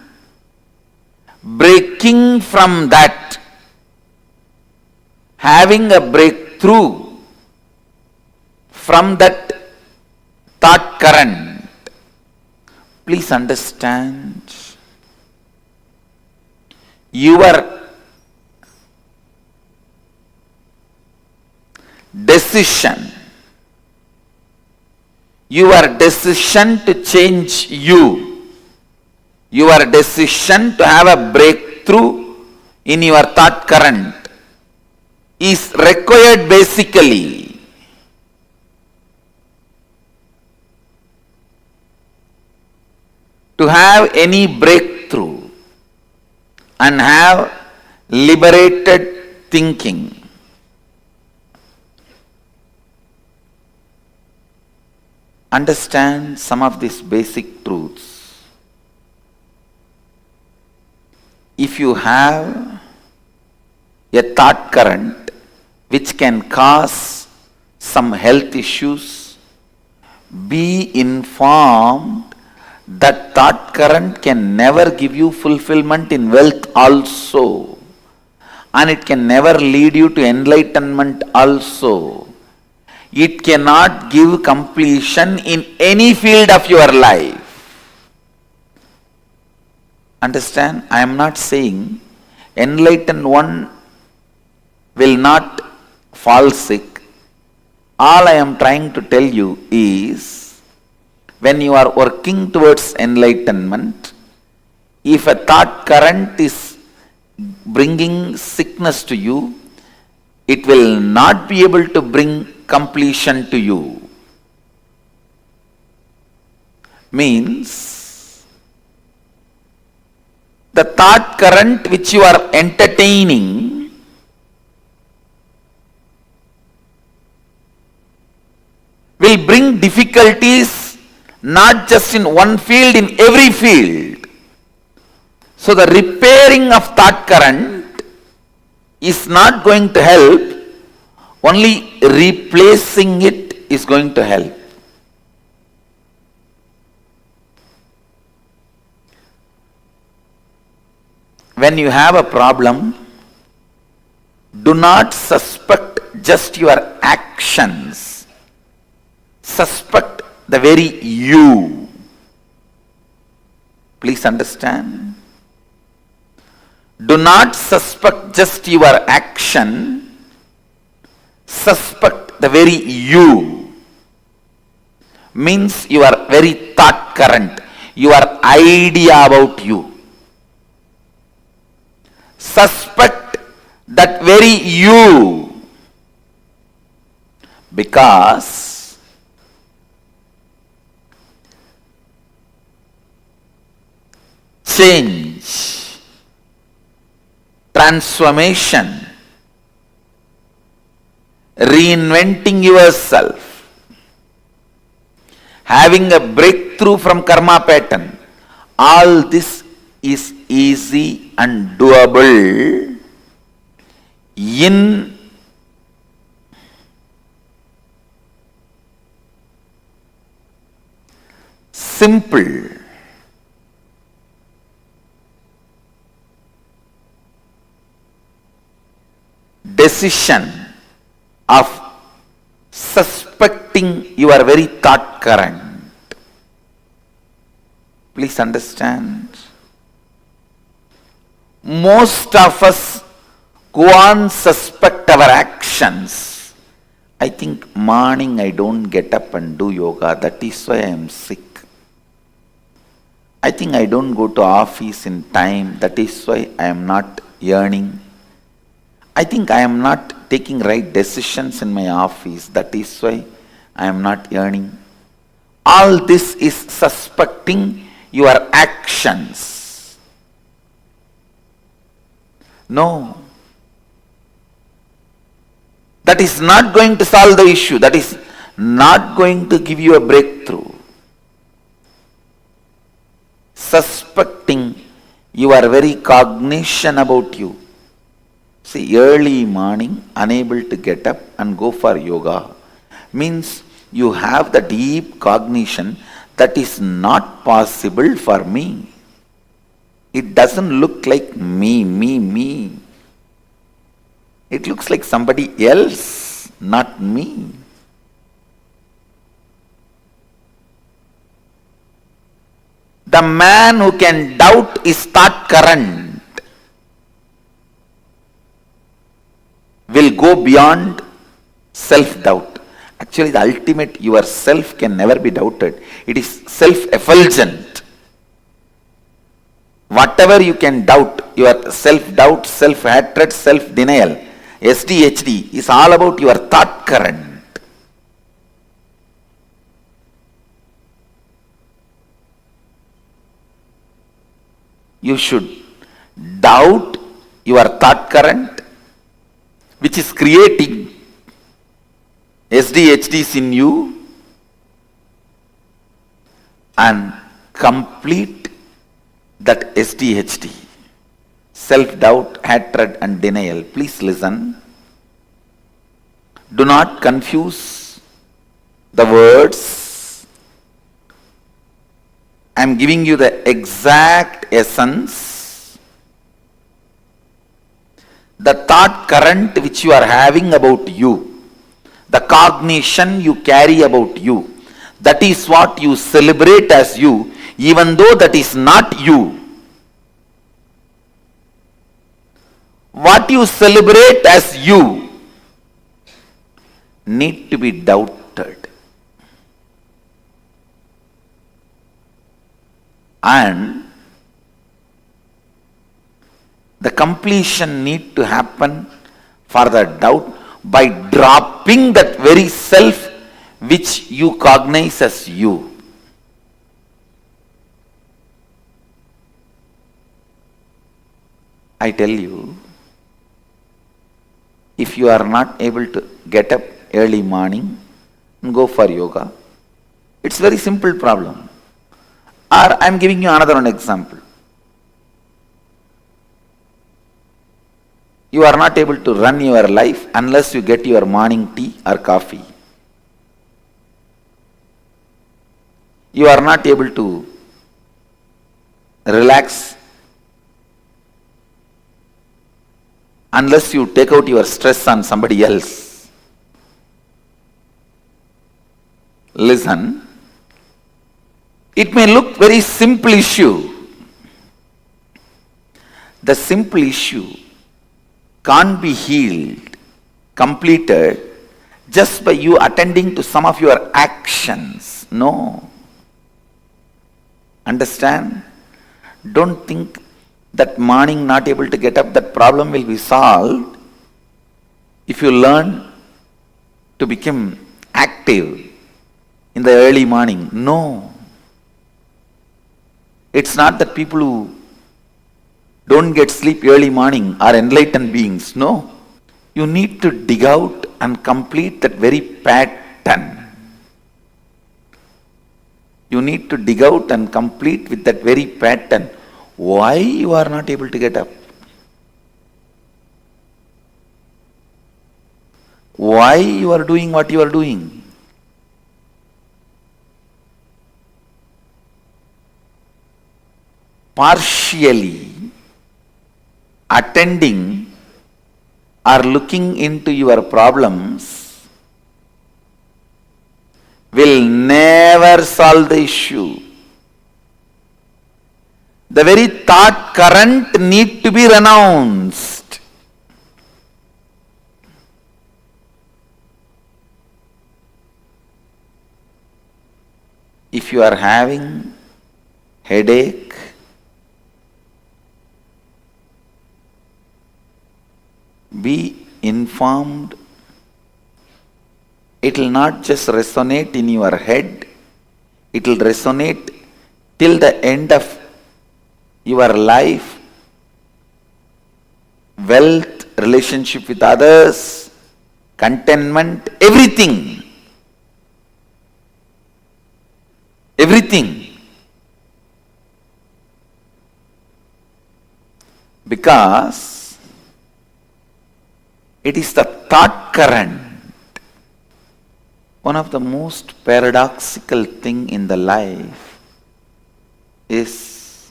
breaking from that, having a breakthrough from that thought current. Please understand, your decision to change you, your decision to have a breakthrough in your thought current is required basically to have any breakthrough and have liberated thinking. Understand some of these basic truths. If you have a thought current which can cause some health issues, be informed that thought current can never give you fulfillment in wealth also, and it can never lead you to enlightenment also. It cannot give completion in any field of your life. Understand? I am not saying enlightened one will not fall sick. All I am trying to tell you is, when you are working towards enlightenment, if a thought current is bringing sickness to you, it will not be able to bring completion to you. Means, the thought current which you are entertaining will bring difficulties not just in one field, in every field. So the repairing of thought current is not going to help, only replacing it is going to help. When you have a problem, do not suspect just your actions. Suspect the very you. Please understand. Do not suspect just your action. Suspect the very you. Means your very thought current, your idea about you. Suspect that very you, because change, transformation, reinventing yourself, having a breakthrough from karma pattern, all this is easy and doable in simple decision of suspecting your very thought current. Please understand. Most of us go on suspect our actions. I think morning I don't get up and do yoga, that is why I am sick. I think I don't go to office in time, that is why I am not earning. I think I am not taking right decisions in my office. That is why I am not earning. All this is suspecting your actions. No. That is not going to solve the issue. That is not going to give you a breakthrough. Suspecting your very cognition about you. See, early morning, unable to get up and go for yoga means you have the deep cognition that is not possible for me. It doesn't look like me. It looks like somebody else, not me. The man who can doubt his thought current will go beyond self-doubt. Actually, the ultimate yourself can never be doubted. It is self-effulgent. Whatever you can doubt, your self-doubt, self-hatred, self-denial, SDHD is all about your thought current. You should doubt your thought current, which is creating SDHDs in you, and complete that SDHD, self-doubt, hatred and denial. Please listen. Do not confuse the words. I am giving you the exact essence. The thought current which you are having about you, the cognition you carry about you, that is what you celebrate as you, even though that is not you. What you celebrate as you need to be doubted. And the completion need to happen for the doubt by dropping that very self which you cognize as you. I tell you, if you are not able to get up early morning and go for yoga, it's very simple problem. Or I am giving you another one example. You are not able to run your life unless you get your morning tea or coffee. You are not able to relax unless you take out your stress on somebody else. Listen, it may look very simple issue. The simple issue can't be healed, completed just by you attending to some of your actions. No. Understand? Don't think that morning not able to get up, that problem will be solved if you learn to become active in the early morning. No. It's not that people who don't get sleep early morning are enlightened beings. No. You need to dig out and complete that very pattern. You need to dig out and complete with that very pattern. Why you are not able to get up? Why you are doing what you are doing? Partially attending or looking into your problems will never solve the issue. The very thought current need to be renounced. If you are having headache, be informed. It will not just resonate in your head, it will resonate till the end of your life, wealth, relationship with others, contentment, everything. Everything. Because it is the thought current. One of the most paradoxical thing in the life is,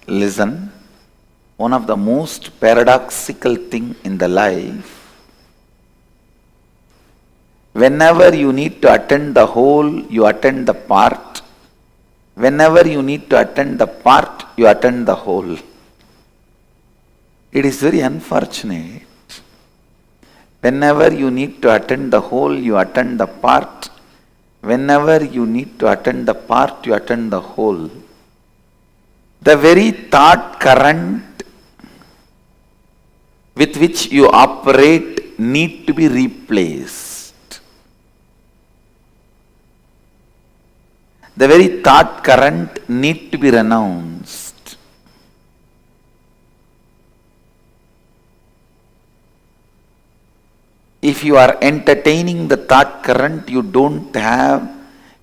listen, one of the most paradoxical thing in the life, whenever you need to attend the whole, you attend the part. Whenever you need to attend the part, you attend the whole. It is very unfortunate. Whenever you need to attend the whole, you attend the part. Whenever you need to attend the part, you attend the whole. The very thought current with which you operate need to be replaced. The very thought current need to be renounced. If you are entertaining the thought current, you don't have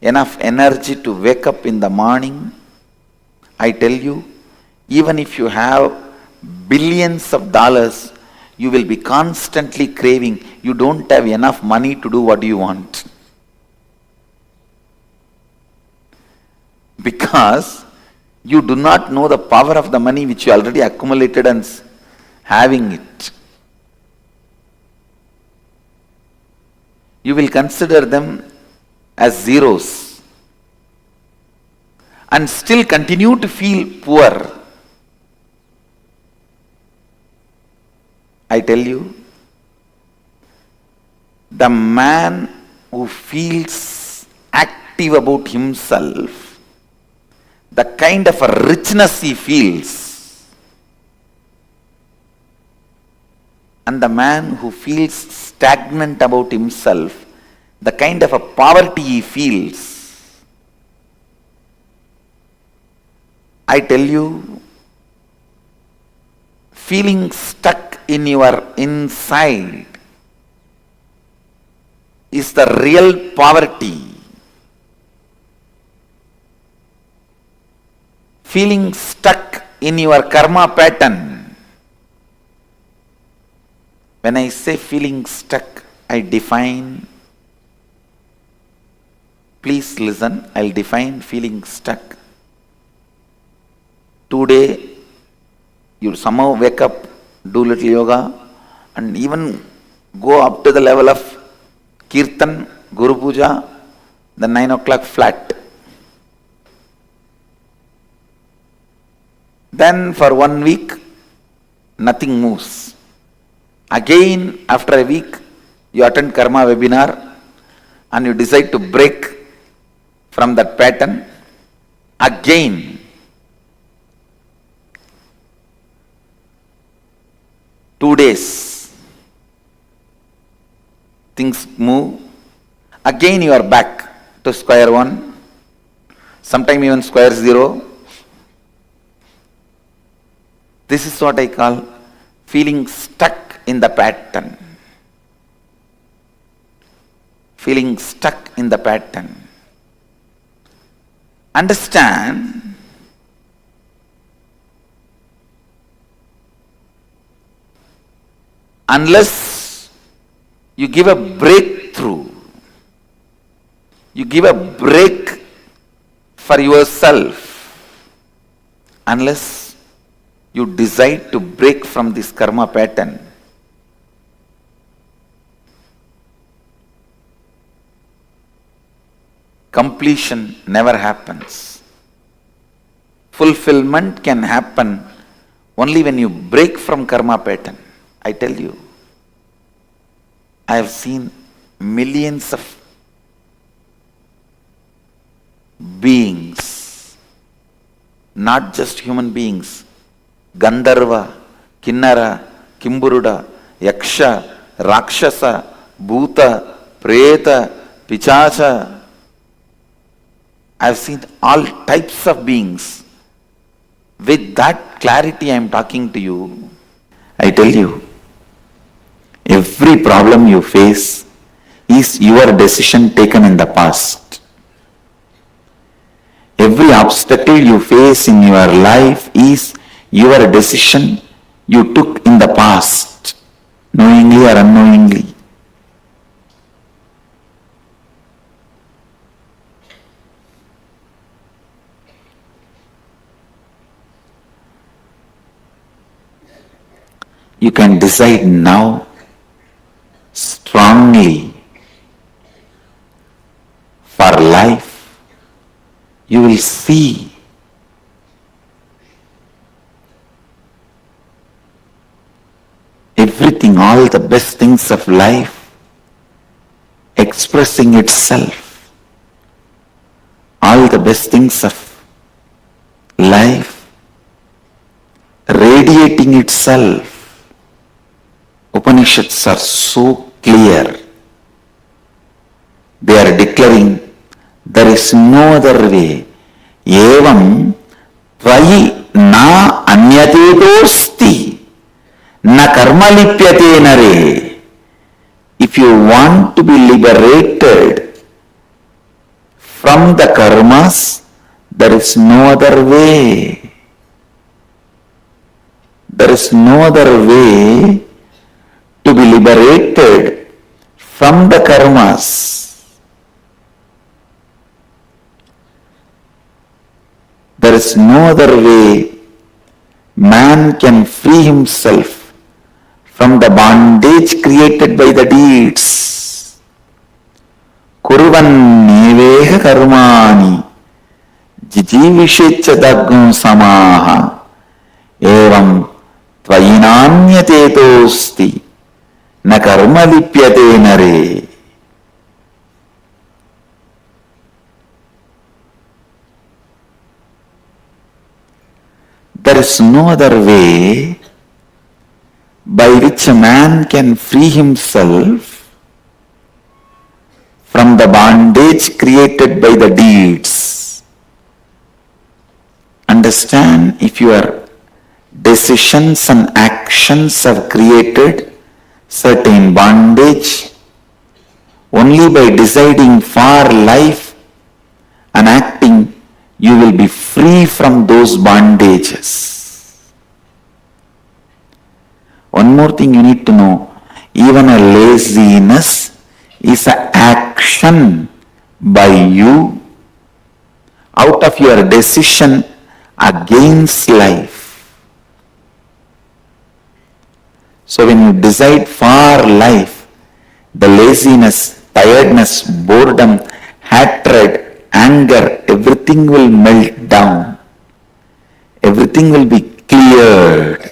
enough energy to wake up in the morning. I tell you, even if you have billions of dollars, you will be constantly craving. You don't have enough money to do what you want. Because you do not know the power of the money which you already accumulated and having it. You will consider them as zeros and still continue to feel poor. I tell you, the man who feels active about himself, the kind of a richness he feels, and the man who feels stagnant about himself, the kind of a poverty he feels, I tell you, feeling stuck in your inside is the real poverty. Feeling stuck in your karma pattern. When I say feeling stuck, I define, please listen, I'll define feeling stuck. Today, you somehow wake up, do little yoga, and even go up to the level of Kirtan, Guru Puja, then 9 o'clock flat. Then for 1 week, nothing moves. Again, after a week, you attend karma webinar and you decide to break from that pattern. Again, 2 days, things move. Again, you are back to square one, sometime even square zero. This is what I call feeling stuck in the pattern. Feeling stuck in the pattern. Understand, unless you give a breakthrough, you give a break for yourself, unless you decide to break from this karma pattern, completion never happens. Fulfillment can happen only when you break from karma pattern. I tell you, I have seen millions of beings, not just human beings, Gandharva, Kinnara, Kimburuda, Yaksha, Rakshasa, Bhuta, Preta, Pichacha. I've seen all types of beings. With that clarity I am talking to you. I tell you, every problem you face is your decision taken in the past. Every obstacle you face in your life is your decision you took in the past, knowingly or unknowingly. You can decide now strongly for life. You will see everything, all the best things of life expressing itself. All the best things of life radiating itself. Upanishads are so clear. They are declaring there is no other way. Evam tvayi na anyatetosti na karma lipyate nare. If you want to be liberated from the karmas, there is no other way. There is no other way to be liberated from the karmas. There is no other way man can free himself from the bondage created by the deeds. Kurvan neveha karmani jijivishecha daggum samaha evam tvayinanyatetosti na karma lipyate nare. There is no other way by which a man can free himself from the bondage created by the deeds. Understand, if your decisions and actions have created certain bondage, only by deciding for life and acting, you will be free from those bondages. One more thing you need to know, even a laziness is an action by you out of your decision against life. So when you decide for life, the laziness, tiredness, boredom, hatred, anger, everything will melt down. Everything will be cleared.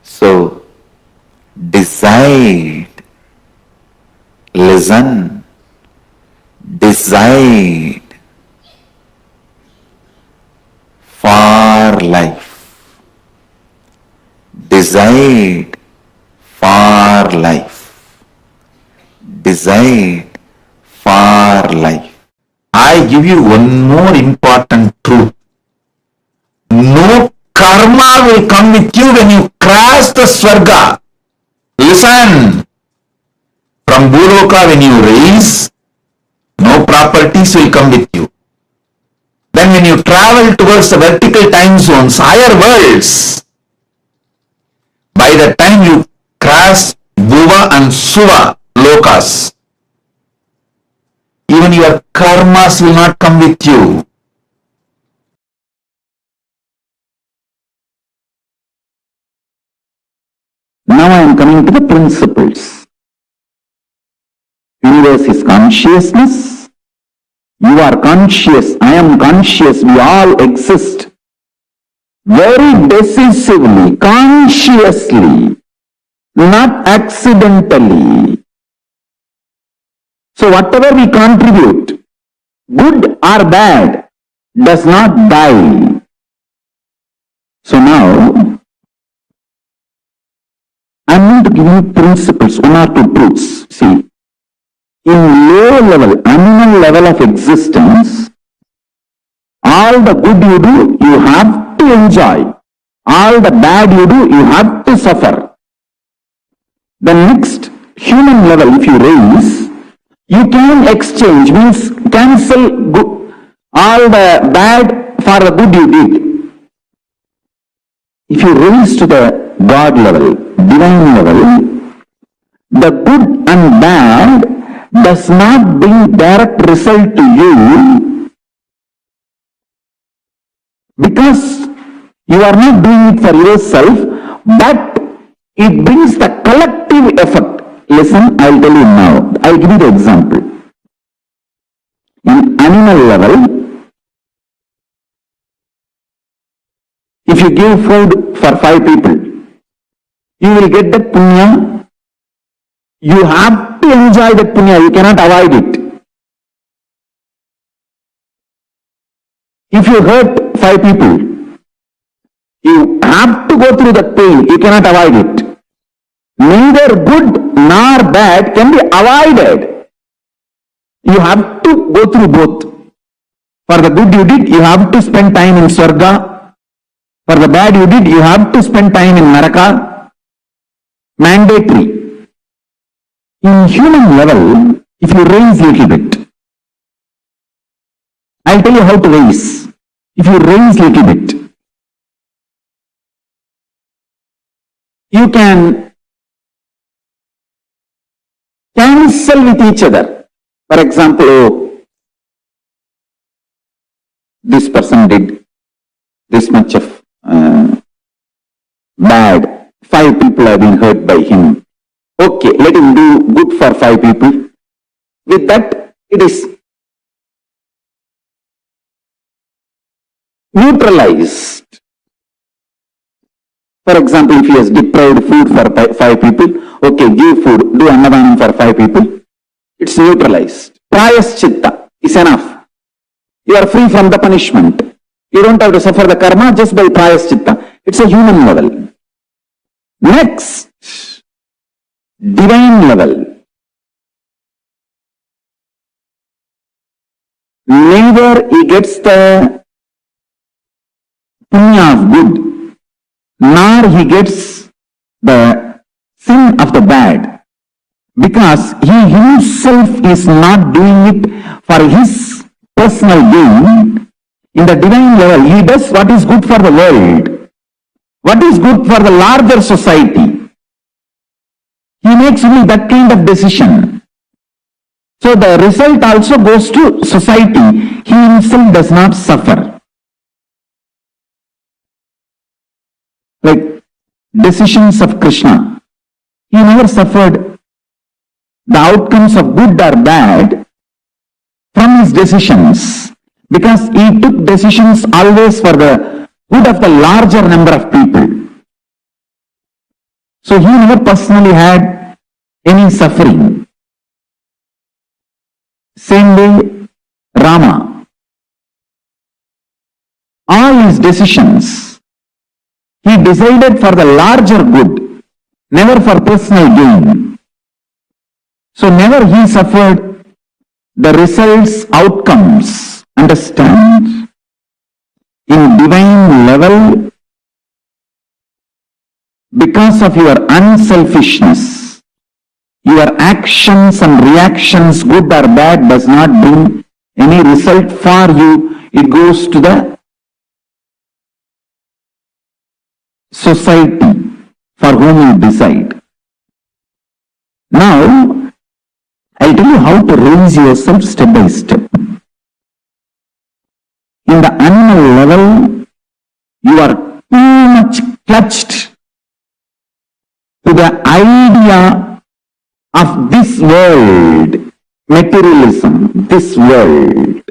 So, decide, listen, decide for life. Decide for life. Decide for life. I give you one more important truth. No karma will come with you when you cross the Swarga. Listen. From Bhuloka when you raise, no properties will come with you. Then when you travel towards the vertical time zones, higher worlds, by the time you cross Bhuva and Suva lokas, even your karmas will not come with you. Now I am coming to the principles. Universe is consciousness. You are conscious. I am conscious. We all exist. Very decisively, consciously, not accidentally. So whatever we contribute, good or bad, does not die. So now, you principles, one or two truths. See, in low level, animal level of existence, all the good you do, you have to enjoy. All the bad you do, you have to suffer. The next human level, if you raise, you can exchange, means cancel all the bad for the good you did. If you raise to the God level, divine level, the good and bad does not bring direct result to you because you are not doing it for yourself, but it brings the collective effect. Listen, I'll tell you now. I'll give you the example. In animal level, if you give food for 5 people, you will get that punya. You have to enjoy that punya. You cannot avoid it. If you hurt 5 people, you have to go through that pain. You cannot avoid it. Neither good nor bad can be avoided. You have to go through both. For the good you did, you have to spend time in Swarga. For the bad you did, you have to spend time in Naraka. Mandatory. In human level, if you raise a little bit, I'll tell you how to raise. If you raise a little bit, you can cancel with each other. For example, oh, this person did this much of bad. 5 people have been hurt by him. Okay, let him do good for 5 people. With that, it is neutralized. For example, if he has deprived food for 5 people, okay, give food, do annadanam for 5 people. It's neutralized. Prayaschitta is enough. You are free from the punishment. You don't have to suffer the karma just by prayaschitta. It's a human level. Next, divine level. Neither he gets the punya of good, nor he gets the sin of the bad, because he himself is not doing it for his personal gain. In the divine level, he does what is good for the world, what is good for the larger society. He makes only that kind of decision. So the result also goes to society. He himself does not suffer. Like decisions of Krishna, he never suffered the outcomes of good or bad from his decisions, because he took decisions always for the good of the larger number of people. So he never personally had any suffering. Same way, Rama. All his decisions, he decided for the larger good, never for personal gain. So never he suffered the results, outcomes. Understand? In divine level, because of your unselfishness, your actions and reactions, good or bad, does not bring any result for you. It goes to the society for whom you decide. Now, I'll tell you how to raise yourself step by step. In the animal level, you are too much clutched to the idea of this world, materialism, this world.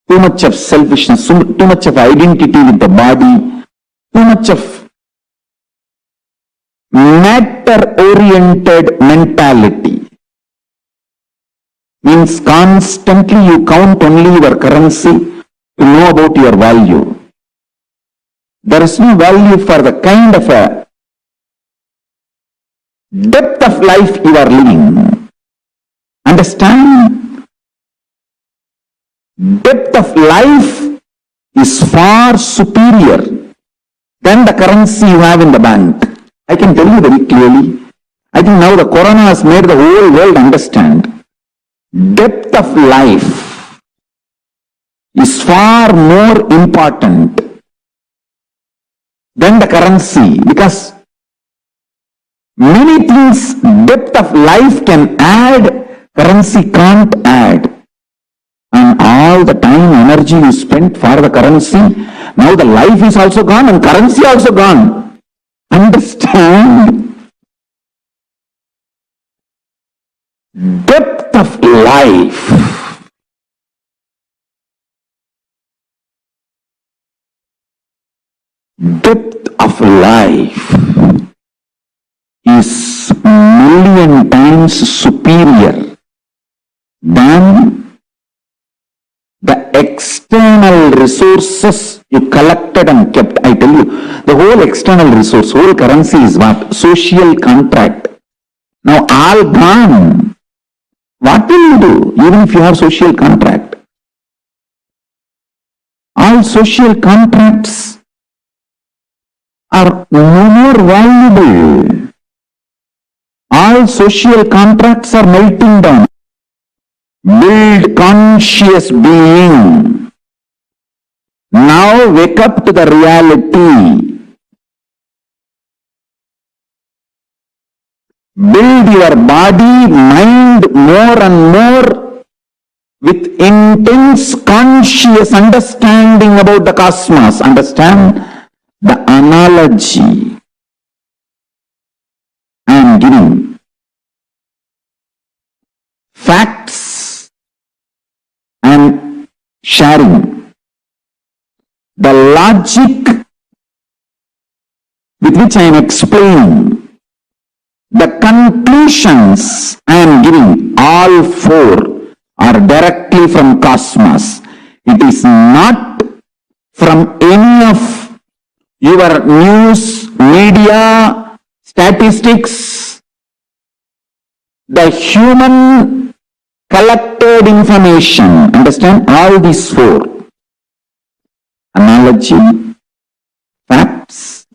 Too much of selfishness, too much of identity with the body, too much of matter-oriented mentality. Means constantly you count only your currency to know about your value. There is no value for the kind of a depth of life you are living. Understand? Depth of life is far superior than the currency you have in the bank. I can tell you very clearly. I think now the corona has made the whole world understand. Depth of life is far more important than the currency, because many things depth of life can add, currency can't add. And all the time, energy you spent for the currency, now the life is also gone and currency also gone. Understand? Depth of life. Depth of life is million times superior than the external resources you collected and kept. I tell you, the whole external resource, whole currency is what? Social contract. Now all gone. What will you do even if you have social contract? All social contracts are no more valuable. All social contracts are melting down. Build conscious being. Now wake up to the reality. Build your body, mind more and more with intense conscious understanding about the cosmos. Understand the analogy I am giving. Facts and sharing. The logic with which I am explaining. The conclusions I am giving, all four, are directly from cosmos. It is not from any of your news, media, statistics. The human collected information. Understand? All these four. Analogy, facts,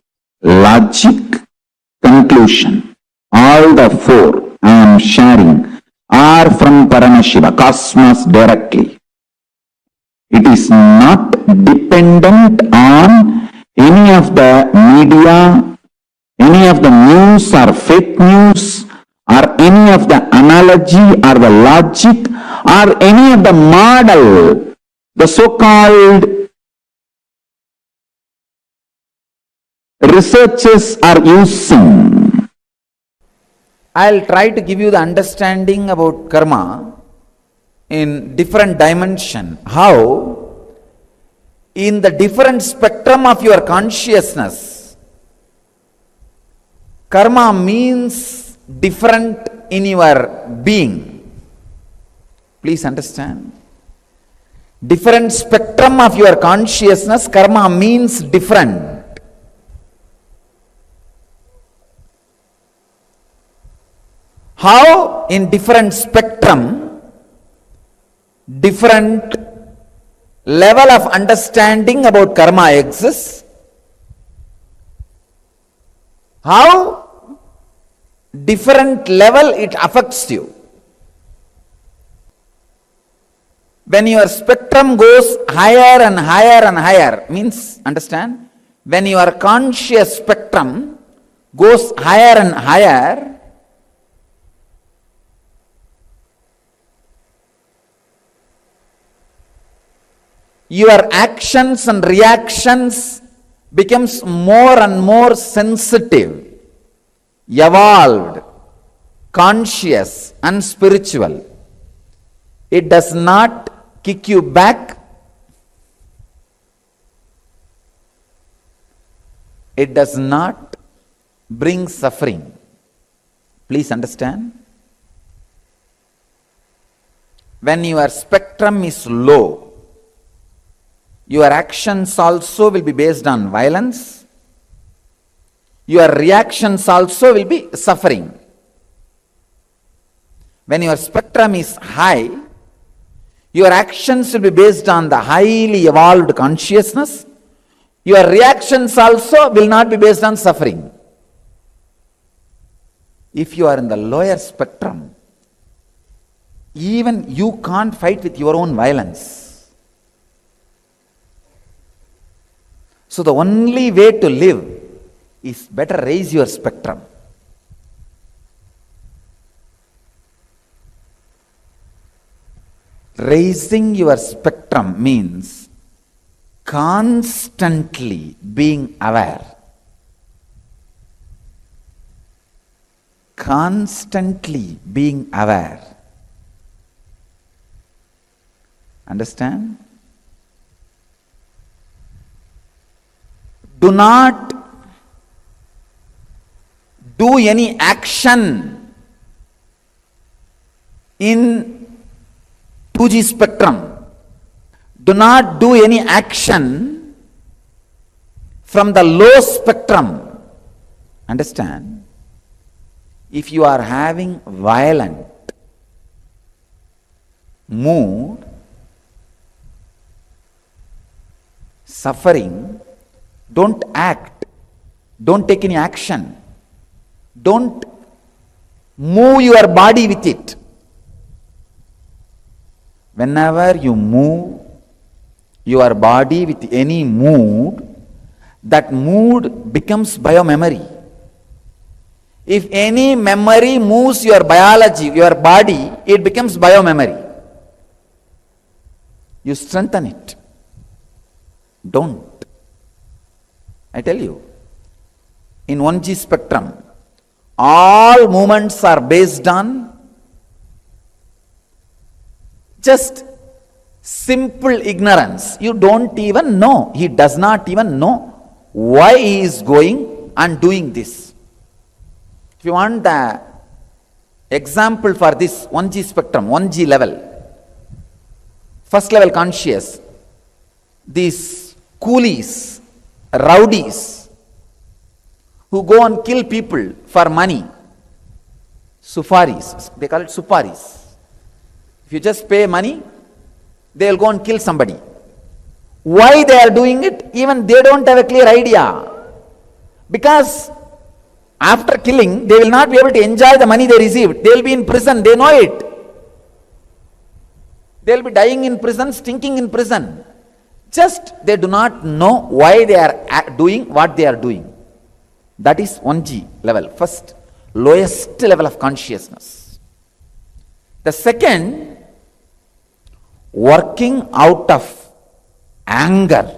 logic, conclusion. All the four I am sharing are from Paramashiva, cosmos directly. It is not dependent on any of the media, any of the news or fake news, or any of the analogy or the logic, or any of the model the so-called researchers are using. I'll try to give you the understanding about karma in different dimension. How in the different spectrum of your consciousness, karma means different in your being. Please understand. Different spectrum of your consciousness, karma means different. How in different spectrum, different level of understanding about karma exists? How different level it affects you? When your spectrum goes higher and higher and higher, means, understand, when your conscious spectrum goes higher and higher, your actions and reactions becomes more and more sensitive, evolved, conscious and spiritual. It does not kick you back. It does not bring suffering. Please understand. When your spectrum is low, your actions also will be based on violence. Your reactions also will be suffering. When your spectrum is high, your actions will be based on the highly evolved consciousness. Your reactions also will not be based on suffering. If you are in the lower spectrum, even you can't fight with your own violence. So the only way to live is better raise your spectrum. Raising your spectrum means constantly being aware. Constantly being aware. Understand? Do not do any action in 2G spectrum. Do not do any action from the low spectrum. Understand? If you are having violent mood, suffering, don't act. Don't take any action. Don't move your body with it. Whenever you move your body with any mood, that mood becomes biomemory. If any memory moves your biology, your body, it becomes biomemory. You strengthen it. Don't. I tell you, in 1G spectrum, all movements are based on just simple ignorance. You don't even know. He does not even know why he is going and doing this. If you want the example for this 1G spectrum, 1G level, first level conscious, these coolies, rowdies, who go and kill people for money, sufaris, they call it suparis. If you just pay money, they will go and kill somebody. Why they are doing it? Even they don't have a clear idea. Because after killing, they will not be able to enjoy the money they received. They will be in prison, they know it. They will be dying in prison, stinking in prison. Just they do not know why they are doing what they are doing. That is 1G level, first, lowest level of consciousness. The second, working out of anger.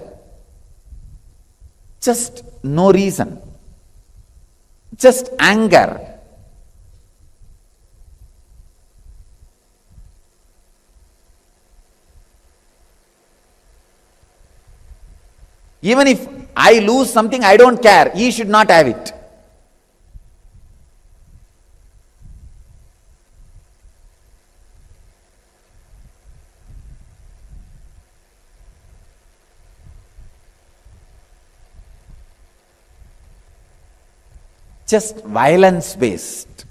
Just no reason. Just anger. Even if I lose something, I don't care. He should not have it. Just violence-based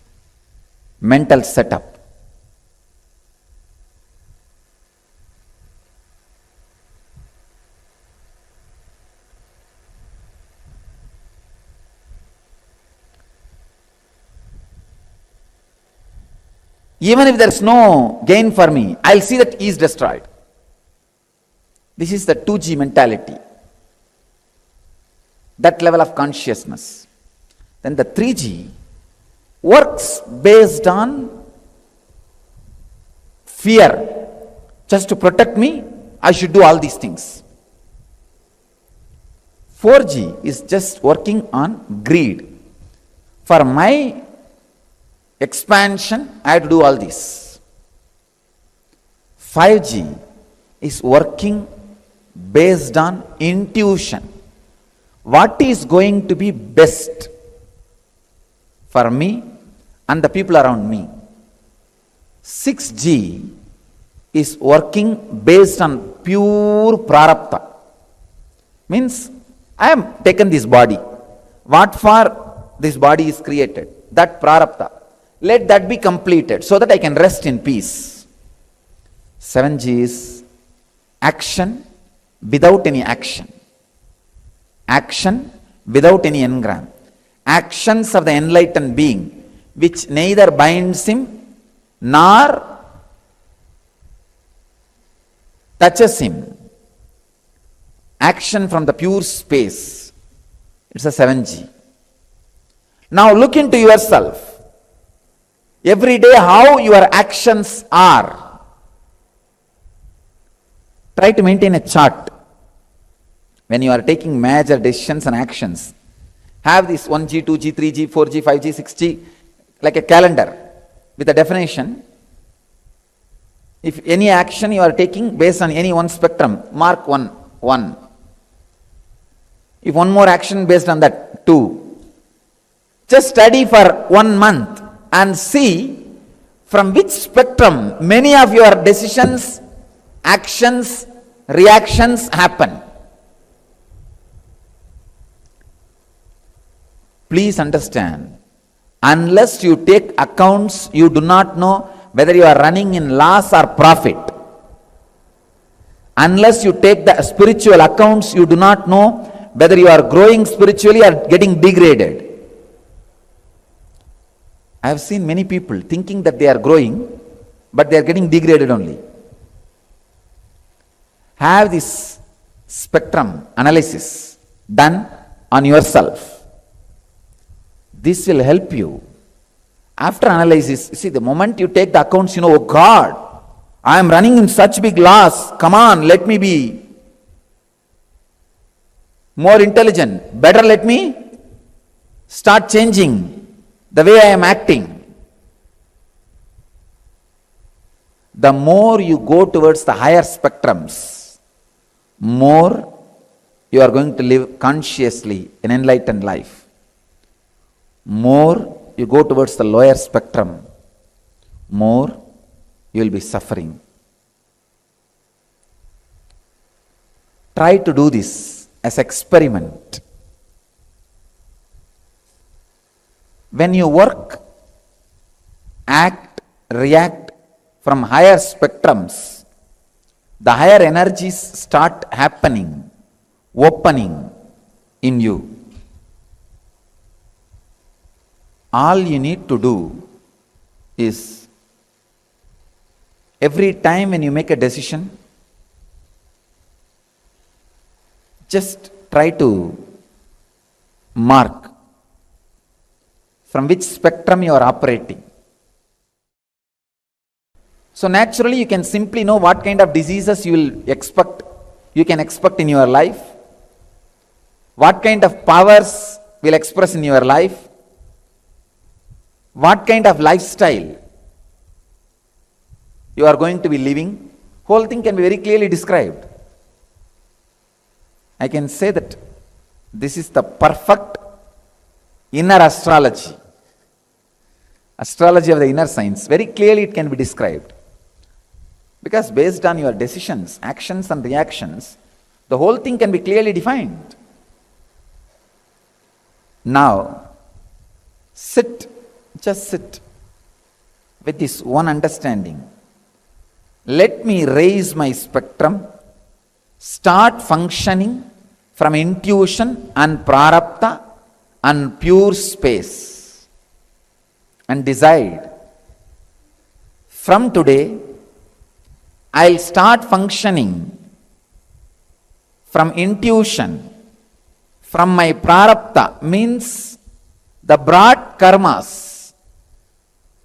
mental setup. Even if there is no gain for me, I'll see that he is destroyed. This is the 2G mentality. That level of consciousness. Then the 3G works based on fear. Just to protect me, I should do all these things. 4G is just working on greed. For my expansion, I have to do all this. 5G is working based on intuition. What is going to be best for me and the people around me? 6G is working based on pure prarabdha. Means, I am taken this body. What for this body is created? That prarabdha. Let that be completed so that I can rest in peace. 7G is action without any action. Action without any engram. Actions of the enlightened being, which neither binds him nor touches him. Action from the pure space. It's a 7G. Now look into yourself. Every day how your actions are. Try to maintain a chart. When you are taking major decisions and actions, have this 1G, 2G, 3G, 4G, 5G, 6G, like a calendar with a definition. If any action you are taking based on any one spectrum, mark 1. If one more action based on that, 2. Just study for 1 month and see from which spectrum many of your decisions, actions, reactions happen. Please understand, unless you take accounts, you do not know whether you are running in loss or profit. Unless you take the spiritual accounts, you do not know whether you are growing spiritually or getting degraded. I have seen many people thinking that they are growing, but they are getting degraded only. Have this spectrum analysis done on yourself. This will help you. After analysis, see, the moment you take the accounts, you know, oh God, I am running in such big loss. Come on, let me be more intelligent. Better let me start changing the way I am acting. The more you go towards the higher spectrums, more you are going to live consciously an enlightened life. More you go towards the lower spectrum, more you will be suffering. Try to do this as experiment. When you work, act, react from higher spectrums, the higher energies start happening, opening in you. All you need to do is, every time when you make a decision, just try to mark from which spectrum you are operating. So naturally you can simply know what kind of diseases you can expect in your life, what kind of powers will express in your life, what kind of lifestyle you are going to be living. Whole thing can be very clearly described. I can say that this is the perfect inner astrology. Astrology of the inner science. Very clearly it can be described. Because based on your decisions, actions and reactions, the whole thing can be clearly defined. Now, just sit with this one understanding. Let me raise my spectrum, start functioning from intuition and prarabdha and pure space, and decide, from today, I'll start functioning from intuition, from my prarabdha, means the broad karmas,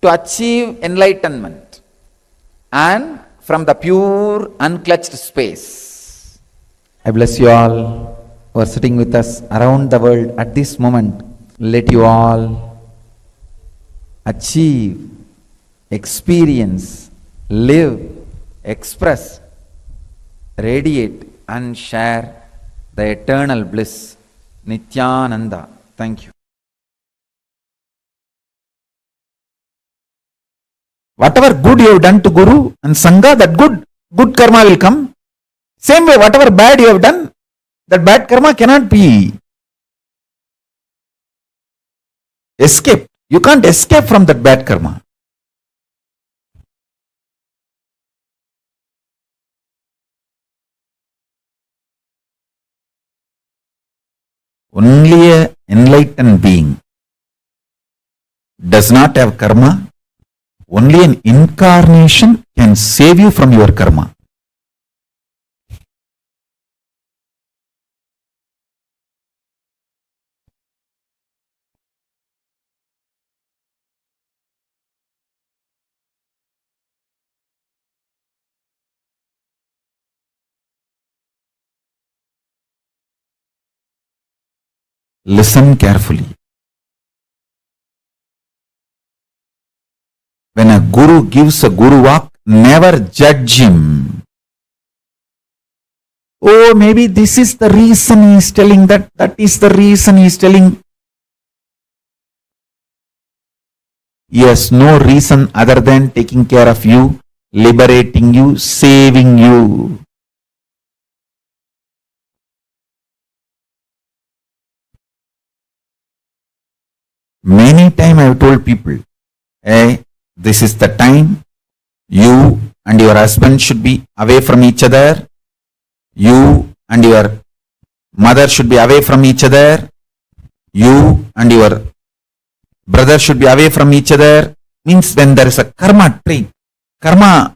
to achieve enlightenment, and from the pure unclutched space. I bless you all who are sitting with us around the world at this moment. Let you all achieve, experience, live, express, radiate and share the eternal bliss. Nithyananda. Thank you. Whatever good you have done to Guru and Sangha, that good karma will come. Same way, whatever bad you have done, That bad karma cannot be escaped. You can't escape from that bad karma. Only an enlightened being does not have karma. Only an incarnation can save you from your karma. Listen carefully. When a guru gives a guru walk, never judge him. Oh, maybe this is the reason he is telling that. That is the reason he is telling. He has no reason other than taking care of you, liberating you, saving you. Many times I have told people, hey, this is the time you and your husband should be away from each other. You and your mother should be away from each other. You and your brother should be away from each other. Means when there is a karma trait, karma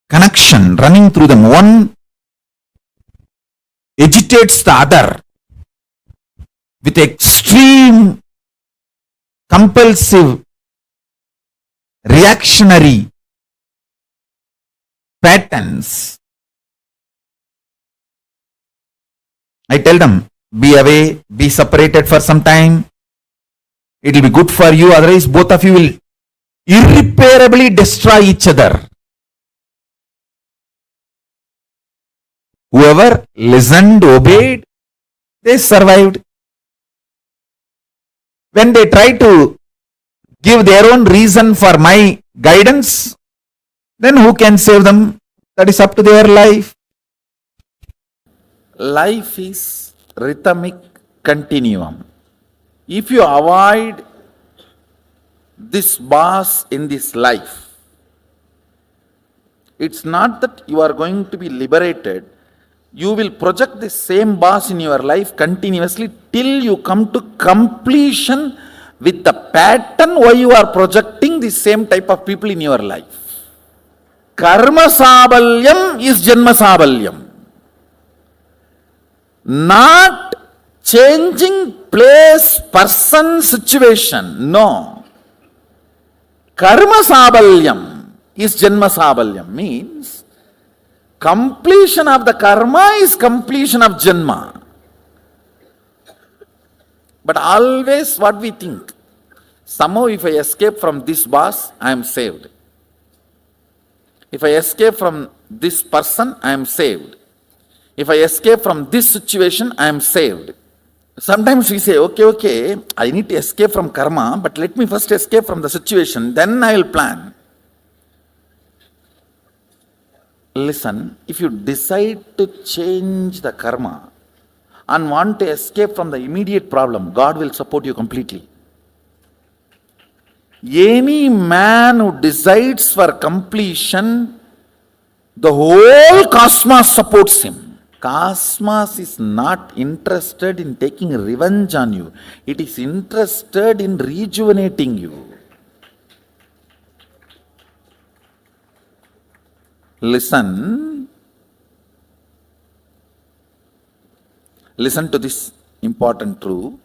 connection running through them, one agitates the other with extreme compulsive reactionary patterns. I tell them, be away, be separated for some time. It will be good for you, otherwise both of you will irreparably destroy each other. Whoever listened, obeyed, they survived. When they try to give their own reason for my guidance, then who can save them? That is up to their life. Life is rhythmic continuum. If you avoid this boss in this life, it's not that you are going to be liberated. You will project the same boss in your life continuously till you come to completion with the pattern why you are projecting the same type of people in your life. Karma sabalyam is janma sabalyam. Not changing place, person, situation. No. Karma sabalyam is janma sabalyam. Means completion of the karma is completion of janma. But always what we think, somehow if I escape from this boss, I am saved. If I escape from this person, I am saved. If I escape from this situation, I am saved. Sometimes we say, okay, I need to escape from karma, but let me first escape from the situation, then I will plan. Listen, if you decide to change the karma and want to escape from the immediate problem, God will support you completely. Any man who decides for completion, the whole cosmos supports him. Cosmos is not interested in taking revenge on you. It is interested in rejuvenating you. Listen to this important truth.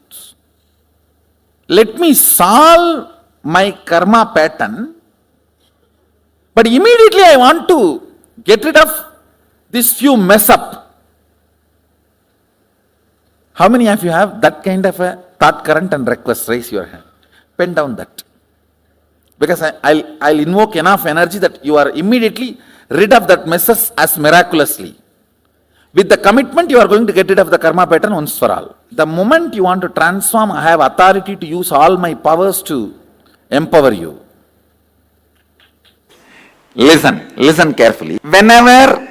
Let me solve my karma pattern, but immediately I want to get rid of this few mess up. How many of you have that kind of a thought current and request? Raise your hand. Pen down that. Because I'll invoke enough energy that you are immediately rid of that messes as miraculously. With the commitment, you are going to get rid of the karma pattern once for all. The moment you want to transform, I have authority to use all my powers to empower you. Listen carefully. Whenever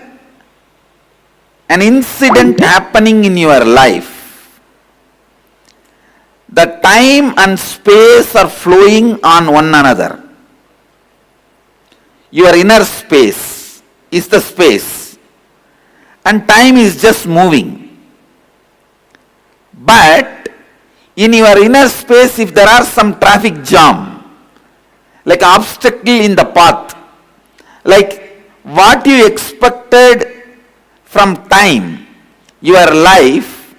an incident happening in your life, the time and space are flowing on one another. Your inner space is the space, and time is just moving. But in your inner space, if there are some traffic jam, like obstacle in the path, like what you expected from time, your life,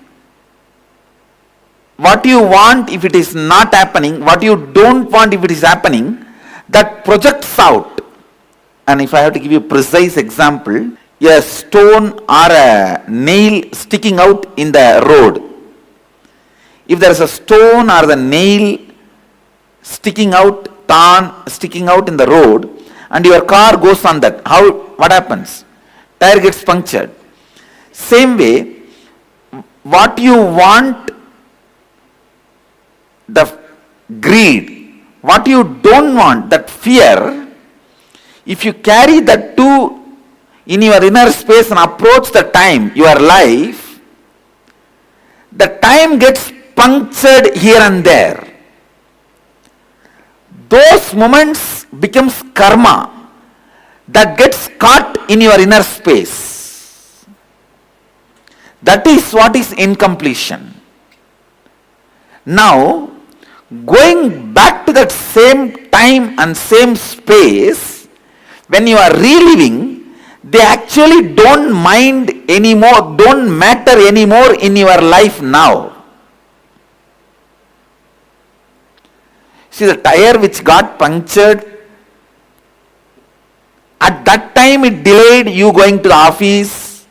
what you want if it is not happening, what you don't want if it is happening, that projects out. And if I have to give you a precise example, a stone or a nail sticking out in the road. If there is a stone or the nail sticking out in the road, and your car goes on that, what happens? Tire gets punctured. Same way, what you want, the greed, what you don't want, that fear, if you carry that two in your inner space and approach the time, your life, the time gets punctured here and there. Those moments becomes karma that gets caught in your inner space. That is what is incompletion. Now, going back to that same time and same space, when you are reliving, they actually don't mind anymore, don't matter anymore in your life now. See, the tire which got punctured, at that time it delayed you going to the office.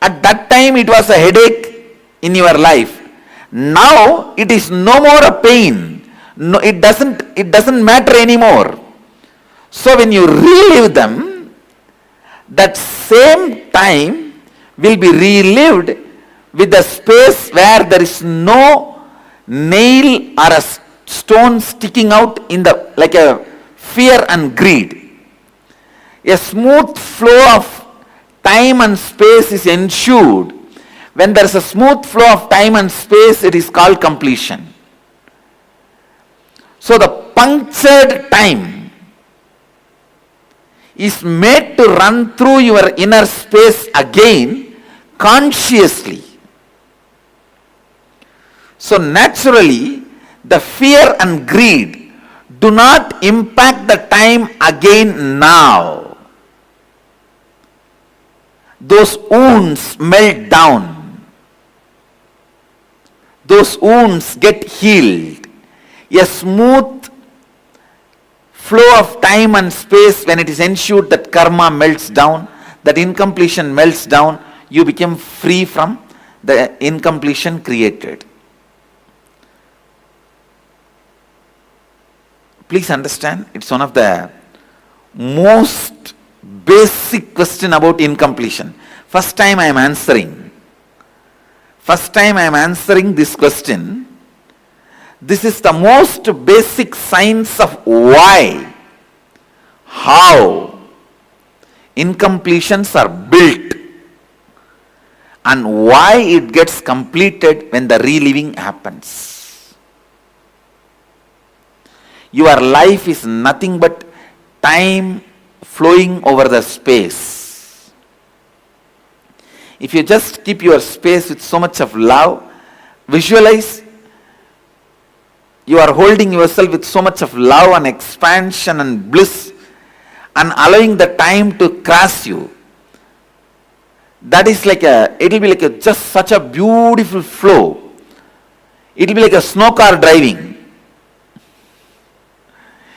At that time it was a headache in your life. Now it is no more a pain. No, it doesn't matter anymore. So when you relive them, that same time will be relived with the space where there is no nail or a stone sticking out in the, like a fear and greed. A smooth flow of time and space is ensured. When there is a smooth flow of time and space, it is called completion. So the punctured time is made to run through your inner space again consciously. So naturally, the fear and greed do not impact the time again now. Those wounds melt down. Those wounds get healed. A smooth flow of time and space, when it is ensured that karma melts down, that incompletion melts down, you become free from the incompletion created. Please understand, it's one of the most basic question about incompletion. First time I am answering this question. This is the most basic science of why, how incompletions are built, and why it gets completed when the reliving happens. Your life is nothing but time flowing over the space. If you just keep your space with so much of love, visualize you are holding yourself with so much of love and expansion and bliss, and allowing the time to cross you. That is like it will be like just such a beautiful flow. It will be like a snow car driving.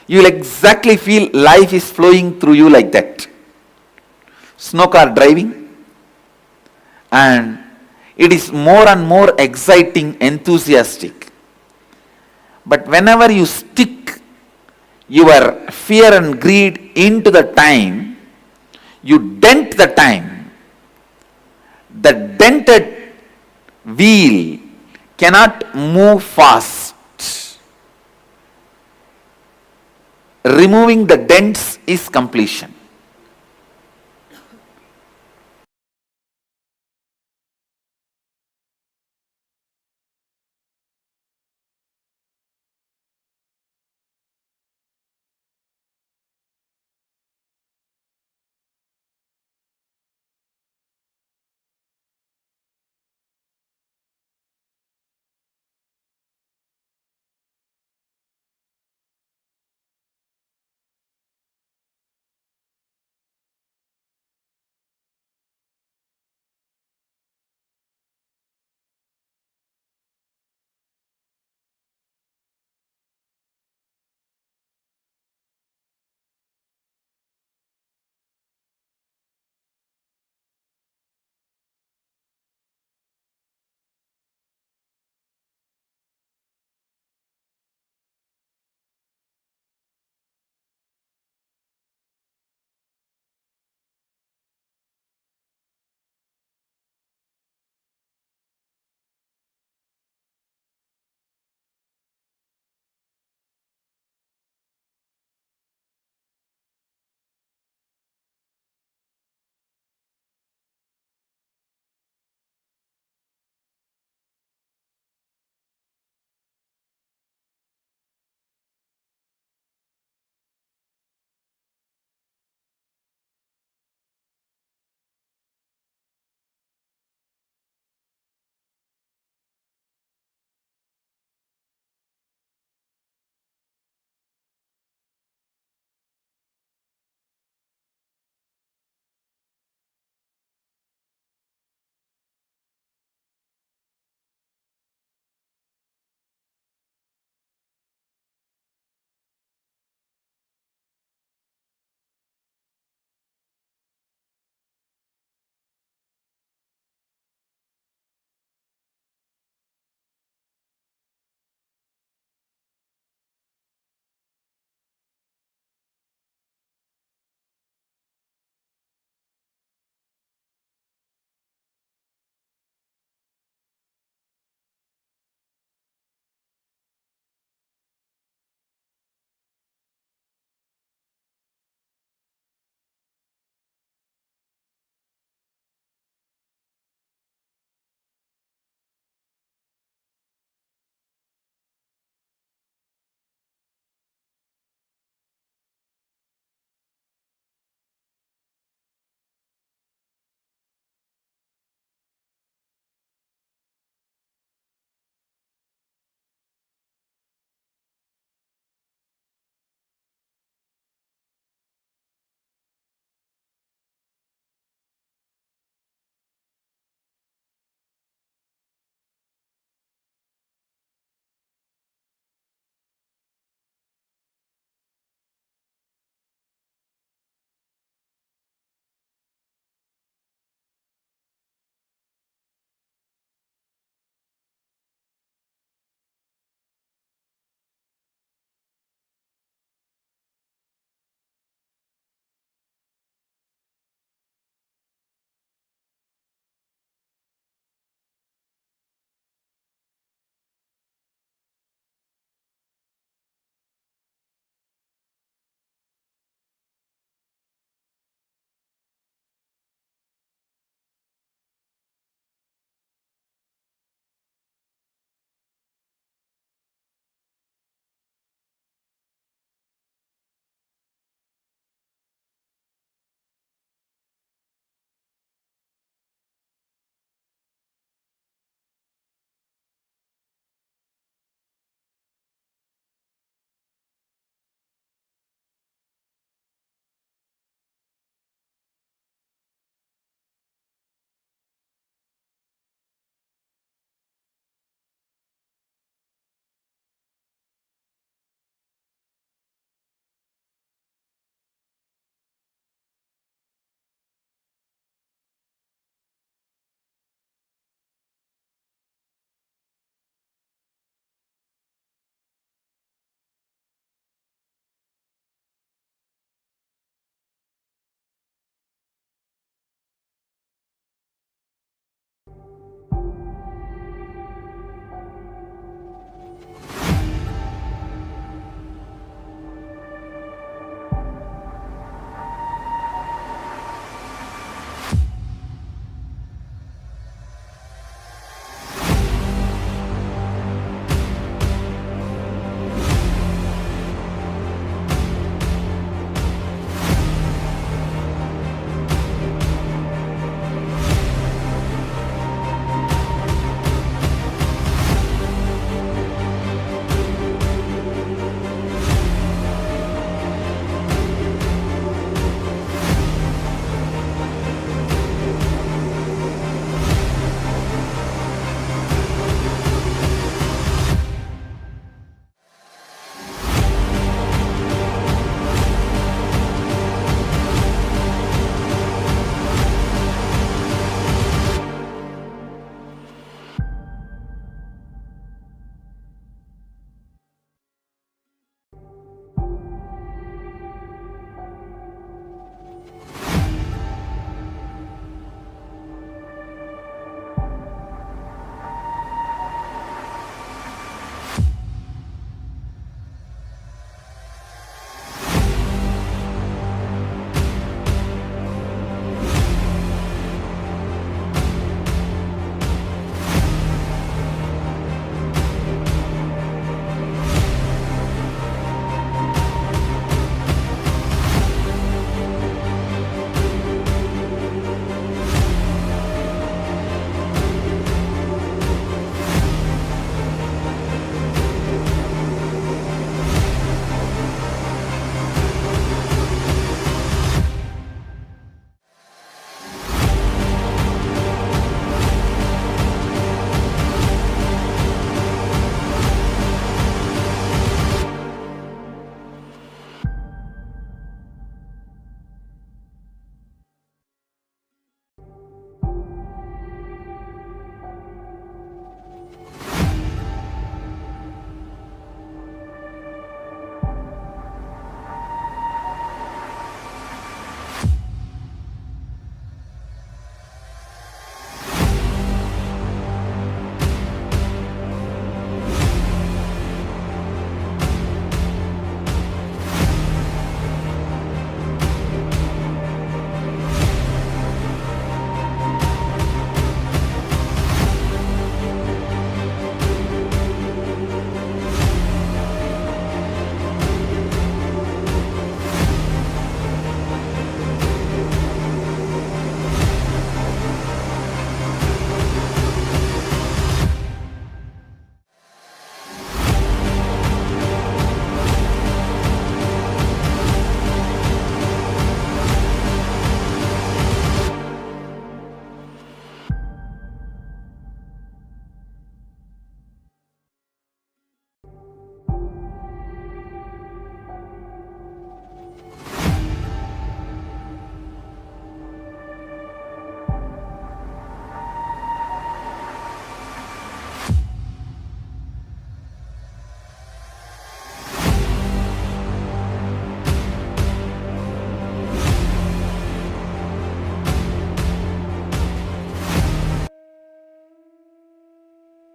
You will exactly feel life is flowing through you like that. Snow car driving. And it is more and more exciting, enthusiastic. But whenever you stick your fear and greed into the time, you dent the time. The dented wheel cannot move fast. Removing the dents is completion.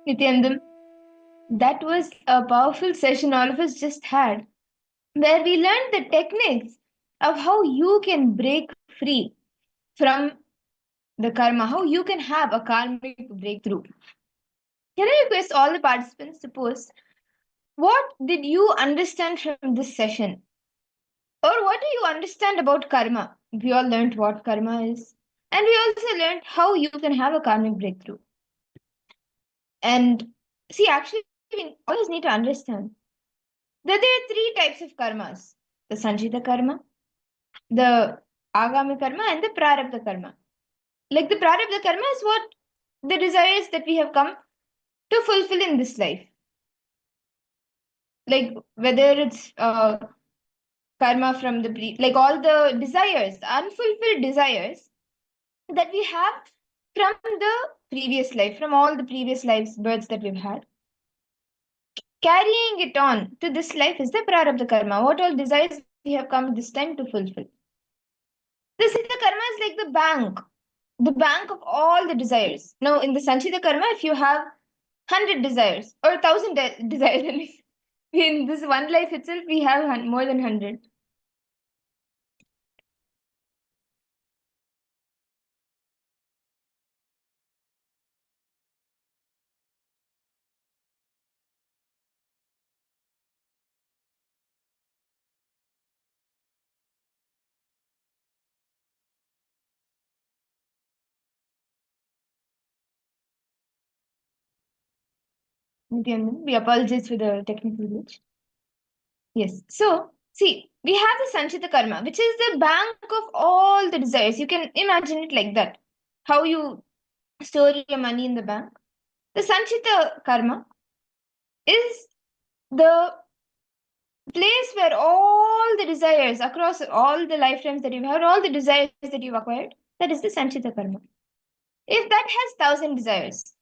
Nithyananda, that was a powerful session all of us just had, where we learned the techniques of how you can break free from the karma, how you can have a karmic breakthrough. Can I request all the participants to post what did you understand from this session? Or what do you understand about karma? We all learned what karma is. And we also learned how you can have a karmic breakthrough. And see, actually, we always need to understand that there are three types of karmas: the Sanchita karma, the Agami karma, and the Prarabdha karma. Like the Prarabdha karma is what the desires that we have come to fulfill in this life. Like whether it's karma from the like all the desires, unfulfilled desires that we have from the previous life, from all the previous lives, births that we've had. Carrying it on to this life is the Prarabdha karma, what all desires we have come this time to fulfill. The Siddha karma is like the bank of all the desires. Now, in the Sanchita karma, if you have 100 desires or 1,000 desires, in this one life itself, we have more than 100. We apologize for the technical glitch. Yes. So, see, we have the Sanchita karma, which is the bank of all the desires. You can imagine it like that. How you store your money in the bank. The Sanchita karma is the place where all the desires across all the lifetimes that you've had, all the desires that you've acquired, that is the Sanchita karma. If that has 1,000 desires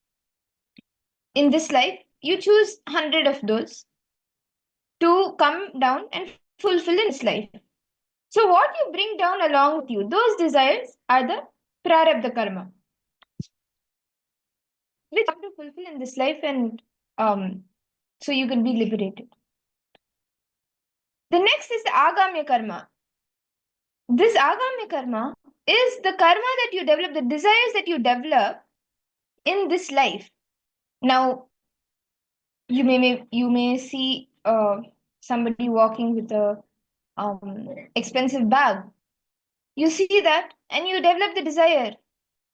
in this life, you choose 100 of those to come down and fulfill in this life. So what you bring down along with you, those desires are the prarabdha karma, which you have to fulfill in this life, and so you can be liberated. The next is the agamya karma. This agamya karma is the karma that you develop, the desires that you develop in this life. Now, you may see somebody walking with a expensive bag. You see that and you develop the desire.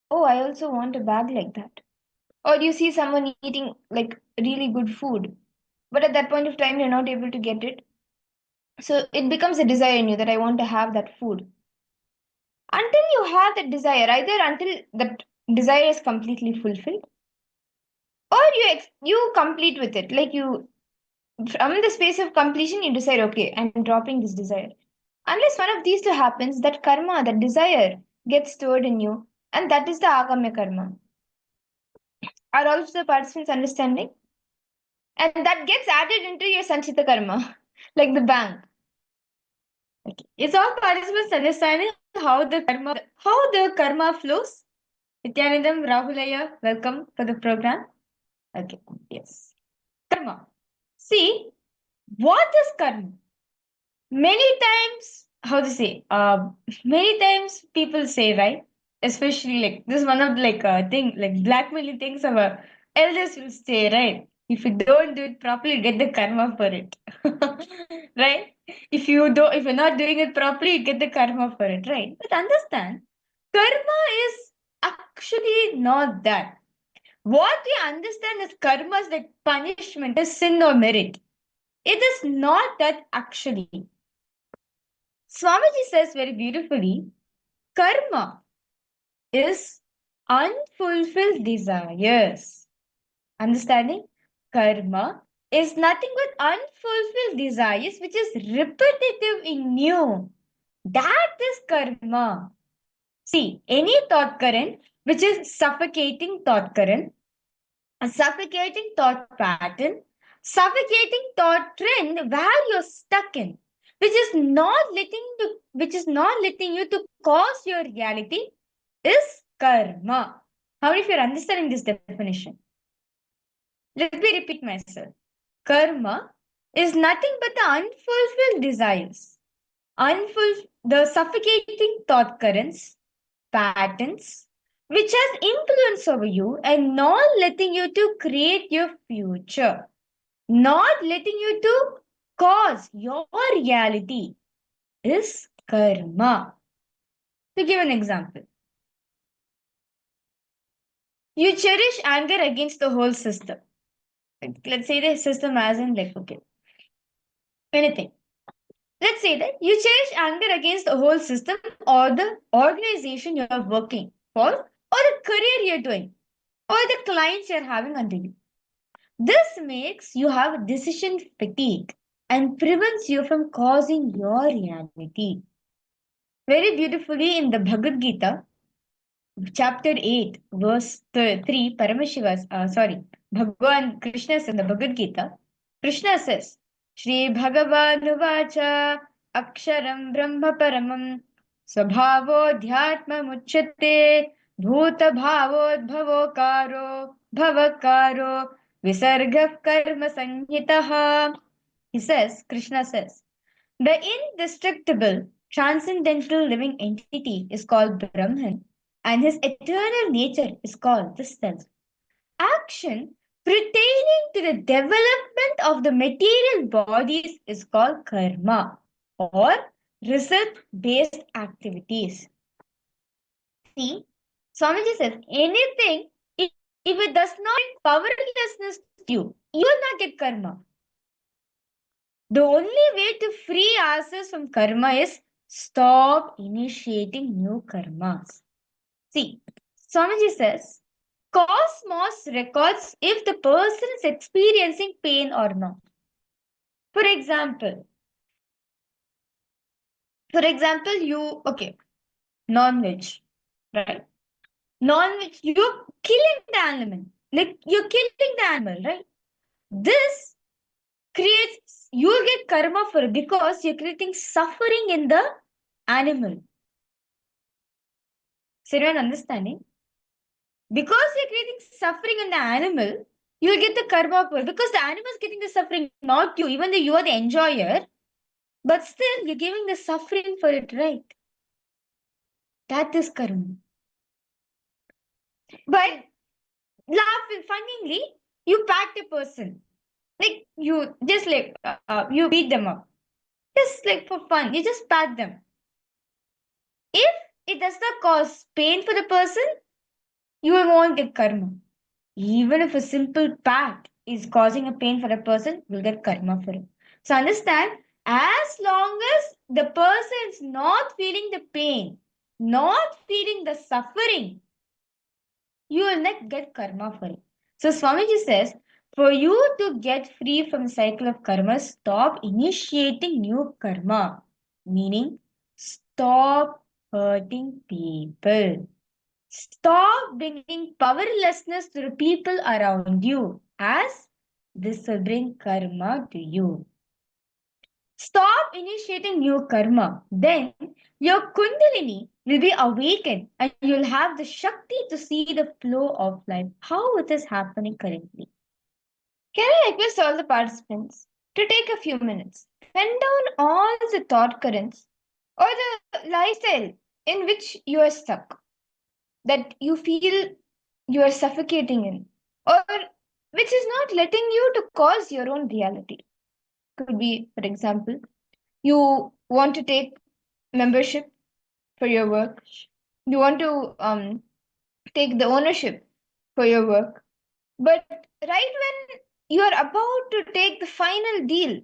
Oh, I also want a bag like that. Or you see someone eating like really good food, but at that point of time you're not able to get it. So it becomes a desire in you that I want to have that food. Until you have that desire, either until that desire is completely fulfilled, or you complete with it. Like you, from the space of completion, you decide, okay, I'm dropping this desire. Unless one of these two happens, that karma, that desire gets stored in you, and that is the agamya karma. Are all of the participants understanding? And that gets added into your sanchita karma, like the bank. Okay. Is all participants understanding how the karma flows? Nithyanandam, Rahulaya, welcome for the program. Okay, yes. Karma. See, what is karma? Many times, how to say, many times people say, right? Especially like this is one of like thing like blackmailing things our elders will say, right? If you don't do it properly, you get the karma for it. Right? If you're not doing it properly, you get the karma for it, right? But understand, karma is actually not that. What we understand is karma is like punishment, is sin or merit. It is not that actually. Swamiji says very beautifully, karma is unfulfilled desires. Understanding? Karma is nothing but unfulfilled desires which is repetitive in you. That is karma. See, any thought current which is suffocating thought current, a suffocating thought pattern, suffocating thought trend where you're stuck in, which is not letting you to cause your reality, is karma. How many of you are understanding this definition? Let me repeat myself. Karma is nothing but the unfulfilled desires, the suffocating thought currents, patterns, which has influence over you and not letting you to create your future, not letting you to cause your reality is karma. To give an example, you cherish anger against the whole system. Let's say the system as in like, okay, anything. Let's say that you cherish anger against the whole system or the organization you are working for, or the career you're doing, or the clients you're having under you. This makes you have decision fatigue and prevents you from causing your reality. Very beautifully in the Bhagavad Gita, chapter 8, verse 3, Bhagavan Krishna says in the Bhagavad Gita, Krishna says, Shri Bhagavan Aksharam Brahma Paramam Swabhavo Dhyatma Muchyate Bhuta Bhavo Karo Bhavakaro Visarga Karma Sanhitaha. He says, Krishna says, the indestructible, transcendental living entity is called Brahman, and his eternal nature is called the self. Action pertaining to the development of the material bodies is called karma or result-based activities. See, Swamiji says, anything, if it does not bring powerlessness to you, you will not get karma. The only way to free ourselves from karma is stop initiating new karmas. See, Swamiji says, Cosmos records if the person is experiencing pain or not. For example, non-veg, right? Non-veg, you're killing the animal. Like, you're killing the animal, right? This creates, you'll get karma for it because you're creating suffering in the animal. Is everyone understanding? Because you're creating suffering in the animal, you'll get the karma for it. Because the animal is getting the suffering, not you, even though you are the enjoyer. But still, you're giving the suffering for it, right? That is karma. But laughing, funnily, you pat a person. Like, you just like, you beat them up. Just like for fun, you just pat them. If it does not cause pain for the person, you won't get karma. Even if a simple pat is causing a pain for a person, you'll get karma for it. So understand, as long as the person is not feeling the pain, not feeling the suffering, you will not get karma for it. So Swamiji says, for you to get free from the cycle of karma, stop initiating new karma. Meaning, stop hurting people. Stop bringing powerlessness to the people around you, as this will bring karma to you. Stop initiating new karma. Then your Kundalini will be awakened and you'll have the Shakti to see the flow of life, how it is happening currently. Can I request all the participants to take a few minutes, pen down all the thought currents or the lifestyle in which you are stuck, that you feel you are suffocating in, or which is not letting you to cause your own reality. Could be, for example, you want to take membership for your work. You want to take the ownership for your work. But right when you are about to take the final deal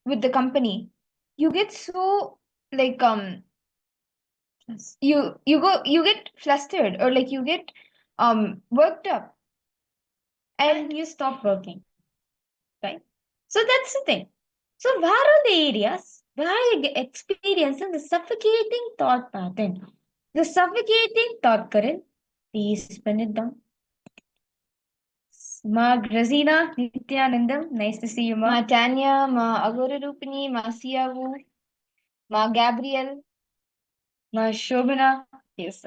with the company, you get so like you get flustered, or like you get worked up and you stop working, right? So that's the thing. So where are the areas where you're experiencing the suffocating thought pattern, the suffocating thought current? Please pen it down. Ma Grazina, Nithyananda, nice to see you, Ma. Ma Tanya, Ma Agora Rupini, Ma Siavu, Ma Gabriel, Ma Shobana, yes.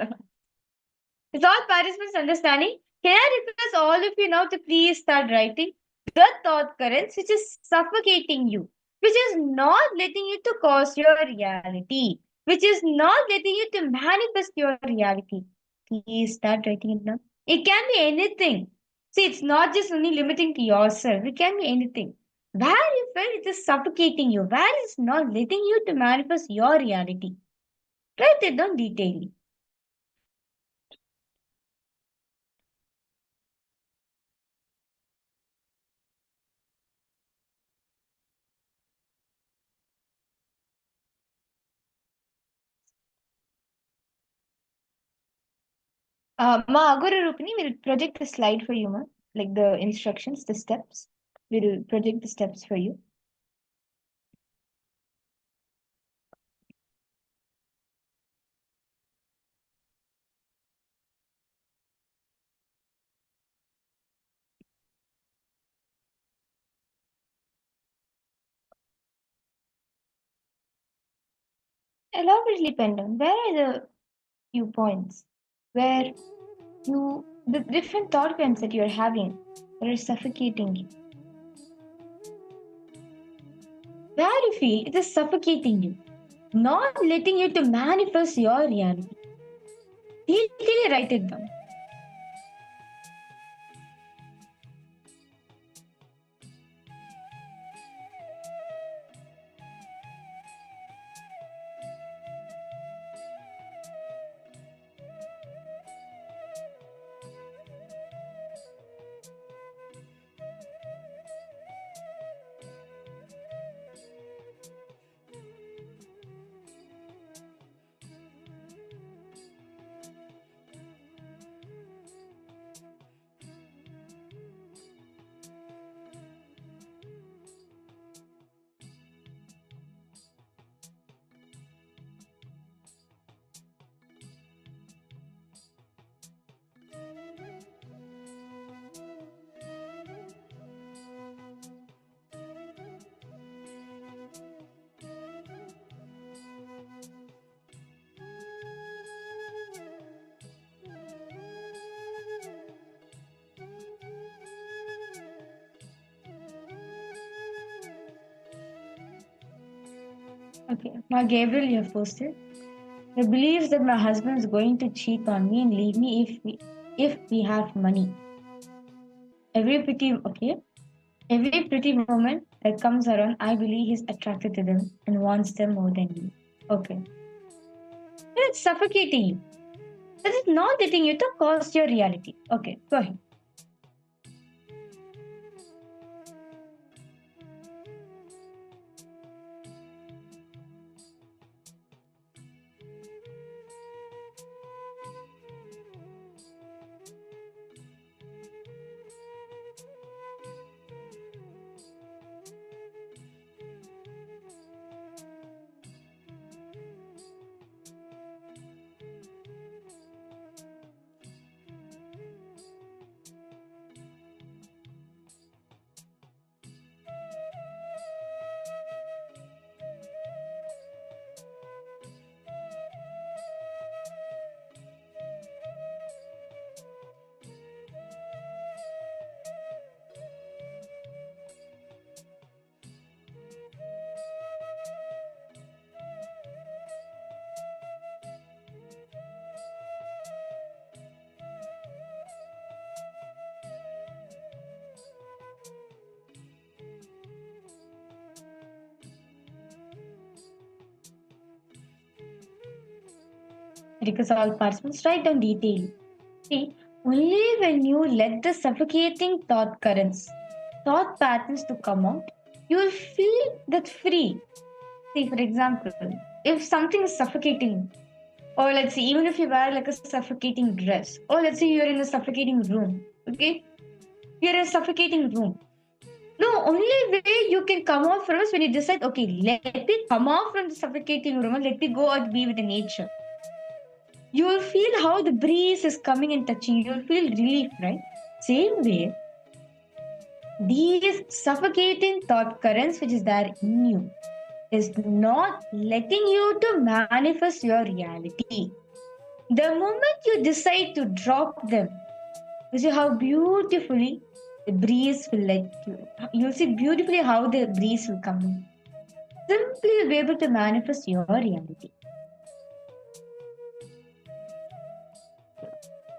Is all participants understanding? Can I request all of you now to please start writing? the thought currents which is suffocating you, which is not letting you to cause your reality, which is not letting you to manifest your reality. Please start writing it down. It can be anything. See, it's not just only limiting to yourself. It can be anything. Where you feel it is suffocating you, where it's not letting you to manifest your reality. Write it down detailedly. Ma, Aguru Rupini will project the slide for you, ma. Like the instructions, the steps. We'll project the steps for you. Elaborately pen down. Where are the few points where the different thought currents that you're having that are suffocating you? Where you feel it is suffocating you, not letting you to manifest your reality. Detailly write it down. Okay, now Gabriel, you have posted. The beliefs that my husband is going to cheat on me and leave me if we have money. Every pretty woman that comes around, I believe he's attracted to them and wants them more than me. Okay. It's suffocating you. That is not letting you to cause your reality. Okay, go ahead. Because all participants write down detail. See, only when you let the suffocating thought currents, thought patterns to come out, you will feel that free. See, for example, if something is suffocating, or let's say even if you wear like a suffocating dress, or let's say you're in a suffocating room, okay? You're in a suffocating room. No, only way you can come out from is when you decide, okay, let me come out from the suffocating room and let me go out be with the nature. You will feel how the breeze is coming and touching you. You'll feel relief, right? Same way, these suffocating thought currents which is there in you is not letting you to manifest your reality. The moment you decide to drop them, you see how beautifully The breeze will let you. You'll see beautifully how the breeze will come in. Simply you'll be able to manifest your reality.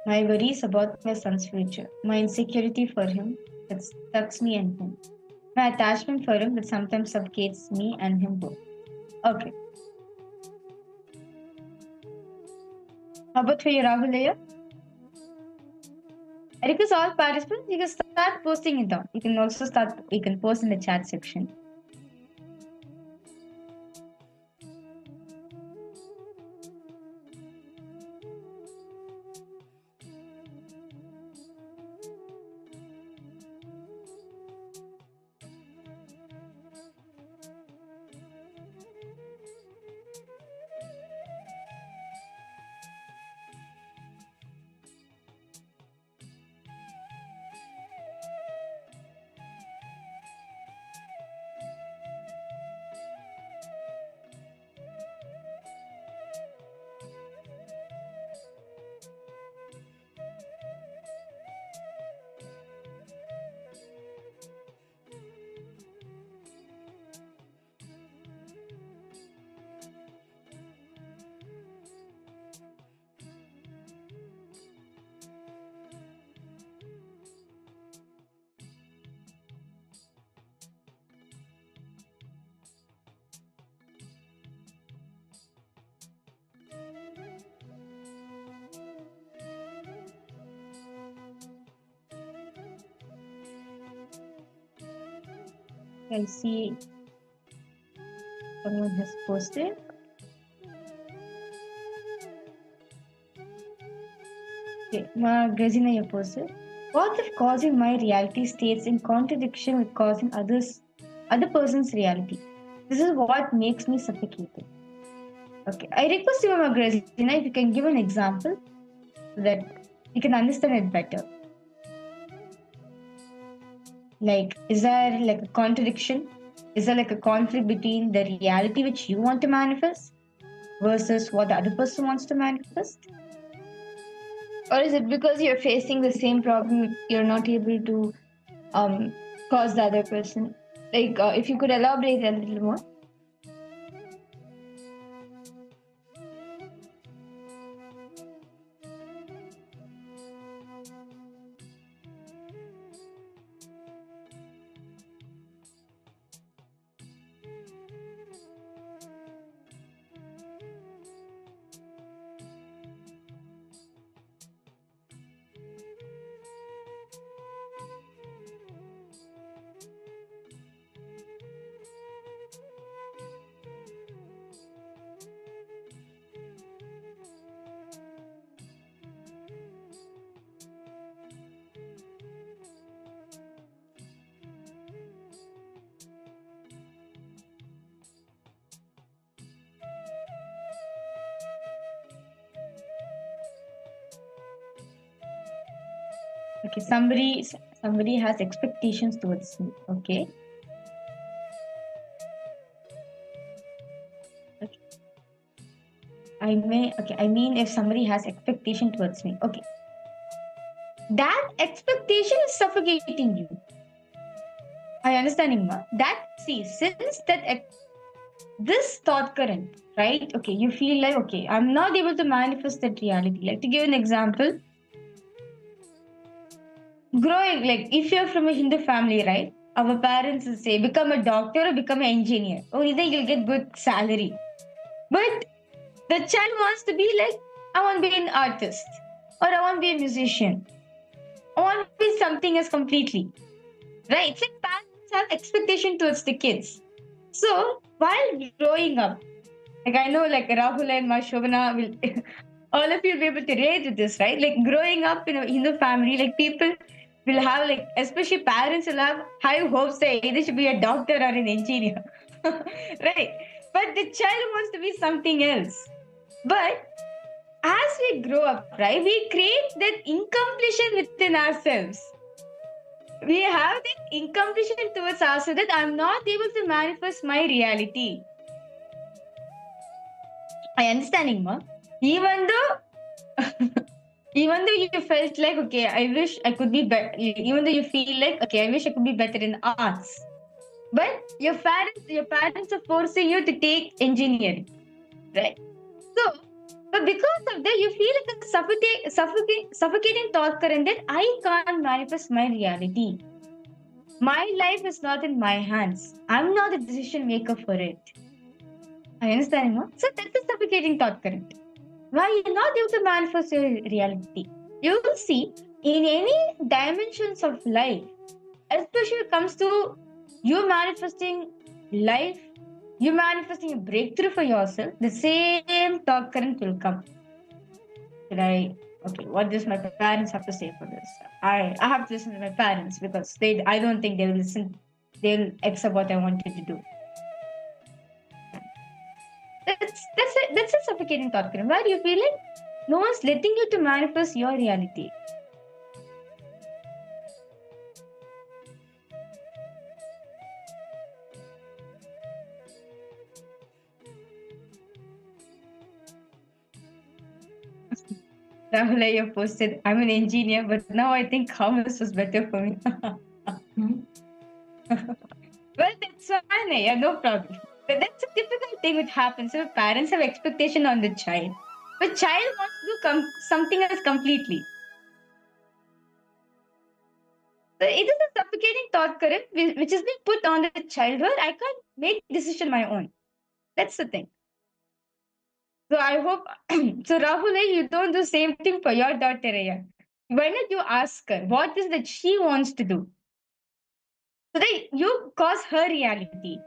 My worries about my son's future, my insecurity for him that stucks me and him, my attachment for him that sometimes suffocates me and him both. Okay. How about for you, Rahul here? I request all participants, you can start posting it down. You can also post in the chat section. I see someone has posted. Okay, Grazina, you posted. What if causing my reality states in contradiction with causing other person's reality? This is what makes me suffocated. Okay, I request you, Grazina, if you can give an example so that you can understand it better. Like, is there like a contradiction? Is there like a conflict between the reality which you want to manifest versus what the other person wants to manifest? Or is it because you're facing the same problem, you're not able to cause the other person? Like, if you could elaborate a little more. Okay, somebody has expectations towards me. Okay. I mean if somebody has expectation towards me. Okay. That expectation is suffocating you. I understand, Imma. Since this thought current, right? Okay, you feel like, okay, I'm not able to manifest that reality. Like, to give an example, growing, like, if you're from a Hindu family, right? Our parents will say, become a doctor or become an engineer. Only then you'll get good salary. But the child wants to be like, I want to be an artist, or I want to be a musician. I want to be something else completely. Right? It's like parents have expectation towards the kids. So while growing up, like I know like Rahul and Shobana will all of you will be able to relate to this, right? Like growing up in a Hindu family, like people will have like, especially parents will have high hopes that either should be a doctor or an engineer. Right? But the child wants to be something else. But as we grow up, right, we create that incompletion within ourselves. We have that incompletion towards ourselves that I'm not able to manifest my reality. I understand, Ingma. Even Even though you felt like, okay, I wish I could be better. Even though you feel like, okay, I wish I could be better in arts. But your parents are forcing you to take engineering, right? So, but because of that, you feel like a suffocating thought current that I can't manifest my reality. My life is not in my hands. I'm not the decision maker for it. I understand, no? So that's a suffocating thought current. Why you're not able to manifest your reality. You will see in any dimensions of life, especially when it comes to you manifesting life, you manifesting a breakthrough for yourself, the same thought current will come. Should I? Okay, what does my parents have to say for this? I have to listen to my parents because I don't think they will listen. They'll accept what I wanted to do. That's a suffocating thought current. Where you feel like no one's letting you to manifest your reality. Rahul, you posted, I'm an engineer, but now I think commerce was better for me. Well, that's fine. Yeah, no problem. But that's a typical thing which happens. So parents have expectation on the child, but child wants to do something else completely. So it is a suffocating thought current which is being put on the child where I can't make decision my own. That's the thing. So I hope so Rahul, you don't do same thing for your daughter. Yeah. Why not you ask her what is that she wants to do? So that you cause her reality.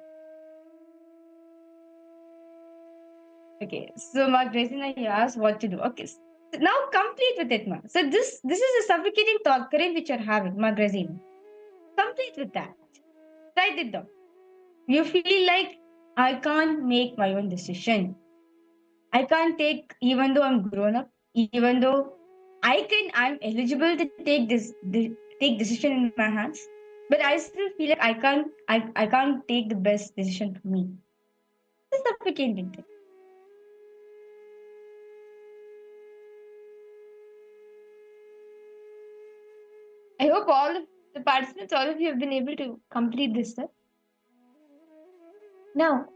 Okay, so Magdalena, you asked what to do. Okay, so now complete with it, ma. So this is a suffocating thought current which you're having, Magdalena. Complete with that. Write it down. You feel like I can't make my own decision. I can't take, even though I'm grown up, even though I'm eligible to take decision in my hands, but I still feel like I can't take the best decision for me. This is suffocating thing. I hope all of the participants, all of you have been able to complete this step. Now,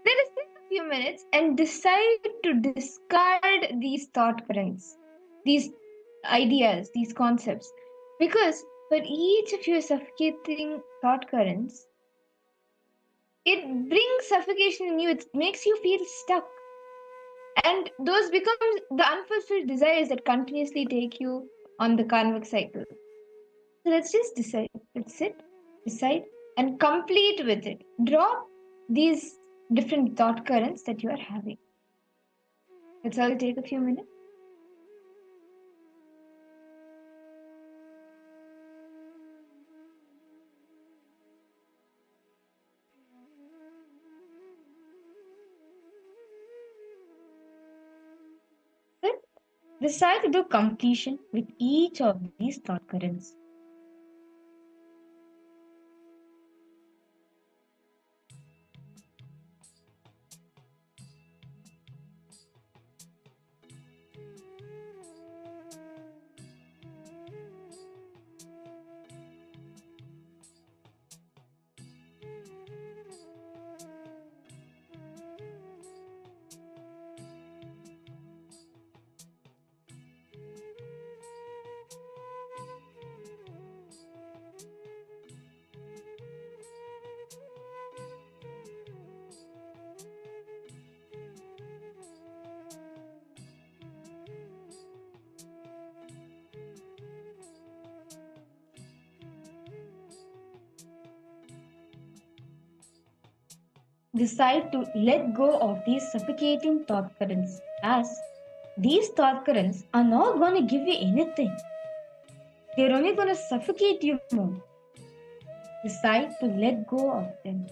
let us take a few minutes and decide to discard these thought currents, these ideas, these concepts. Because for each of your suffocating thought currents, it brings suffocation in you, it makes you feel stuck. And those become the unfulfilled desires that continuously take you on the karmic cycle. So let's just decide. Let's sit, decide, and complete with it. Drop these different thought currents that you are having. Let's all take a few minutes. Then decide to do completion with each of these thought currents. Decide to let go of these suffocating thought currents, as these thought currents are not going to give you anything. They're only going to suffocate you more. Decide to let go of them.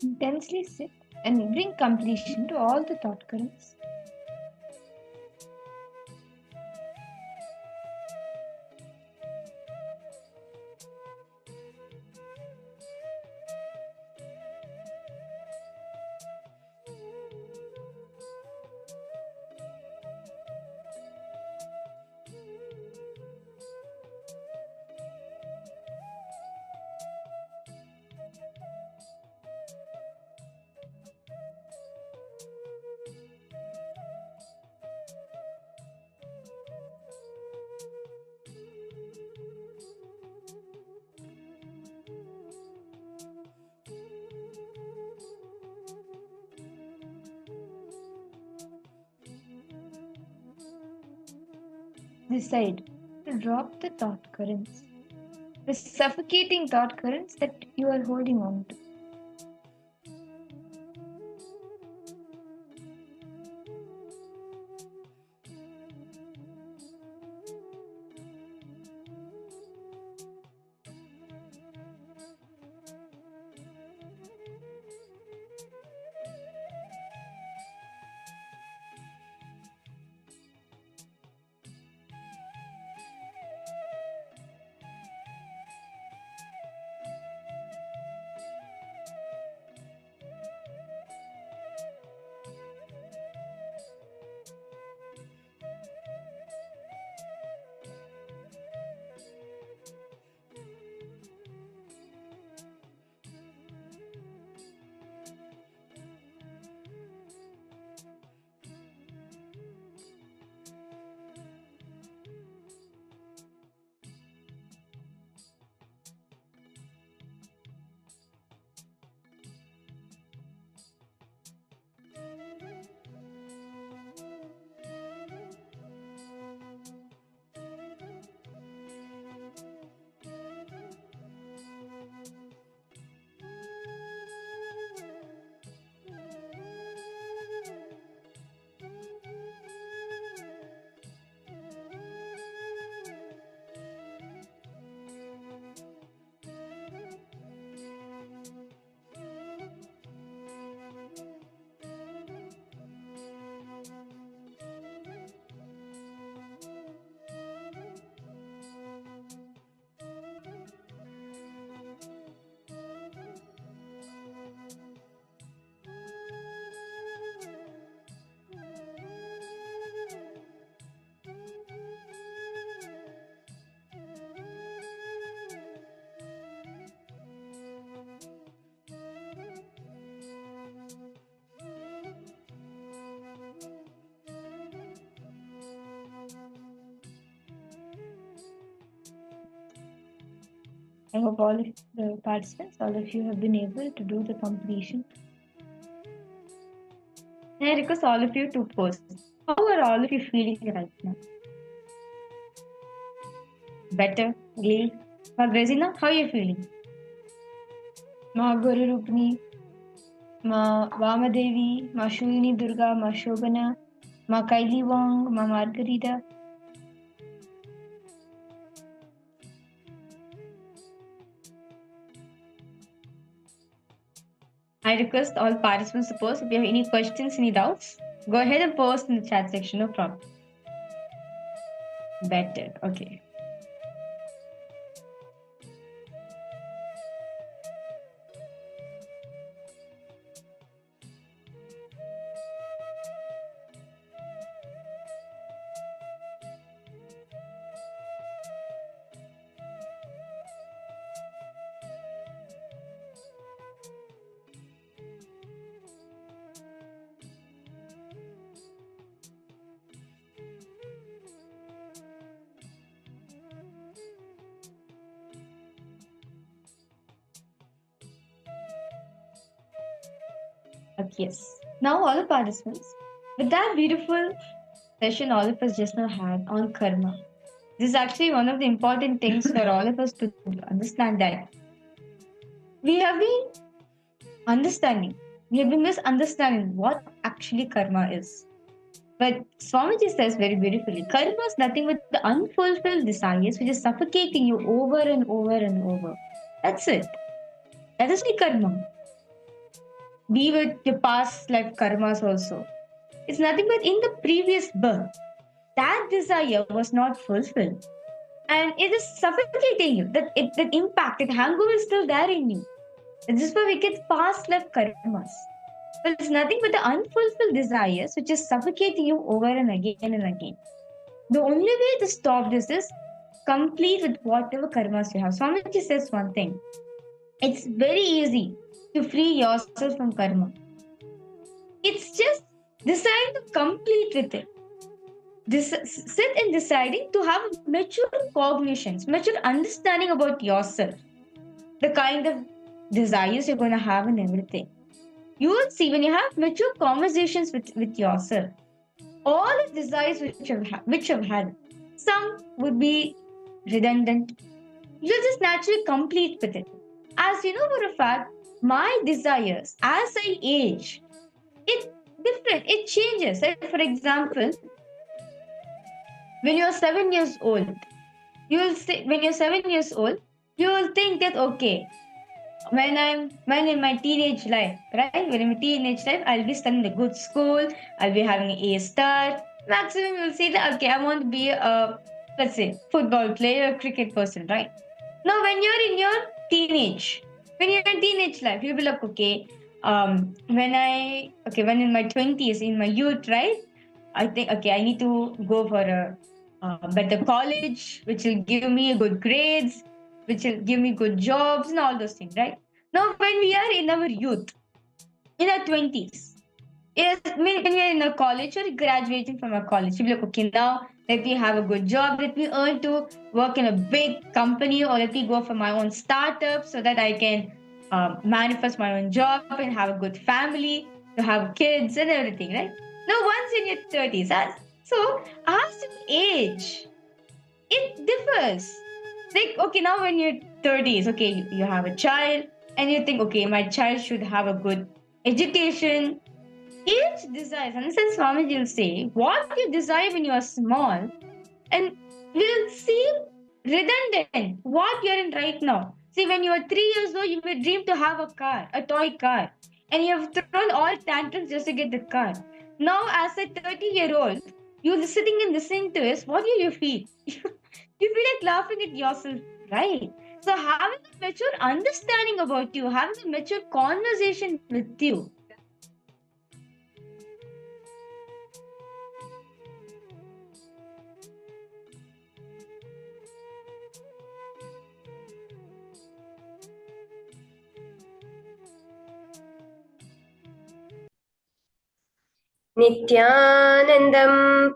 Intensely sit and bring completion to all the thought currents. Decide to drop the thought currents, the suffocating thought currents that you are holding on to. I hope all of the participants, all of you have been able to do the completion. And I request all of you to post. How are all of you feeling right now? Better? Glee? Grazina, how are you feeling? Ma Guru Rupni, Ma Vamadevi, Ma Shulini Durga, Ma Shobana, Ma Kaili Wong, Ma Margarita. I request all participants to post. If you have any questions, any doubts, go ahead and post in the chat section, no problem. Better, okay. Yes. Now, all the participants, with that beautiful session all of us just now had on karma, this is actually one of the important things for all of us to understand that we have been misunderstanding what actually karma is. But Swamiji says very beautifully, karma is nothing but the unfulfilled desires which is suffocating you over and over and over. That's it. That is the karma. be with your past life karmas also. It's nothing but in the previous birth, that desire was not fulfilled. And it is suffocating you. That impact, that hangover is still there in you. And this is why we get past life karmas. But it's nothing but the unfulfilled desires which is suffocating you over and again and again. The only way to stop this is complete with whatever karmas you have. Swamiji says one thing. It's very easy to free yourself from karma. It's just decide to complete with it. Sit in deciding to have mature cognitions, mature understanding about yourself, the kind of desires you're going to have and everything. You will see when you have mature conversations with yourself, all the desires which you've had, some would be redundant. You'll just naturally complete with it. As you know for a fact, my desires as I age, it different, it changes. Like for example, when you're 7 years old, you will say when you're 7 years old, you will think that okay, when in my teenage life, right? When in my teenage life, I'll be studying a good school, I'll be having an A star. Maximum you'll say that okay, I want to be a, let's say, football player, cricket person, right? Now when you're in your teenage, when you're in teenage life, you'll be like, okay, when in my 20s, in my youth, right? I think okay, I need to go for a better college, which will give me good grades, which will give me good jobs and all those things, right? Now, when we are in our youth, in our 20s, yes, when we are in a college or graduating from a college, you'll be like, okay, now let me have a good job, let me earn to work in a big company, or let me go for my own startup so that I can manifest my own job and have a good family, to have kids and everything, right? Now, once in your 30s, so as you age, it differs. Like, okay, now when you're 30s, okay, you have a child, and you think, okay, my child should have a good education. Each desire, and since Swamiji will say, what you desire when you are small, and will seem redundant, what you're in right now. See, when you are 3 years old, you may dream to have a car, a toy car, and you have thrown all tantrums just to get the car. Now, as a 30-year-old, you're sitting and listening to this, what will you feel? You feel like laughing at yourself, right? So, having a mature understanding about you, having a mature conversation with you, Nithyanandam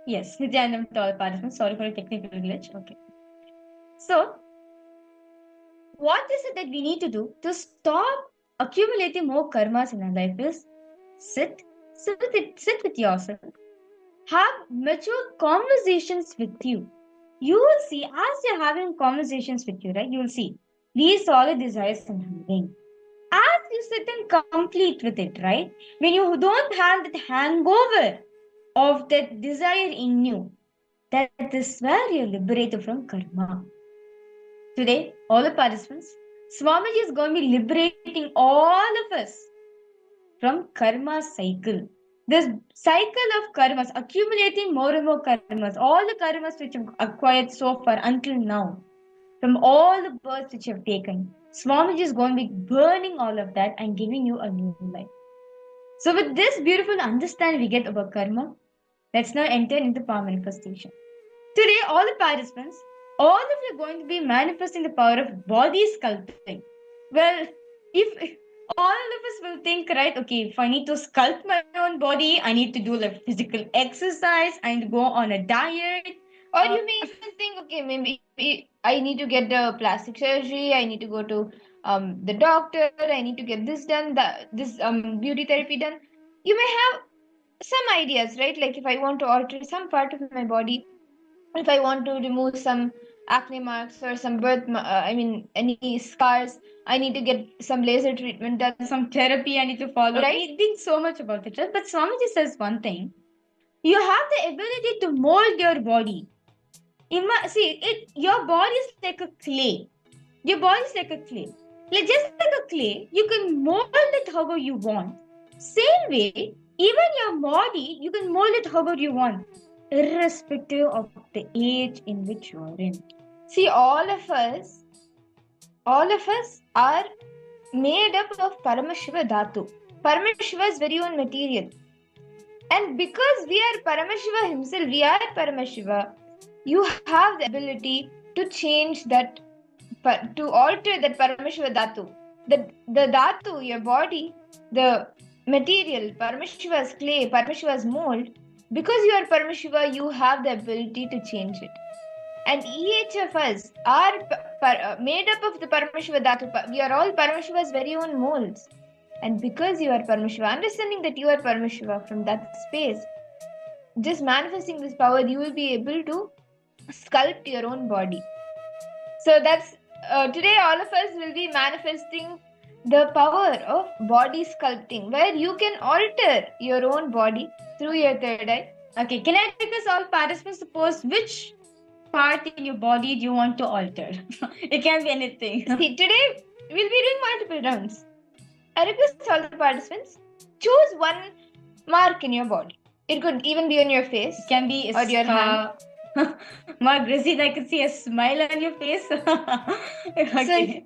yes, Nithyananda to all participants. Sorry for a technical glitch. Okay. So, what is it that we need to do to stop accumulating more karmas in our life is sit with yourself. Have mature conversations with you. You will see, as you're having conversations with you, right? You will see these are the desires I'm having. As you sit and complete with it, right? When you don't have that hangover of that desire in you, that is where you're liberated from karma. Today, all the participants, Swamiji is going to be liberating all of us from karma cycle. This cycle of karmas, accumulating more and more karmas, all the karmas which you've acquired so far until now, from all the births which you have taken, Swamiji is going to be burning all of that and giving you a new life. So, with this beautiful understanding we get about karma, let's now enter into power manifestation. Today, all the participants, all of you are going to be manifesting the power of body sculpting. Well, if all of us will think, right, okay, if I need to sculpt my own body, I need to do like physical exercise, I need to go on a diet. Or you may even think, okay, maybe I need to get the plastic surgery, I need to go to the doctor, I need to get this done, this beauty therapy done. You may have some ideas, right? Like if I want to alter some part of my body, if I want to remove some acne marks or some any scars, I need to get some laser treatment done. Some therapy I need to follow. Right? We think so much about it, right? But Swamiji says one thing. You have the ability to mold your body. Your body is like a clay. Your body is like a clay. Like just like a clay, you can mold it however you want. Same way, even your body, you can mold it however you want, irrespective of the age in which you are in. See, all of us are made up of Paramashiva Dhatu. Paramashiva's very own material. And because we are Paramashiva himself, we are Paramashiva, you have the ability to change that, to alter that Paramashiva Dhatu. The Dhatu, your body, the material, Paramashiva's clay, Paramashiva's mold, because you are Paramashiva, you have the ability to change it. And each of us are made up of the Paramashiva Dhatu. We are all Paramashiva's very own molds. And because you are Paramashiva, understanding that you are Paramashiva from that space, just manifesting this power, you will be able to sculpt your own body. So that's today all of us will be manifesting the power of body sculpting, where you can alter your own body through your third eye. Okay, can I request all participants to post which part in your body do you want to alter? It can be anything. See, today we'll be doing multiple rounds. I request all the participants, choose one mark in your body. It could even be on your face. It can be a or your hand. Mark Gracie, I can see a smile on your face. Okay. So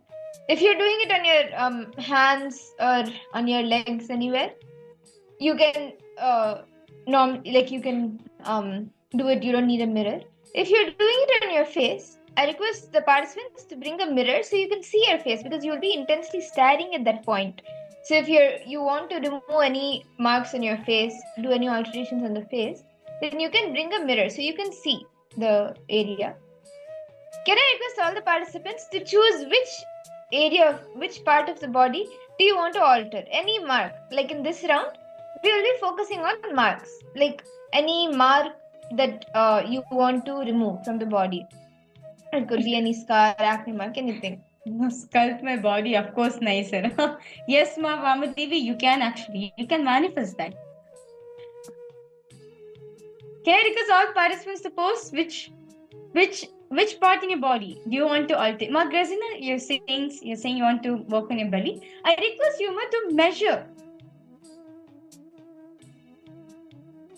if you're doing it on your hands or on your legs anywhere, you can you can do it. You don't need a mirror. If you're doing it on your face, I request the participants to bring a mirror so you can see your face, because you'll be intensely staring at that point. So if you want to remove any marks on your face, do any alterations on the face, then you can bring a mirror so you can see the area. Can I request all the participants to choose which part of the body do you want to alter? Any mark. Like in this round, we will be focusing on marks. Like any mark that you want to remove from the body. It could be any scar, acne mark, anything. Sculpt my body, of course, nicer. Yes, Ma Vamadevi, you can manifest that. Can I request all participants to post which part in your body do you want to alter? Ma Grazina, you're saying you want to work on your belly. I request you to measure.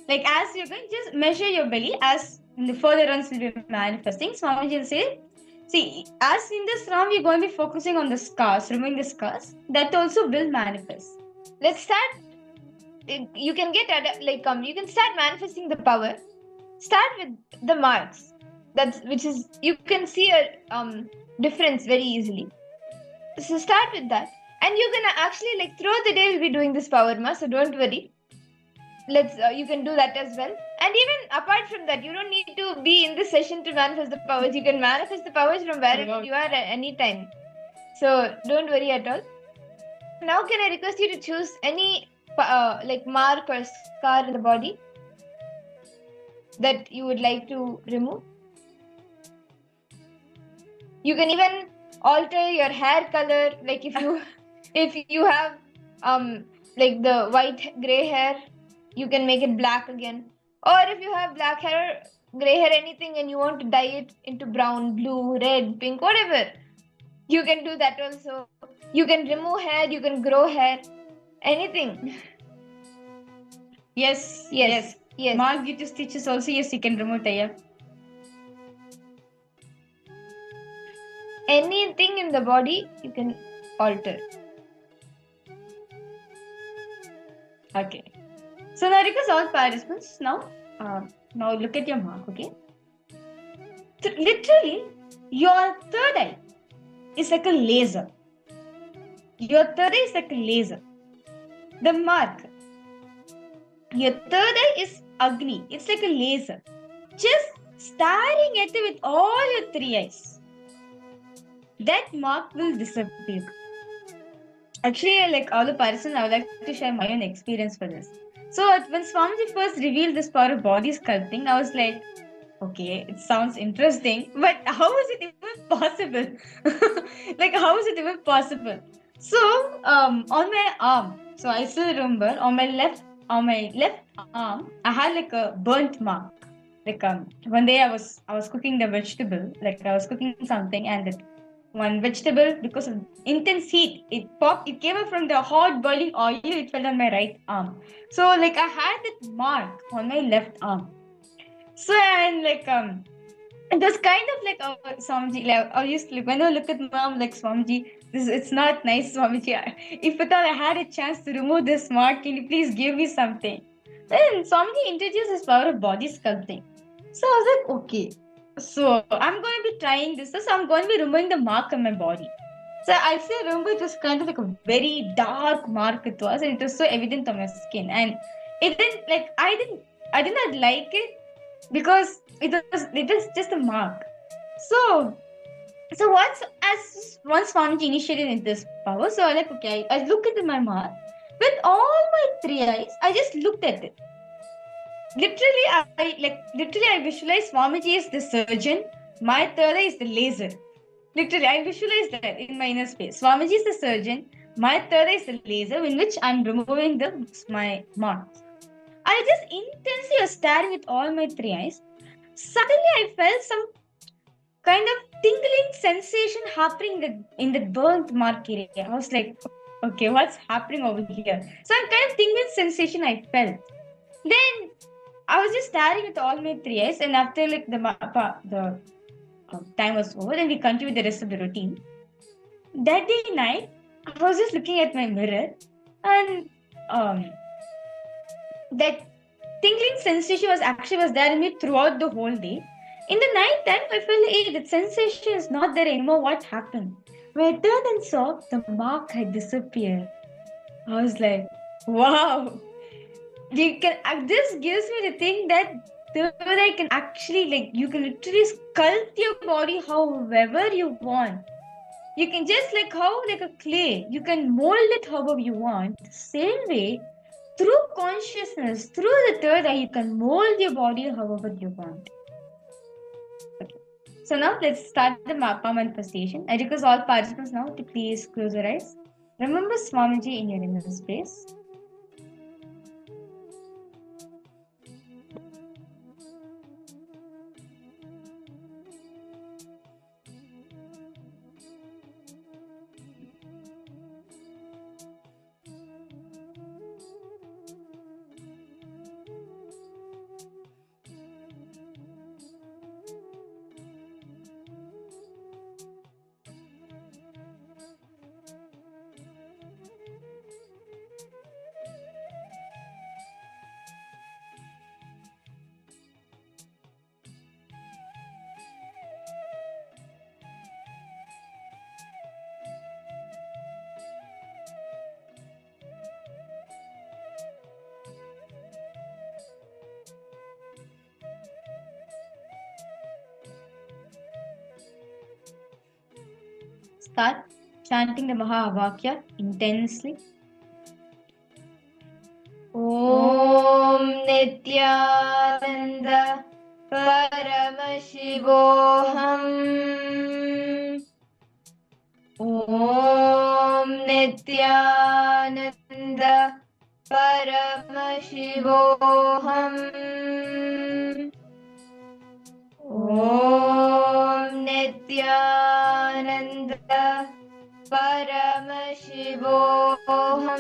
Like as you're going, just measure your belly as in the further runs will be manifesting. Swamiji will say, see, as in this round we're going to be focusing on the scars, removing the scars. That also will manifest. Let's start. You can you can start manifesting the power. Start with the marks. You can see a difference very easily. So start with that, and you're gonna actually throughout the day we'll be doing this power, ma. So don't worry. You can do that as well. And even apart from that, you don't need to be in this session to manifest the powers. You can manifest the powers from wherever you are at any time. So don't worry at all. Now can I request you to choose any mark or scar in the body that you would like to remove? You can even alter your hair color. Like if you have the white gray hair, you can make it black again. Or if you have black hair, gray hair, anything, and you want to dye it into brown, blue, red, pink, whatever, you can do that also. You can remove hair, you can grow hair, anything. Yes. Yes. Mark due to stitches also, yes, you can remove the hair. Anything in the body you can alter. Okay. So now request all participants now look at your mark, okay? Literally, your third eye is like a laser. Your third eye is like a laser. The mark. Your third eye is Agni. It's like a laser. Just staring at it with all your three eyes. That mark will disappear. Actually, like all the participants, I would like to share my own experience for this. So when Swamiji first revealed this power of body sculpting, I was like, okay, it sounds interesting, but how is it even possible? Like, how is it even possible? So, on my arm, so I still remember on my left arm, I had like a burnt mark. Like one day I was cooking the vegetable, like I was cooking something, and it, one vegetable, because of intense heat, it popped. It came up from the hot boiling oil. It fell on my right arm. So like I had that mark on my left arm. So and like it was kind of like Swamiji. Like I used to, like, when I look at mom, like Swamiji, this it's not nice, Swamiji. If at all I had a chance to remove this mark, can you please give me something? Then Swamiji introduced this power of body sculpting. So I was like, okay. So I'm going to be trying this. So I'm going to be removing the mark on my body. So I still remember it was kind of like a very dark mark it was, and it was so evident on my skin. And it didn't like I did not like it because it was just a mark. So once Swamiji initiated in this power, so I like okay, I look at my mark with all my three eyes. I just looked at it. Literally, I visualize Swamiji is the surgeon. My third eye is the laser. Literally, I visualize that in my inner space. Swamiji is the surgeon. My third eye is the laser in which I'm removing my marks. I just intensely was staring with all my three eyes. Suddenly, I felt some kind of tingling sensation happening in the burnt mark area. I was like, okay, what's happening over here? Some kind of tingling sensation I felt. Then I was just staring with all my three eyes, and after like the time was over, and we continued the rest of the routine. That day night, I was just looking at my mirror, and that tingling sensation was there in me throughout the whole day. In the night time, I felt like, hey, that sensation is not there anymore. What happened? When I turned and saw, the mark had disappeared. I was like, wow. This gives me the thing that I can actually, like, you can literally sculpt your body however you want. You can just like a clay, you can mold it however you want. Same way, through consciousness, through the third eye, you can mold your body however you want. Okay. So now let's start the Mappa manifestation. I request all participants now to please close your eyes. Remember Swamiji in your inner space. Start chanting the Mahavakya intensely. Om Nithyananda Paramashivoham. Om Nithyananda Paramashivoham. Nithyananda Paramashivoham.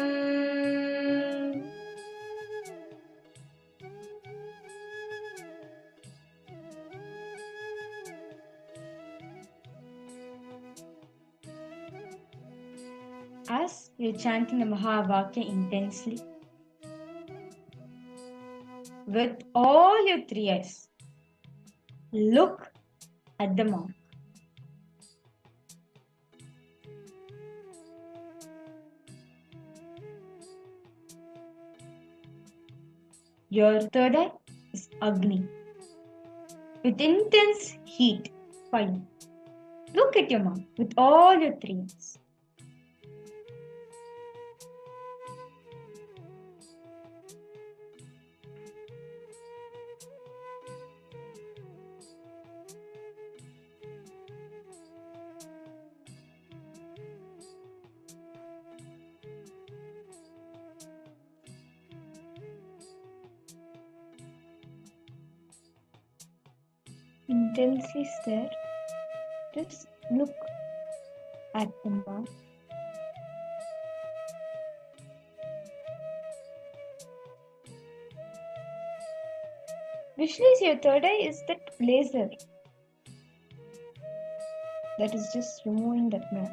As you're chanting the Mahavakya intensely, with all your three eyes, look at the mark. Your third eye is Agni, with intense heat, fire. Look at your mark with all your three eyes. Intensely stare. Just look at the mark. Visualize your third eye is that laser that is just removing that mark.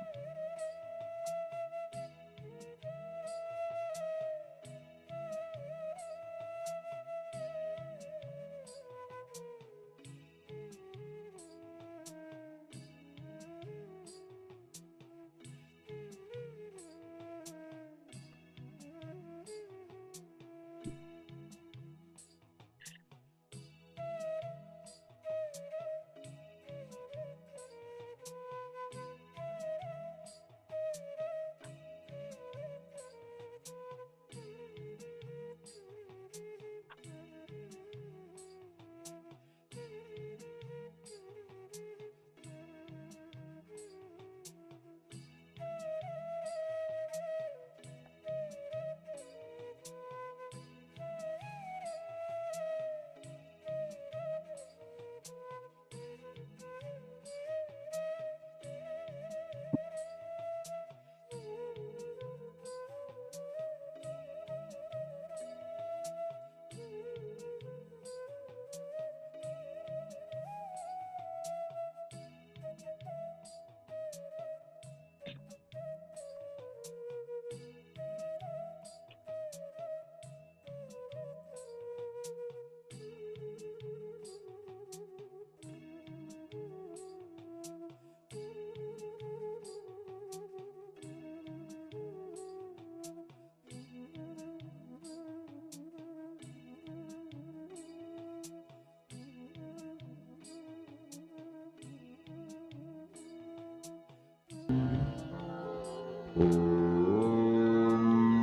Om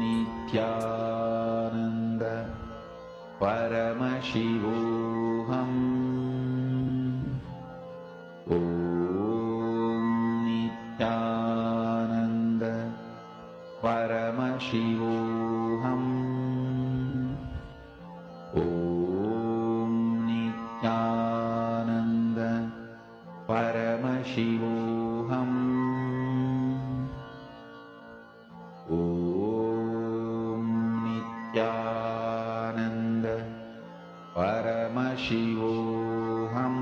Nithyananda Paramashivoham. Om Nithyananda Paramashivoham. Om Nithyananda Paramashivoham. Om Nithyananda Paramashivoham.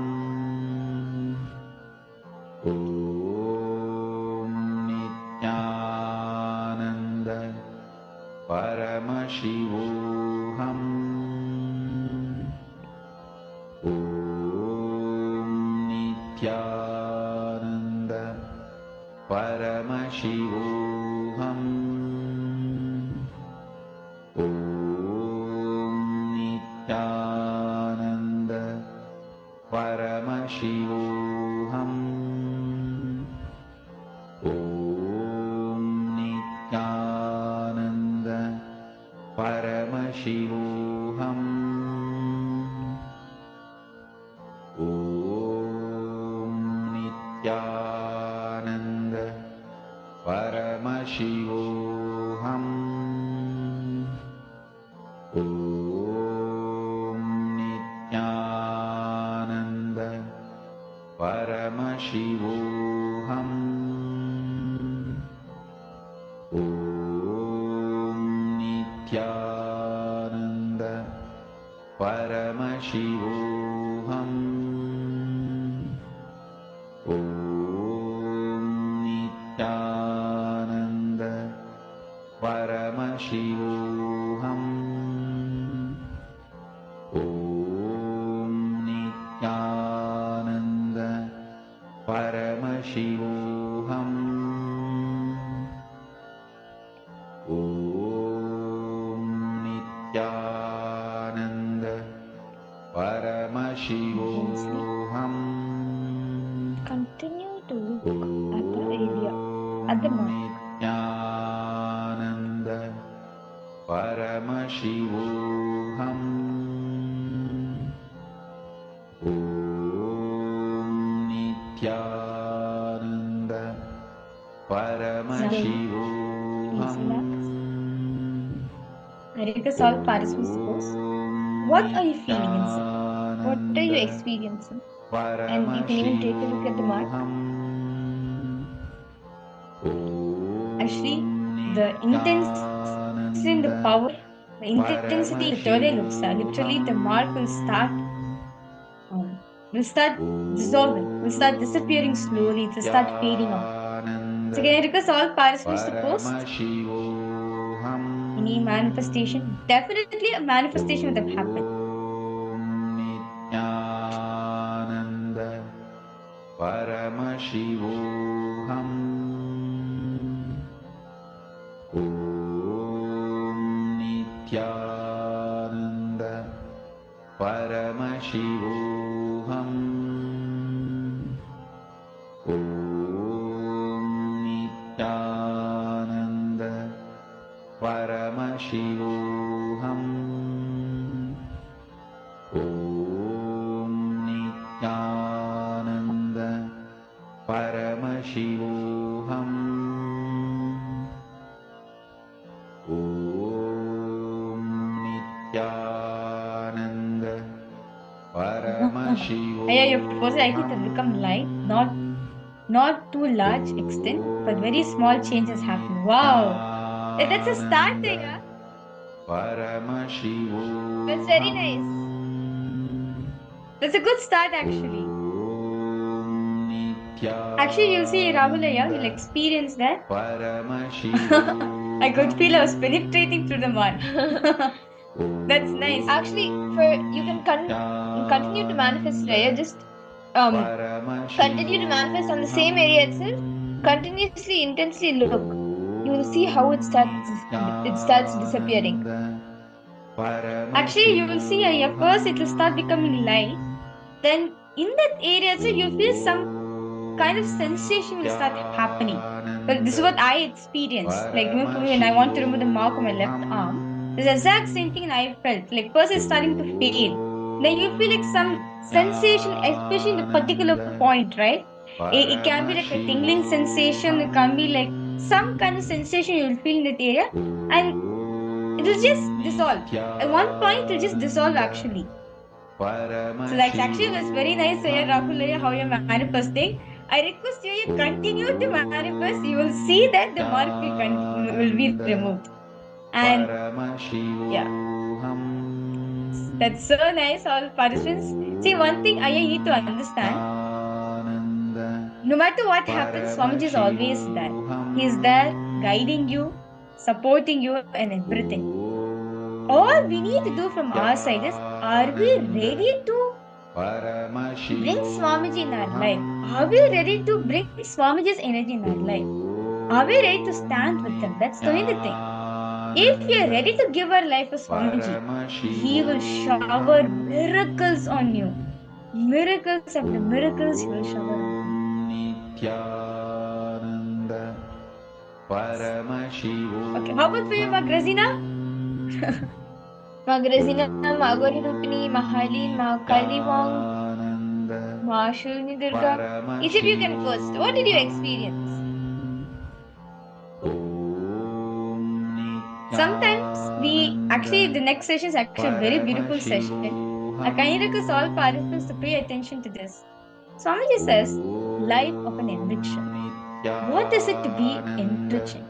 Om Nithyananda Paramashivoham. Om Nithyananda Paramashivoham. Om Nithyananda Paramashivoham. Om Nithyananda Paramashivoham. Om Nithyananda Paramashivoham. Om Nithyananda Paramashivoham. Paramashivoham. Om Nithyananda Paramashivoham. Om Nithyananda Paramashivoham. Om Nithyananda Paramashivoham. Continue to look at the area, at the mark. Nithyananda Paramashivoham. Om Nithyananda Paramashivoham. I request all participants to pose. What are you feeling inside? What are you experiencing? And you can even take a look at the mark. Actually, the intensity and the power, the intensity literally looks literally the mark will start dissolving, will start disappearing slowly, it will start fading off. So can I request all participants to post any manifestation? Definitely a manifestation would have happened. Nithyananda Paramashivoham. Om Nithyananda Paramashivoham. Om Nithyananda Paramashivoham. Om Nithyananda Paramashivoham. Om Nithyananda Paramashivoham. Yeah, your personality has become light, not to large extent, but very small changes happen. Wow, that's a start, yeah. Paramashivoham. That's very nice. That's a good start, actually. Actually, you'll see Rahulaya, you'll experience that. I could feel I was penetrating through the mark. That's nice. Actually, you can continue to manifest, Raya. Just continue to manifest on the same area itself. Continuously, intensely look. You will see how it starts disappearing. Actually, you will see at first it will start becoming light. Then in that area, so you'll feel some kind of sensation will start happening. But this is what I experienced. Like for me, when I want to remove the mark on my left arm, there's the exact same thing I felt. Like first it's starting to fade. Then you feel like some sensation, especially in the particular point, right? It can be like a tingling sensation. It can be like some kind of sensation you'll feel in that area, and it will just dissolve. At one point, it will just dissolve actually. So that's actually was very nice, Rahul, how you're manifesting. I request you continue to manifest. You will see that the mark will be removed. And yeah, that's so nice, all participants. See, one thing I need to understand. No matter what happens, Swamiji is always there. He is there guiding you, supporting you, and everything. All we need to do from our side is, are we ready to bring Swamiji in our life? Are we ready to bring Swamiji's energy in our life? Are we ready to stand with them? That's the only thing. If we are ready to give our life to Swamiji, he will shower miracles on you. Miracles after miracles he will shower on you. Okay, how about for you, Magrazina? Magrazina, Magori Rupini, Mahalin, Makaliwong, Mashulni Durga. Each of you can first. What did you experience? Sometimes the next session is actually a very beautiful session. I kindly request all participants to pay attention to this. Swamiji says, life of an enricher. What is it to be enriching?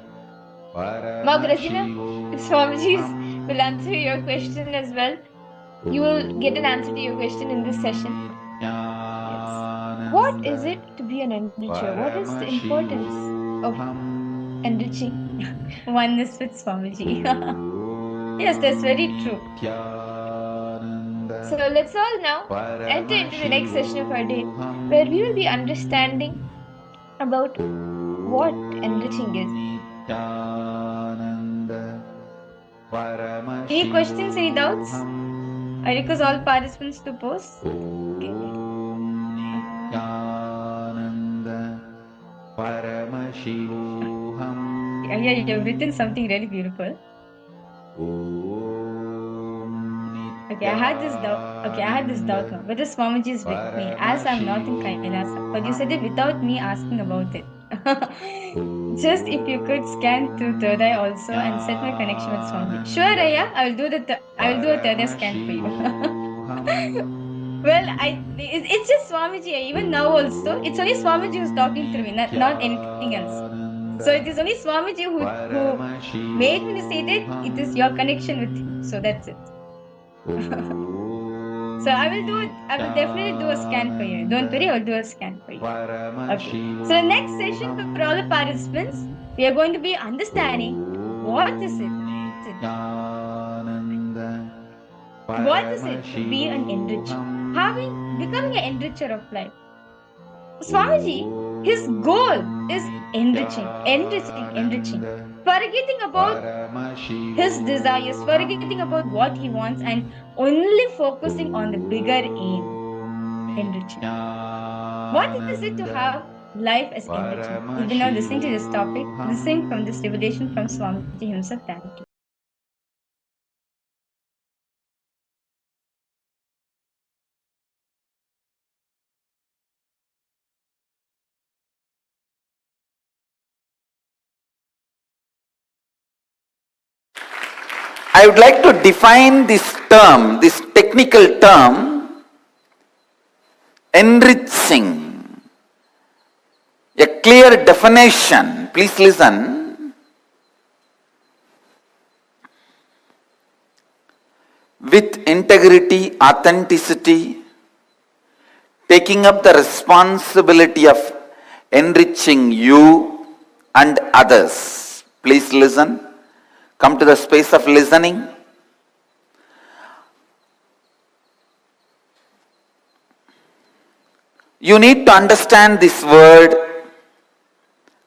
Magrazina, Swamiji will answer your question as well. you will get an answer to your question in this session. Yes. What is it to be an enricher? What is the importance of enriching? Oneness with Swamiji. Yes, that's very true. So let's all now enter into the next session of our day, where we will be understanding about what enriching is. Any questions, any doubts? I request all participants to pose. Okay. Yeah, you've written something really beautiful. Okay, I had this doubt now. Whether Swamiji is with me, as I'm not in Kailasa. But you said it without me asking about it. Just if you could scan through third eye also and set my connection with Swamiji. Sure, Raya, I will do a third eye scan for you. Well, it's just Swamiji. Even now also, it's only Swamiji who's talking through me, not anything else. So it is only Swamiji who made me to say that it is your connection with him. So that's it. So I will definitely do a scan for you. Don't worry, I'll do a scan for you. Okay. So the next session for all the participants, we are going to be understanding what is it? What is it to be an enricher? Becoming an enricher of life. Swamiji, his goal is enriching. Forgetting about his desires, forgetting about what he wants, and only focusing on the bigger aim, enriching. What is it to have life as enriching? We'll be now listening to this topic, listening from this revelation from Swamiji himself. Thank you. I would like to define this term, this technical term, enriching. A clear definition. Please listen. With integrity, authenticity, taking up the responsibility of enriching you and others. Please listen. Come to the space of listening. You need to understand this word.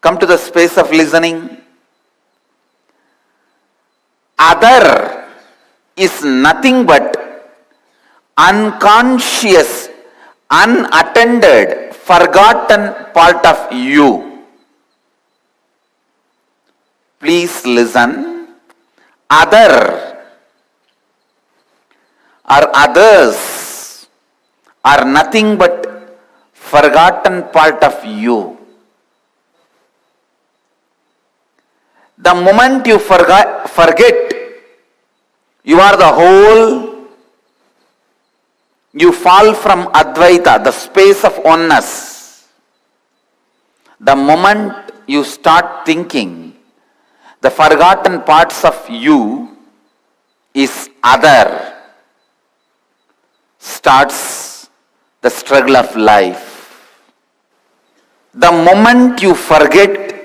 Come to the space of listening. Other is nothing but unconscious, unattended, forgotten part of you. Please listen. Other or others are nothing but forgotten part of you. The moment you forget you are the whole, you fall from Advaita, the space of oneness. The moment you start thinking the forgotten parts of you is other, starts the struggle of life. The moment you forget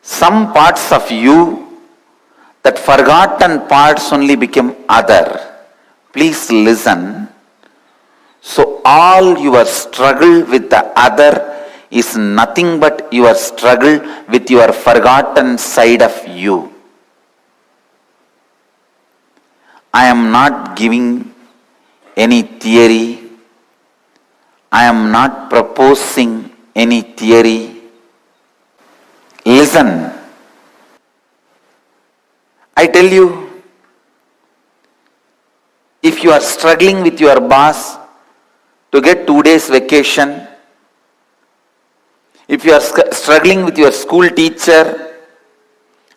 some parts of you, that forgotten parts only become other. Please listen. So all your struggle with the other is nothing but your struggle with your forgotten side of you. I am not giving any theory. I am not proposing any theory. Listen. I tell you, if you are struggling with your boss to get 2 days vacation, if you are struggling with your school teacher,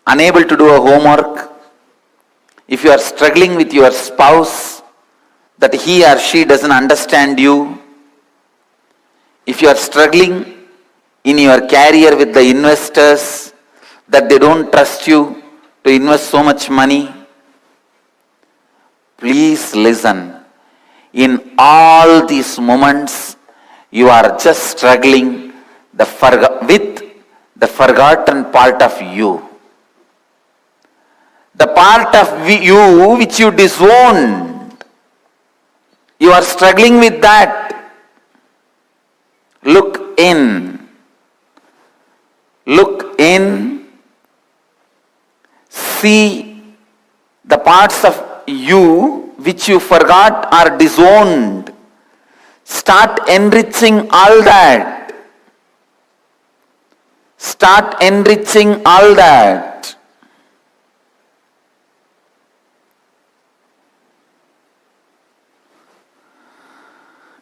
unable to do a homework, if you are struggling with your spouse, that he or she doesn't understand you, if you are struggling in your career with the investors, that they don't trust you to invest so much money, Please listen. In all these moments, you are just struggling with the forgotten part of you. The part of you which you disowned. You are struggling with that. Look in. Look in. See the parts of you which you forgot or disowned. Start enriching all that. Start enriching all that.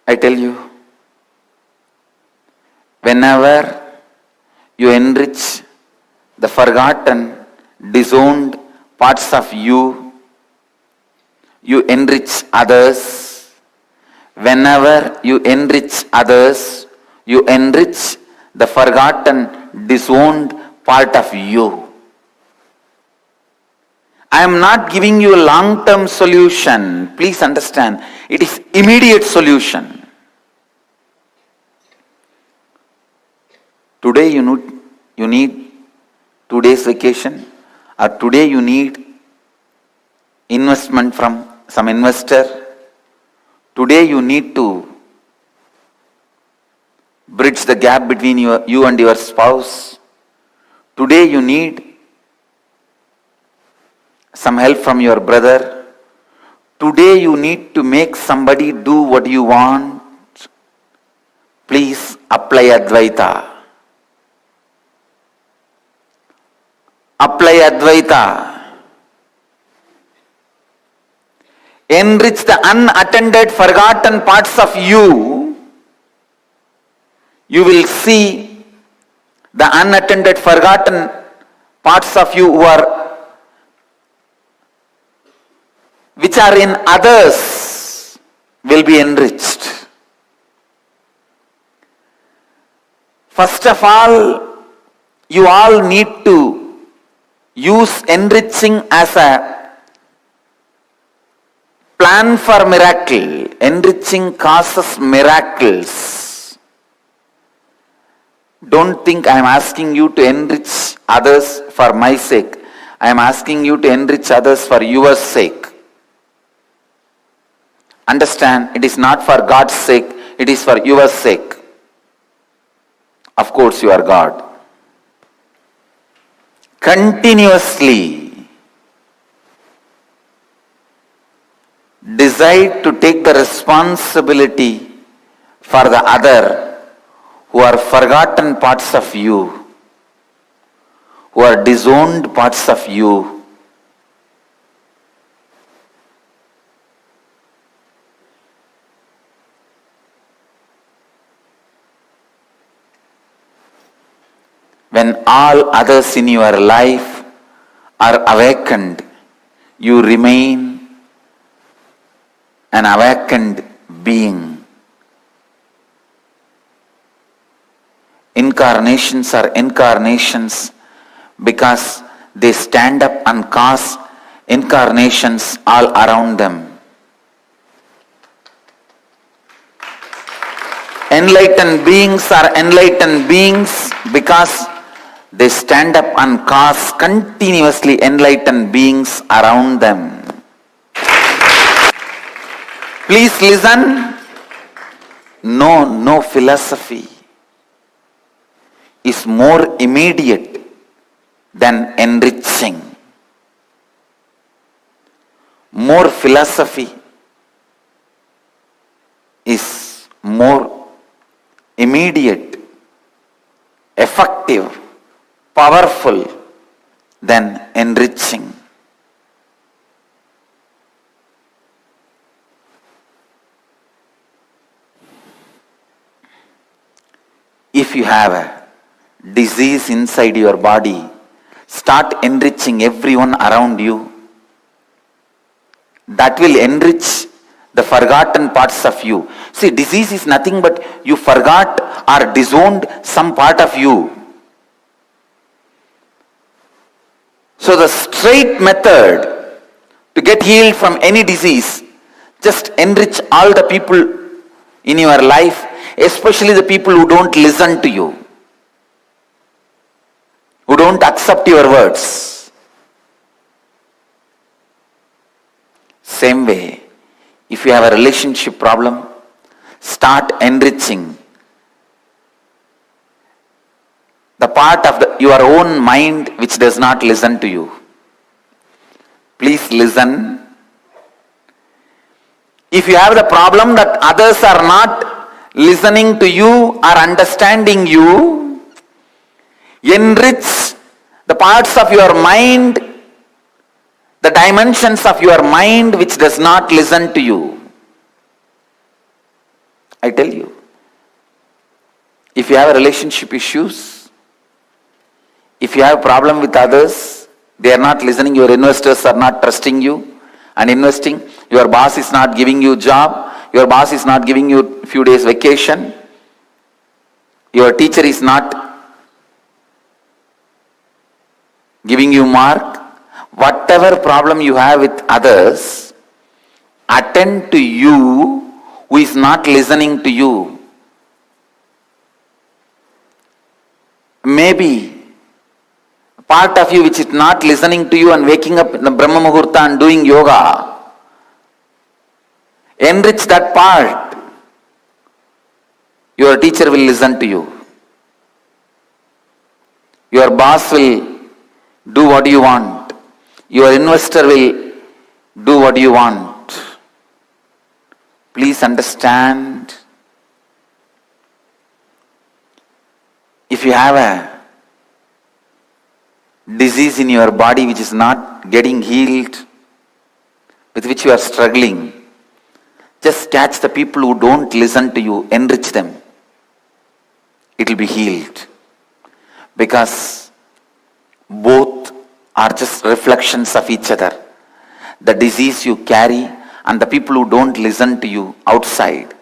I tell you, whenever you enrich the forgotten, disowned parts of you, you enrich others. Whenever you enrich others, you enrich the forgotten, disowned part of you. I am not giving you a long-term solution. Please understand, it is immediate solution. Today you need 2 days vacation, or today you need investment from some investor. Today you need to bridge the gap between you and your spouse. Today you need some help from your brother. Today you need to make somebody do what you want. Please apply Advaita. Apply Advaita. Enrich the unattended, forgotten parts of you. You will see the unattended, forgotten parts of you which are in others will be enriched. First of all, you all need to use enriching as a plan for miracle. Enriching causes miracles. Don't think I am asking you to enrich others for my sake. I am asking you to enrich others for your sake. Understand, it is not for God's sake, it is for your sake. Of course, you are God. Continuously decide to take the responsibility for the other who are forgotten parts of you, who are disowned parts of you. When all others in your life are awakened, you remain an awakened being. Incarnations are incarnations because they stand up and cause incarnations all around them. Enlightened beings are enlightened beings because they stand up and cause continuously enlightened beings around them. Please listen. No philosophy is more immediate than enriching. More philosophy is more immediate, effective, powerful than enriching. If you have a disease inside your body, start enriching everyone around you. That will enrich the forgotten parts of you. See, disease is nothing but you forgot or disowned some part of you. So the straight method to get healed from any disease, just enrich all the people in your life, especially the people who don't listen to you, who don't accept your words. Same way, if you have a relationship problem, start enriching the part of your own mind which does not listen to you. Please listen. If you have the problem that others are not listening to you or understanding you, enrich the parts of your mind, the dimensions of your mind which does not listen to you. I tell you, if you have relationship issues, if you have a problem with others, they are not listening, your investors are not trusting you and investing, your boss is not giving you job, your boss is not giving you a few days vacation, your teacher is not giving you mark, whatever problem you have with others, attend to you who is not listening to you. Maybe part of you which is not listening to you and waking up in the Brahma Muhurta and doing yoga, enrich that part. Your teacher will listen to you. Your boss will do what you want. Your investor will do what you want. Please understand, if you have a disease in your body which is not getting healed, with which you are struggling, just catch the people who don't listen to you, enrich them. It will be healed. Because both are just reflections of each other. The disease you carry and the people who don't listen to you outside.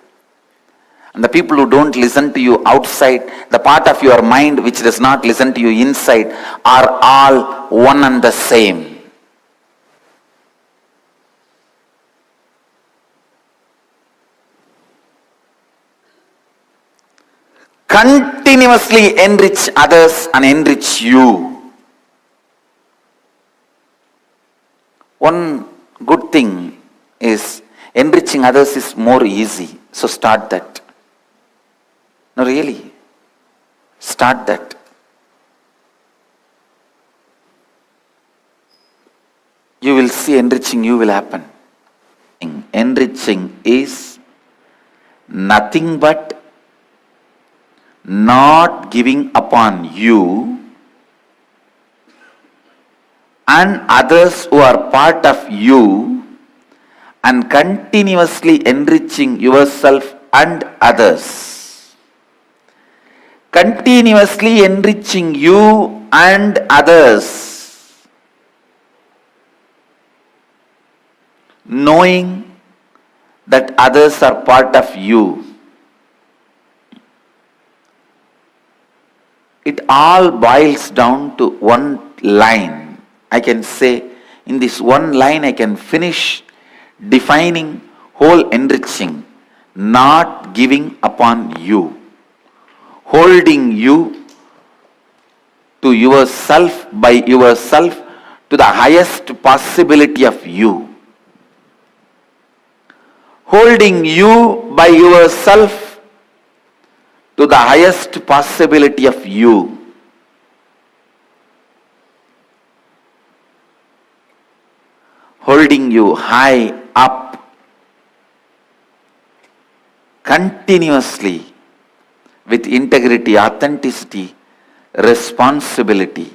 And the people who don't listen to you outside, the part of your mind which does not listen to you inside, are all one and the same. Continuously enrich others and enrich you. One good thing is enriching others is more easy. So start that. No, really. Start that. You will see enriching you will happen. Enriching is nothing but not giving upon you and others who are part of you, and continuously enriching yourself and others. Continuously enriching you and others. Knowing that others are part of you. It all boils down to one line. I can say, in this one line I can finish defining whole enriching. Not giving upon you. Holding you to yourself, by yourself, to the highest possibility of you. Holding you by yourself to the highest possibility of you. Holding you high up, continuously, with integrity, authenticity, responsibility.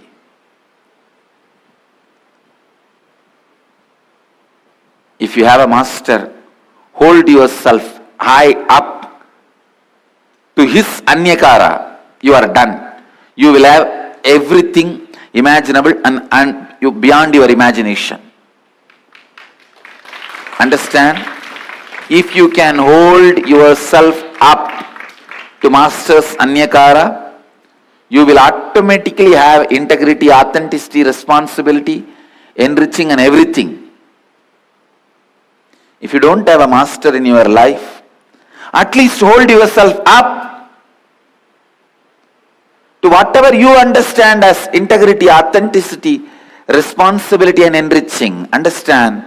If you have a master, hold yourself high up to his anyakara, you are done. You will have everything imaginable and you beyond your imagination. Understand? If you can hold yourself up to master's anyakara, you will automatically have integrity, authenticity, responsibility, enriching and everything. If you don't have a master in your life, at least hold yourself up to whatever you understand as integrity, authenticity, responsibility and enriching. Understand,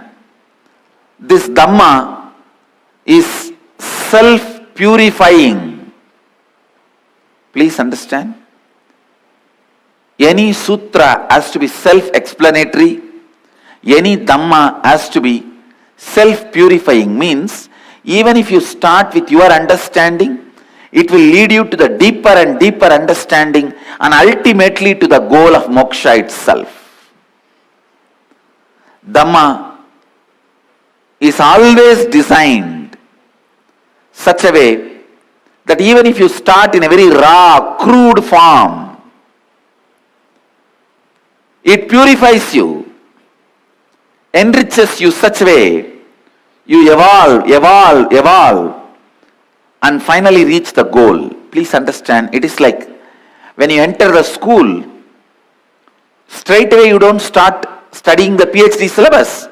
this Dhamma is self-purifying. Please understand. Any sutra has to be self-explanatory. Any Dhamma has to be self-purifying. Means, even if you start with your understanding, it will lead you to the deeper and deeper understanding and ultimately to the goal of moksha itself. Dhamma is always designed such a way that even if you start in a very raw, crude form, it purifies you, enriches you such a way, you evolve, and finally reach the goal. Please understand, it is like when you enter the school, straight away you don't start studying the PhD syllabus.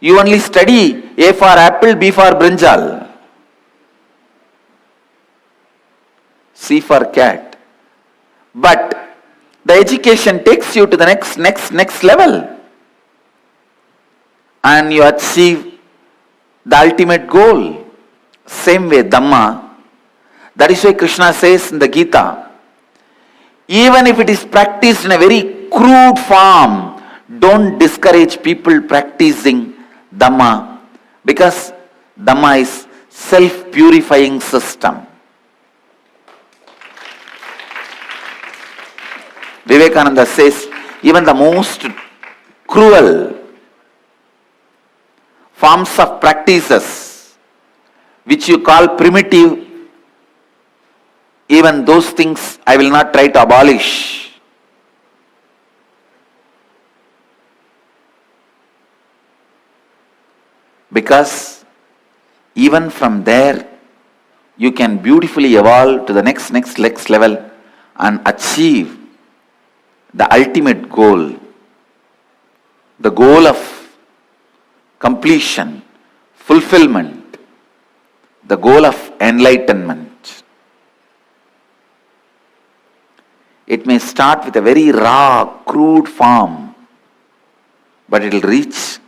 You only study A for apple, B for brinjal, C for cat. But the education takes you to the next level, and you achieve the ultimate goal. Same way Dhamma. That is why Krishna says in the Gita, even if it is practiced in a very crude form, don't discourage people practicing Dhamma, because Dhamma is self-purifying system. Vivekananda says, even the most cruel forms of practices, which you call primitive, even those things I will not try to abolish. Because even from there, you can beautifully evolve to the next level and achieve the ultimate goal, the goal of completion, fulfillment, the goal of enlightenment. It may start with a very raw, crude form, but it will reach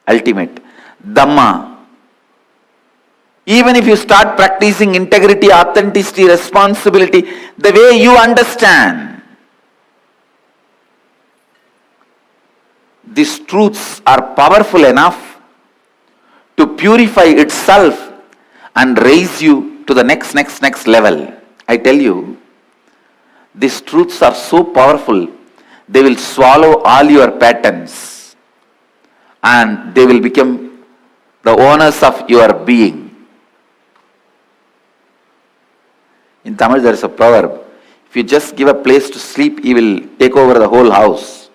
ultimate. Dhamma. Even if you start practicing integrity, authenticity, responsibility, the way you understand, these truths are powerful enough to purify itself and raise you to the next level. I tell you, these truths are so powerful, they will swallow all your patterns and they will become the owners of your being. In Tamil there is a proverb, if you just give a place to sleep, he will take over the whole house.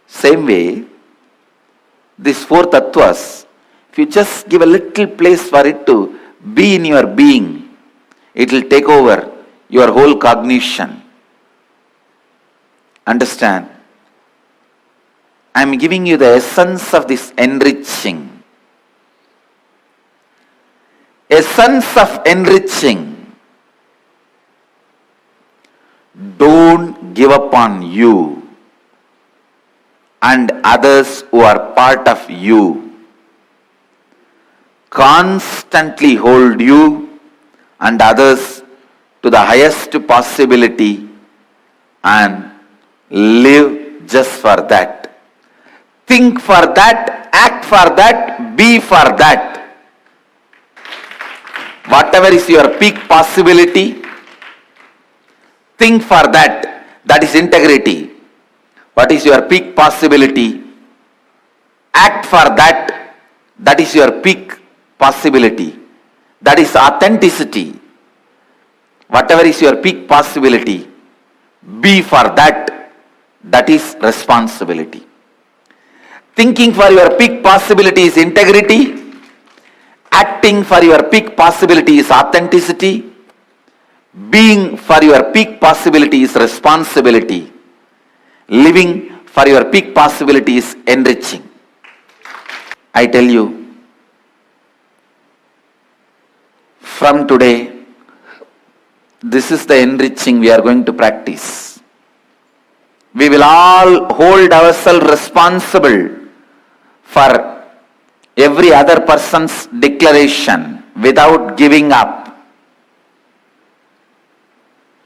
Same way, these four tattvas, if you just give a little place for it to be in your being, it will take over your whole cognition. Understand? I am giving you the essence of this enriching. Essence of enriching. Don't give up on you and others who are part of you. Constantly hold you and others to the highest possibility and live just for that. Think for that, act for that, be for that. Whatever is your peak possibility, think for that. That is integrity. What is your peak possibility? Act for that. That is your peak possibility. That is authenticity. Whatever is your peak possibility, be for that. That is responsibility. Thinking for your peak possibility is integrity. Acting for your peak possibility is authenticity. Being for your peak possibility is responsibility. Living for your peak possibility is enriching. I tell you, From today, this is the enriching we are going to practice. We will all hold ourselves responsible for every other person's declaration without giving up.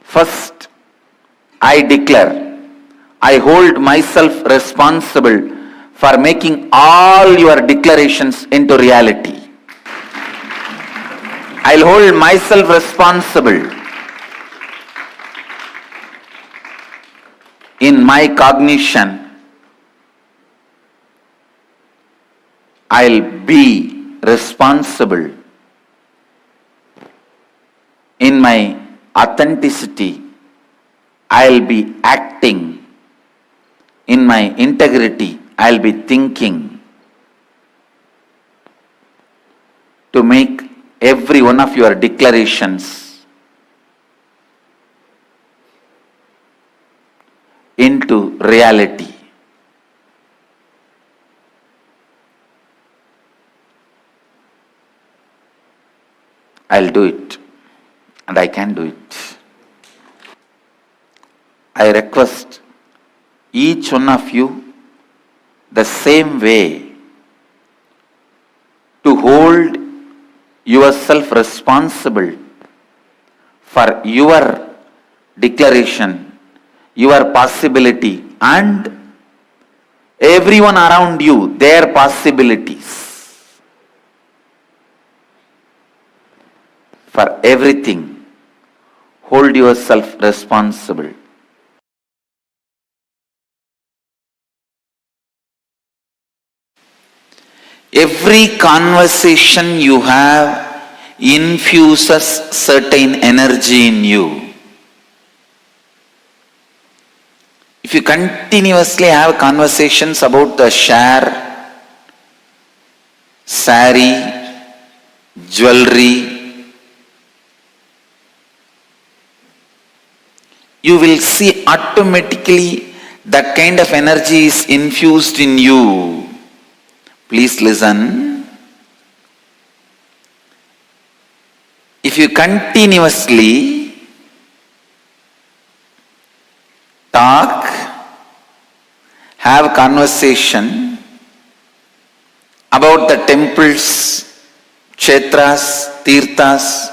First, I declare, I hold myself responsible for making all your declarations into reality. I'll hold myself responsible in my cognition. I'll be responsible in my authenticity. I'll be acting in my integrity. I'll be thinking to make every one of your declarations into reality. I'll do it, and I can do it. I request each one of you the same way to hold yourself responsible for your declaration, your possibility, and everyone around you, their possibilities. For everything, hold yourself responsible. Every conversation you have infuses certain energy in you. If you continuously have conversations about the share, sari, jewelry, you will see automatically that kind of energy is infused in you. Please listen. If you continuously talk, have conversation about the temples, kshetras, tirthas,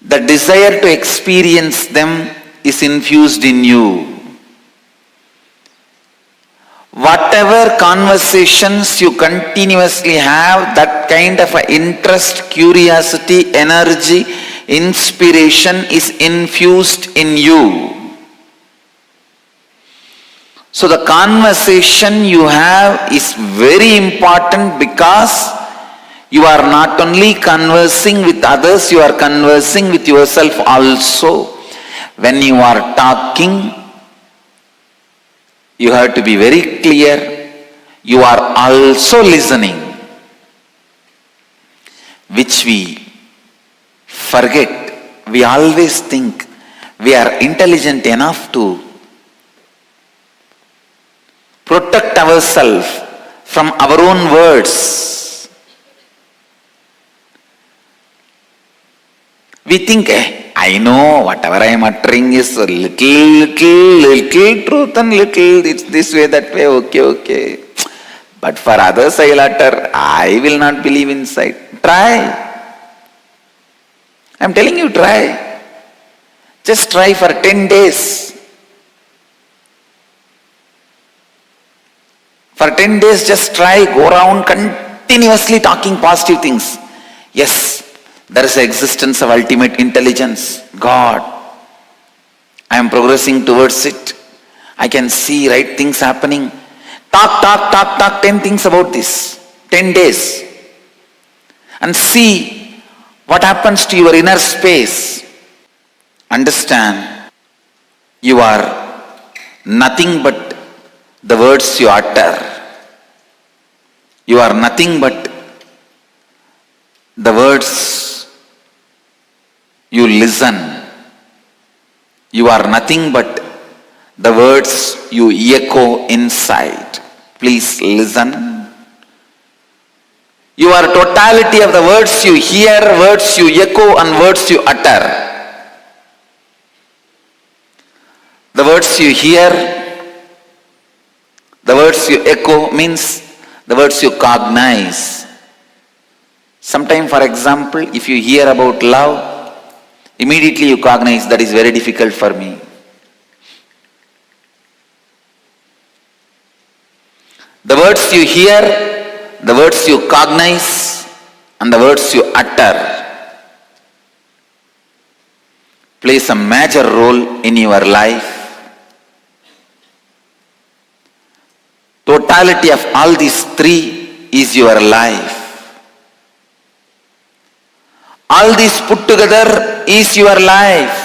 the desire to experience them is infused in you. Whatever conversations you continuously have, that kind of interest, curiosity, energy, inspiration is infused in you. So the conversation you have is very important because you are not only conversing with others, you are conversing with yourself also. When you are talking, you have to be very clear, you are also listening, which we forget. We always think we are intelligent enough to protect ourselves from our own words. We think, I know whatever I am uttering is a little truth and little it's this way, that way, okay. But for others I will utter, I will not believe inside. Try. I am telling you, try. Just try for 10 days. For 10 days, just try, go around continuously talking positive things. Yes, there is the existence of ultimate intelligence, God. I am progressing towards it. I can see right things happening. Talk 10 things about this. 10 days. And see what happens to your inner space. Understand, you are nothing but the words you utter. You are nothing but the words you listen. You are nothing but the words you echo inside. Please listen. You are totality of the words you hear, words you echo, and words you utter. The words you hear, the words you echo means the words you cognize. Sometimes, for example, if you hear about love, immediately you cognize that is very difficult for me. The words you hear, the words you cognize, and the words you utter plays a major role in your life. Totality of all these three is your life. All these put together is your life.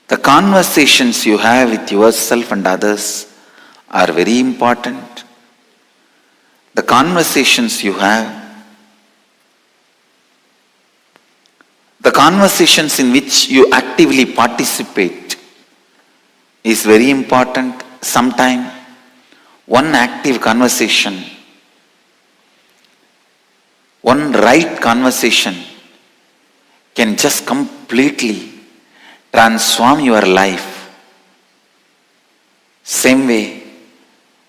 The conversations you have with yourself and others are very important. The conversations you have, the conversations in which you actively participate is very important. Sometimes one active conversation, one right conversation can just completely transform your life. Same way,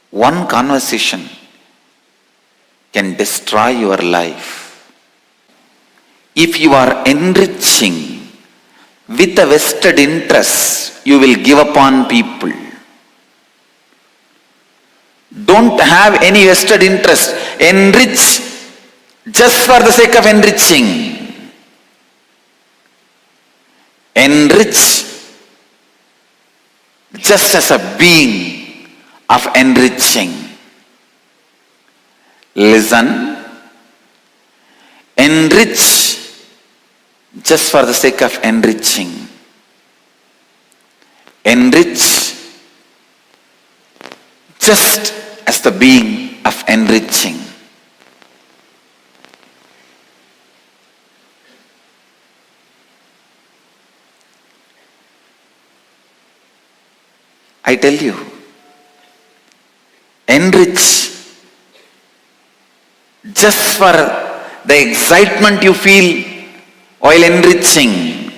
one conversation can destroy your life. If you are enriching with a vested interest, you will give upon people. Don't have any vested interest. Enrich just for the sake of enriching. Enrich just as a being of enriching. Listen, enrich just for the sake of enriching. Enrich just as the being of enriching. I tell you, enrich just for the excitement you feel while enriching.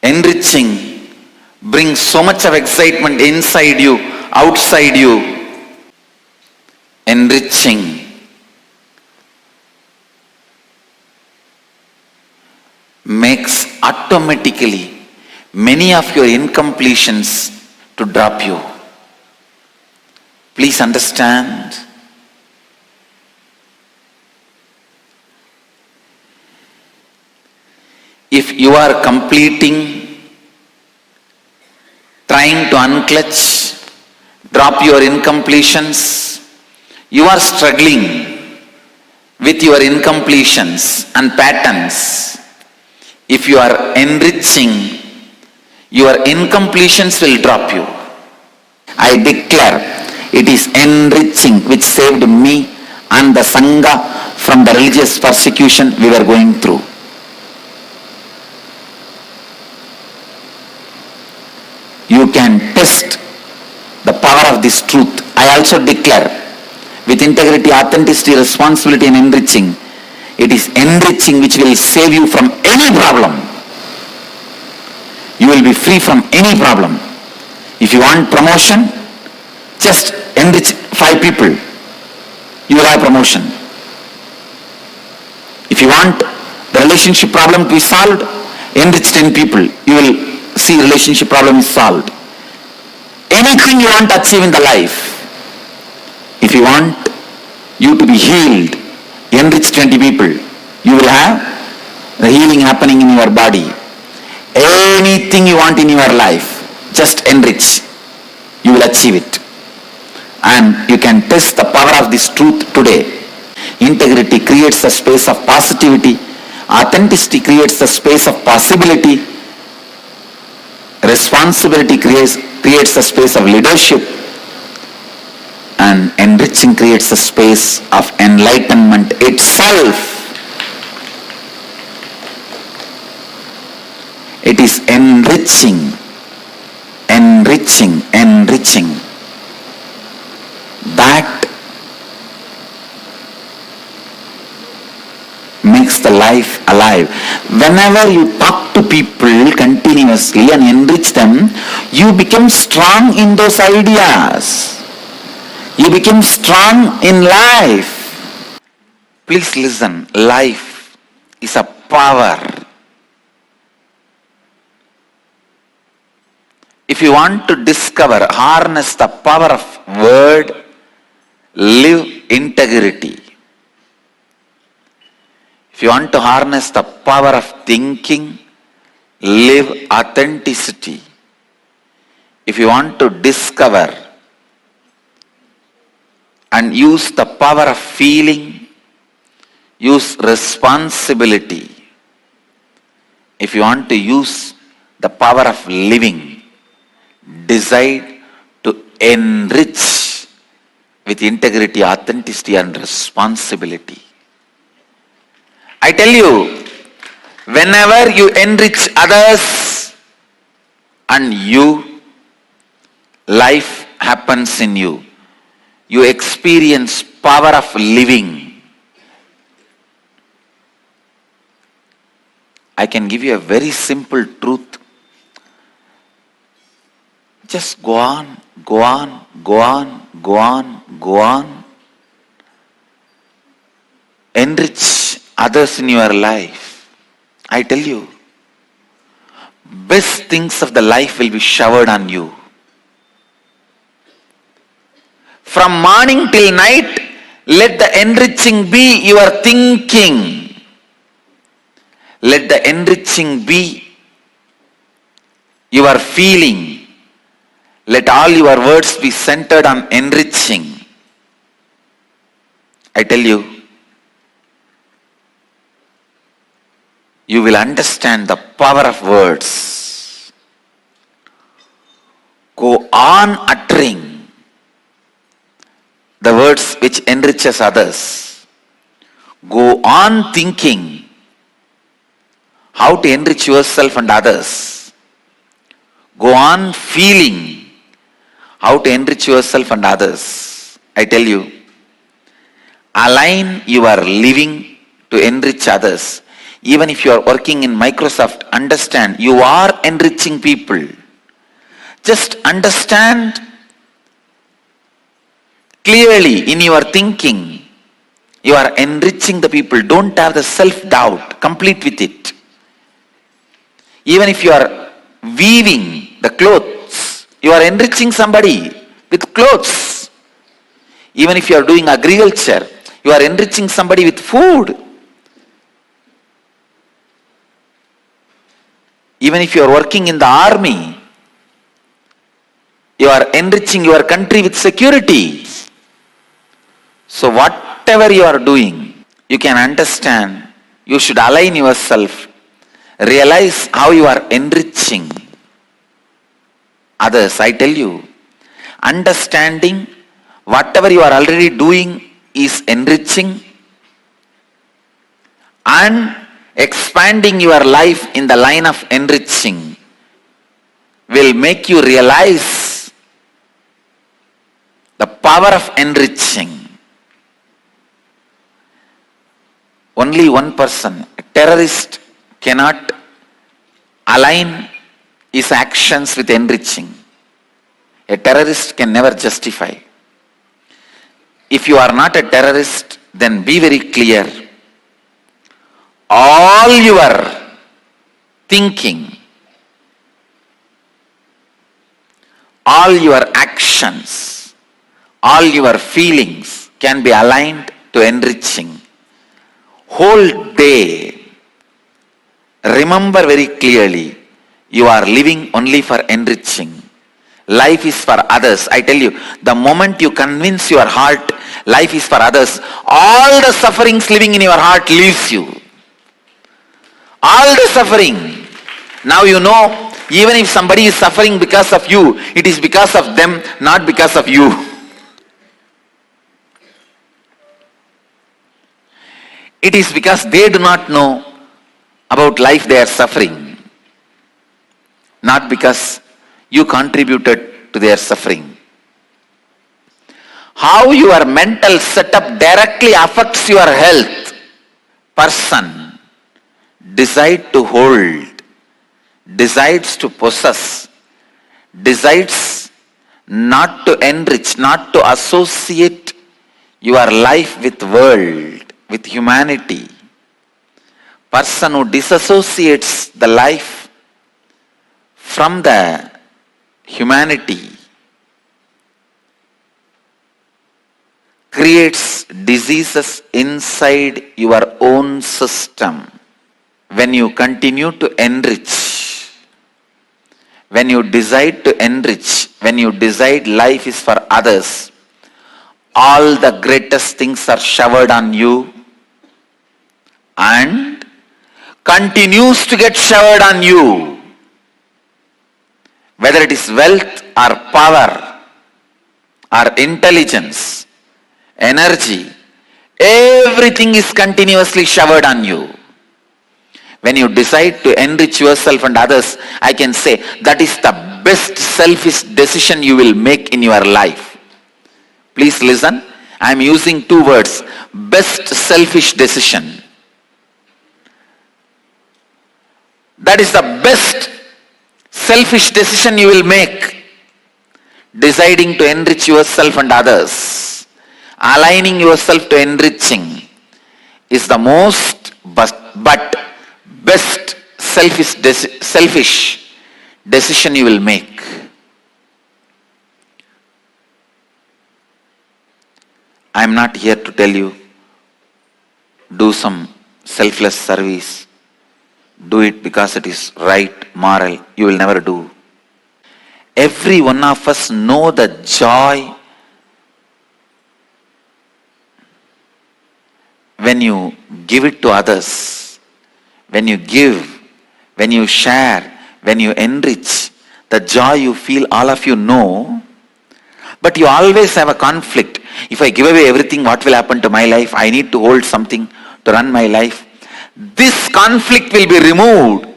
Enriching brings so much of excitement inside you, outside you. Enriching makes automatically many of your incompletions to drop you. Please understand. If you are completing, trying to unclutch, drop your incompletions, you are struggling with your incompletions and patterns. If you are enriching, your incompletions will drop you. I declare it is enriching which saved me and the Sangha from the religious persecution we were going through. You can test the power of this truth. I also declare with integrity, authenticity, responsibility and enriching, it is enriching which will save you from any problem. You will be free from any problem. If you want promotion, just enrich 5 people. You will have promotion. If you want the relationship problem to be solved, enrich 10 people. You will see relationship problem is solved. Anything you want to achieve in the life, if you want you to be healed, enrich 20 people. You will have the healing happening in your body. Anything you want in your life, just enrich. You will achieve it. And you can test the power of this truth today. Integrity creates a space of positivity. Authenticity creates a space of possibility. Responsibility creates a space of leadership. And and enriching creates a space of enlightenment itself. It is enriching, enriching, enriching. That makes the life alive. Whenever you talk to people continuously and enrich them, you become strong in those ideas. You become strong in life. Please listen. Life is a power. If you want to discover, harness the power of word, live integrity. If you want to harness the power of thinking, live authenticity. If you want to discover and use the power of feeling, use responsibility. If you want to use the power of living, decide to enrich with integrity, authenticity and responsibility. I tell you, whenever you enrich others and you, life happens in you. You experience power of living. I can give you a very simple truth. Just go on, go on, go on, go on, go on. Enrich others in your life. I tell you, best things of the life will be showered on you. From morning till night, let the enriching be your thinking. Let the enriching be your feeling. Let all your words be centered on enriching. I tell you, you will understand the power of words. Go on uttering the words which enriches others. Go on thinking how to enrich yourself and others. Go on feeling how to enrich yourself and others. I tell you, align your living to enrich others. Even if you are working in Microsoft, understand you are enriching people. Just understand clearly in your thinking, you are enriching the people. Don't have the self-doubt. Complete with it. Even if you are weaving the clothes, you are enriching somebody with clothes. Even if you are doing agriculture, you are enriching somebody with food. Even if you are working in the army, you are enriching your country with security. So whatever you are doing, you can understand, you should align yourself, realize how you are enriching others. I tell you, understanding whatever you are already doing is enriching, and expanding your life in the line of enriching will make you realize the power of enriching. Only one person, a terrorist, cannot align his actions with enriching. A terrorist can never justify. If you are not a terrorist, then be very clear. All your thinking, all your actions, all your feelings can be aligned to enriching. Whole day, remember very clearly, you are living only for enriching. Life is for others. I tell you, the moment you convince your heart, life is for others, all the sufferings living in your heart leaves you. All the suffering. Now you know, even if somebody is suffering because of you, it is because of them, not because of you. it is because they do not know about life they are suffering, not because you contributed to their suffering. How your mental setup directly affects your health. Person decides to hold, decides to possess, decides not to enrich, not to associate your life with world, with humanity. Person who disassociates the life from the humanity creates diseases inside your own system. When you continue to enrich, when you decide to enrich, when you decide life is for others, all the greatest things are showered on you and continues to get showered on you. Whether it is wealth or power or intelligence, energy, everything is continuously showered on you. When you decide to enrich yourself and others, I can say that is the best selfish decision you will make in your life. Please listen, I am using two words, best selfish decision. That is the best selfish decision you will make. Deciding to enrich yourself and others, aligning yourself to enriching is the most but best selfish decision you will make. I am not here to tell you do some selfless service, do it because it is right, moral. You will never do. Every one of us know the joy when you give it to others, when you give, when you share, when you enrich, the joy you feel, all of you know. But you always have a conflict. If I give away everything, what will happen to my life? I need to hold something to run my life. This conflict will be removed.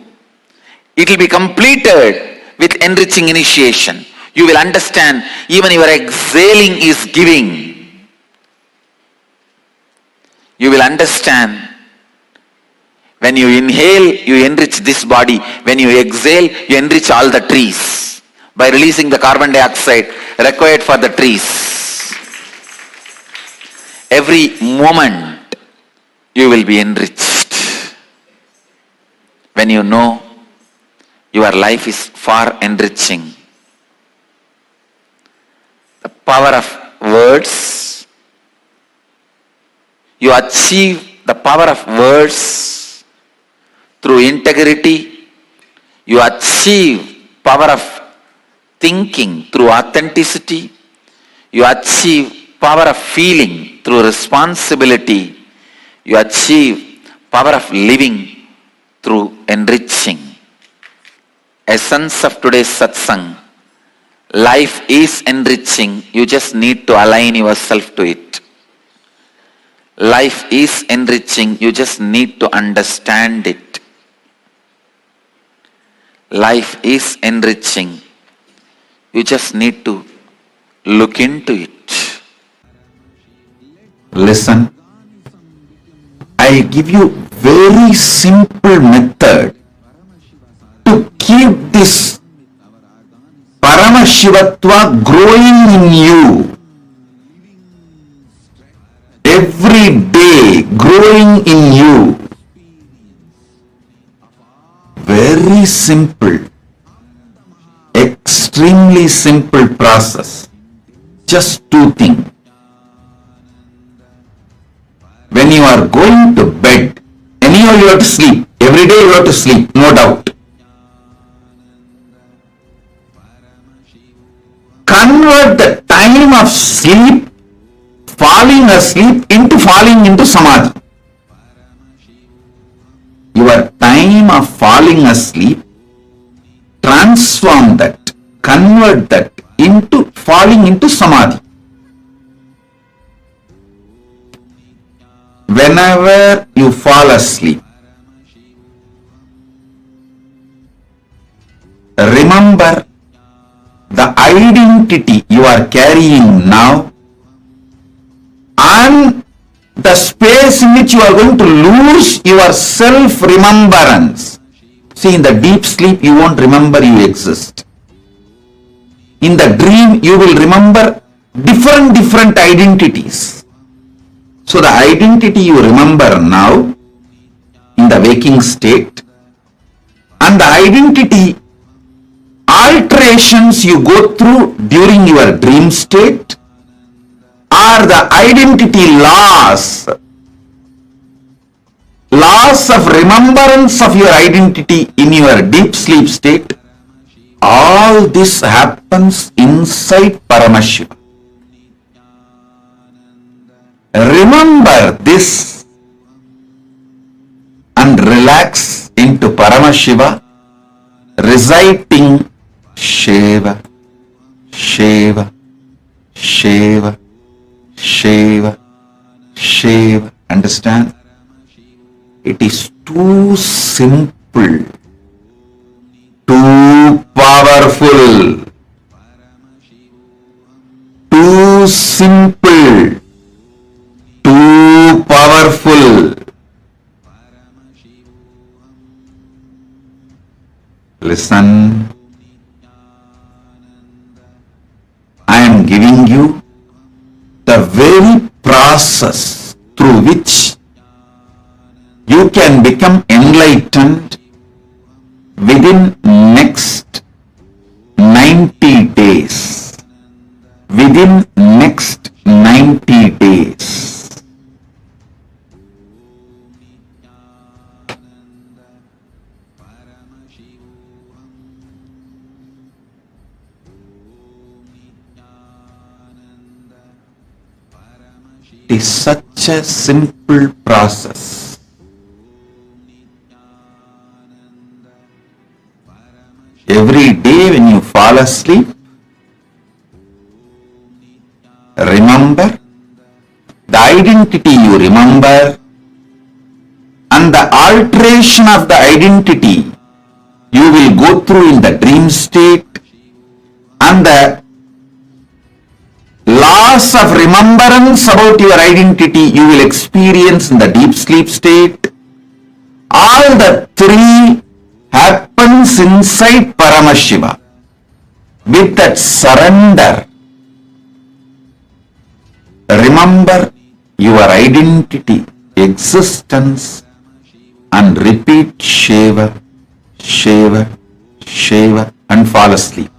It will be completed with enriching initiation. You will understand even your exhaling is giving. You will understand when you inhale, you enrich this body. When you exhale, you enrich all the trees by releasing the carbon dioxide required for the trees. Every moment you will be enriched. When you know your life is far enriching. The power of words. You achieve the power of words through integrity. You achieve power of thinking through authenticity. You achieve power of feeling through responsibility. You achieve power of living through enriching. Essence of today's satsang. Life is enriching. You just need to align yourself to it. Life is enriching. You just need to understand it. Life is enriching. You just need to look into it. Listen. I give you very simple method to keep this Paramashivatva growing in you. Every day growing in you. Very simple. Extremely simple process. Just two things. When you are going to bed, anyhow you have to sleep. Every day you have to sleep, no doubt. Convert the time of sleep, falling asleep, into falling into samadhi. Your time of falling asleep, transform that, convert that into falling into samadhi. whenever you fall asleep, remember the identity you are carrying now and the space in which you are going to lose your self-remembrance. See, in the deep sleep, you won't remember you exist. In the dream, you will remember different identities. So the identity you remember now in the waking state and the identity alterations you go through during your dream state are the identity loss of remembrance of your identity in your deep sleep state. All this happens inside Paramashiva. Remember this and relax into Paramashiva, reciting Shiva, Shiva, Shiva, Shiva, Shiva. Understand? It is too simple, too powerful, too simple, too powerful. Listen, I am giving you the very process through which you can become enlightened within next 90 days. Within next 90 days. It is such a simple process. Every day when you fall asleep, remember the identity you remember and the alteration of the identity you will go through in the dream state and the loss of remembrance about your identity you will experience in the deep sleep state. All the three happens inside Paramashiva. With that surrender, remember your identity, existence, and repeat Shiva, Shiva, Shiva, and fall asleep.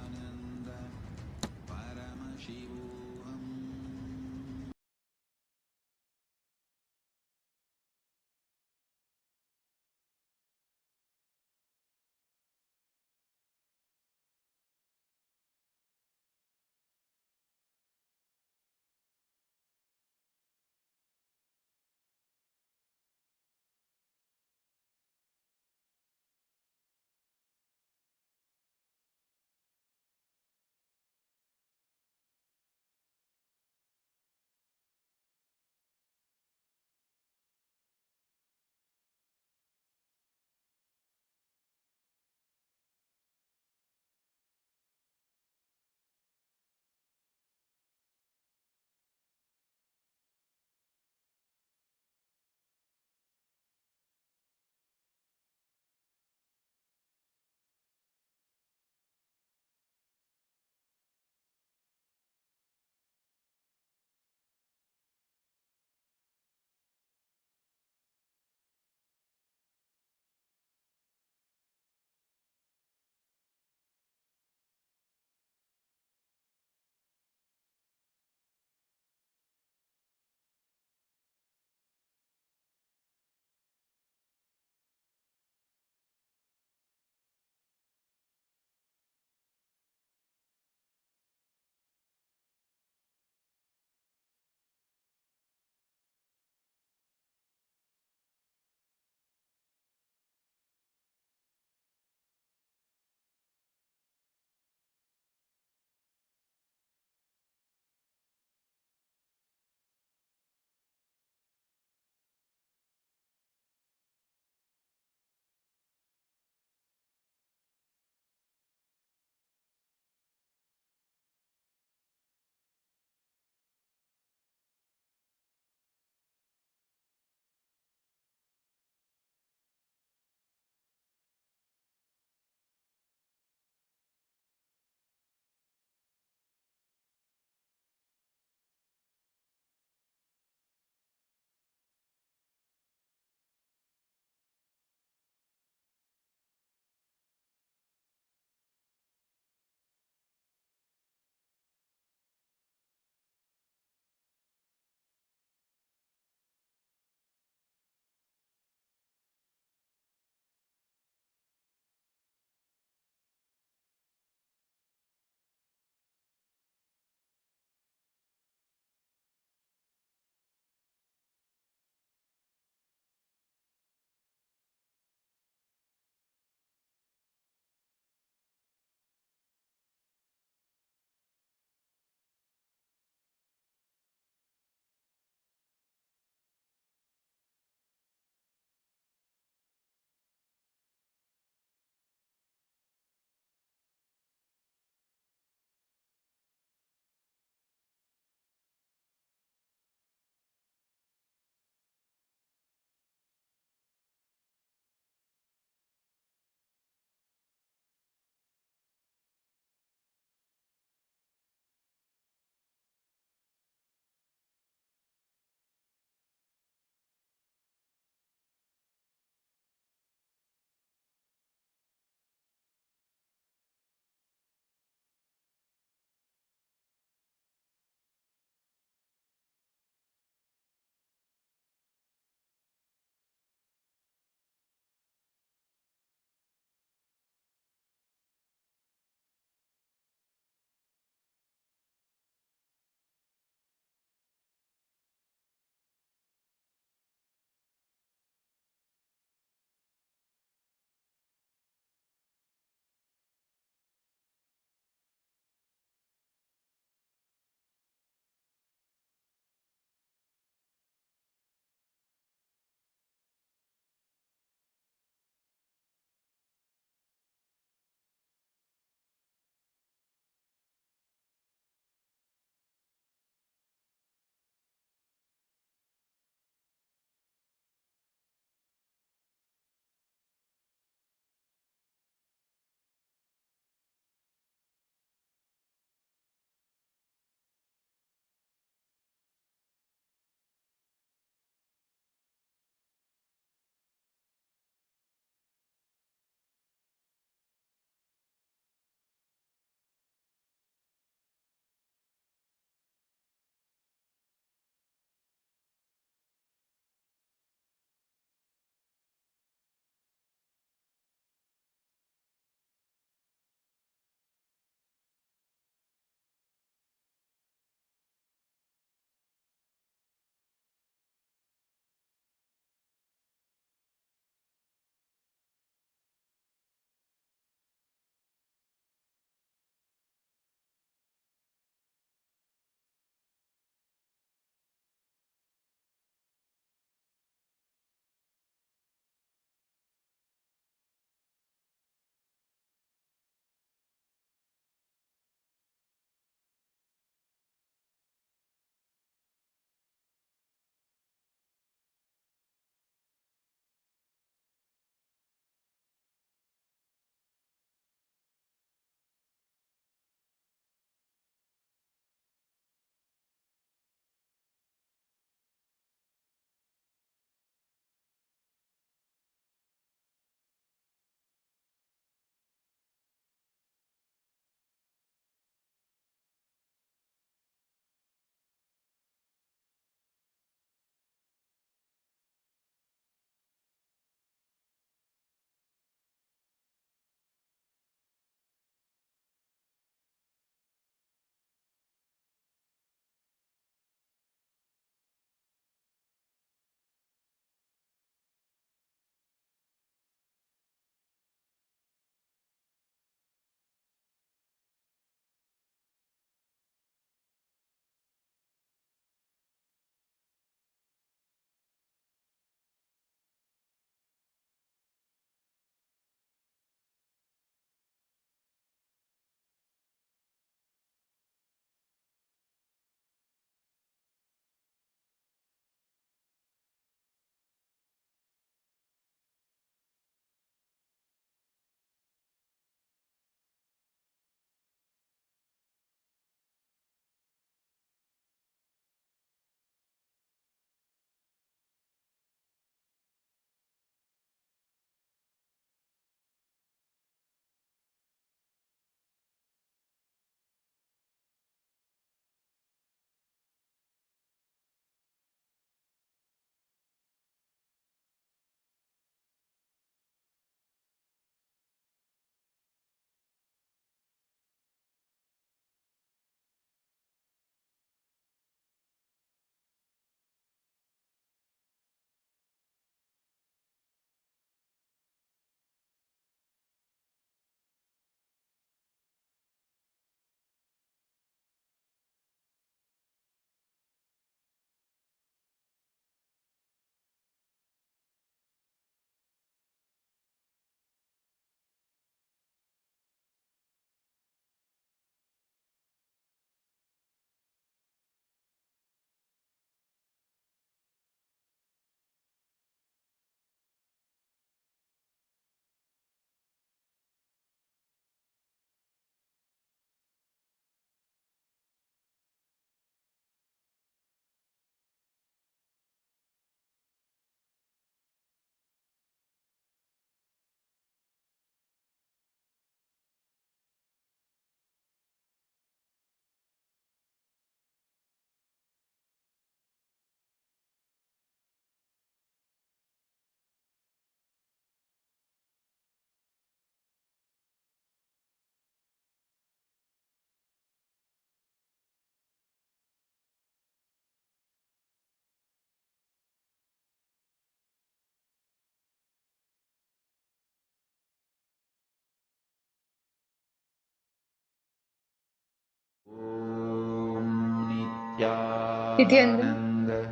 Nithyananda.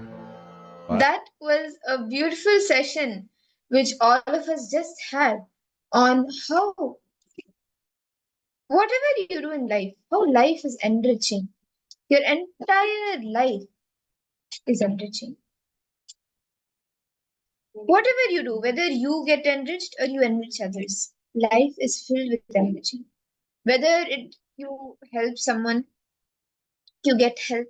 That was a beautiful session which all of us just had on how, whatever you do in life, how life is enriching. Your entire life is enriching. Whatever you do, whether you get enriched or you enrich others, life is filled with enriching. Whether you help someone, you get help.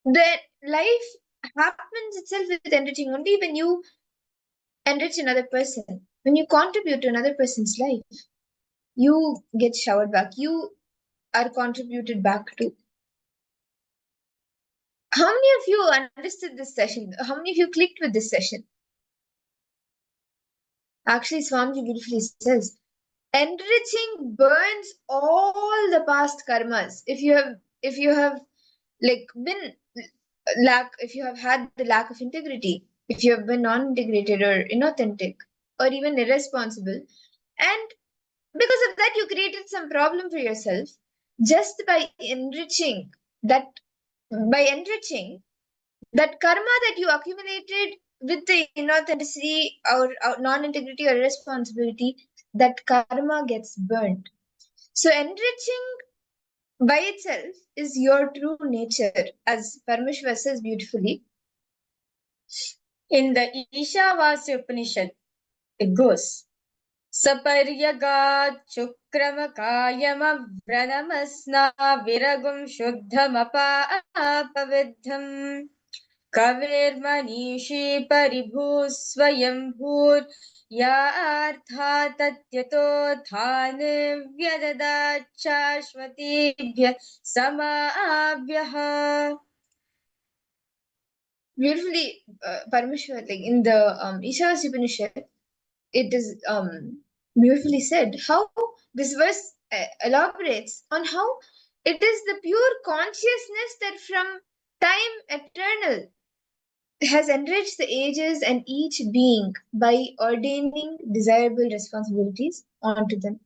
The life happens itself with enriching only when you enrich another person. When you contribute to another person's life, you get showered back. You are contributed back to. How many of you understood this session? How many of you clicked with this session? Actually, Swamiji beautifully says, enriching burns all the past karmas. If you have like been if you have had the lack of integrity, if you have been non-integrated or inauthentic or even irresponsible, and because of that you created some problem for yourself, just by enriching that karma that you accumulated with the inauthenticity or non-integrity or irresponsibility, that karma gets burned. So enriching by itself is your true nature, as Parameshwar says beautifully. In the Ishavasya Upanishad, it goes, Saparyagat Chukramakayama Vranamasna Viragum Shuddhamapa Kavirmanishi Paribhu Swayambhur Yartha Tatyato Dhane Vyadadat Shashvatibhya Samabhyaha. Beautifully, Parameshwar, like in the Ishavasya Upanishad, it is beautifully said how this verse elaborates on how it is the pure consciousness that from time eternal has enriched the ages and each being by ordaining desirable responsibilities onto them.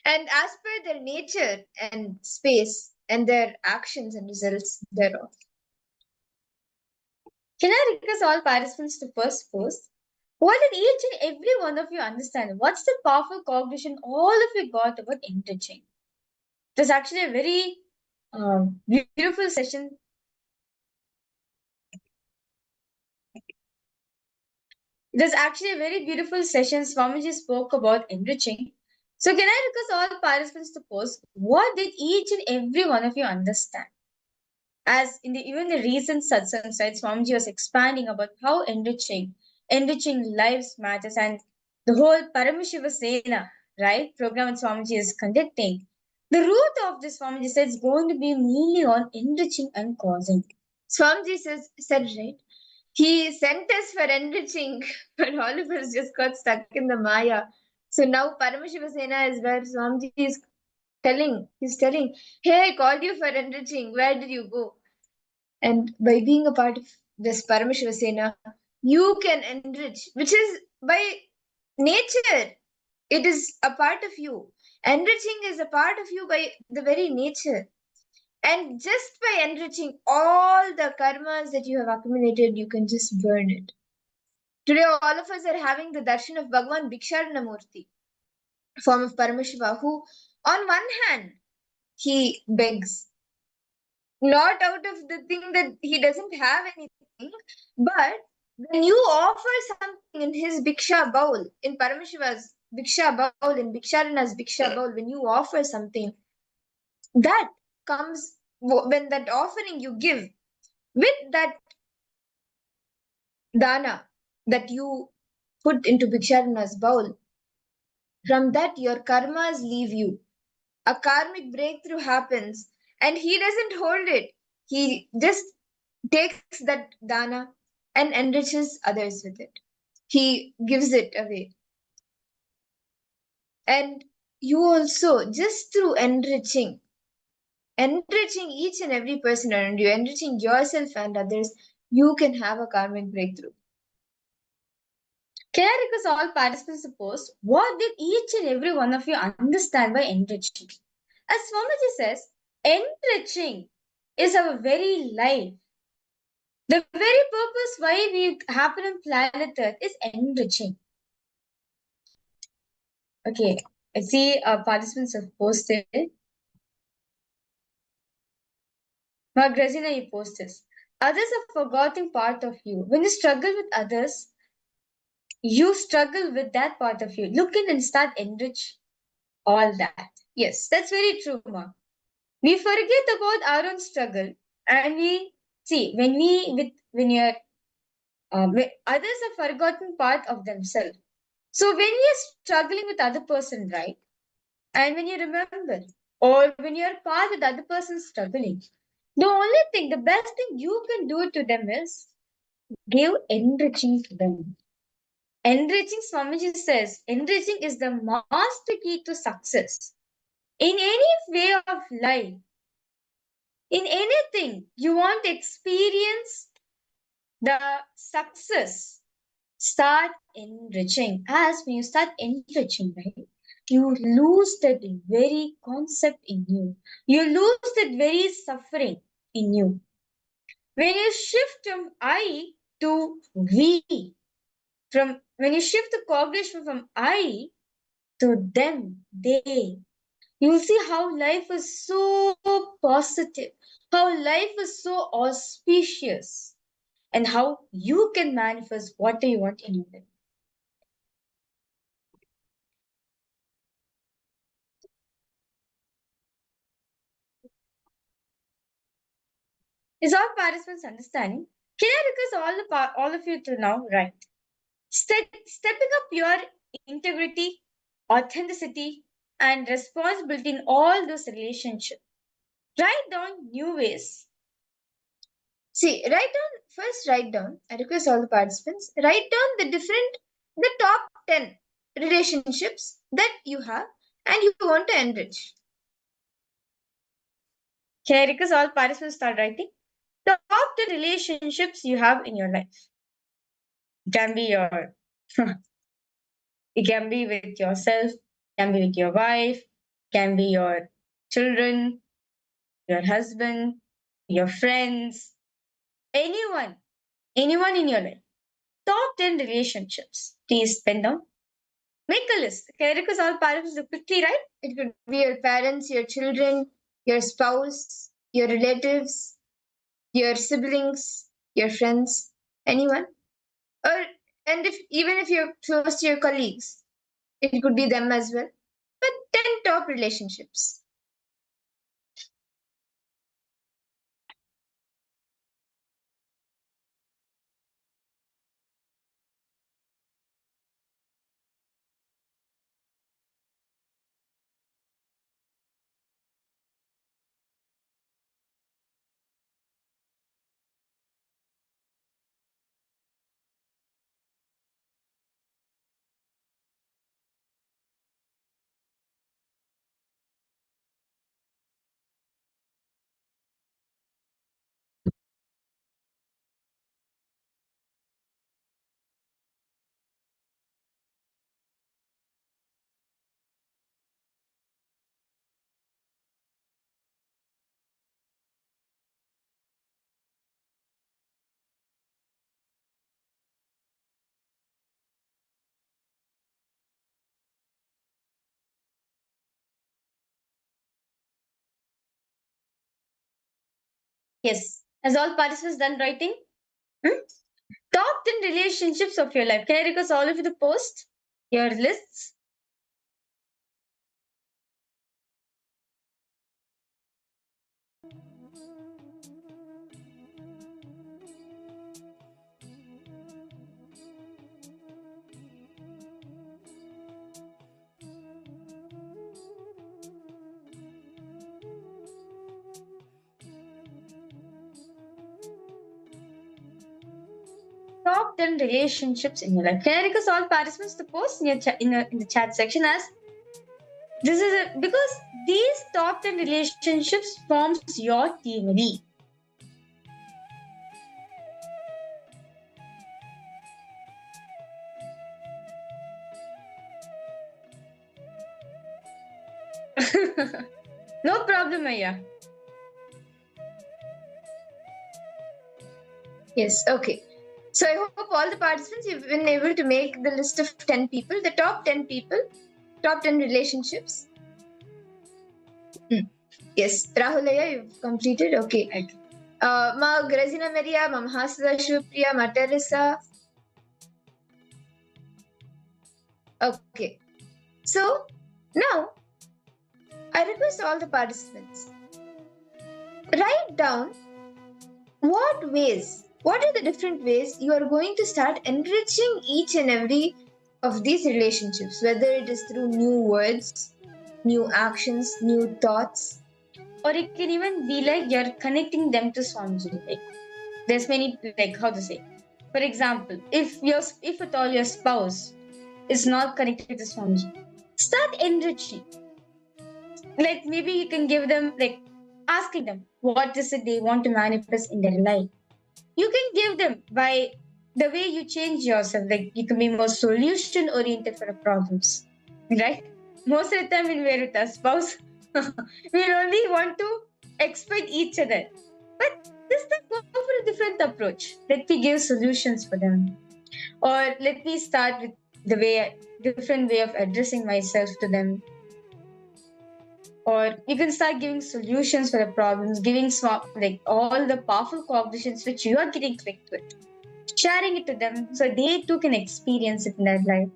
And as per their nature and space and their actions and results thereof. Can I request all participants to first post? What did each and every one of you understand? What's the powerful cognition all of you got about enriching? It was actually a very beautiful session. It was actually a very beautiful session. Swamiji spoke about enriching. So can I request all participants to post? What did each and every one of you understand? As in even the recent satsang side, Swamiji was expanding about how enriching lives matters, and the whole Paramashivoham right program that Swamiji is conducting. The root of this, Swamiji said, is going to be mainly on enriching and causing. Swamiji said right. He sent us for enriching, but all of us just got stuck in the Maya. So now Paramashivoham is where Swamiji is telling, hey, I called you for enriching. Where did you go? And by being a part of this Paramashivoham, you can enrich, which is by nature. It is a part of you. Enriching is a part of you by the very nature. And just by enriching all the karmas that you have accumulated, you can just burn it. Today, all of us are having the darshan of Bhagavan Bhiksharanamurti, form of Paramashiva, who, on one hand, he begs, not out of the thing that he doesn't have anything, but when you offer something in his Bhiksha bowl, in Paramashiva's Bhiksha bowl, in Bhiksharana's Bhiksha bowl, when you offer something, that comes when that offering you give with that dana that you put into Bhiksharana's bowl, from that your karmas leave you. A karmic breakthrough happens and he doesn't hold it. He just takes that dana and enriches others with it. He gives it away. And you also, just through enriching each and every person around you, enriching yourself and others, you can have a karmic breakthrough. Can I request all participants to post? What did each and every one of you understand by enriching? As Swamiji says, enriching is our very life. The very purpose why we happen on planet Earth is enriching. Okay, I see our participants have posted. Magrazina, you post this. Others are forgotten part of you. When you struggle with others, you struggle with that part of you. Look in and start enrich all that. Yes, that's very true, Ma. We forget about our own struggle, and we see when you're others are forgotten part of themselves. So when you're struggling with other person, right, and when you remember, or when you're part with other person struggling, the only thing, the best thing you can do to them is give enriching to them. Enriching, Swamiji says, enriching is the master key to success. In any way of life, in anything you want to experience the success, start enriching. As when you start enriching, right, you lose that very concept in you. You lose that very suffering in you. When you shift from I to we, when you shift the cognition from I to them, they, you'll see how life is so positive, how life is so auspicious, and how you can manifest what you want in your life. Is all participants understanding? Can I request all of you to now write? Stepping up your integrity, authenticity, and responsibility in all those relationships. Write down new ways. See, write down, I request all the participants, write down the top 10 relationships that you have and you want to enrich. Can I request all participants start writing? The top 10 relationships you have in your life. It can be your, it can be with yourself, it can be with your wife, it can be your children, your husband, your friends, anyone in your life. Top 10 relationships. Please pen down. Make a list. Can I request all parents to quickly write? It could be your parents, your children, your spouse, your relatives, your siblings, your friends, anyone. Or and if you're close to your colleagues, it could be them as well. But 10 top relationships. Yes. Has all participants done writing? Hmm? Top 10 relationships of your life. Can I request all of you to post your lists? Top 10 relationships in your life. Can I request all participants to post in, in the chat section as this is because these top 10 relationships forms your team. No problem, Aya. Yes, okay. So I hope all the participants, you've been able to make the list of 10 people, the top 10 people, top 10 relationships. Yes, Rahulaya, you've completed. Okay. Ma Grazina Maria, Ma Mahasada Shrupriya, Ma Teresa. Okay. So now I request all the participants, write down what are the different ways you are going to start enriching each and every of these relationships, whether it is through new words, new actions, new thoughts. Or it can even be like you're connecting them to Swamiji. Like there's many, like, how to say. For example, if at all your spouse is not connected to Swamiji, start enriching. Like maybe you can give them, like, asking them what is it they want to manifest in their life. You can give them by the way you change yourself. Like you can be more solution oriented for the problems, right? Most of the time when we're with our spouse, we only want to exploit each other. But this time go for a different approach. Let me give solutions for them, or let me start with the different way of addressing myself to them. Or you can start giving solutions for the problems, giving like all the powerful cognitions which you are getting clicked with, sharing it to them so they too can experience it in their life.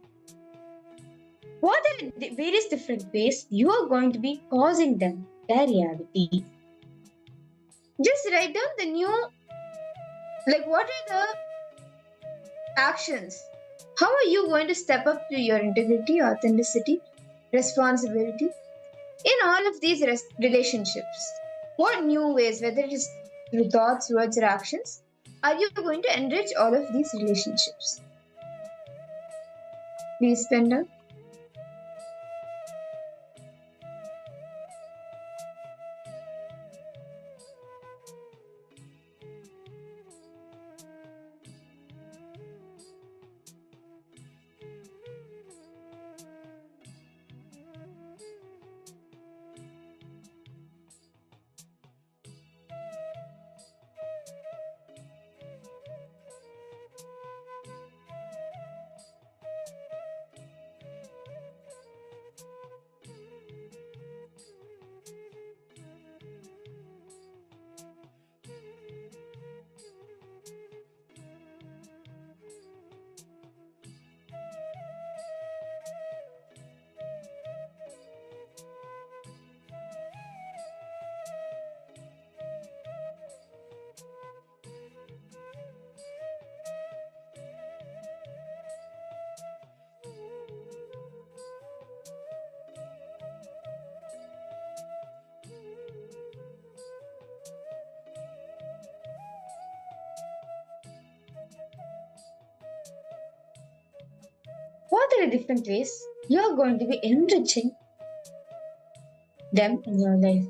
What are the various different ways you are going to be causing them their reality? Just write down the new, like, what are the actions? How are you going to step up to your integrity, authenticity, responsibility in all of these relationships? What new ways, whether it is through thoughts, words, or actions, are you going to enrich all of these relationships? Please, Penda. What are the different ways you are going to be enriching them in your life?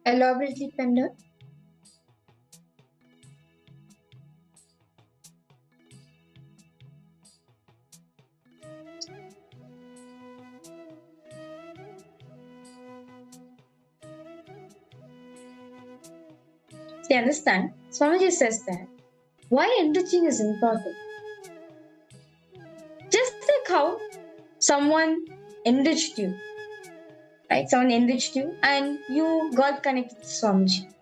Elaborately, Penda. See, understand? Swamiji says that why enriching is important. Just like how someone enriched you, right? Someone enriched you and you got connected to Swamiji.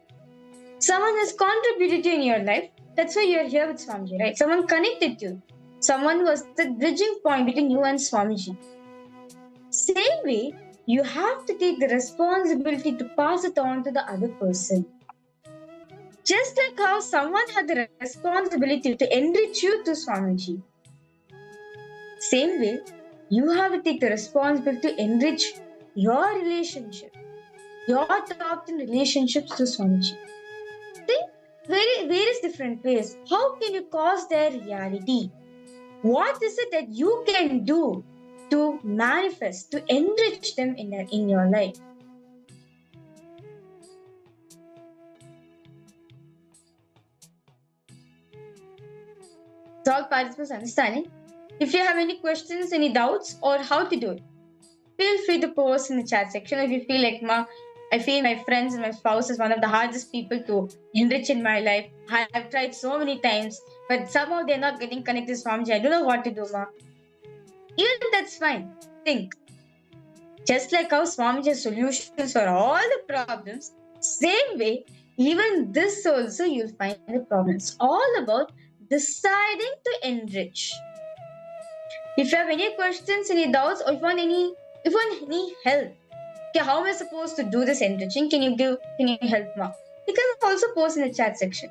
Someone has contributed to you in your life. That's why you're here with Swamiji, right? Someone connected you. Someone was the bridging point between you and Swamiji. Same way, you have to take the responsibility to pass it on to the other person. Just like how someone had the responsibility to enrich you to Swamiji. Same way, you have to take the responsibility to enrich your relationship, your talk in relationships to Swamiji. Think various different ways. How can you cause their reality? What is it that you can do to manifest, to enrich them in your life? So all participants understanding. If you have any questions, any doubts, or how to do it, feel free to post in the chat section. If you feel like, I feel my friends and my spouse is one of the hardest people to enrich in my life. I have tried so many times, but somehow they're not getting connected to Swamiji. I don't know what to do, ma. Even that's fine. Think. Just like how Swamiji has solutions for all the problems, same way, even this also you'll find the problems. All about deciding to enrich. If you have any questions, any doubts, or if you want any help, okay, how am I supposed to do this enriching? Can you help me? You can also post in the chat section.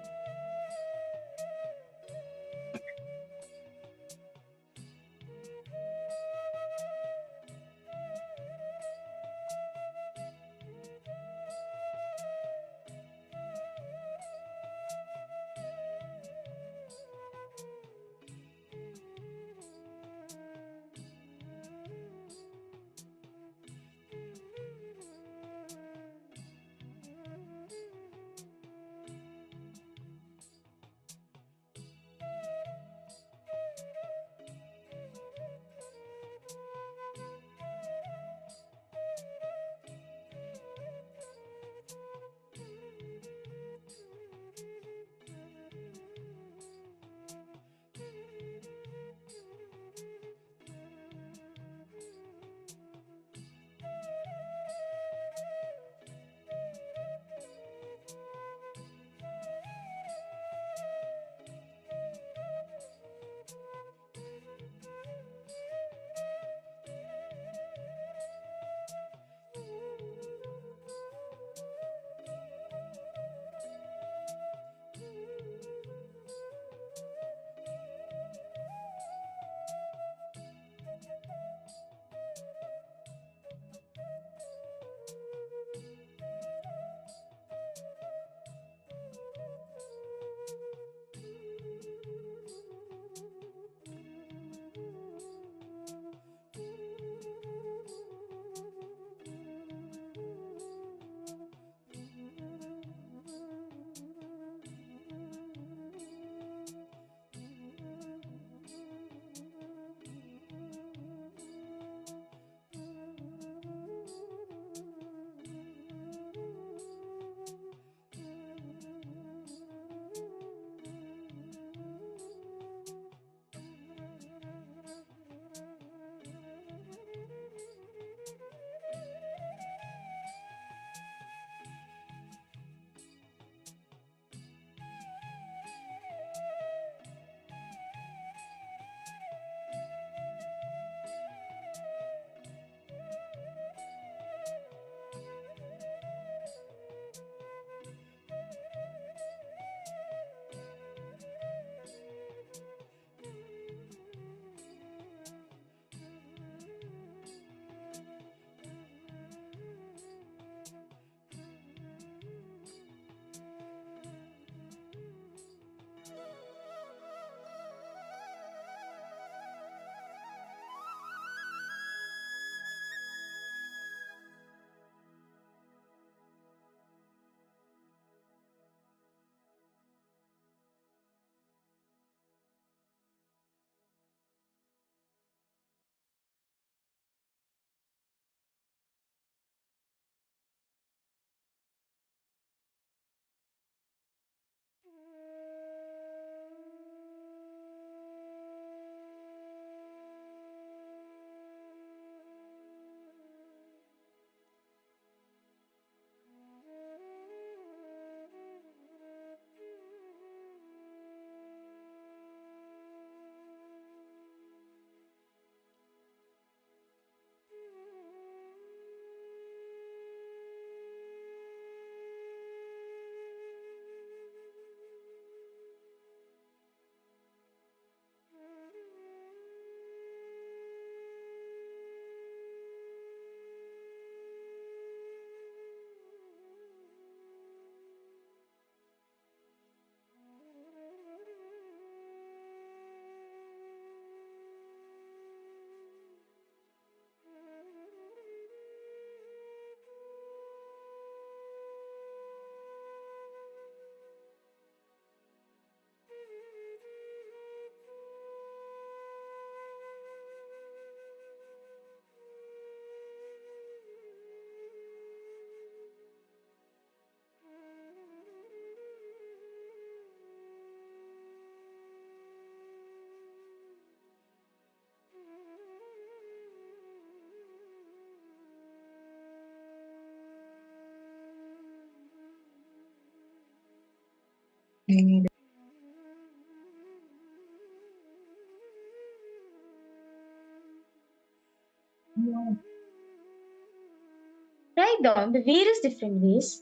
Write down the various different ways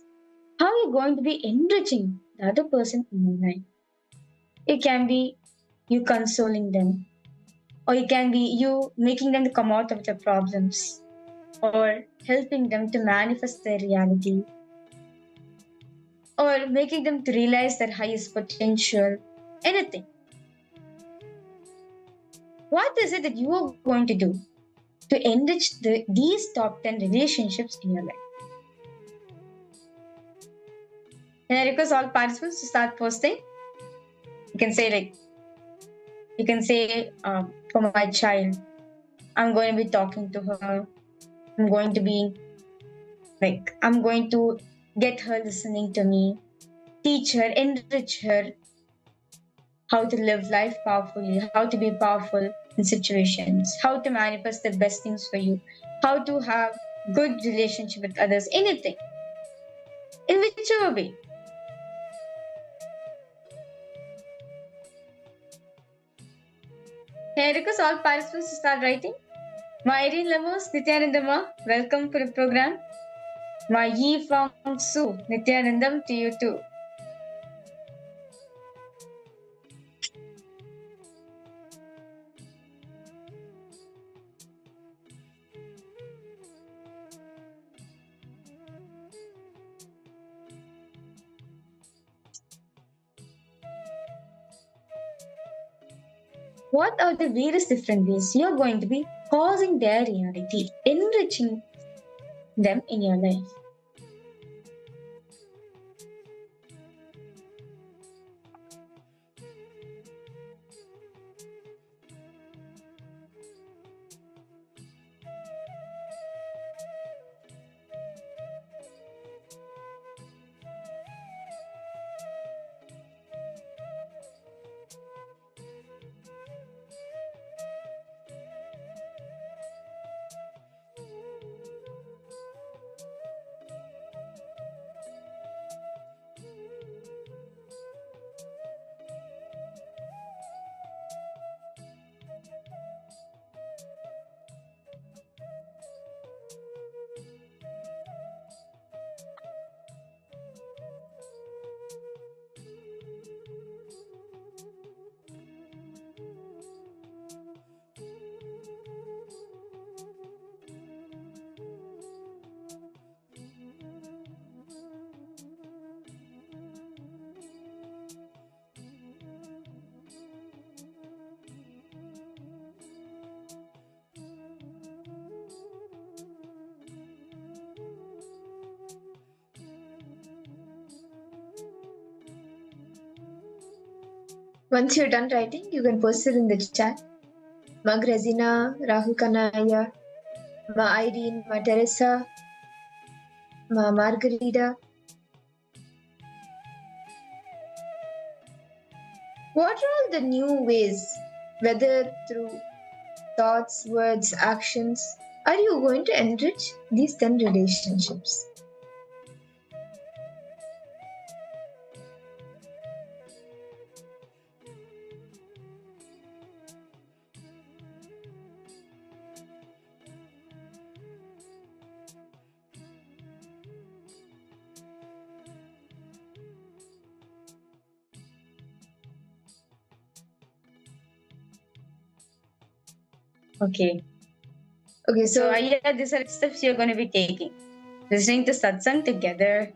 how you're going to be enriching the other person in your life. It can be you consoling them, or it can be you making them to come out of their problems, or helping them to manifest their reality, or making them to realize their highest potential, anything. What is it that you are going to do to enrich these top 10 relationships in your life? Can I request all participants to start posting? You can say for my child, I'm going to be talking to her. I'm going to get her listening to me, teach her, enrich her how to live life powerfully, how to be powerful in situations, how to manifest the best things for you, how to have good relationship with others, anything, in whichever way. Can I request all participants to start writing? My Irene Lemos, Nithyanandama, welcome to the program. My Yi Fong Su, Nithyanandam to you too. What are the various different ways you're going to be causing their reality, enriching them in your life? Once you're done writing, you can post it in the chat. Ma Grazina, Rahul Kanaya, Ma Irene, Ma Teresa, Ma Margarita. What are all the new ways, whether through thoughts, words, actions, are you going to enrich these 10 relationships? Okay. Okay, So these are steps you're going to be taking. Listening to satsang together,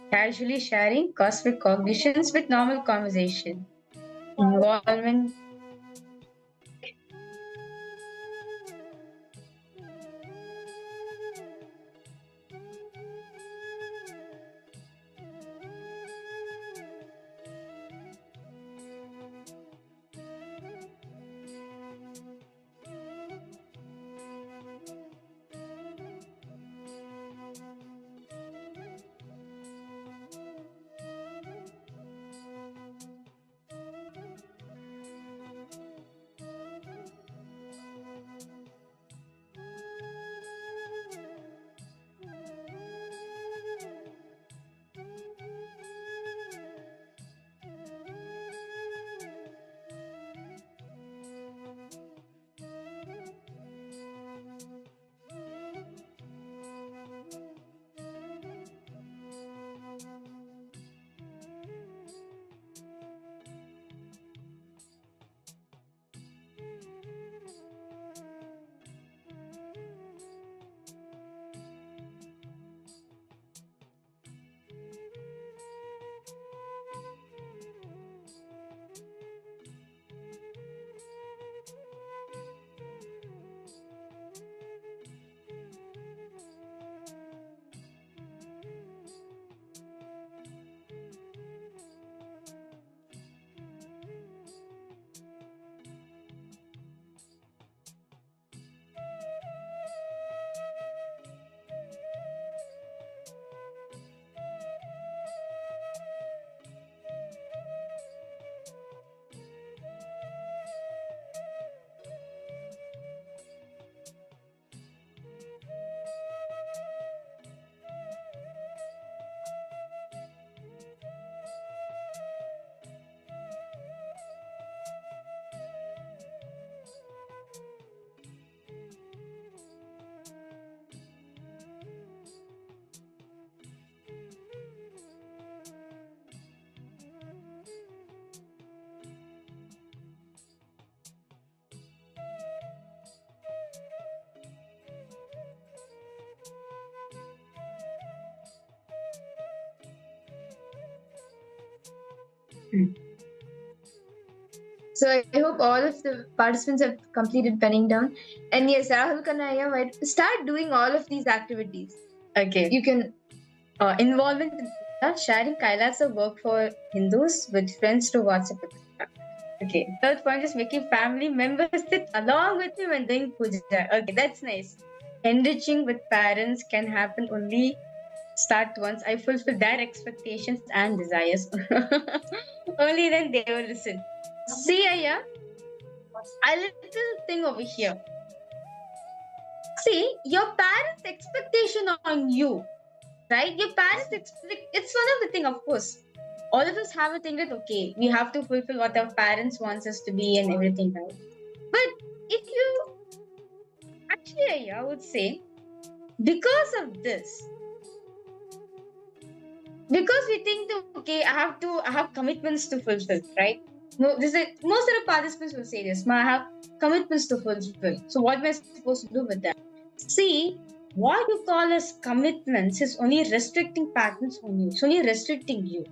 casually sharing cosmic cognitions with normal conversation, involvement. So I hope all of the participants have completed penning down. And yes, Rahul Kanaya might start doing all of these activities. Okay. You can Involvement in Puja, sharing Kailasa work for Hindus with friends through WhatsApp. Okay. Third point is making family members sit along with me when doing puja. Okay, that's nice. Enriching with parents can happen only start once I fulfill their expectations and desires. Only then they will listen. See, Aya, a little thing over here. See, your parents' expectation on you, right? Your parents expect, it's one of the thing, of course. All of us have a thing that, okay, we have to fulfill what our parents wants us to be and everything, right? But if you, actually, I would say, because of this, because we think that, okay, I have commitments to fulfill, right? No, this is most of the participants will say this. I have commitments to fulfill. So what am I supposed to do with that? See, what you call as commitments is only restricting patterns on you. It's only restricting you.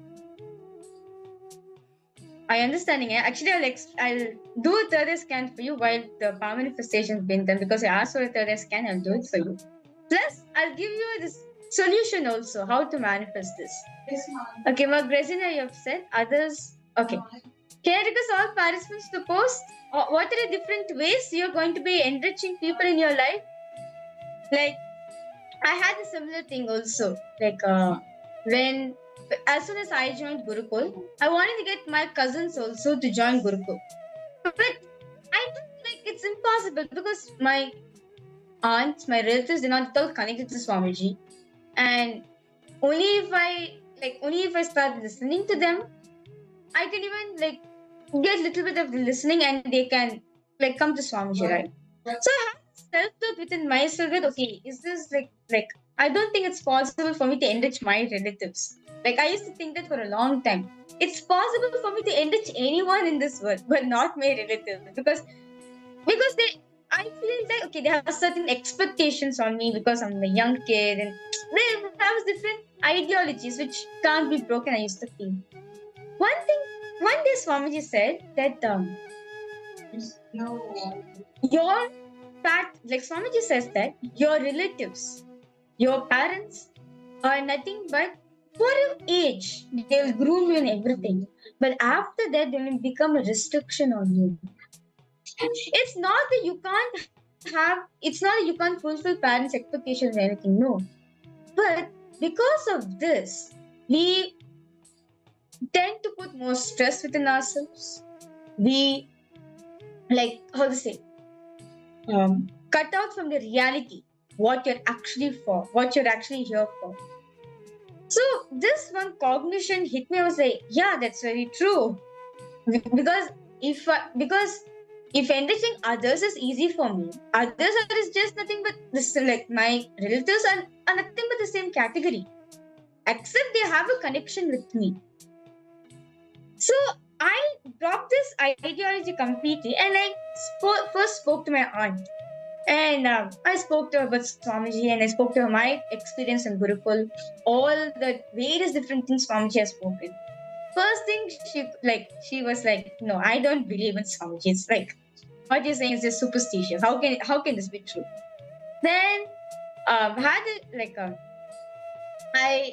I understanding it. Actually, I'll do a third eye scan for you while the power manifestation has been done because I asked for a third eye scan. I'll do it for you. Plus, I'll give you this solution also how to manifest this. Okay, Magresina, you have said others. Okay, can I request all participants to post? What are the different ways you're going to be enriching people in your life? Like, I had a similar thing also. Like, when as soon as I joined Gurukul, I wanted to get my cousins also to join Gurukul. But I don't like it's impossible because my aunts, my relatives, they're not at all connected to Swamiji. And only if I start listening to them, I can even like get a little bit of listening and they can like come to Swamiji, right? So I have self-doubt within myself that okay, is this like I don't think it's possible for me to enrich my relatives. Like I used to think that for a long time. It's possible for me to enrich anyone in this world, but not my relatives. Because I feel like okay, they have certain expectations on me because I'm a young kid and they have different ideologies which can't be broken, I used to feel. One day Swamiji said that your fact, like Swamiji says that your relatives, your parents are nothing but for your age. They will groom you and everything. But after that, they will become a restriction on you. It's not that it's not that you can't fulfill parents' expectations or anything. No. But because of this, we tend to put more stress within ourselves. We, like, how to say, cut out from the reality what you're actually for, what you're actually here for. So this one cognition hit me. I was like, yeah, that's very true. Because if enriching others is easy for me, others are just nothing but this. Like my relatives are nothing but the same category, except they have a connection with me. So I dropped this ideology completely, and I first spoke to my aunt. And I spoke to her about Swamiji and I spoke to her my experience in Gurukul, all the various different things Swamiji has spoken. First thing she was like, no, I don't believe in Swamiji. It's like what you're saying is just superstitious. How can this be true? Then I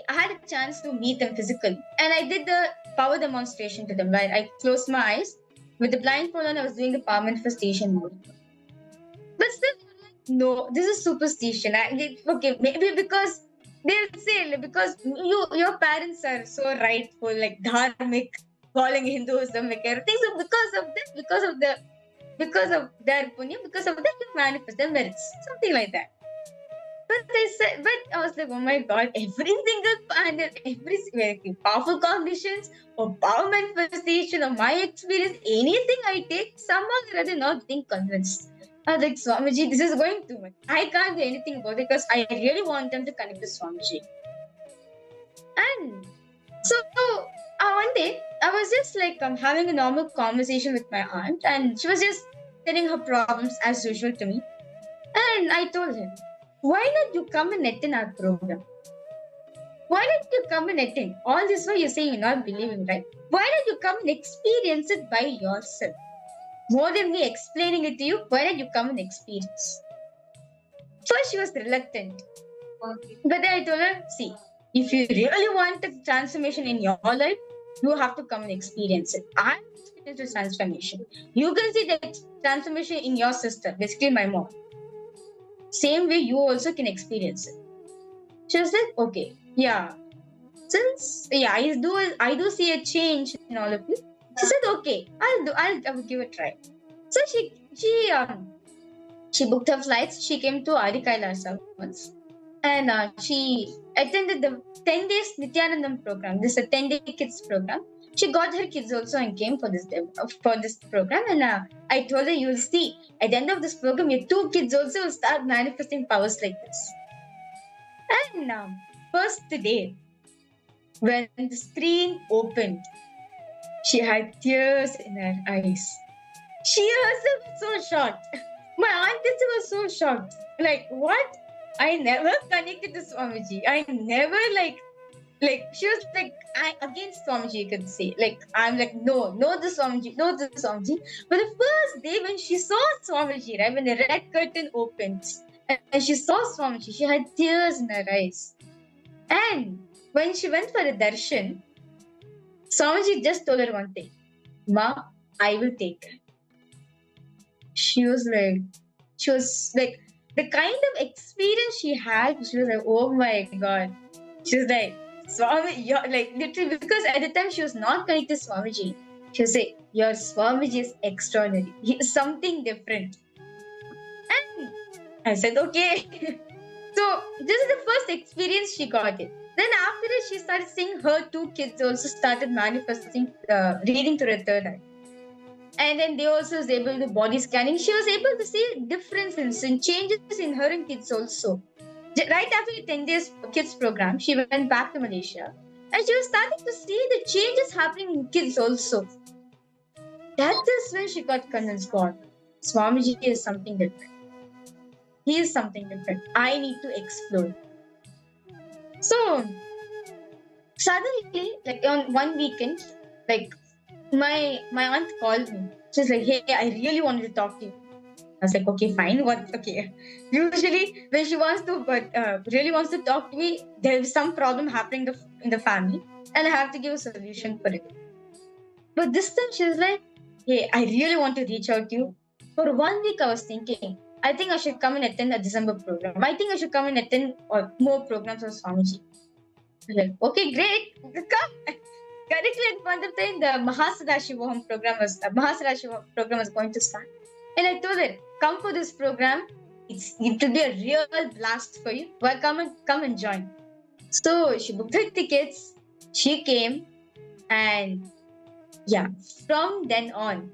had a chance to meet them physically, and I did the power demonstration to them. Right, I closed my eyes with the blindfold on. I was doing the power manifestation mode. But still, no, this is superstition. Okay, maybe because they'll say because your parents are so rightful, like dharmic, calling Hinduism, like everything. So because of their punya, because of that, you manifest their merits, something like that. But I was like, oh my god, every single panel, every powerful cognitions or power manifestation or my experience, anything I take, somehow or other not being convinced. I was like, Swamiji, this is going too much. I can't do anything about it because I really want them to connect to Swamiji. And so one day, I was just like having a normal conversation with my aunt, and she was just telling her problems as usual to me. And I told her, why not you come and attend our program? Why don't you come and attend? All this while you're saying you're not believing, right? Why don't you come and experience it by yourself? More than me explaining it to you, why don't you come and experience? First, she was reluctant. But then I told her, see, if you really want a transformation in your life, you have to come and experience it. I experienced this transformation. You can see that transformation in your sister, basically my mom. Same way you also can experience it. She was like, okay, yeah. Since I do see a change in all of you. She said, okay, I'll give it a try. So she booked her flights. She came to KAILASA once. And she attended the 10 days Nithyananda program. This is a 10-day kids program. She got her kids also and came for this program. And I told her, you'll see, at the end of this program, your 2 kids also will start manifesting powers like this. And first day, when the screen opened, she had tears in her eyes. She herself was so shocked. My aunt was so shocked. Like, what? I never connected to Swamiji. I never like she was like against Swamiji, you could say. Like, I'm like, no the Swamiji, no the Swamiji. But the first day when she saw Swamiji, right, when the red curtain opened and she saw Swamiji, she had tears in her eyes. And when she went for a darshan, Swamiji just told her one thing, Ma, I will take her. She was like, the kind of experience she had, she was like, oh my god. She was like, Swami, you're like, literally, because at the time she was not connected to Swamiji. She was like, your Swamiji is extraordinary. He is something different. And I said, okay. So this is the first experience she got it. Then after it, she started seeing her 2 kids also started manifesting, reading through her third eye. And then they also was able to body scanning. She was able to see differences and changes in her and kids also. Right after the 10 days kids program, she went back to Malaysia. And she was starting to see the changes happening in kids also. That is when she got convinced, God, Swamiji is something different. He is something different. I need to explore. So, suddenly, like on one weekend, like my aunt called me. She's like, hey, I really wanted to talk to you. I was like, okay, fine. What? Okay. Usually, when she wants to, really wants to talk to me, there is some problem happening in the family, and I have to give a solution for it. But this time, she was like, hey, I really want to reach out to you. For 1 week, I was thinking, I think I should come and attend a December program. I think I should come and attend more programs of Swamiji. I was like, okay, great. Come. Correctly at point of time, the Mahasadashivoham program was going to start. And I told her, come for this program. It will be a real blast for you. Well, come and join. So she booked her tickets. She came, and yeah, from then on,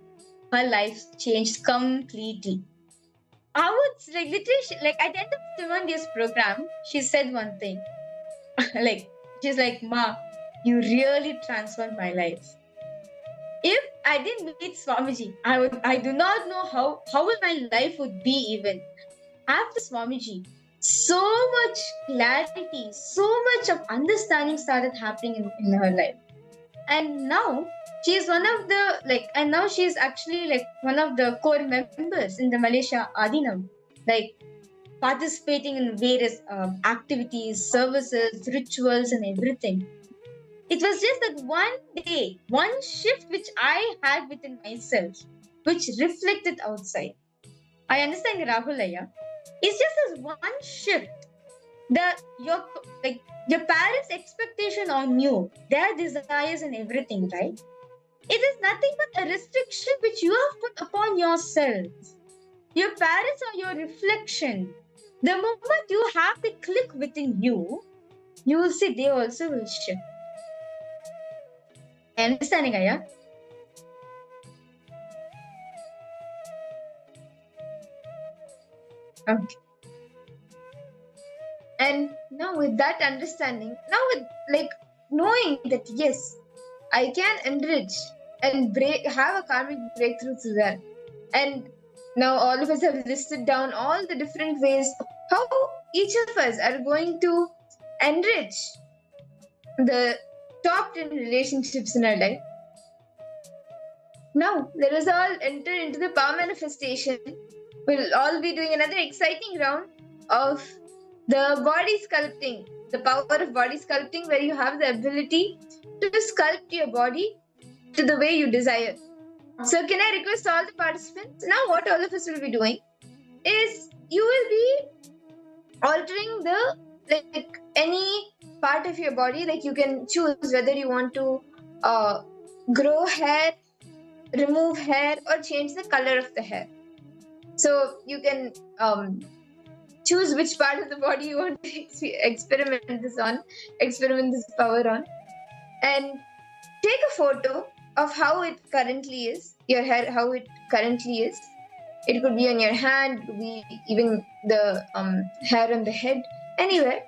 her life changed completely. I would like literally like at the end of the 1 day's program, she said one thing. Like, she's like, Ma, you really transformed my life. If I didn't meet Swamiji, I do not know how my life would be even. After Swamiji, so much clarity, so much of understanding started happening in her life. And now she's one of the and now she's actually one of the core members in the Malaysia Adinam, participating in various activities, services, rituals, and everything. It was just that one day, one shift which I had within myself, which reflected outside. I understand, Rahulaya. It's just this one shift that your parents' expectation on you, their desires and everything, right? It is nothing but a restriction which you have put upon yourself. Your parents are your reflection. The moment you have the click within you, you will see they also will shift. Understanding, Aya? Okay. And now with that understanding, now with knowing that yes, I can enrich and have a karmic breakthrough through that. And now all of us have listed down all the different ways how each of us are going to enrich the top 10 relationships in our life. Now, let us all enter into the power manifestation. We'll all be doing another exciting round of the body sculpting, the power of body sculpting, where you have the ability to sculpt your body to the way you desire. So, can I request all the participants? Now, what all of us will be doing is you will be altering the any part of your body. Like you can choose whether you want to grow hair, remove hair, or change the color of the hair. So you can choose which part of the body you want to experiment this power on, and take a photo of how it currently is, your hair, how it currently is. It could be on your hand, it could be even the hair on the head, anywhere.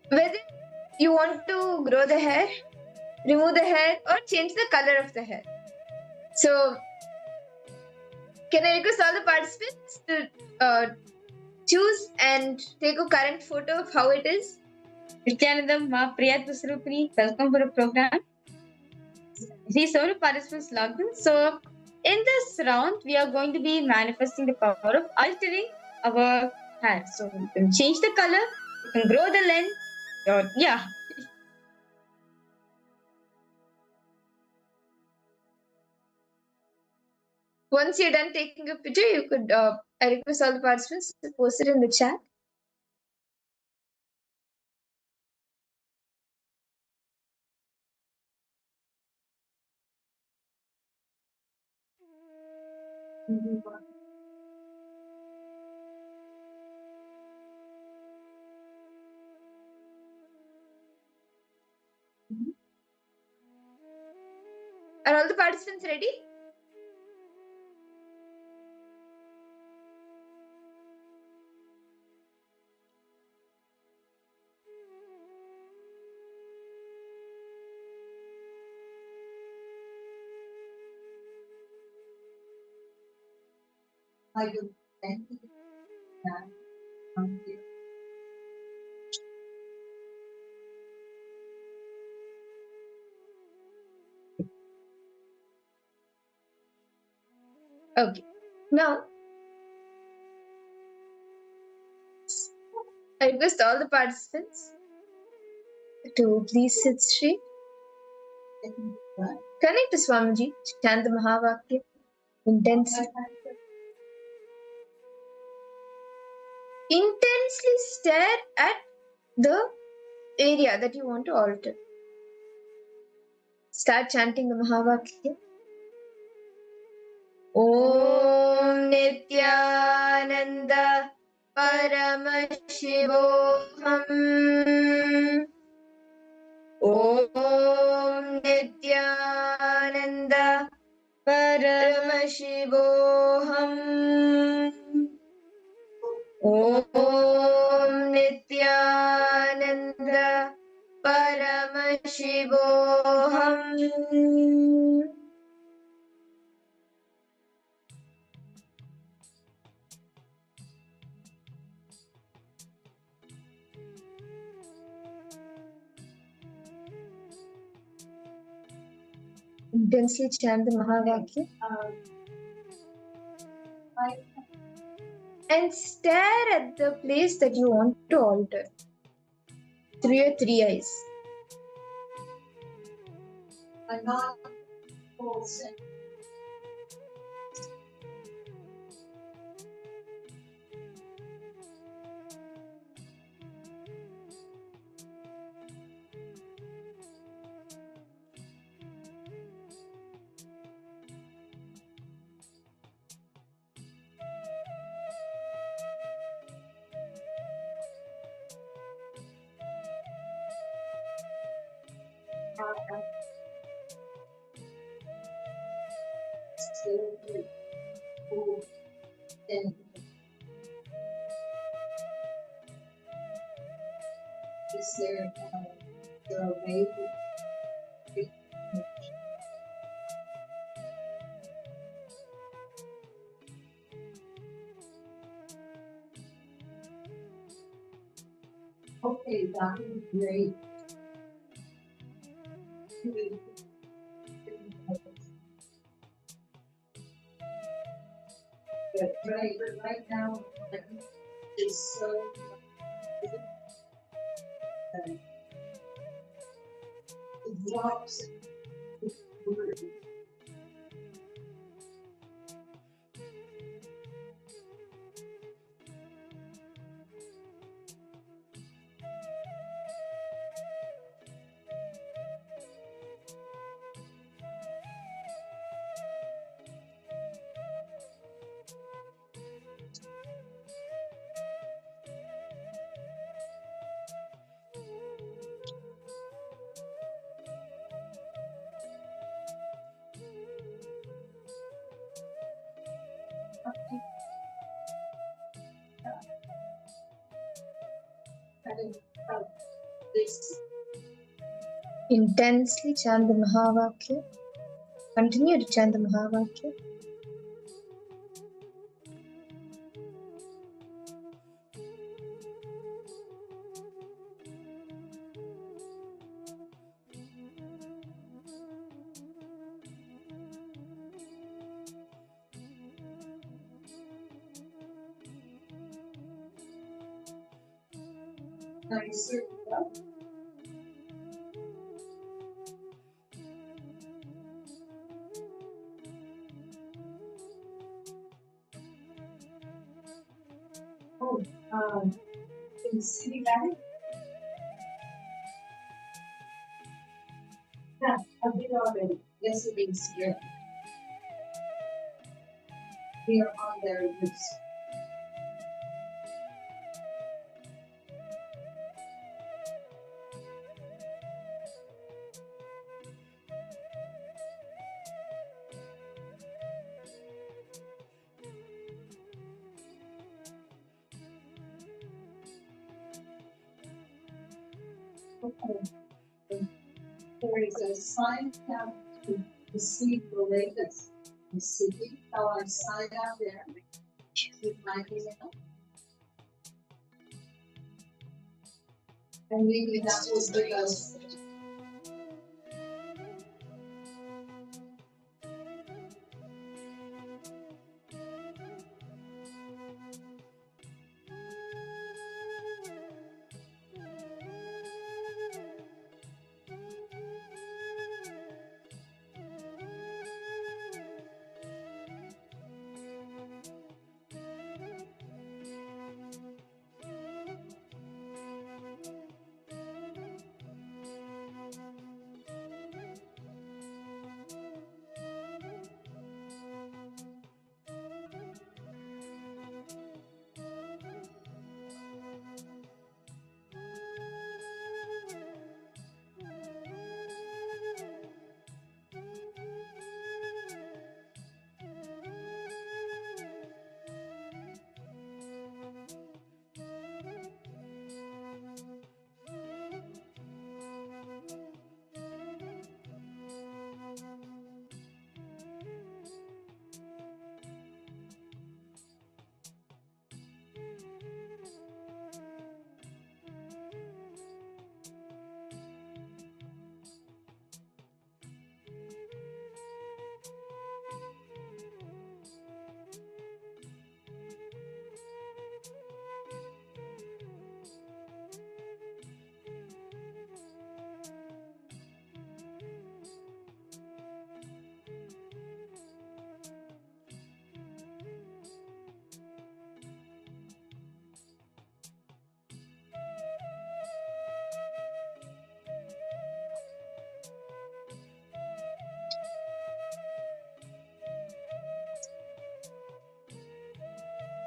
Whether you want to grow the hair, remove the hair, or change the color of the hair. So, can I request all the participants to choose and take a current photo of how it is? Nithyananda, Ma Priyatma Swarupini, welcome for the program. See, so many participants logged in. So, in this round, we are going to be manifesting the power of altering our hair. So, you can change the color, you can grow the length, or yeah. Once you're done taking a picture, you could, I request all the participants to post it in the chat. Are all the participants ready? Okay. Now, I request all the participants to please sit straight. Connect to Swamiji, chant the Mahavakya intensely. Intensely stare at the area that you want to alter. Start chanting the Mahavakya. Om Nithyananda Paramashivoham. Om Nithyananda Paramashivoham. Om Nithyananda Paramashivoham. Intensely chant the Mahavakya. And stare at the place that you want to alter through your three eyes. Okay, that would be great. Right now, it's so. It drops. Intensely chant the Mahavakya. Continue to chant the Mahavakya. Nice. Oh, can you see that? Yeah, a bit already. Yes, it is. Yeah. We are on their roots. Okay. There is a sign out to receive the latest in city. How I sign out there with my email. And maybe that was because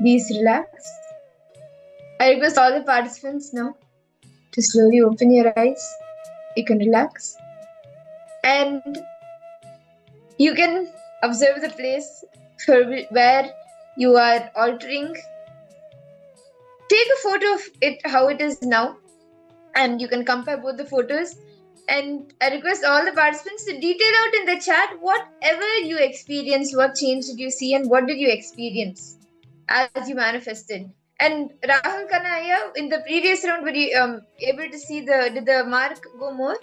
please relax. I request all the participants now to slowly open your eyes. You can relax. And you can observe the place where you are altering. Take a photo of it how it is now, and you can compare both the photos. And I request all the participants to detail out in the chat whatever you experienced, what change did you see, and what did you experience as you manifested. And Rahul Kanaya, in the previous round, were you able to see did the mark go more?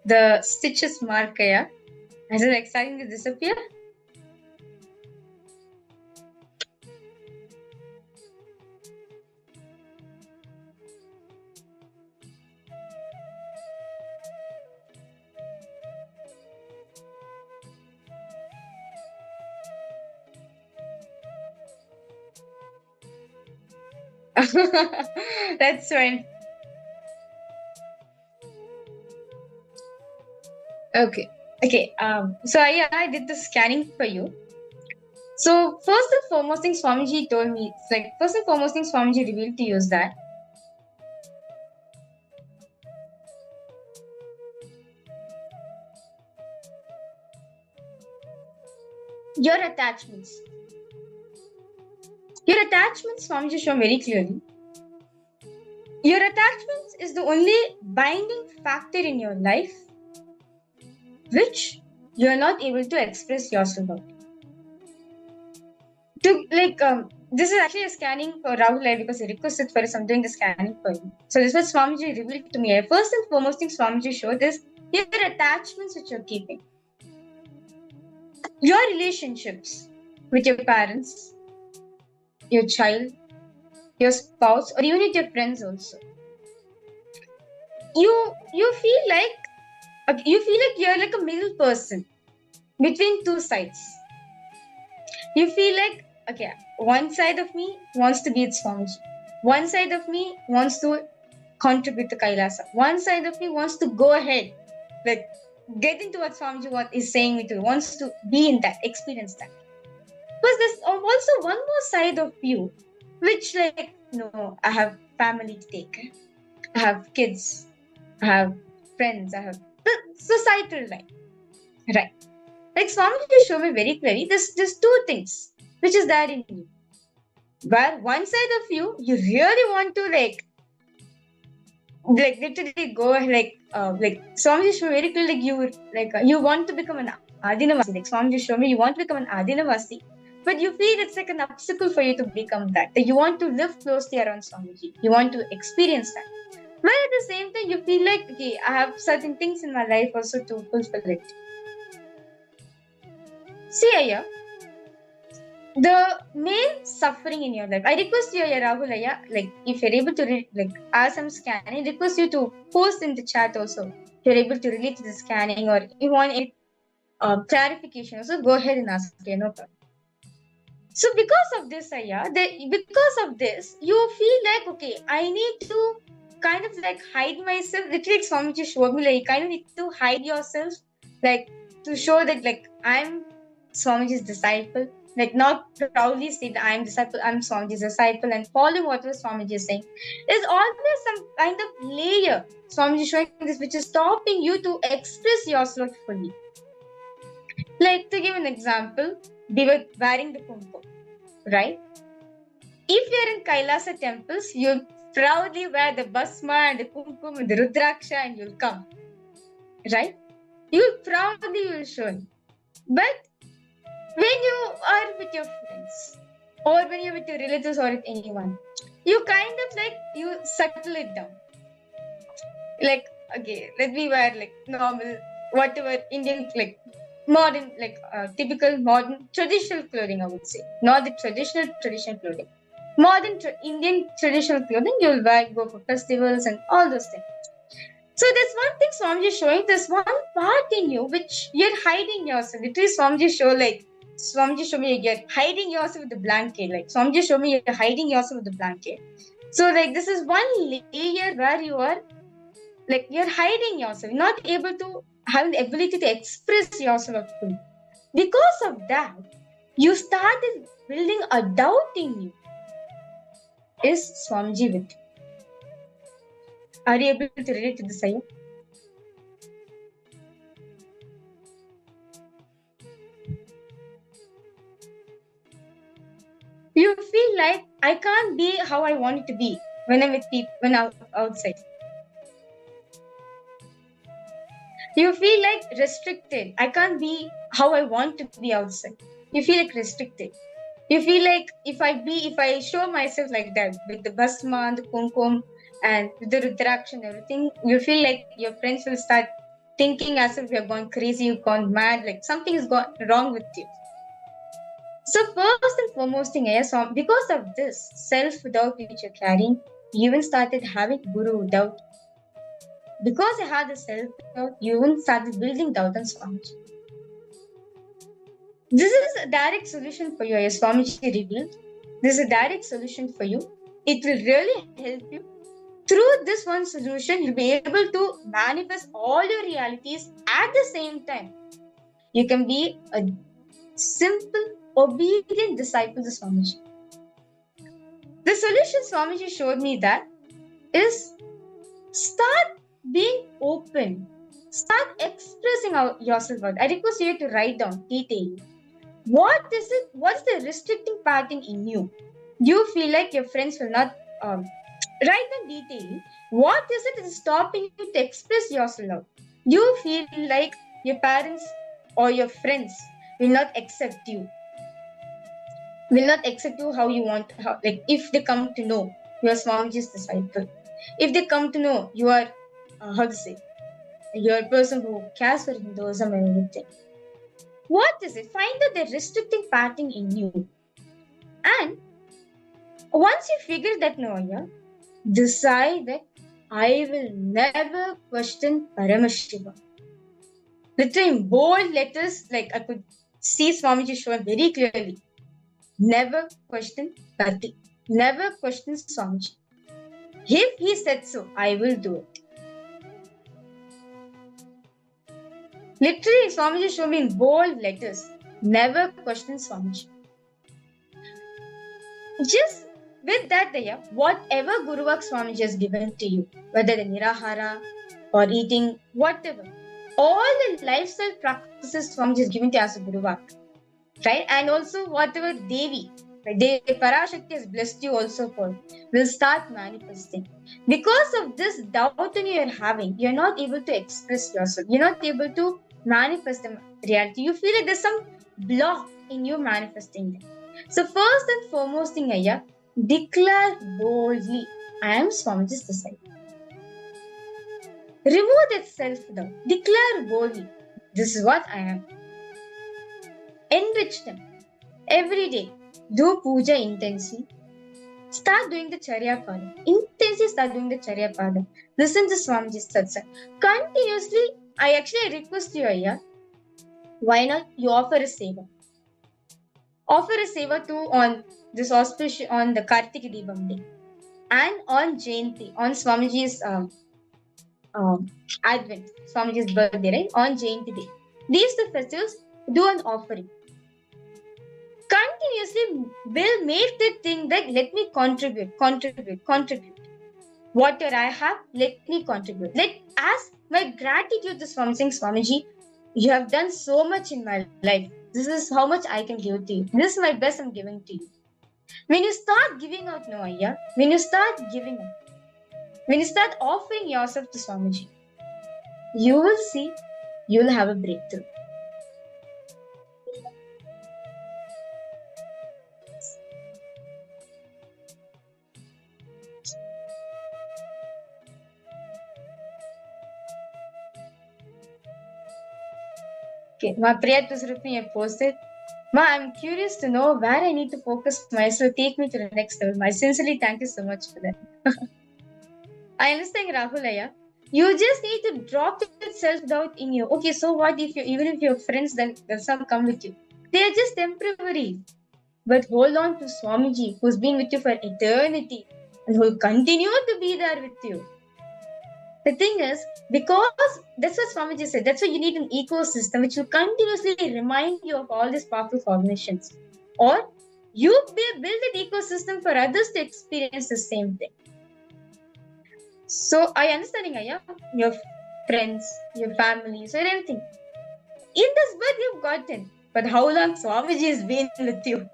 the stitches mark, yeah? Is it like starting to disappear? That's fine. Okay. Okay, so I did the scanning for you. So first and foremost thing Swamiji told me, it's like first and foremost thing Swamiji revealed to you is that your attachments, Swamiji show very clearly. Your attachments is the only binding factor in your life which you are not able to express yourself out. To like this is actually a scanning for Rahul because he requested for some doing the scanning for you. So this was Swamiji revealed to me. First and foremost thing Swamiji showed is your attachments which you're keeping. Your relationships with your parents, your child, your spouse, or even with your friends also. You feel like you're like a middle person between two sides. You feel like, okay, one side of me wants to be its Swamiji. One side of me wants to contribute to Kailasa. One side of me wants to go ahead, like get into what Swamiji is saying me to, wants to be in that, experience that. But there's also one more side of you, which like, no, I have family to take care. I have kids. I have friends. I have the societal life. Right. Like Swamiji showed me very clearly, there's two things which is there in you. Where one side of you really want to like literally go like Swamiji showed me very clearly you want to become an Adinavasi. Like Swamiji showed me you want to become an Adinavasi, but you feel it's like an obstacle for you to become that. Like you want to live closely around Swamiji. You want to experience that. But at the same time, you feel like, okay, I have certain things in my life also to fulfill it. See, Aya, the main suffering in your life, I request you, Rahul, Aya, like if you're able to read, like as I'm scanning, I request you to post in the chat also. If you're able to relate to the scanning or you want any clarification, also go ahead and ask. Okay, no problem. So because of this, Aya, because of this, you feel like, okay, I need to kind of like hide myself. Literally, Swamiji showed me like you kind of need to hide yourself, like to show that like I'm Swamiji's disciple. Like not proudly say that I'm disciple, I'm Swamiji's disciple and following whatever Swamiji is saying. There's always some kind of layer Swamiji showing this which is stopping you to express yourself fully. Like to give an example, they were wearing the kumkum, right? If you're in Kailasa temples, you'll proudly wear the basma and the kumkum and the rudraksha and you'll come, right? You'll proudly show it. But when you are with your friends or when you're with your relatives or with anyone, you kind of like, you settle it down. Like, okay, let me wear like normal, whatever Indian, like modern, like typical modern traditional clothing, I would say. Not the traditional clothing. Modern Indian traditional clothing, you'll wear, go for festivals and all those things. So there's one thing Swamiji is showing, there's one part in you which you're hiding yourself. Literally Swamiji show me you're hiding yourself with the blanket. Like Swamiji show me you're hiding yourself with the blanket. So like this is one layer where you are like you're hiding yourself, not able to have the ability to express yourself fully. Because of that, you started building a doubt in you. Is Swamiji with you? Are you able to relate to this, Aya? You feel like I can't be how I want it to be when I'm with people, when I'm outside. You feel like restricted. I can't be how I want to be outside. You feel like restricted. You feel like if I show myself like that with the basma and the kumkum and the rudraksha and everything, you feel like your friends will start thinking as if you're gone crazy, you've gone mad, like something has gone wrong with you. So first and foremost thing is, because of this self-doubt which you're carrying, you even started having guru doubt. Because you had the self-doubt, you even started building doubt on Swamiji. This is a direct solution for you, as Swamiji revealed. This is a direct solution for you. It will really help you. Through this one solution, you'll be able to manifest all your realities at the same time. You can be a simple, obedient disciple of Swamiji. The solution Swamiji showed me that is start being open. Start expressing yourself out. I request you to write down detail. What is it? What's the restricting pattern in you? You feel like your friends will not write down detail. What is it that is stopping you to express yourself out? You feel like your parents or your friends will not accept you. Will not accept you how you want. Like if they come to know you are Swamiji's disciple, if they come to know you are how to say, you're a person who cares for Hinduism and everything. What is it? Find out the restricting pattern in you. And once you figure that out, decide that I will never question Paramashiva. Literally in bold letters, like I could see Swamiji showing very clearly. Never question Karti. Never question Swamiji. If he said so, I will do it. Literally, Swamiji showed me in bold letters. Never question Swamiji. Just with that, Daya, whatever Guru Work Swamiji has given to you, whether the Nirahara or eating, whatever, all the lifestyle practices Swamiji has given to you as a Guru Work, right? And also whatever Devi, right? Parashakti has blessed you also for, will start manifesting. Because of this doubt in you you're having, you're not able to express yourself. You're not able to manifest the reality. You feel like there's some block in you manifesting them. So first and foremost thing, Ayya, declare boldly, I am Swamiji's disciple. Remove that self-doubt. Declare boldly, this is what I am. Enrich them. Every day, do puja intensely. Start doing the Charya Pada. Intensely start doing the Charya Pada. Listen to Swamiji's satsang. Continuously, I actually request you, Ayya, why not you offer a seva? Offer a seva too on this auspicious, on the Kartika Deepam day. And on Jayanti, on Swamiji's Advent, Swamiji's birthday, right? On Jayanti day. These two festivals, do an offering. Continuously will make the thing that let me contribute. Whatever I have, let me contribute. As my gratitude to Swamiji, you have done so much in my life. This is how much I can give to you. This is my best I'm giving to you. When you start giving out, Noaya, when you start giving out, when you start offering yourself to Swamiji, you will see, you will have a breakthrough. Okay, my Priyatma Surupini I posted. Ma, I'm curious to know where I need to focus myself. Take me to the next level. I sincerely thank you so much for that. I understand, Rahul Aya. You just need to drop that self-doubt in you. Okay, so what if you, even if your friends then some come with you? They are just temporary. But hold on to Swamiji, who's been with you for eternity and who will continue to be there with you. The thing is, because that's what Swamiji said, that's why you need an ecosystem which will continuously remind you of all these powerful cognitions. Or you build an ecosystem for others to experience the same thing. So I understand, Aya, your friends, your families, or anything. In this birth you've gotten. But how long Swamiji has been with you?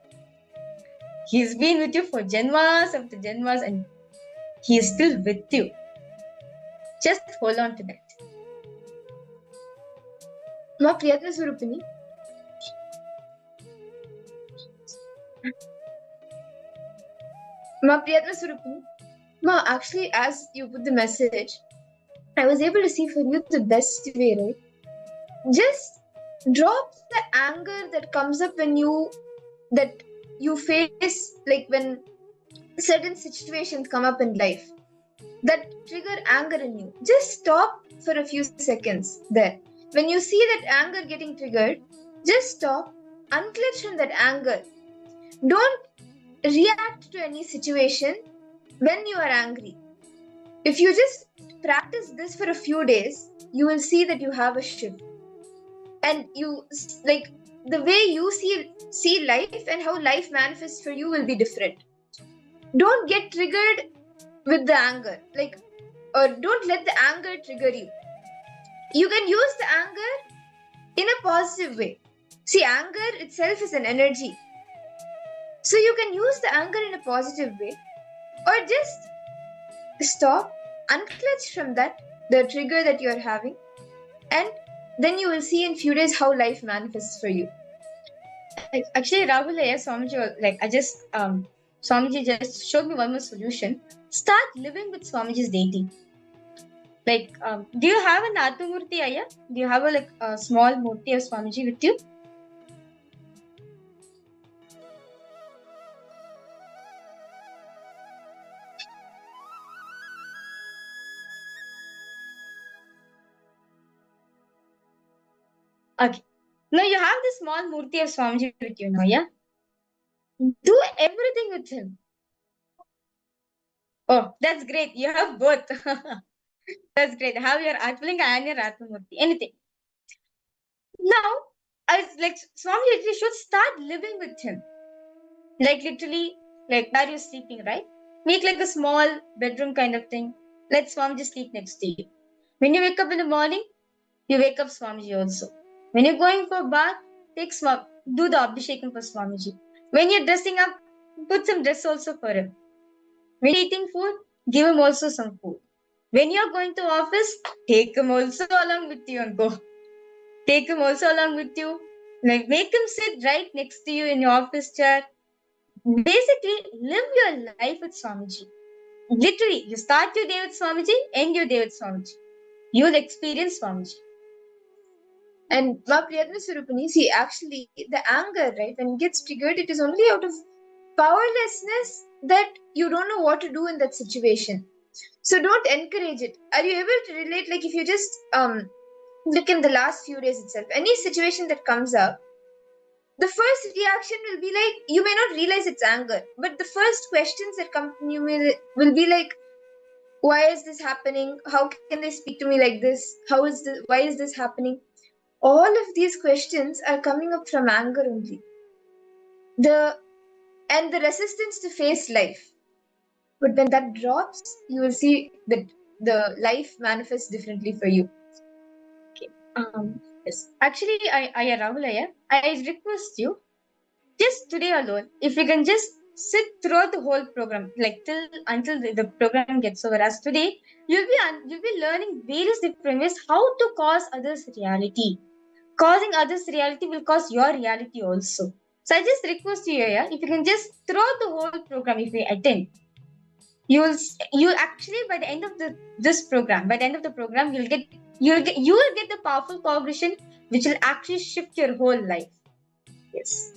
He's been with you for Janmas after Janmas and he is still with you. Just hold on to that. Ma Priyatma Surupini. Ma Priyatma Surupini. Ma, actually, as you put the message, I was able to see for you the best way, right? Just drop the anger that comes up when you face, like when certain situations come up in life that trigger anger in you. Just stop for a few seconds there. When you see that anger getting triggered, just stop, unclench from that anger. Don't react to any situation when you are angry. If you just practice this for a few days, you will see that you have a shift. And you, like, the way you see life and how life manifests for you will be different. Don't get triggered with the anger, like, or don't let the anger trigger you. You can use the anger in a positive way. See, anger itself is an energy. So you can use the anger in a positive way, or just stop, unclench from that, the trigger that you're having, and then you will see in few days how life manifests for you. Actually, Rahul, Swamiji, Swamiji just showed me one more solution. Start living with Swamiji's deity. Do you have an Atmamurti, Aya? Do you have a small murti of Swamiji with you? Okay. Now you have this small murti of Swamiji with you now, yeah? Do everything with him. Oh, that's great. You have both. That's great. Have your Atmalinga and your Atmamurti. Anything. Now, Swamiji, you should start living with him. Like literally, like where you're sleeping, right? Make like a small bedroom kind of thing. Let Swamiji sleep next to you. When you wake up in the morning, you wake up Swamiji also. When you're going for a bath, do the Abhishekam for Swamiji. When you're dressing up, put some dress also for him. When you're eating food, give him also some food. When you're going to office, take him also along with you and go. Take him also along with you. Like make him sit right next to you in your office chair. Basically, live your life with Swamiji. Literally, you start your day with Swamiji, end your day with Swamiji. You'll experience Swamiji. And Ma Priyatna Swarupani, see, actually, the anger, right, when it gets triggered, it is only out of powerlessness that you don't know what to do in that situation. So don't encourage it. Are you able to relate? Like, if you just look in the last few days itself, any situation that comes up, the first reaction will be like, you may not realize it's anger, but the first questions that come from you will be like, why is this happening? How can they speak to me like this? Why is this happening? All of these questions are coming up from anger only. The resistance to face life. But when that drops, you will see that the life manifests differently for you. Okay. Yes. Actually, Rahul, I request you, just today alone, if you can just sit throughout the whole program, like until the program gets over. As today, you'll be learning various different ways how to cause others reality. Causing others reality will cause your reality also. So I just request you, if you can just throughout the whole program, if you attend, you'll actually by the end of this program, by the end of the program, you will get the powerful cognition which will actually shift your whole life. Yes.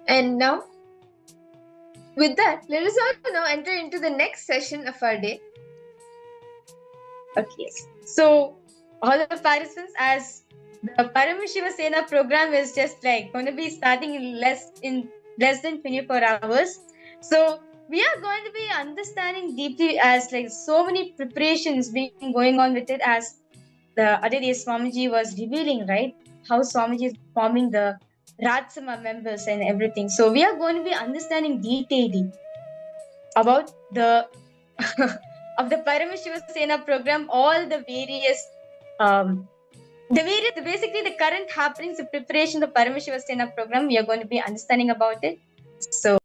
And now, with that, let us all now enter into the next session of our day. Okay. So, all the participants, as the Paramashivoham program is just like going to be starting in less than 24 hours. So, we are going to be understanding deeply as like so many preparations being going on with it, as the other day Swamiji was revealing, right? How Swamiji is forming the Ratsama members and everything. So, we are going to be understanding detailing about the of the Paramashivoham program, all the various basically the current happenings, the preparation of the Paramashivoham program, we are going to be understanding about it. So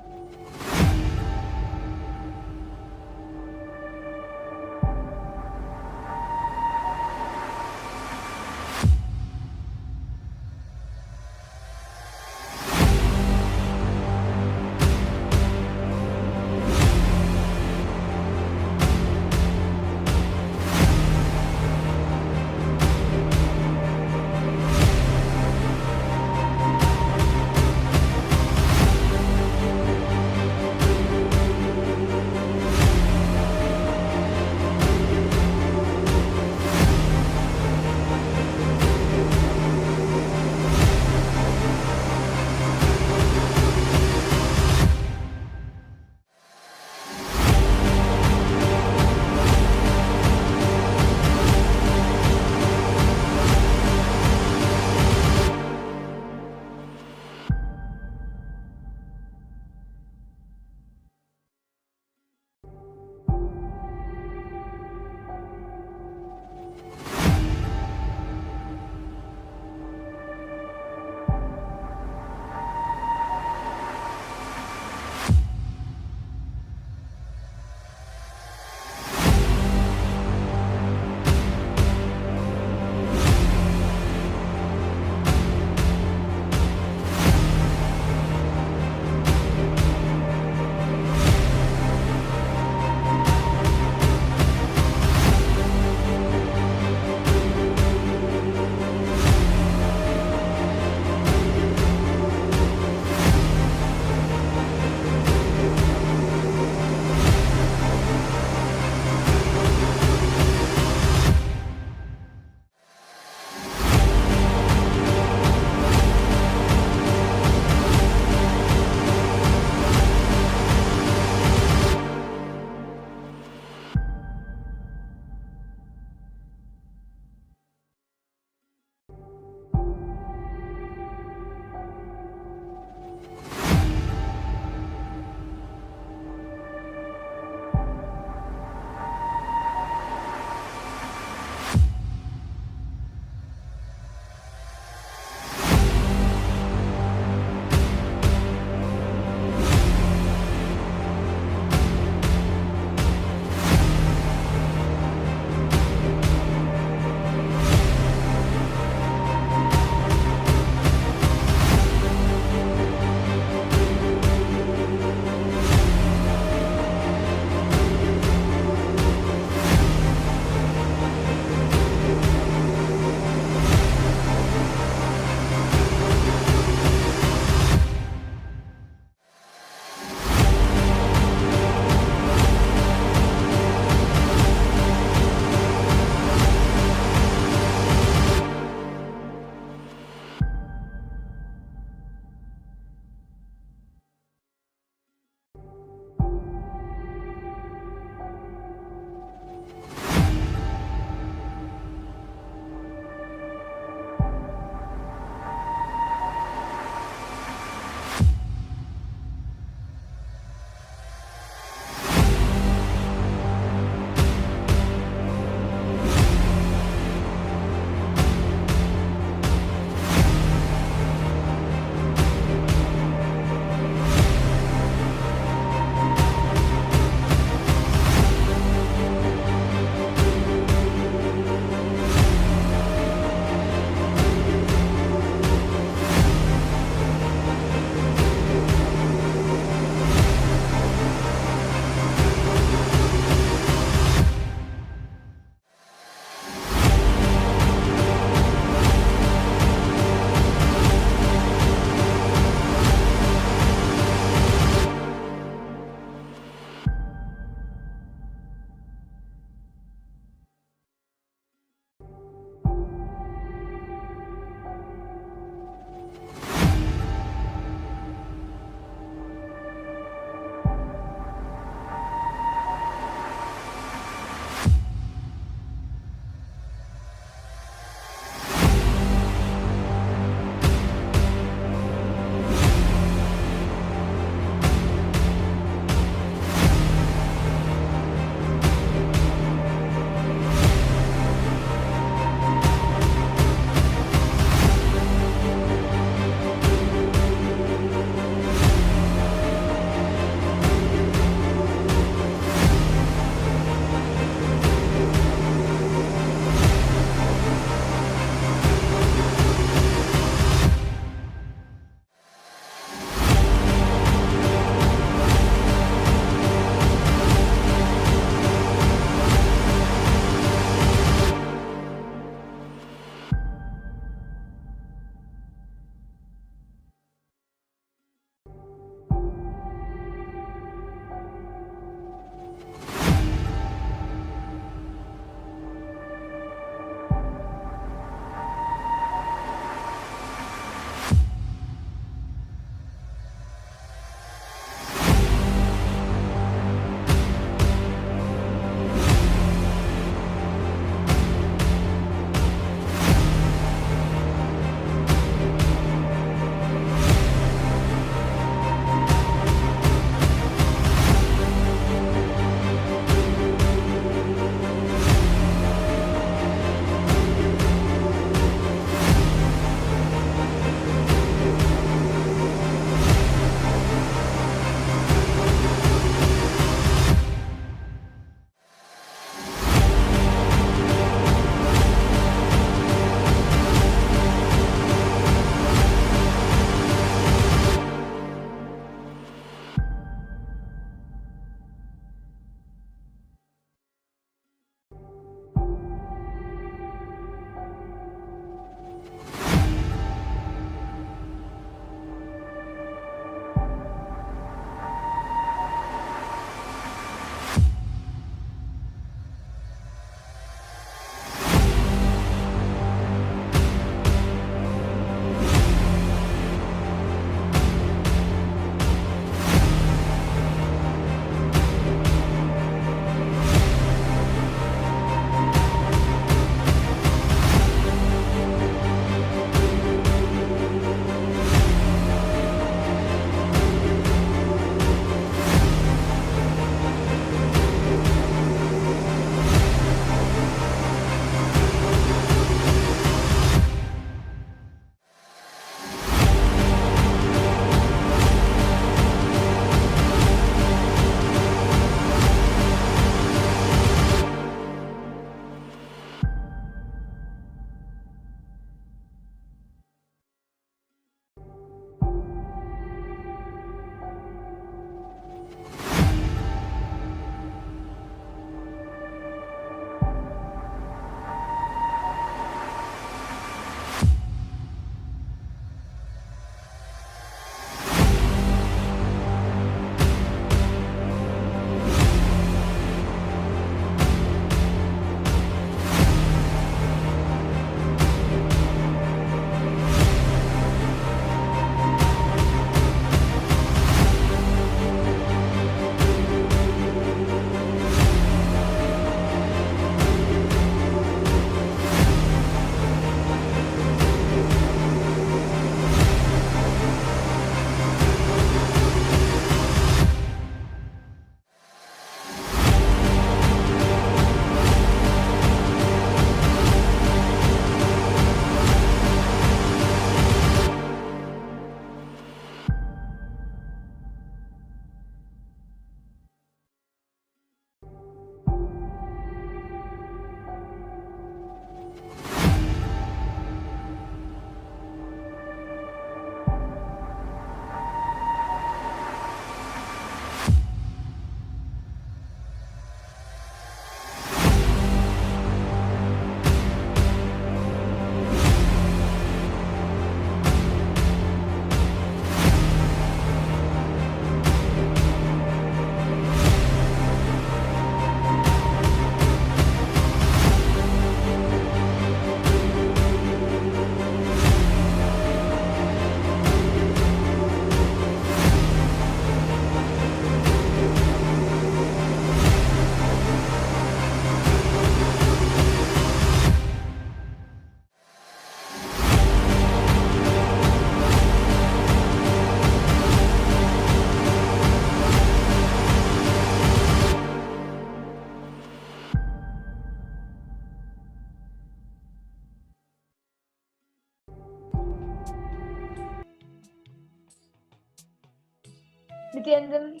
Nithyananda.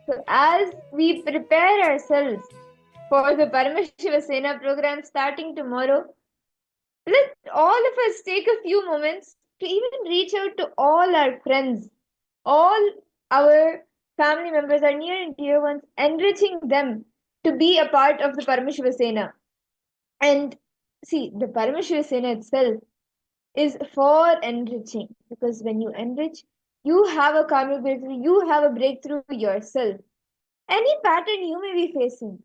So as we prepare ourselves for the Paramashivoham program starting tomorrow, let all of us take a few moments to even reach out to all our friends, all our family members, our near and dear ones, enriching them to be a part of the Paramashivoham. And see, the Paramashivoham itself is for enriching, because when you enrich, you have a karmic breakthrough, you have a breakthrough yourself. Any pattern you may be facing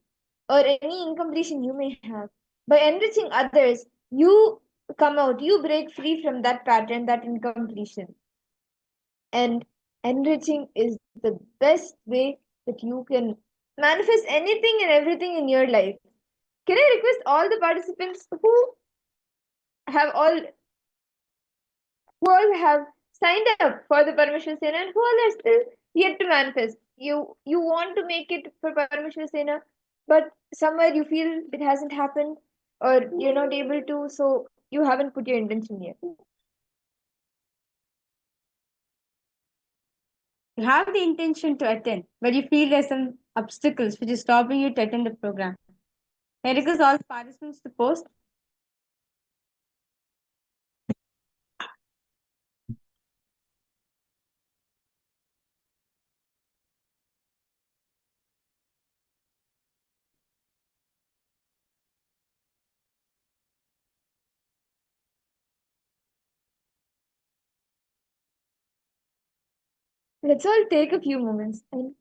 or any incompletion you may have, by enriching others, you come out, you break free from that pattern, that incompletion. And enriching is the best way that you can manifest anything and everything in your life. Can I request all the participants have all who all have signed up for the Paramashiva Sena and who all are still yet to manifest? You want to make it for Paramashiva Sena, but somewhere you feel it hasn't happened or you're not able to, so you haven't put your intention yet. You have the intention to attend, but you feel there's some obstacles which is stopping you to attend the program. I request all participants to post. Let's all take a few moments and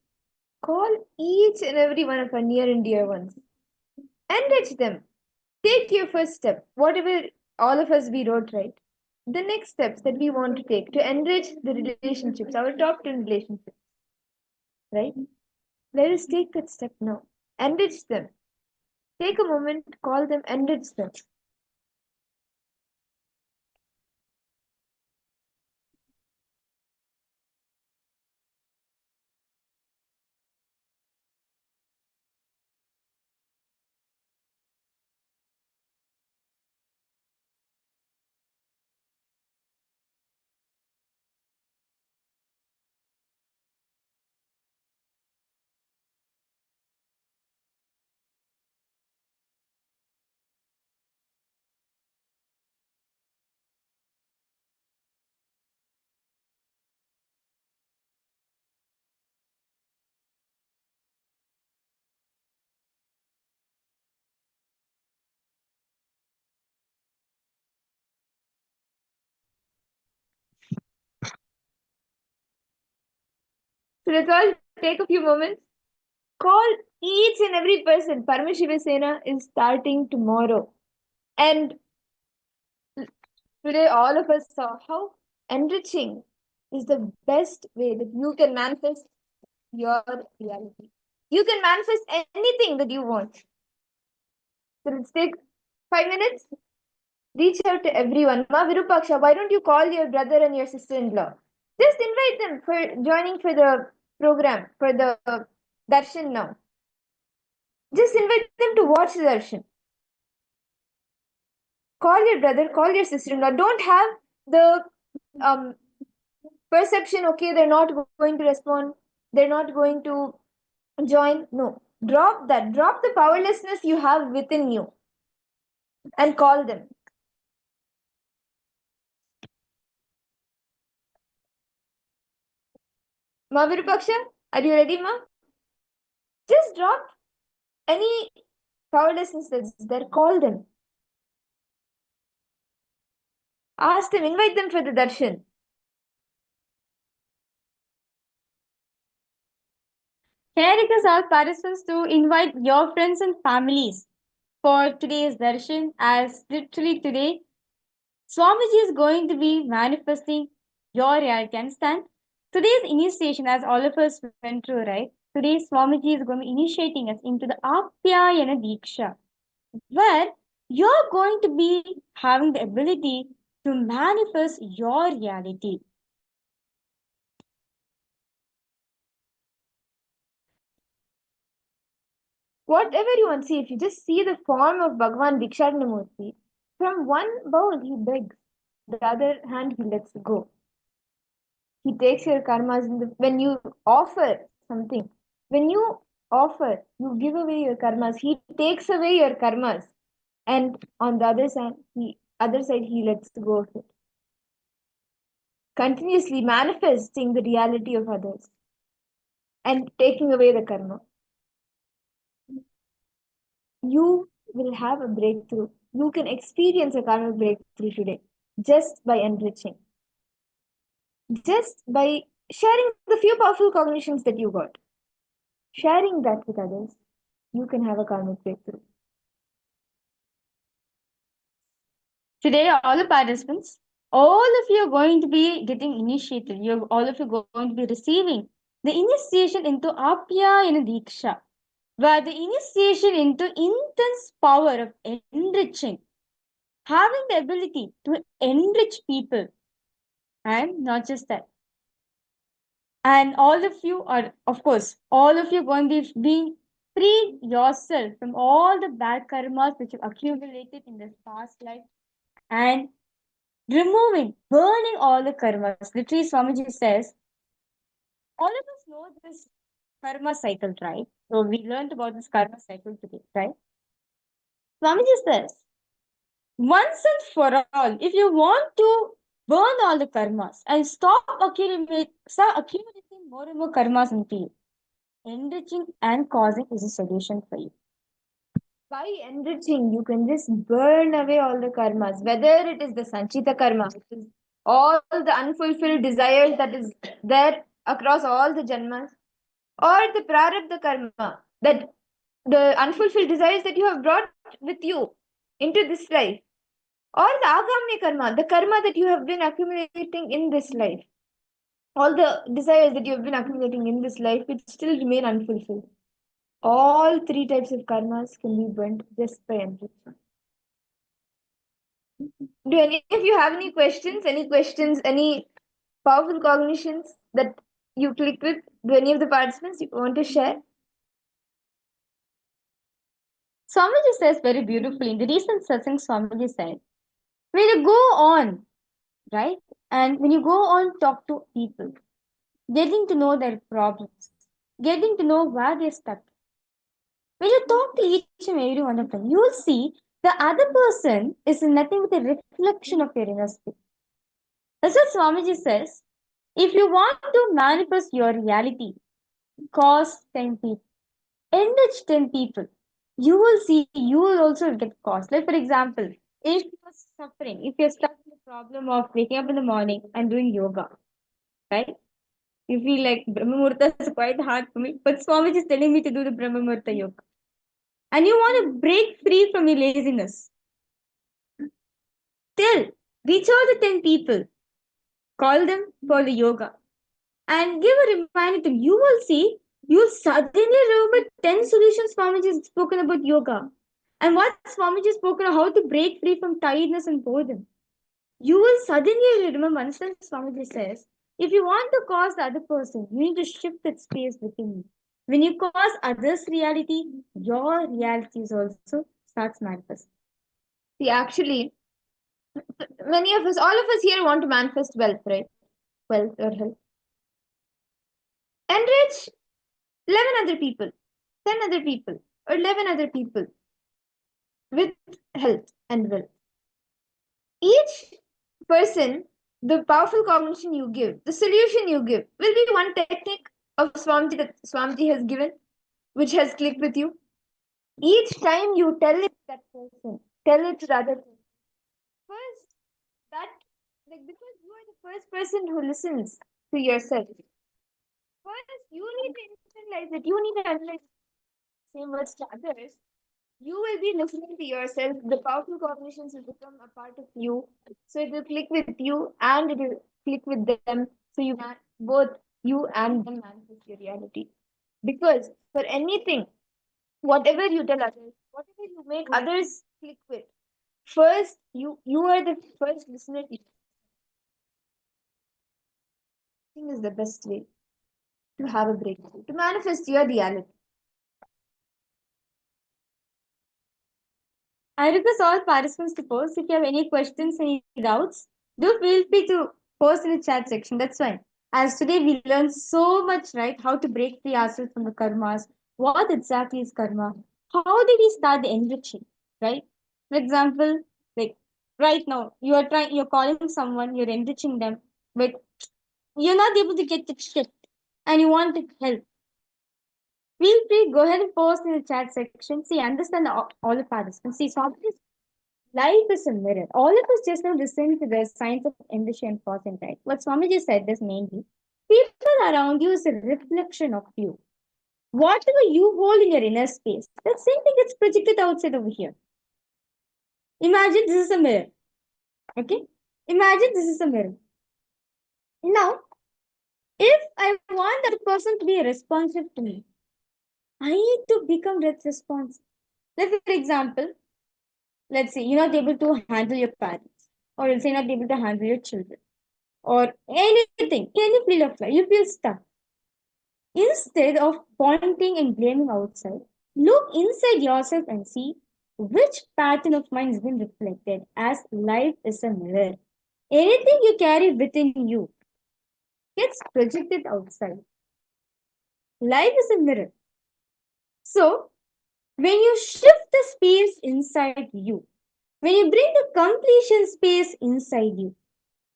call each and every one of our near and dear ones. Enrich them. Take your first step, whatever all of us we wrote, right? The next steps that we want to take to enrich the relationships, our top 10 relationships, right? Let us take that step now. Enrich them. Take a moment, call them, enrich them. So let's all take a few moments. Call each and every person. Paramashiva Sena is starting tomorrow. And today, all of us saw how enriching is the best way that you can manifest your reality. You can manifest anything that you want. So let's take 5 minutes. Reach out to everyone. Ma Virupaksha, why don't you call your brother and your sister-in-law? Just invite them for joining for the program, for the darshan now. Just invite them to watch the darshan. Call your brother, call your sister-in-law. Don't have the perception, okay, they're not going to respond, they're not going to join. No, drop that. Drop the powerlessness you have within you and call them. Ma Virupaksha, are you ready, ma? Just drop any powerlessness that's there. Call them. Ask them, invite them for the darshan. Can I request all participants to invite your friends and families for today's darshan, as literally today Swamiji is going to be manifesting your reality. Understand? Today's initiation, as all of us went through, right? Today Swamiji is going to be initiating us into the Apyayana Diksha, where you're going to be having the ability to manifest your reality. Whatever you want, see, if you just see the form of Bhagavan Diksharanamurti, from one bowl he begs, the other hand he lets go. He takes your karmas when you offer something. When you offer, you give away your karmas. He takes away your karmas. And on the other side, he lets go of it. Continuously manifesting the reality of others and taking away the karma. You will have a breakthrough. You can experience a karmic breakthrough today just by enriching. Just by sharing the few powerful cognitions that you got. Sharing that with others, you can have a karmic breakthrough. Today, all the participants, all of you are going to be getting initiated. All of you are going to be receiving the initiation into Apyayana Diksha, where the initiation into intense power of enriching, having the ability to enrich people, and not just that. And all of you are, of course, all of you are going to be being free yourself from all the bad karmas which you accumulated in this past life and removing, burning all the karmas. Literally, Swamiji says, all of us know this karma cycle, right? So we learned about this karma cycle today, right? Swamiji says, once and for all, if you want to burn all the karmas and stop accumulating more and more karmas into you, enriching and causing is a solution for you. By enriching, you can just burn away all the karmas, whether it is the Sanchita karma, which is all the unfulfilled desires that is there across all the janmas, or the prarabdha karma, that the unfulfilled desires that you have brought with you into this life, or the agamya karma, the karma that you have been accumulating in this life. All the desires that you have been accumulating in this life which still remain unfulfilled. All three types of karmas can be burnt just by enriching. Do any of you have any questions? Any powerful cognitions that you click with? Do any of the participants you want to share? Swamiji says very beautifully, in the recent satsang, Swamiji said, when you go on, right, and when you go on talk to people, getting to know their problems, getting to know where they're stuck, when you talk to each and every one of them, you will see the other person is nothing but a reflection of your inner spirit. That's what Swamiji says. If you want to manifest your reality, cause 10 people, enrich 10 people, you will see, you will also get caused. Like, for example, if you're suffering, if you're stuck in the problem of waking up in the morning and doing yoga, right? You feel like Brahma Muhurta is quite hard for me, but Swamiji is telling me to do the Brahma Muhurta yoga. And you want to break free from your laziness. Reach out to 10 people, call them for the yoga, and give a reminder to them. You will see, you will suddenly remember 10 solutions Swamiji has spoken about yoga. And what Swamiji has spoken of how to break free from tiredness and boredom. You will suddenly remember, understand Swamiji says, if you want to cause the other person, you need to shift that space within you. When you cause others' reality, your reality is also starts manifesting. See, actually, many of us, all of us here want to manifest wealth, right? Wealth or health. Enrich 11 other people, 10 other people, or 11 other people with health and wealth. Each person, the powerful cognition you give, the solution you give, will be one technique of Swamiji that Swamiji has given, which has clicked with you. Each time you tell it to that person, tell it to the other person. First, because you are the first person who listens to yourself. First, you need to internalize it. You need to analyze the same words to others. You will be listening to yourself. The powerful cognitions will become a part of you. So it will click with you and it will click with them. So you can both you and them manifest your reality. Because for anything, whatever you tell others, whatever you make others click with, first you are the first listener to think is the best way to have a breakthrough, to manifest your reality. I request all participants to post. If you have any questions, any doubts, do feel free to post in the chat section. That's fine. As today we learn so much, right? How to break free ourselves from the karmas. What exactly is karma? How did we start the enriching, right? For example, like right now, you're calling someone, you're enriching them, but you're not able to get the shit and you want to help. Feel free, go ahead and post in the chat section. See, understand all the participants. See, so life is a mirror. All of us just now listened to the science of ambition and fortune, right? What Swamiji said is mainly people around you is a reflection of you. Whatever you hold in your inner space, that same thing gets projected outside over here. Imagine this is a mirror. Okay? Imagine this is a mirror. Now, if I want that person to be responsive to me, I need to become that responsive. Like, for example, let's say you're not able to handle your parents, or let's say you're not able to handle your children, or anything, any field of life, you feel stuck. Instead of pointing and blaming outside, look inside yourself and see which pattern of mind has been reflected, as life is a mirror. Anything you carry within you gets projected outside. Life is a mirror. So, when you shift the space inside you, when you bring the completion space inside you,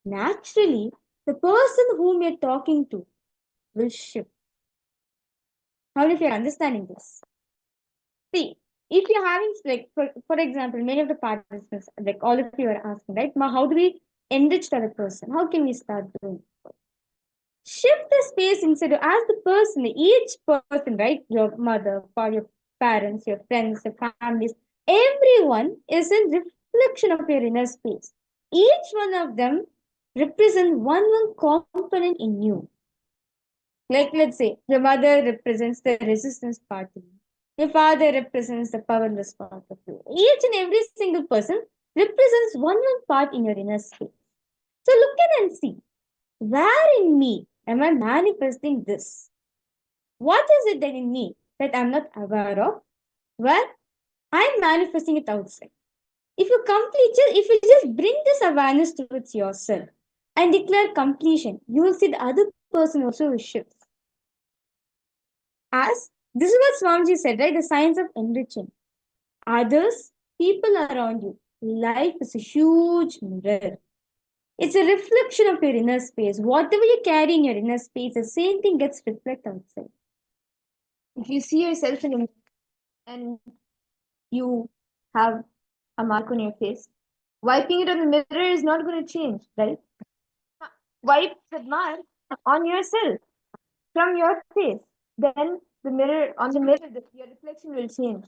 naturally, the person whom you're talking to will shift. How if you're understanding this? See, if you're having, like, for example, many of the participants, like all of you are asking, right? How do we enrich the other person? How can we start doing? Shift the space inside, as the person, each person, right? Your mother, your parents, your friends, your families, everyone is a reflection of your inner space. Each one of them represents one component in you. Like, let's say, your mother represents the resistance part of you. Your father represents the powerless part of you. Each and every single person represents one part in your inner space. So look at and see, where in me am I manifesting this? What is it that in me that I'm not aware of? Where I'm manifesting it outside. If you just bring this awareness towards yourself and declare completion, you will see the other person also shifts. As this is what Swamiji said, right? The science of enriching. Others, people around you. Life is a huge mirror. It's a reflection of your inner space. Whatever you carry in your inner space, the same thing gets reflected outside. If you see yourself in a mirror and you have a mark on your face, wiping it on the mirror is not going to change, right? Wipe that mark on yourself from your face. Then your reflection will change.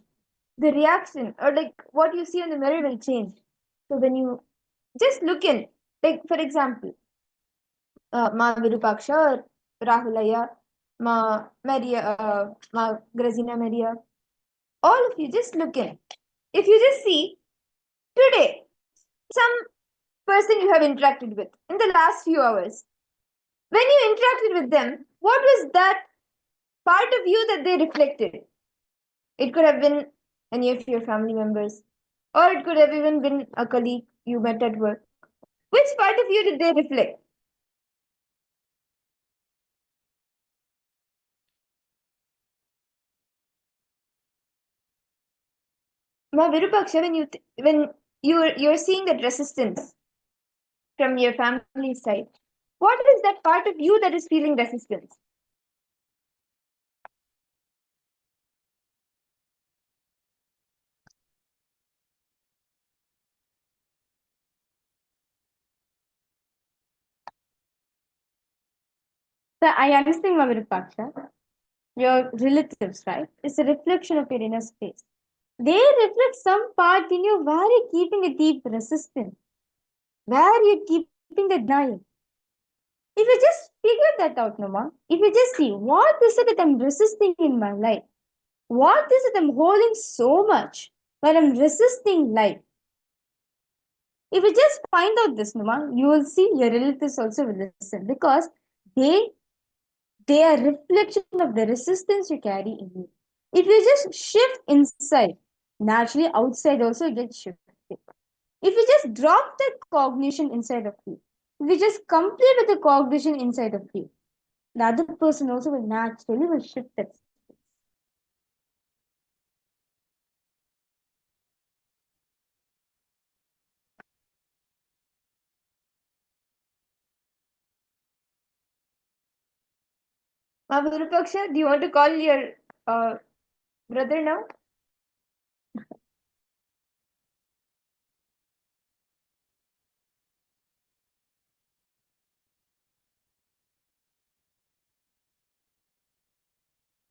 The reaction, or like what you see on the mirror, will change. So when you just look in, like for example, Ma Virupaksha or Rahulaya, Ma Maria, Ma Grazina Maria, all of you just look in. If you just see today, some person you have interacted with in the last few hours, when you interacted with them, what was that part of you that they reflected? It could have been any of your family members, or it could have even been a colleague you met at work. Which part of you did they reflect? Ma Virupaksha, when you're seeing that resistance from your family side, what is that part of you that is feeling resistance? So I understand, Virupaksha. Your relatives, right? It's a reflection of your inner space. They reflect some part in you where you're keeping a deep resistance, where you're keeping the denial. If you just figure that out, Noma, if you just see what is it that I'm resisting in my life, what is it I'm holding so much where I'm resisting life? If you just find out this, Noma, you will see your relatives also will listen because they are reflection of the resistance you carry in you. If you just shift inside, naturally outside also gets shifted. If you just drop that cognition inside of you, which is complete with the cognition inside of you. The other person also will naturally will shift that. Virupaksha, do you want to call your brother now?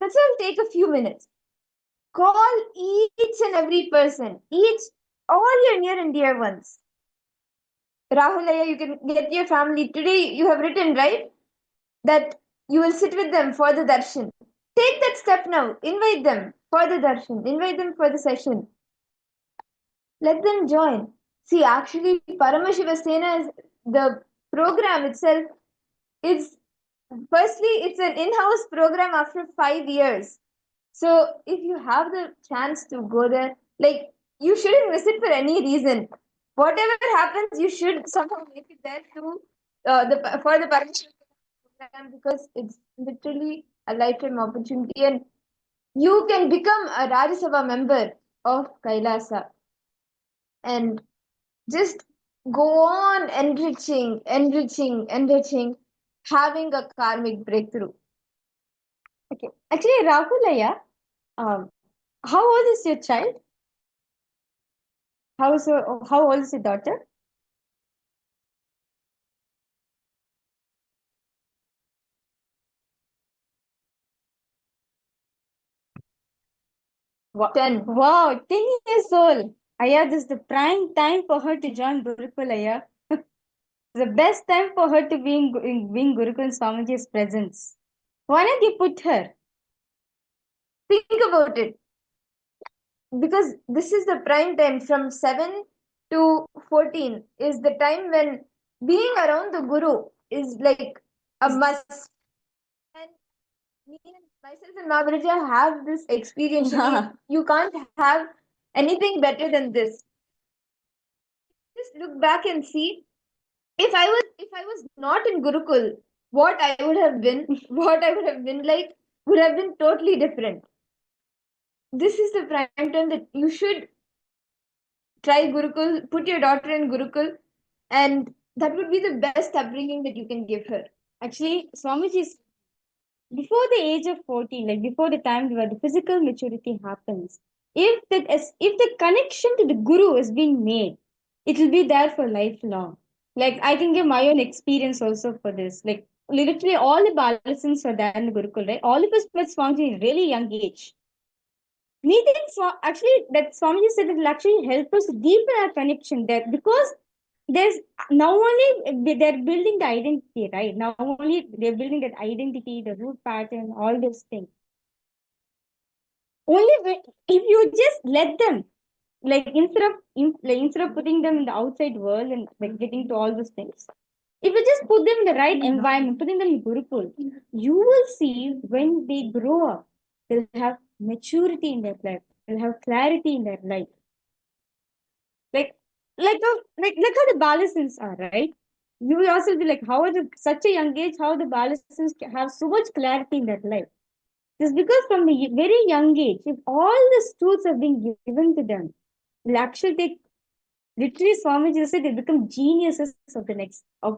That's all take a few minutes. Call each and every person, all your near and dear ones. Rahulaya, you can get your family. Today you have written, right? That you will sit with them for the darshan. Take that step now. Invite them for the darshan. Invite them for the session. Let them join. See, actually, Paramashivoham is the program itself. Is firstly, it's an in-house program after 5 years. So if you have the chance to go there, like you shouldn't miss it for any reason. Whatever happens, you should somehow make it there to for the Paramashivoham program, because it's literally a lifetime opportunity, and you can become a Rajya Sabha member of KAILASA and just go on enriching, having a karmic breakthrough. Okay. Actually, Rahulaya, how old is your child? How old is your daughter? Wow. 10. Wow, 10 years old. Aya, this is the prime time for her to join Gurukul, Aya. The best time for her to be in Gurukul Swamiji's presence. Why not you put her? Think about it. Because this is the prime time from 7 to 14 is the time when being around the Guru is like a must. And me and myself and Mahaviraja have this experience. You can't have anything better than this. Just look back and see, if I was not in Gurukul, what I would have been, what I would have been like would have been totally different. This is the prime time that you should try Gurukul, put your daughter in Gurukul, and that would be the best upbringing that you can give her. Actually, Swamiji's before the age of 14, like before the time where the physical maturity happens, if the connection to the Guru is being made, it will be there for lifelong. Like I can give my own experience also for this. Like literally all the Balasins are there in the Gurukul, right? All of us met Swamiji in really young age. Meeting actually that Swamiji said it will actually help us deepen our connection there, because there's now only they're building the identity, right? Now only they're building that identity, the root pattern, all those things. Only if you just let them, like instead of putting them in the outside world and like getting to all those things, if you just put them in the right environment, putting them in Gurukul, you will see when they grow up, they'll have maturity in their life, they'll have clarity in their life. Like like how the Balasins are, right? You will also be like, how are the such a young age, how the Balasins have so much clarity in their life. Just because from the very young age, if all the truths have been given to them, they'll actually take literally Swamiji said they become geniuses of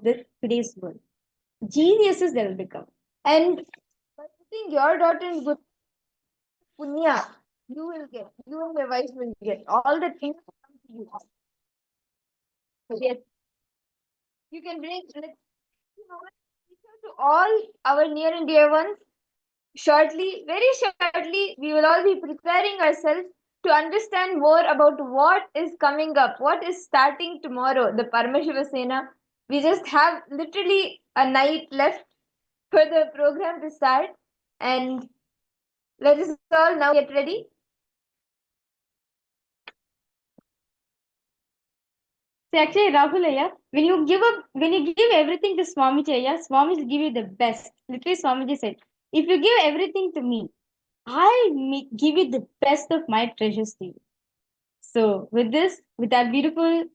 the today's world. Geniuses they will become. And by putting your daughter in good punya, you and your wife will get all the things come to you. Yes. You can bring, let's to all our near and dear ones. Very shortly, we will all be preparing ourselves to understand more about what is coming up, what is starting tomorrow, the Paramashivoham. We just have literally a night left for the program to start, and let us all now get ready. So actually, Rahulaya, when you give everything to Swamiji, Swamiji will give you the best. Literally, Swamiji said, if you give everything to me, I'll give you the best of my treasures to you. So with this, with that beautiful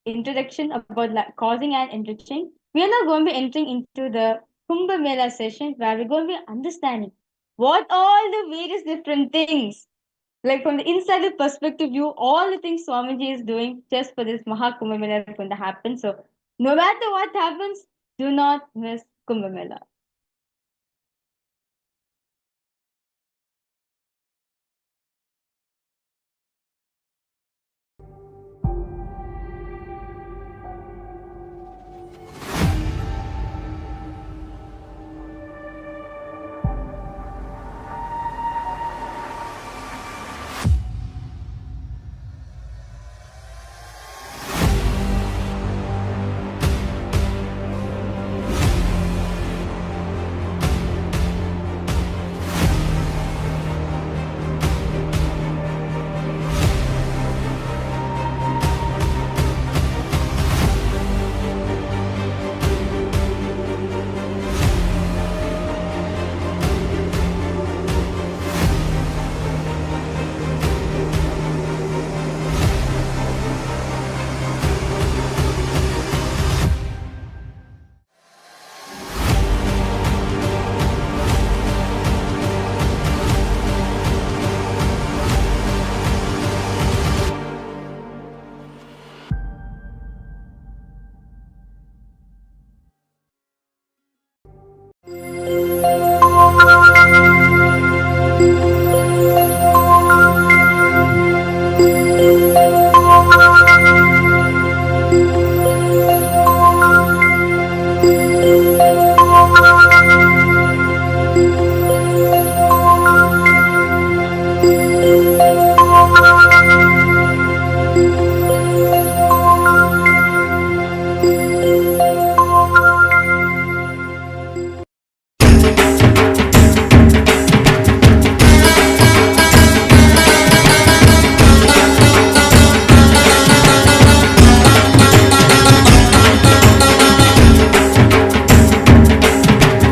introduction about causing and enriching, We are now going to be entering into the Kumbh Mela session where we're going to be understanding what all the various different things, like from the insider perspective view, all the things Swamiji is doing just for this Maha Kumbh Mela is going to happen. So, no matter what happens, do not miss Kumbh Mela.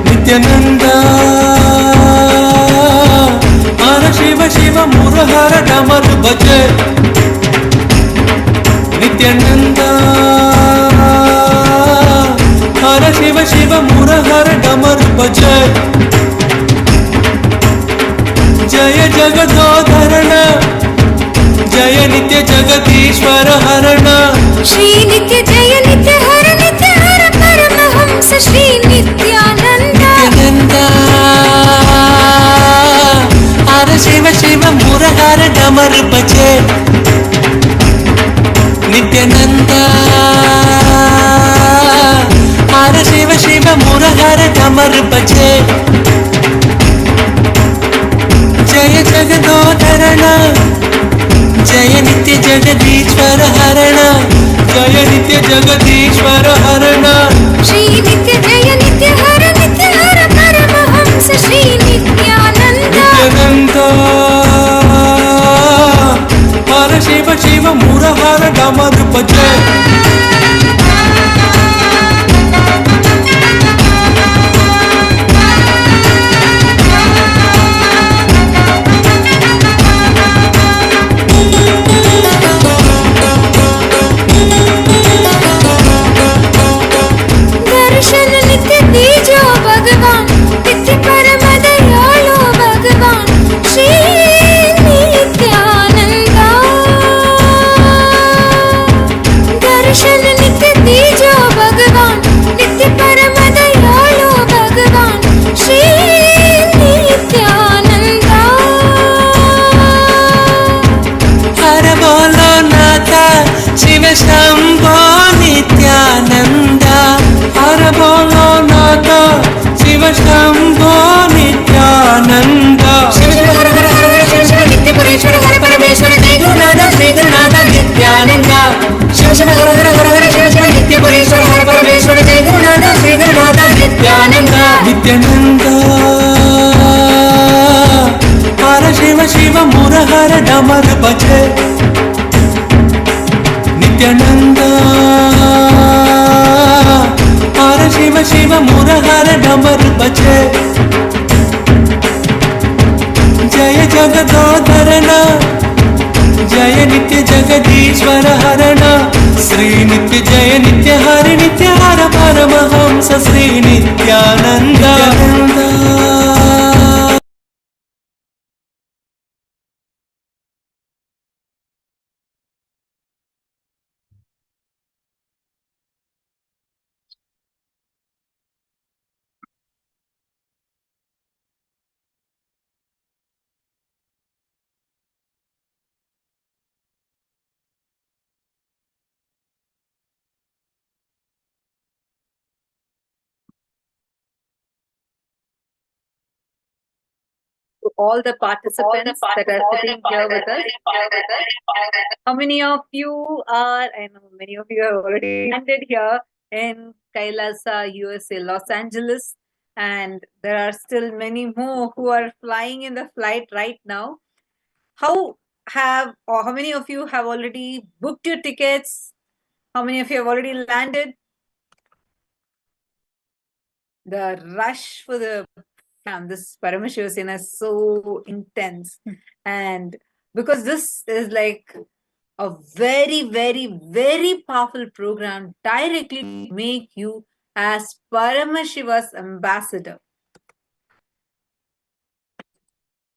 Nithyananda, Hara Shiva Shiva Murahara Damar Bhaje. Nithyananda, Hara Shiva Shiva Murahara Damar Bhaje. Jaya Jagadodharana, Jaya Nitya Jagadishwara Harana. Shri Nitya Jaya Nitya Hara Paramahamsa Shri Nithyananda. Hara Shiva Shiva Murahara Damar Bhaje. Nithyananda, Hara Shiva Shiva Murahara Damar Bhaje. Jaya Jagadodharana, Jaya Nitya Jagadishwara Harana. Jaya Nitya Jagadishwara Harana. Shri Nitya Jaya Nitya Hara Paramahamsa Shri Nithyananda. Nithyananda, Hara Shiva Shiva Murahara Damar Bhaje. दर्शन नित्य दीजो भगवान, नित्य परम दयालो भगवान श्री नित्यानंदा। दर्शन नित्य दीजो भगवान, नित्य परम दयालो भगवान श्री नित्यानंदा। हर बोलो नाथा शिव शंभो नित्यानंदा। हर बोलो नाथा शिव शंभो नित्यानंदा। शिव शिव हर हर हर हर शिव शिव नित्य परेश्वर हर परमेश्वर जय गुरुनाथ श्री गुरुनाथ नित्यानंदा। शिव शिव हर हर हर हर शिव शिव नित्य परेश्वर हर परमेश्वर जय गुरुनाथ श्री गुरुनाथ नित्यानंदा। नित्यानंदा, हर शिव शिव मुरहर डमर बजे। Nithyananda, Hara Shiva Shiva Murahara Damar Bhaje. Jaya Jagadodharana, Jaya Nitya Jagadishwara Harana. Shri नित्य जय नित्य हरि नित्य हर Paramhans Shri Nityanand To all the participants that are sitting here with us. How many of you are, I know many of you have already landed here in KAILASA, USA, Los Angeles, and there are still many more who are flying in the flight right now. How many of you have already booked your tickets? How many of you have already landed? The rush for the this Paramashivoham is so intense. And because this is like a very, very, very powerful program directly to make you as Paramashiva's ambassador.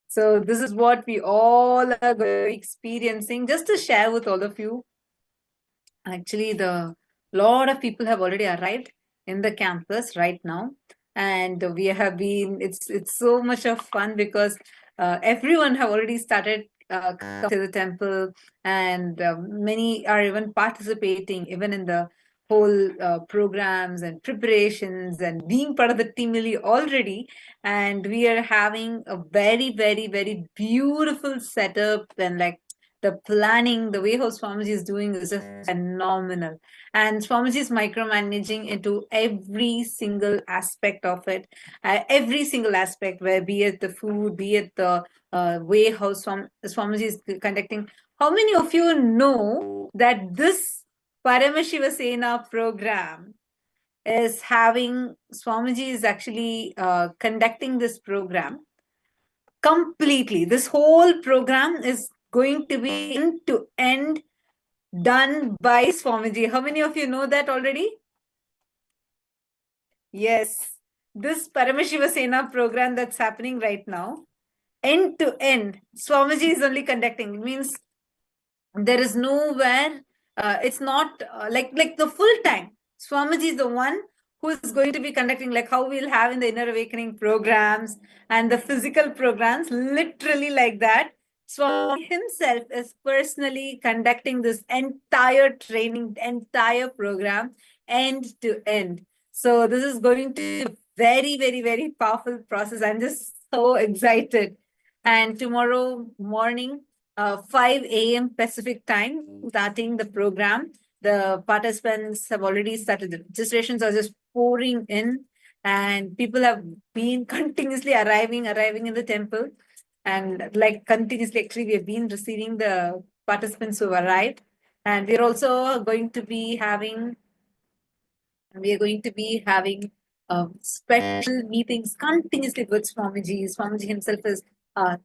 So this is what we all are going to be experiencing. Just to share with all of you, actually the lot of people have already arrived in the campus right now, and we have been, it's so much of fun because everyone have already started coming to the temple, and many are even participating even in the whole programs and preparations and being part of the team already. And we are having a very, very, very beautiful setup, and like the planning, the way how Swamiji is doing is just phenomenal. And Swamiji is micromanaging into every single aspect of it, every single aspect, where be it the food, be it the way how Swamiji is conducting. How many of you know that this Paramashivoham program is having, Swamiji is actually conducting this program completely. This whole program is going to be end to end done by Swamiji. How many of you know that already? Yes, this Paramashivoham program that's happening right now, end to end, Swamiji is only conducting. It means there is nowhere, it's not like the full time. Swamiji is the one who is going to be conducting, like how we'll have in the inner awakening programs and the physical programs, literally like that. Swami himself is personally conducting this entire training, entire program, end to end. So this is going to be a very, very, very powerful process. I'm just so excited. And tomorrow morning, 5 a.m. Pacific time, starting the program. The participants have already started. The registrations are just pouring in, and people have been continuously arriving in the temple. And like continuously, actually, we have been receiving the participants who have arrived. And we're also going to be having special meetings continuously with Swamiji. Swamiji himself is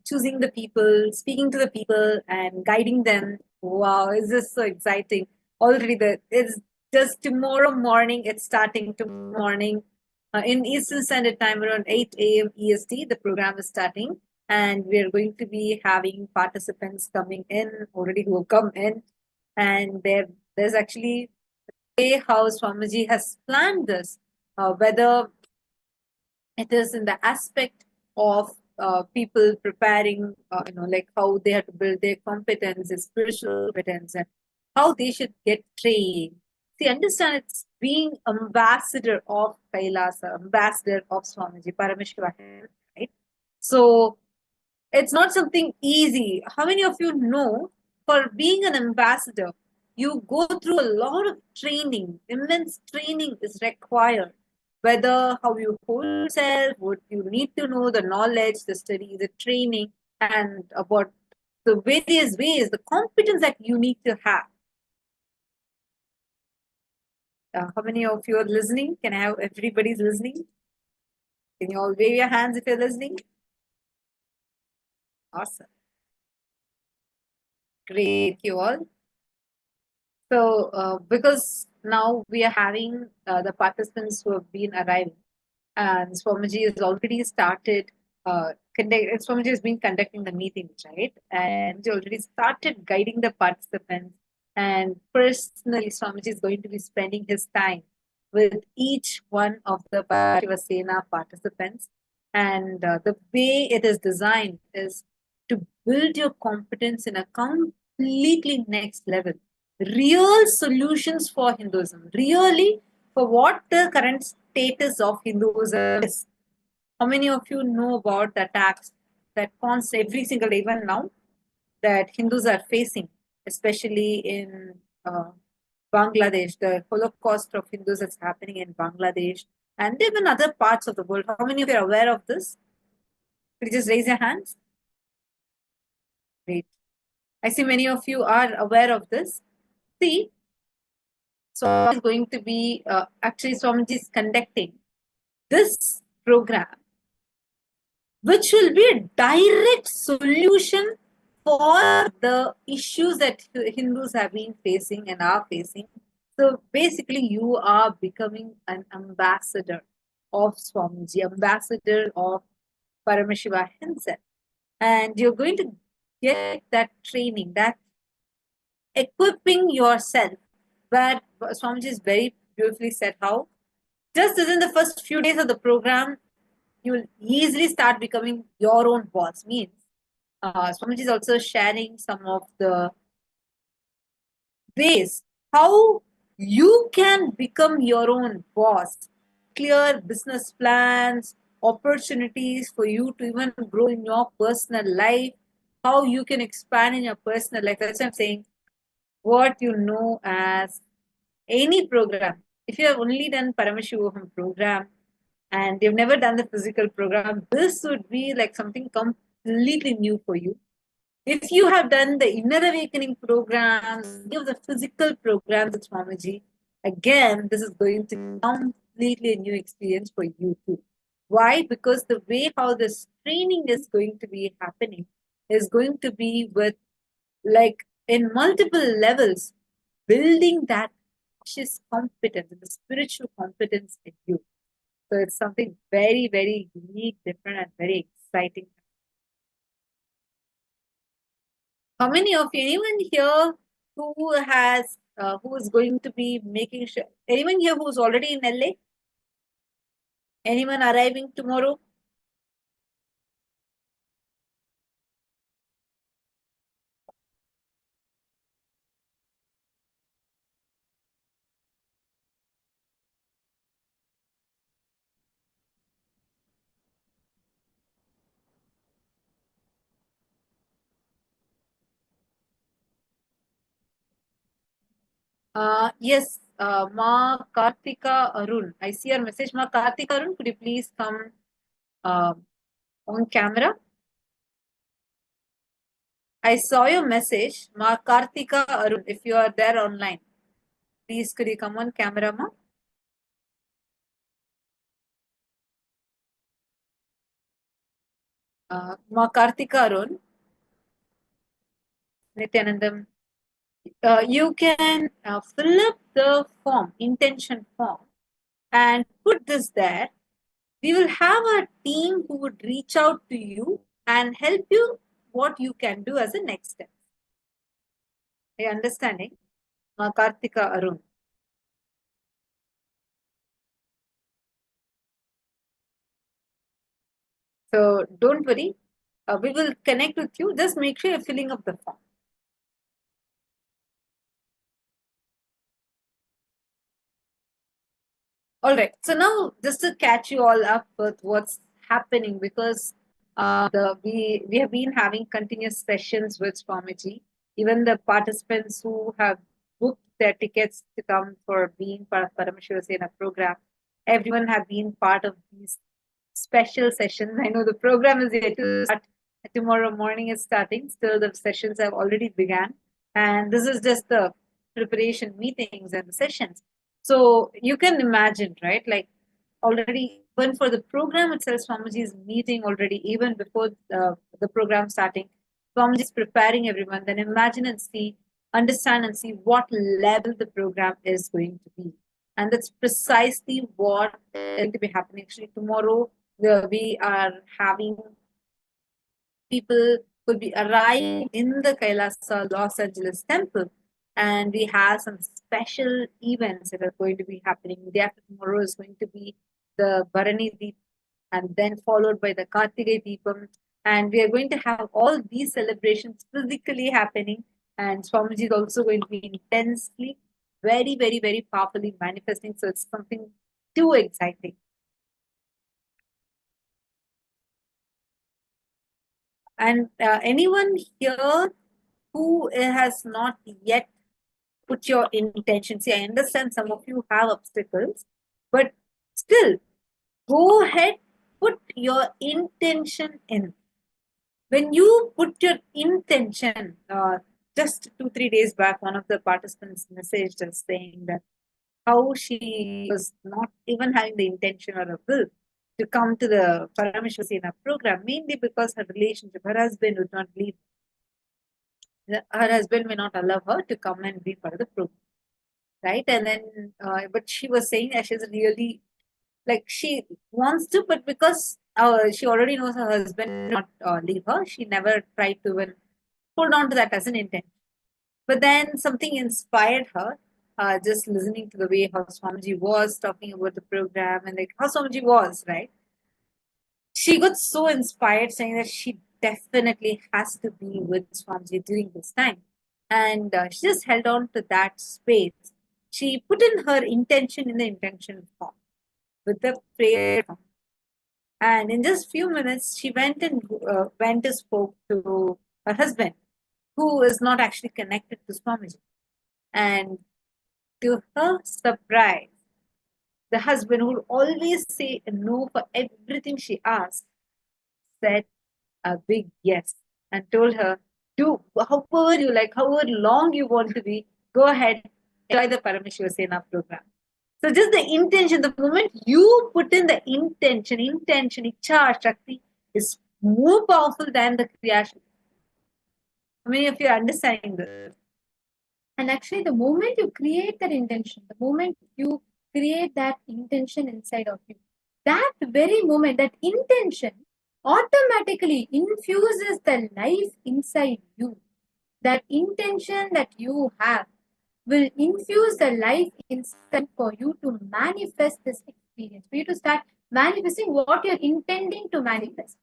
choosing the people, speaking to the people, and guiding them. Wow, it's just so exciting. Already, it's just tomorrow morning. It's starting tomorrow morning in Eastern Standard Time around 8 a.m. EST. The program is starting, and we are going to be having participants coming in already who have come in, and there's actually way how Swamiji has planned this, whether it is in the aspect of people preparing, like how they have to build their competence, their spiritual competence, and how they should get trained. See, understand, it's being ambassador of Kailasa, ambassador of Swamiji, Paramashivoham, right? So it's not something easy. How many of you know, for being an ambassador, you go through a lot of training, immense training is required. Whether how you hold yourself, what you need to know, the knowledge, the study, the training, and about the various ways, the competence that you need to have. How many of you are listening? Can I have everybody's listening? Can you all wave your hands if you're listening? Awesome. Great, you all. So, because now we are having the participants who have been arriving, and Swamiji has already started. Swamiji has been conducting the meetings, right? And he already started guiding the participants. And personally, Swamiji is going to be spending his time with each one of the Parashivasena participants. And the way it is designed is to build your competence in a completely next level. Real solutions for Hinduism, really for what the current status of Hinduism is. How many of you know about the attacks that constantly every single day, even now, that Hindus are facing, especially in Bangladesh? The Holocaust of Hindus is happening in Bangladesh and even other parts of the world. How many of you are aware of this? Could you just raise your hands? Great. I see many of you are aware of this. See, so is going to be actually Swamiji is conducting this program, which will be a direct solution for the issues that Hindus have been facing and are facing. So basically, you are becoming an ambassador of Swamiji, ambassador of Paramashiva himself. And you're going to get that training, that equipping yourself, where Swamiji is very beautifully said how just as in the first few days of the program, you will easily start becoming your own boss. Means Swamiji is also sharing some of the ways how you can become your own boss. Clear business plans, opportunities for you to even grow in your personal life, how you can expand in your personal life. That's what I'm saying. What you know as any program. If you have only done Paramashivoham program and you've never done the physical program, this would be like something completely new for you. If you have done the inner awakening programs, any of the physical programs with Swamiji, again, this is going to be completely a new experience for you too. Why? Because the way how this training is going to be happening is going to be with like in multiple levels, building that conscious competence, the spiritual competence in you. So it's something very, very unique, different, and very exciting. How many of you, anyone here who has, who is going to be making sure, anyone here who's already in LA? Anyone arriving tomorrow? Yes, Ma Kartika Arun. I see your message. Ma Kartika Arun, could you please come on camera? I saw your message. Ma Kartika Arun, if you are there online, please could you come on camera, Ma? Ma Kartika Arun, Nithyanandam, you can fill up the form, intention form, and put this there. We will have a team who would reach out to you and help you what you can do as a next step. Are you understanding? Kartika Arun. So don't worry. We will connect with you. Just make sure you're filling up the form. All right. So now, just to catch you all up with what's happening, because we have been having continuous sessions with Swamiji. Even the participants who have booked their tickets to come for being part of Paramashivasena program, everyone have been part of these special sessions. I know the program is yet to start. Tomorrow morning is starting. Still, the sessions have already begun, and this is just the preparation meetings and the sessions. So you can imagine, right? Like already, even for the program itself, Swamiji is meeting already, even before the program starting. Swamiji is preparing everyone. Then imagine and see understand and see what level the program is going to be. And that's precisely what is going to be happening. Actually, tomorrow we are having people will be arriving in the Kailasa Los Angeles temple, and we have some special events that are going to be happening. The day after tomorrow is going to be the Bharani Deep, and then followed by the Kartigai Deepam, and we are going to have all these celebrations physically happening, and Swamiji is also going to be intensely, very, very, very powerfully manifesting. So it's something too exciting. And anyone here who has not yet put your intention, see, I understand some of you have obstacles, but still, go ahead, put your intention in. When you put your intention, just 2-3 days back, one of the participants messaged us saying that how she was not even having the intention or a will to come to the Paramashivoham program, mainly because her relationship, her husband would not leave. Her husband may not allow her to come and be part of the program, right? And then, but she was saying that she's really, like, she wants to, but because she already knows her husband will not leave her, she never tried to even hold on to that as an intent. But then something inspired her, just listening to the way how Swamiji was talking about the program and like how Swamiji was, right? She got so inspired, saying that she definitely has to be with Swamiji during this time. And she just held on to that space. She put in her intention in the intention form with the prayer form. And in just few minutes, she went and spoke to her husband, who is not actually connected to Swamiji. And to her surprise, the husband, who would always say no for everything she asked, said a big yes and told her, do however you like, however long you want to be, go ahead, enjoy the Paramashivoham program. So just the intention, the moment you put in the intention, Icha Shakti is more powerful than the Kriya Shakti. How many of you are understanding this? And actually, the moment you create that intention, the moment you create that intention inside of you, that very moment, that intention automatically infuses the life inside you. That intention that you have will infuse the life inside for you to manifest this experience, for you to start manifesting what you're intending to manifest.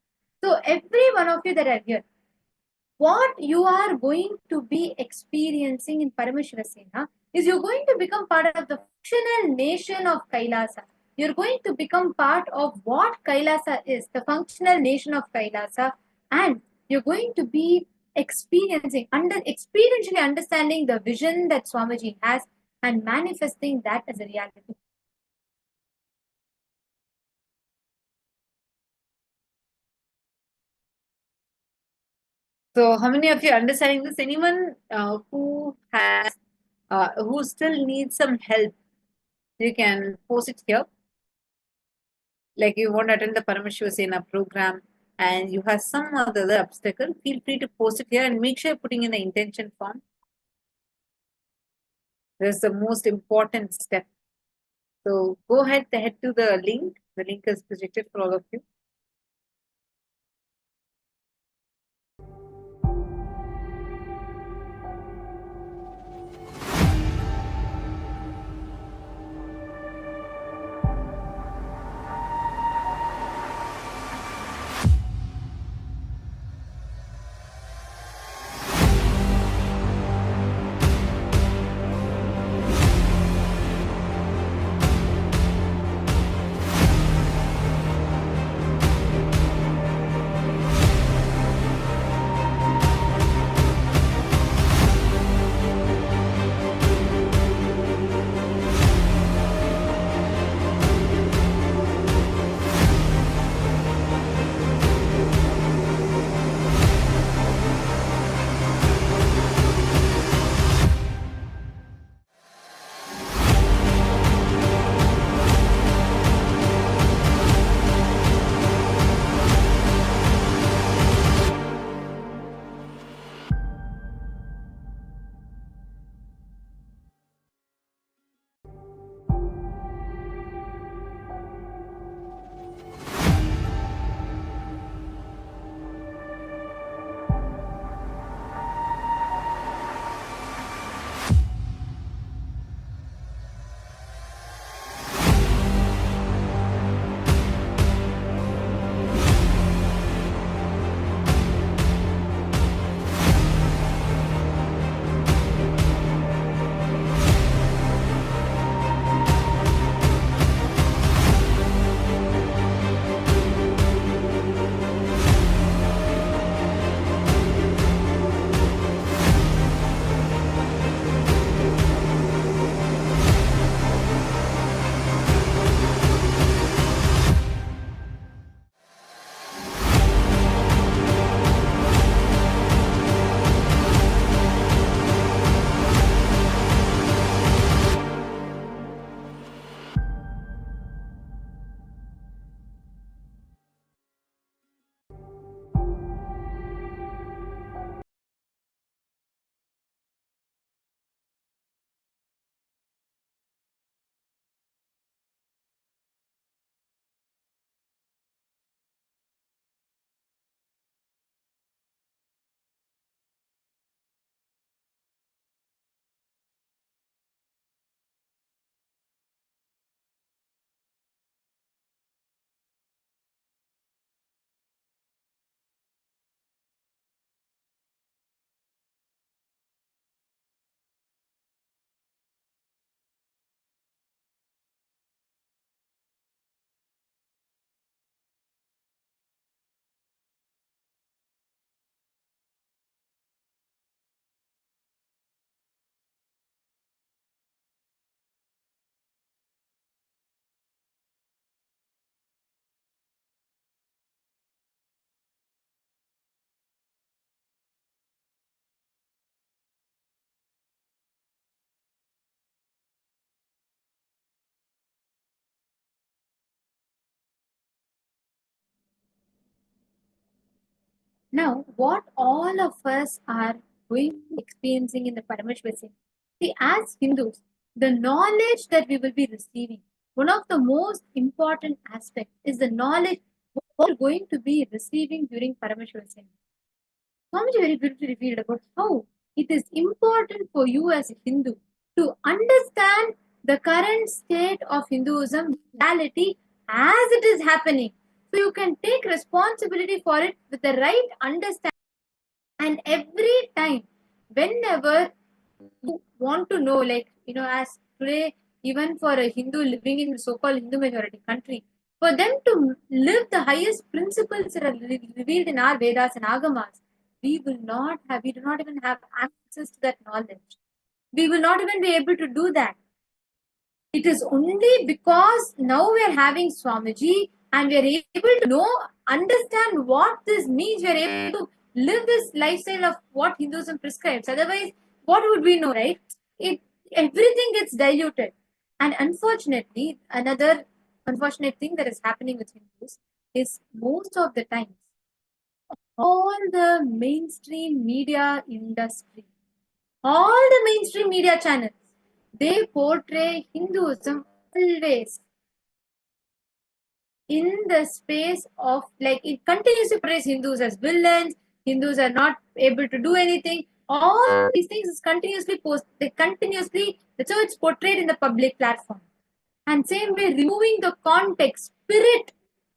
So every one of you that are here, what you are going to be experiencing in Paramashivoham is you're going to become part of the functional nation of Kailasa. You're going to become part of what Kailasa is, the functional nation of Kailasa, and you're going to be experientially understanding the vision that Swamiji has and manifesting that as a reality. So how many of you are understanding this? Anyone who has who still needs some help, you can post it here. Like you want to attend the Paramashivoham program and you have some other obstacle, feel free to post it here and make sure you're putting in the intention form. That's the most important step. So go ahead, head to the link. The link is projected for all of you. Now, what all of us are going to be experiencing in the Paramashivoham, see, as Hindus, the knowledge that we will be receiving, one of the most important aspects is the knowledge what we're going to be receiving during Paramashivoham. Swamiji very beautifully revealed about how it is important for you as a Hindu to understand the current state of Hinduism reality as it is happening. So you can take responsibility for it with the right understanding. And every time, whenever you want to know, like, as today, even for a Hindu living in so-called Hindu majority country, for them to live the highest principles that are revealed in our Vedas and Agamas, we do not even have access to that knowledge. We will not even be able to do that. It is only because now we are having Swamiji and we are able to understand what this means. We are able to live this lifestyle of what Hinduism prescribes. Otherwise, what would we know, right? Everything gets diluted. And unfortunately, another unfortunate thing that is happening with Hindus is most of the times, all the mainstream media industry, all the mainstream media channels, they portray Hinduism always in the space of, like, it continuously portrays Hindus as villains. Hindus are not able to do anything. All these things is continuously that's how it's portrayed in the public platform. And same way, removing the context, spirit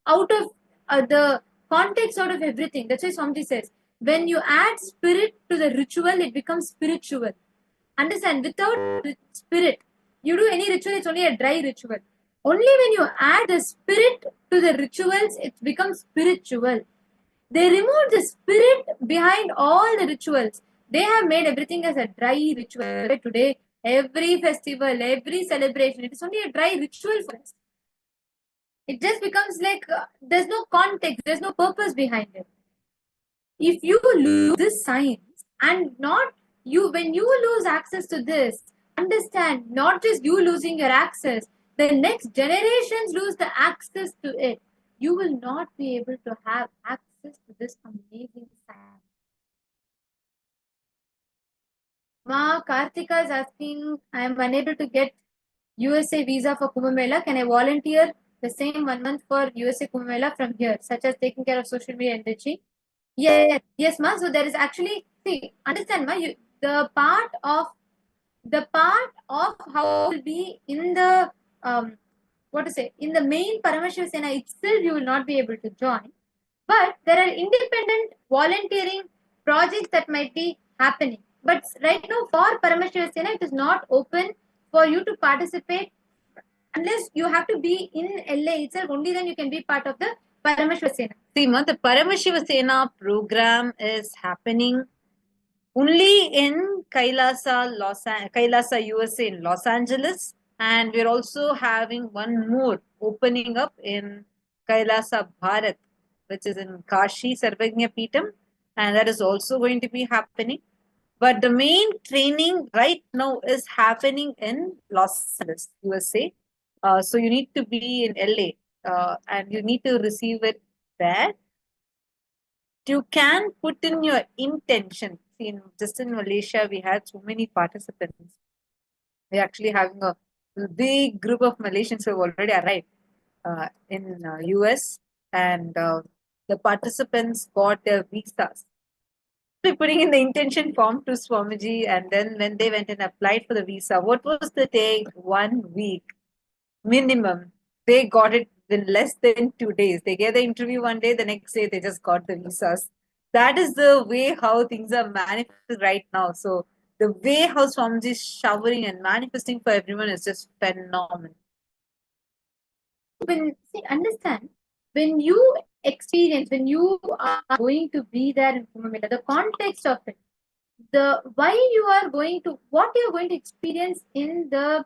out of the context out of everything. That's why Swamiji says, when you add spirit to the ritual, it becomes spiritual. Understand, without spirit, you do any ritual, it's only a dry ritual. Only when you add the spirit to the rituals, it becomes spiritual. They remove the spirit behind all the rituals. They have made everything as a dry ritual. Today, every festival, every celebration, it is only a dry ritual for us. It just becomes like there's no context, there's no purpose behind it. If you lose this science and not you, when you lose access to this, understand, not just you losing your access, the next generations lose the access to it. You will not be able to have access to this amazing science. Ma Kartika is asking, I am unable to get USA visa for Kumbh Mela. Can I volunteer the same 1 month for USA Kumbh Mela from here, such as taking care of social media enriching? Yes, ma. So there is actually, see, understand, ma, the part of how it will be in the in the main Paramashivoham itself, you will not be able to join. But there are independent volunteering projects that might be happening. But right now, for Paramashivoham, it is not open for you to participate unless you have to be in LA itself. Only then you can be part of the Paramashivoham. See, ma, the Paramashivoham program is happening only in Kailasa, USA in Los Angeles. And we're also having one more opening up in Kailasa, Bharat, which is in Kashi, Sarvagnya Peetam. And that is also going to be happening. But the main training right now is happening in Los Angeles, USA. So you need to be in LA and you need to receive it there. You can put in your intention. See, just in Malaysia, we had so many participants. We're actually having a big group of Malaysians who have already arrived in US, and the participants got their visas. They're putting in the intention form to Swamiji, and then when they went and applied for the visa, what was the take? 1 week minimum. They got it in less than 2 days. They gave the interview one day, the next day they just got the visas. That is the way how things are manifested right now. So the way how Swamiji is showering and manifesting for everyone is just phenomenal. Understand, when you experience, when you are going to be there in Kumbh Mela, the context of it, what you are going to experience in the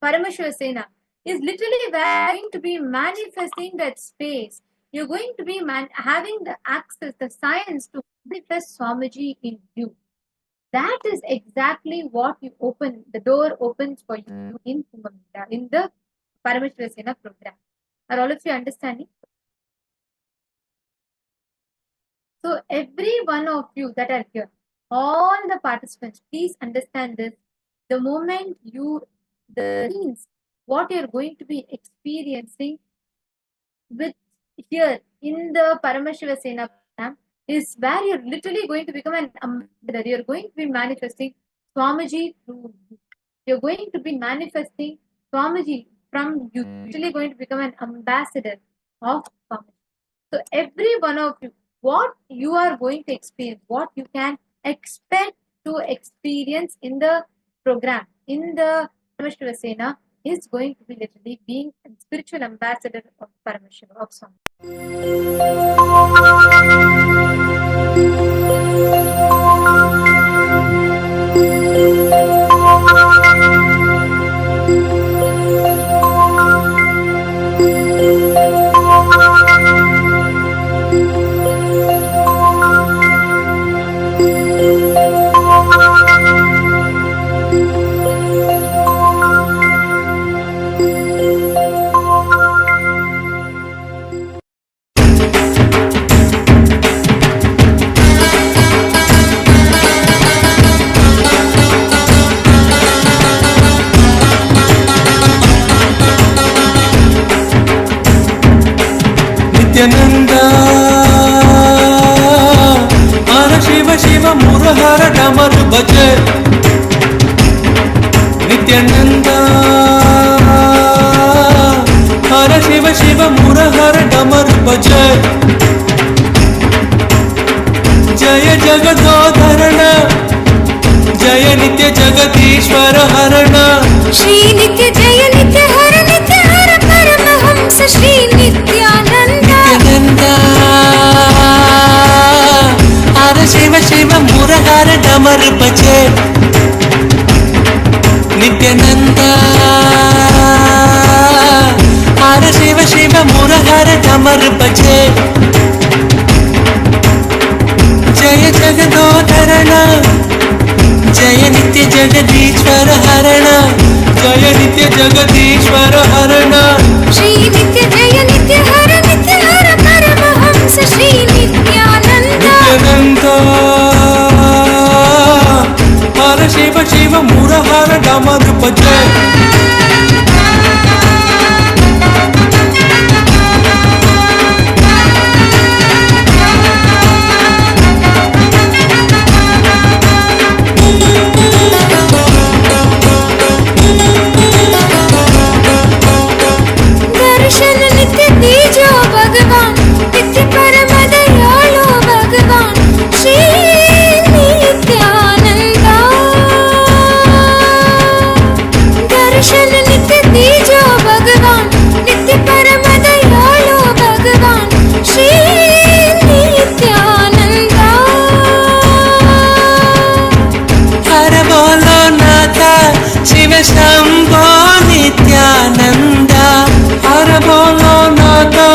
Paramashivoham is literally going to be manifesting that space. You're going to be having the access, the science to manifest Swamiji in you. That is exactly what the door opens for you in Kumbh Mela, in the Paramashivoham program. Are all of you understanding? So every one of you that are here, all the participants, please understand this. The moment the means what you're going to be experiencing with here in the Paramashivoham program is where you're literally going to become an ambassador. You're going to be manifesting Swamiji through you. You're going to be manifesting Swamiji from you. Literally going to become an ambassador of Swamiji. So every one of you, what you are going to experience, what you can expect to experience in the program, in the Paramashivoham is going to be literally being a spiritual ambassador of Paramashiva, of Swami. Nithyananda, Hara Shiva Shiva Murahara Damar Bhaje. Nithyananda, Hara Shiva Shiva Murahara Damar Bhaje. Jaya Jagadodharana, Jaya Nitya Jagadishwara Harana. Shri Nitya Jaya Nitya Hara Paramahamsa Shri Nithyananda. Nithyananda, Hara Shiva Shiva Murahara Damar Bhaje. Nithyananda, Hara Shiva Shiva Murahara Damar Bhaje. Jaya Jagadodharana, Jaya Nitya Jagadishwara Harana. Jaya Nitya Jagadishwara Harana. Shri Nitya Jaya Nitya Hara Paramahamsa Shri Nithyananda. Nithyananda, Hara Shiva Shiva Murahara Damar Bhaje. दर्शन नित्य दीजो भगवान नित्य परम दयालु भगवान श्री नित्यानंदा। दर्शन नित्य दीजो भगवान नित्य परम दयालु भगवान श्री नित्यानंदा। हर बोलो नाथा शिव शंभो नित्यानंदा। हर बोलो नाथा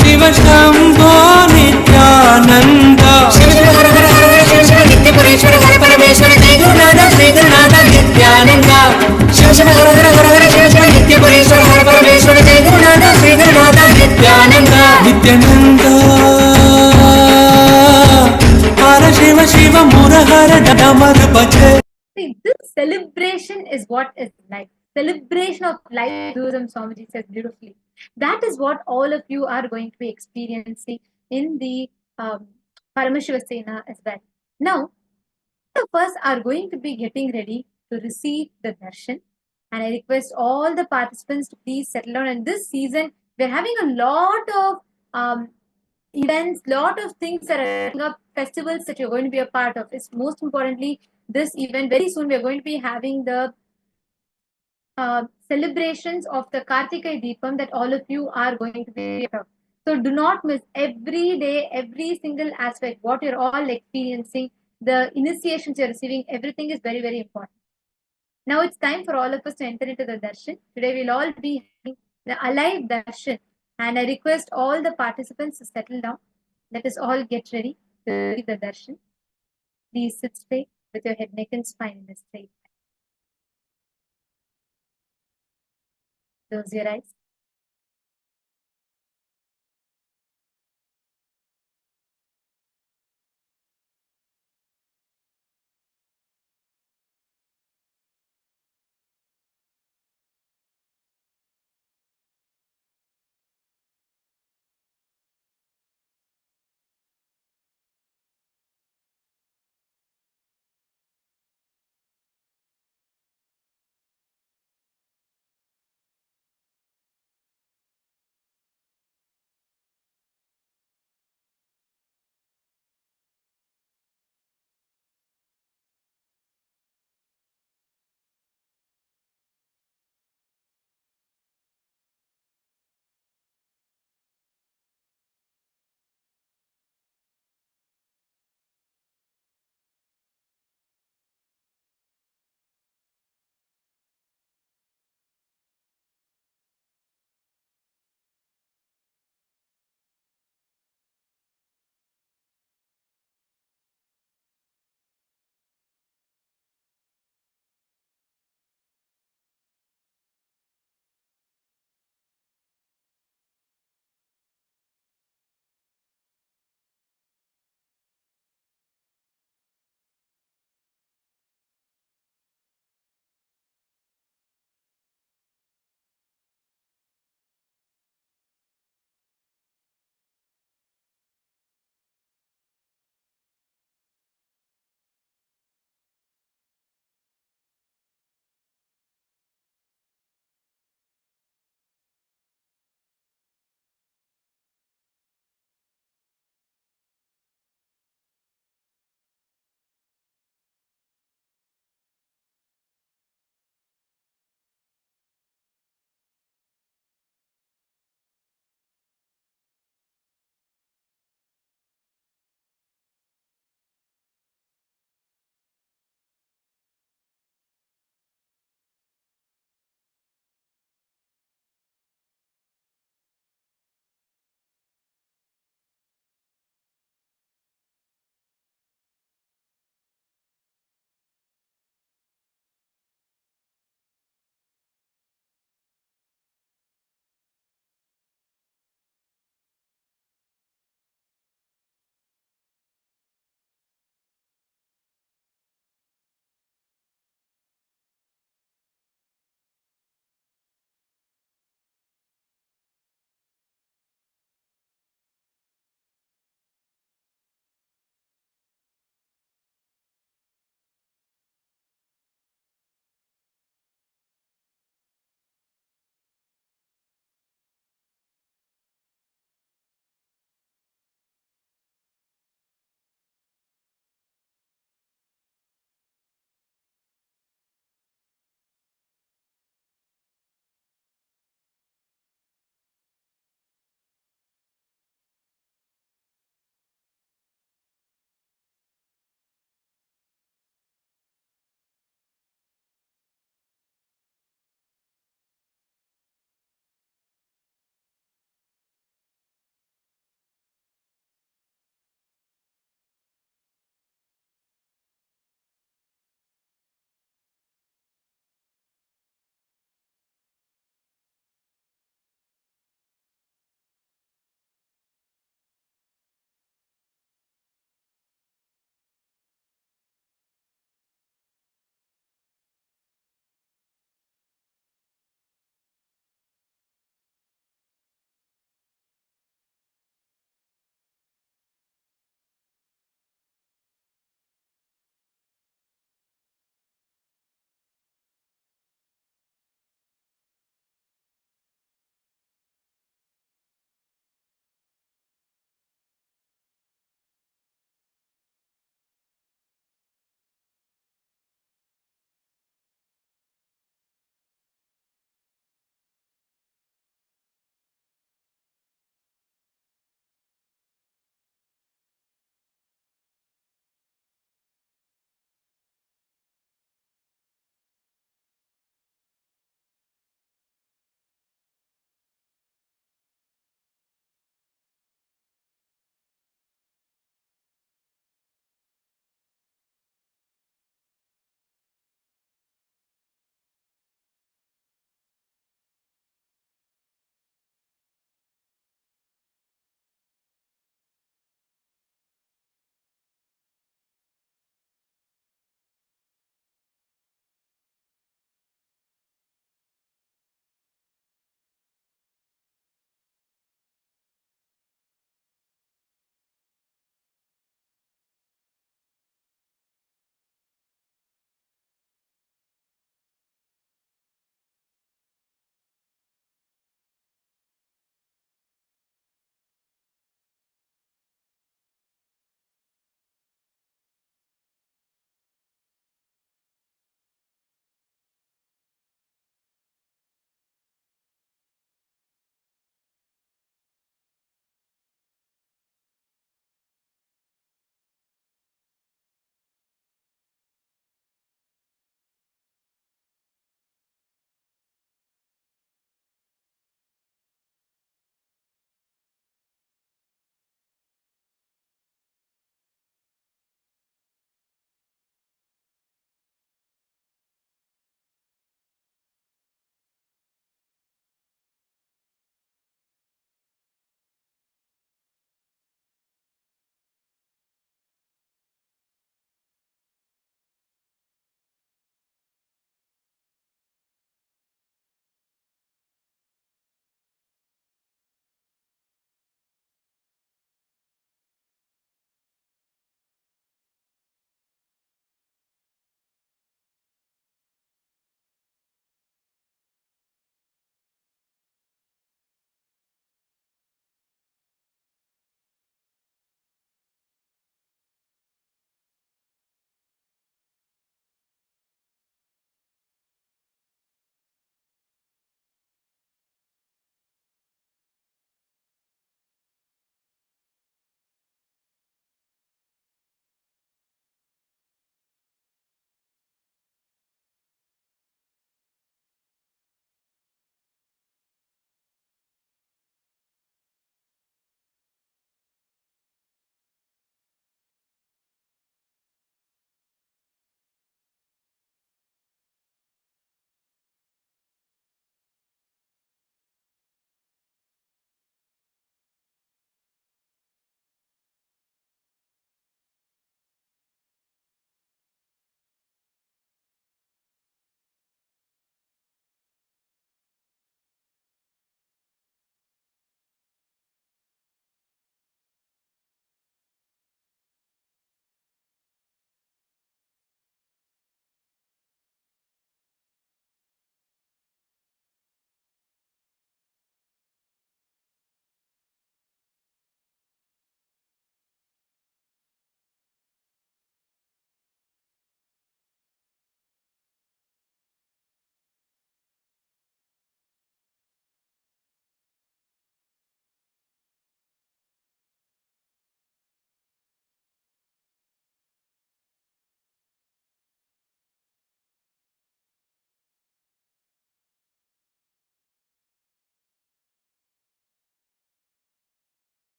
शिव शंभो नित्यानंदा। शिव शिव हर हर हर हर शिव शिव नित्य पुरेश्वर हर परमेश्वर जय गुरुनाथ श्री गुरुनाथ नित्यानंदा। शिव शिव हर हर हर हर शिव शिव नित्य पुरेश्वर हर परमेश्वर जय गुरुनाथ श्री गुरुनाथ नित्यानंदा। नित्यानंदा, हर शिव शिव मुरहर डमर बजे. See, this celebration is what is life. Celebration of life, Hinduism, Swamiji says beautifully. That is what all of you are going to be experiencing in the Paramashivoham as well. Now, all of us are going to be getting ready to receive the darshan. And I request all the participants to please settle down. And this season, we're having a lot of events, lot of things that are coming up, festivals that you're going to be a part of. It's most importantly this event. Very soon we're going to be having the celebrations of the Kartika Deepam that all of you are going to be part of. So do not miss every day, every single aspect, what you're all experiencing, the initiations you're receiving, everything is very, very important. Now it's time for all of us to enter into the darshan. Today we'll all be having the alive darshan. And I request all the participants to settle down. Let us all get ready to receive the darshan. Please sit straight with your head, neck and spine in a straight line. Close your eyes.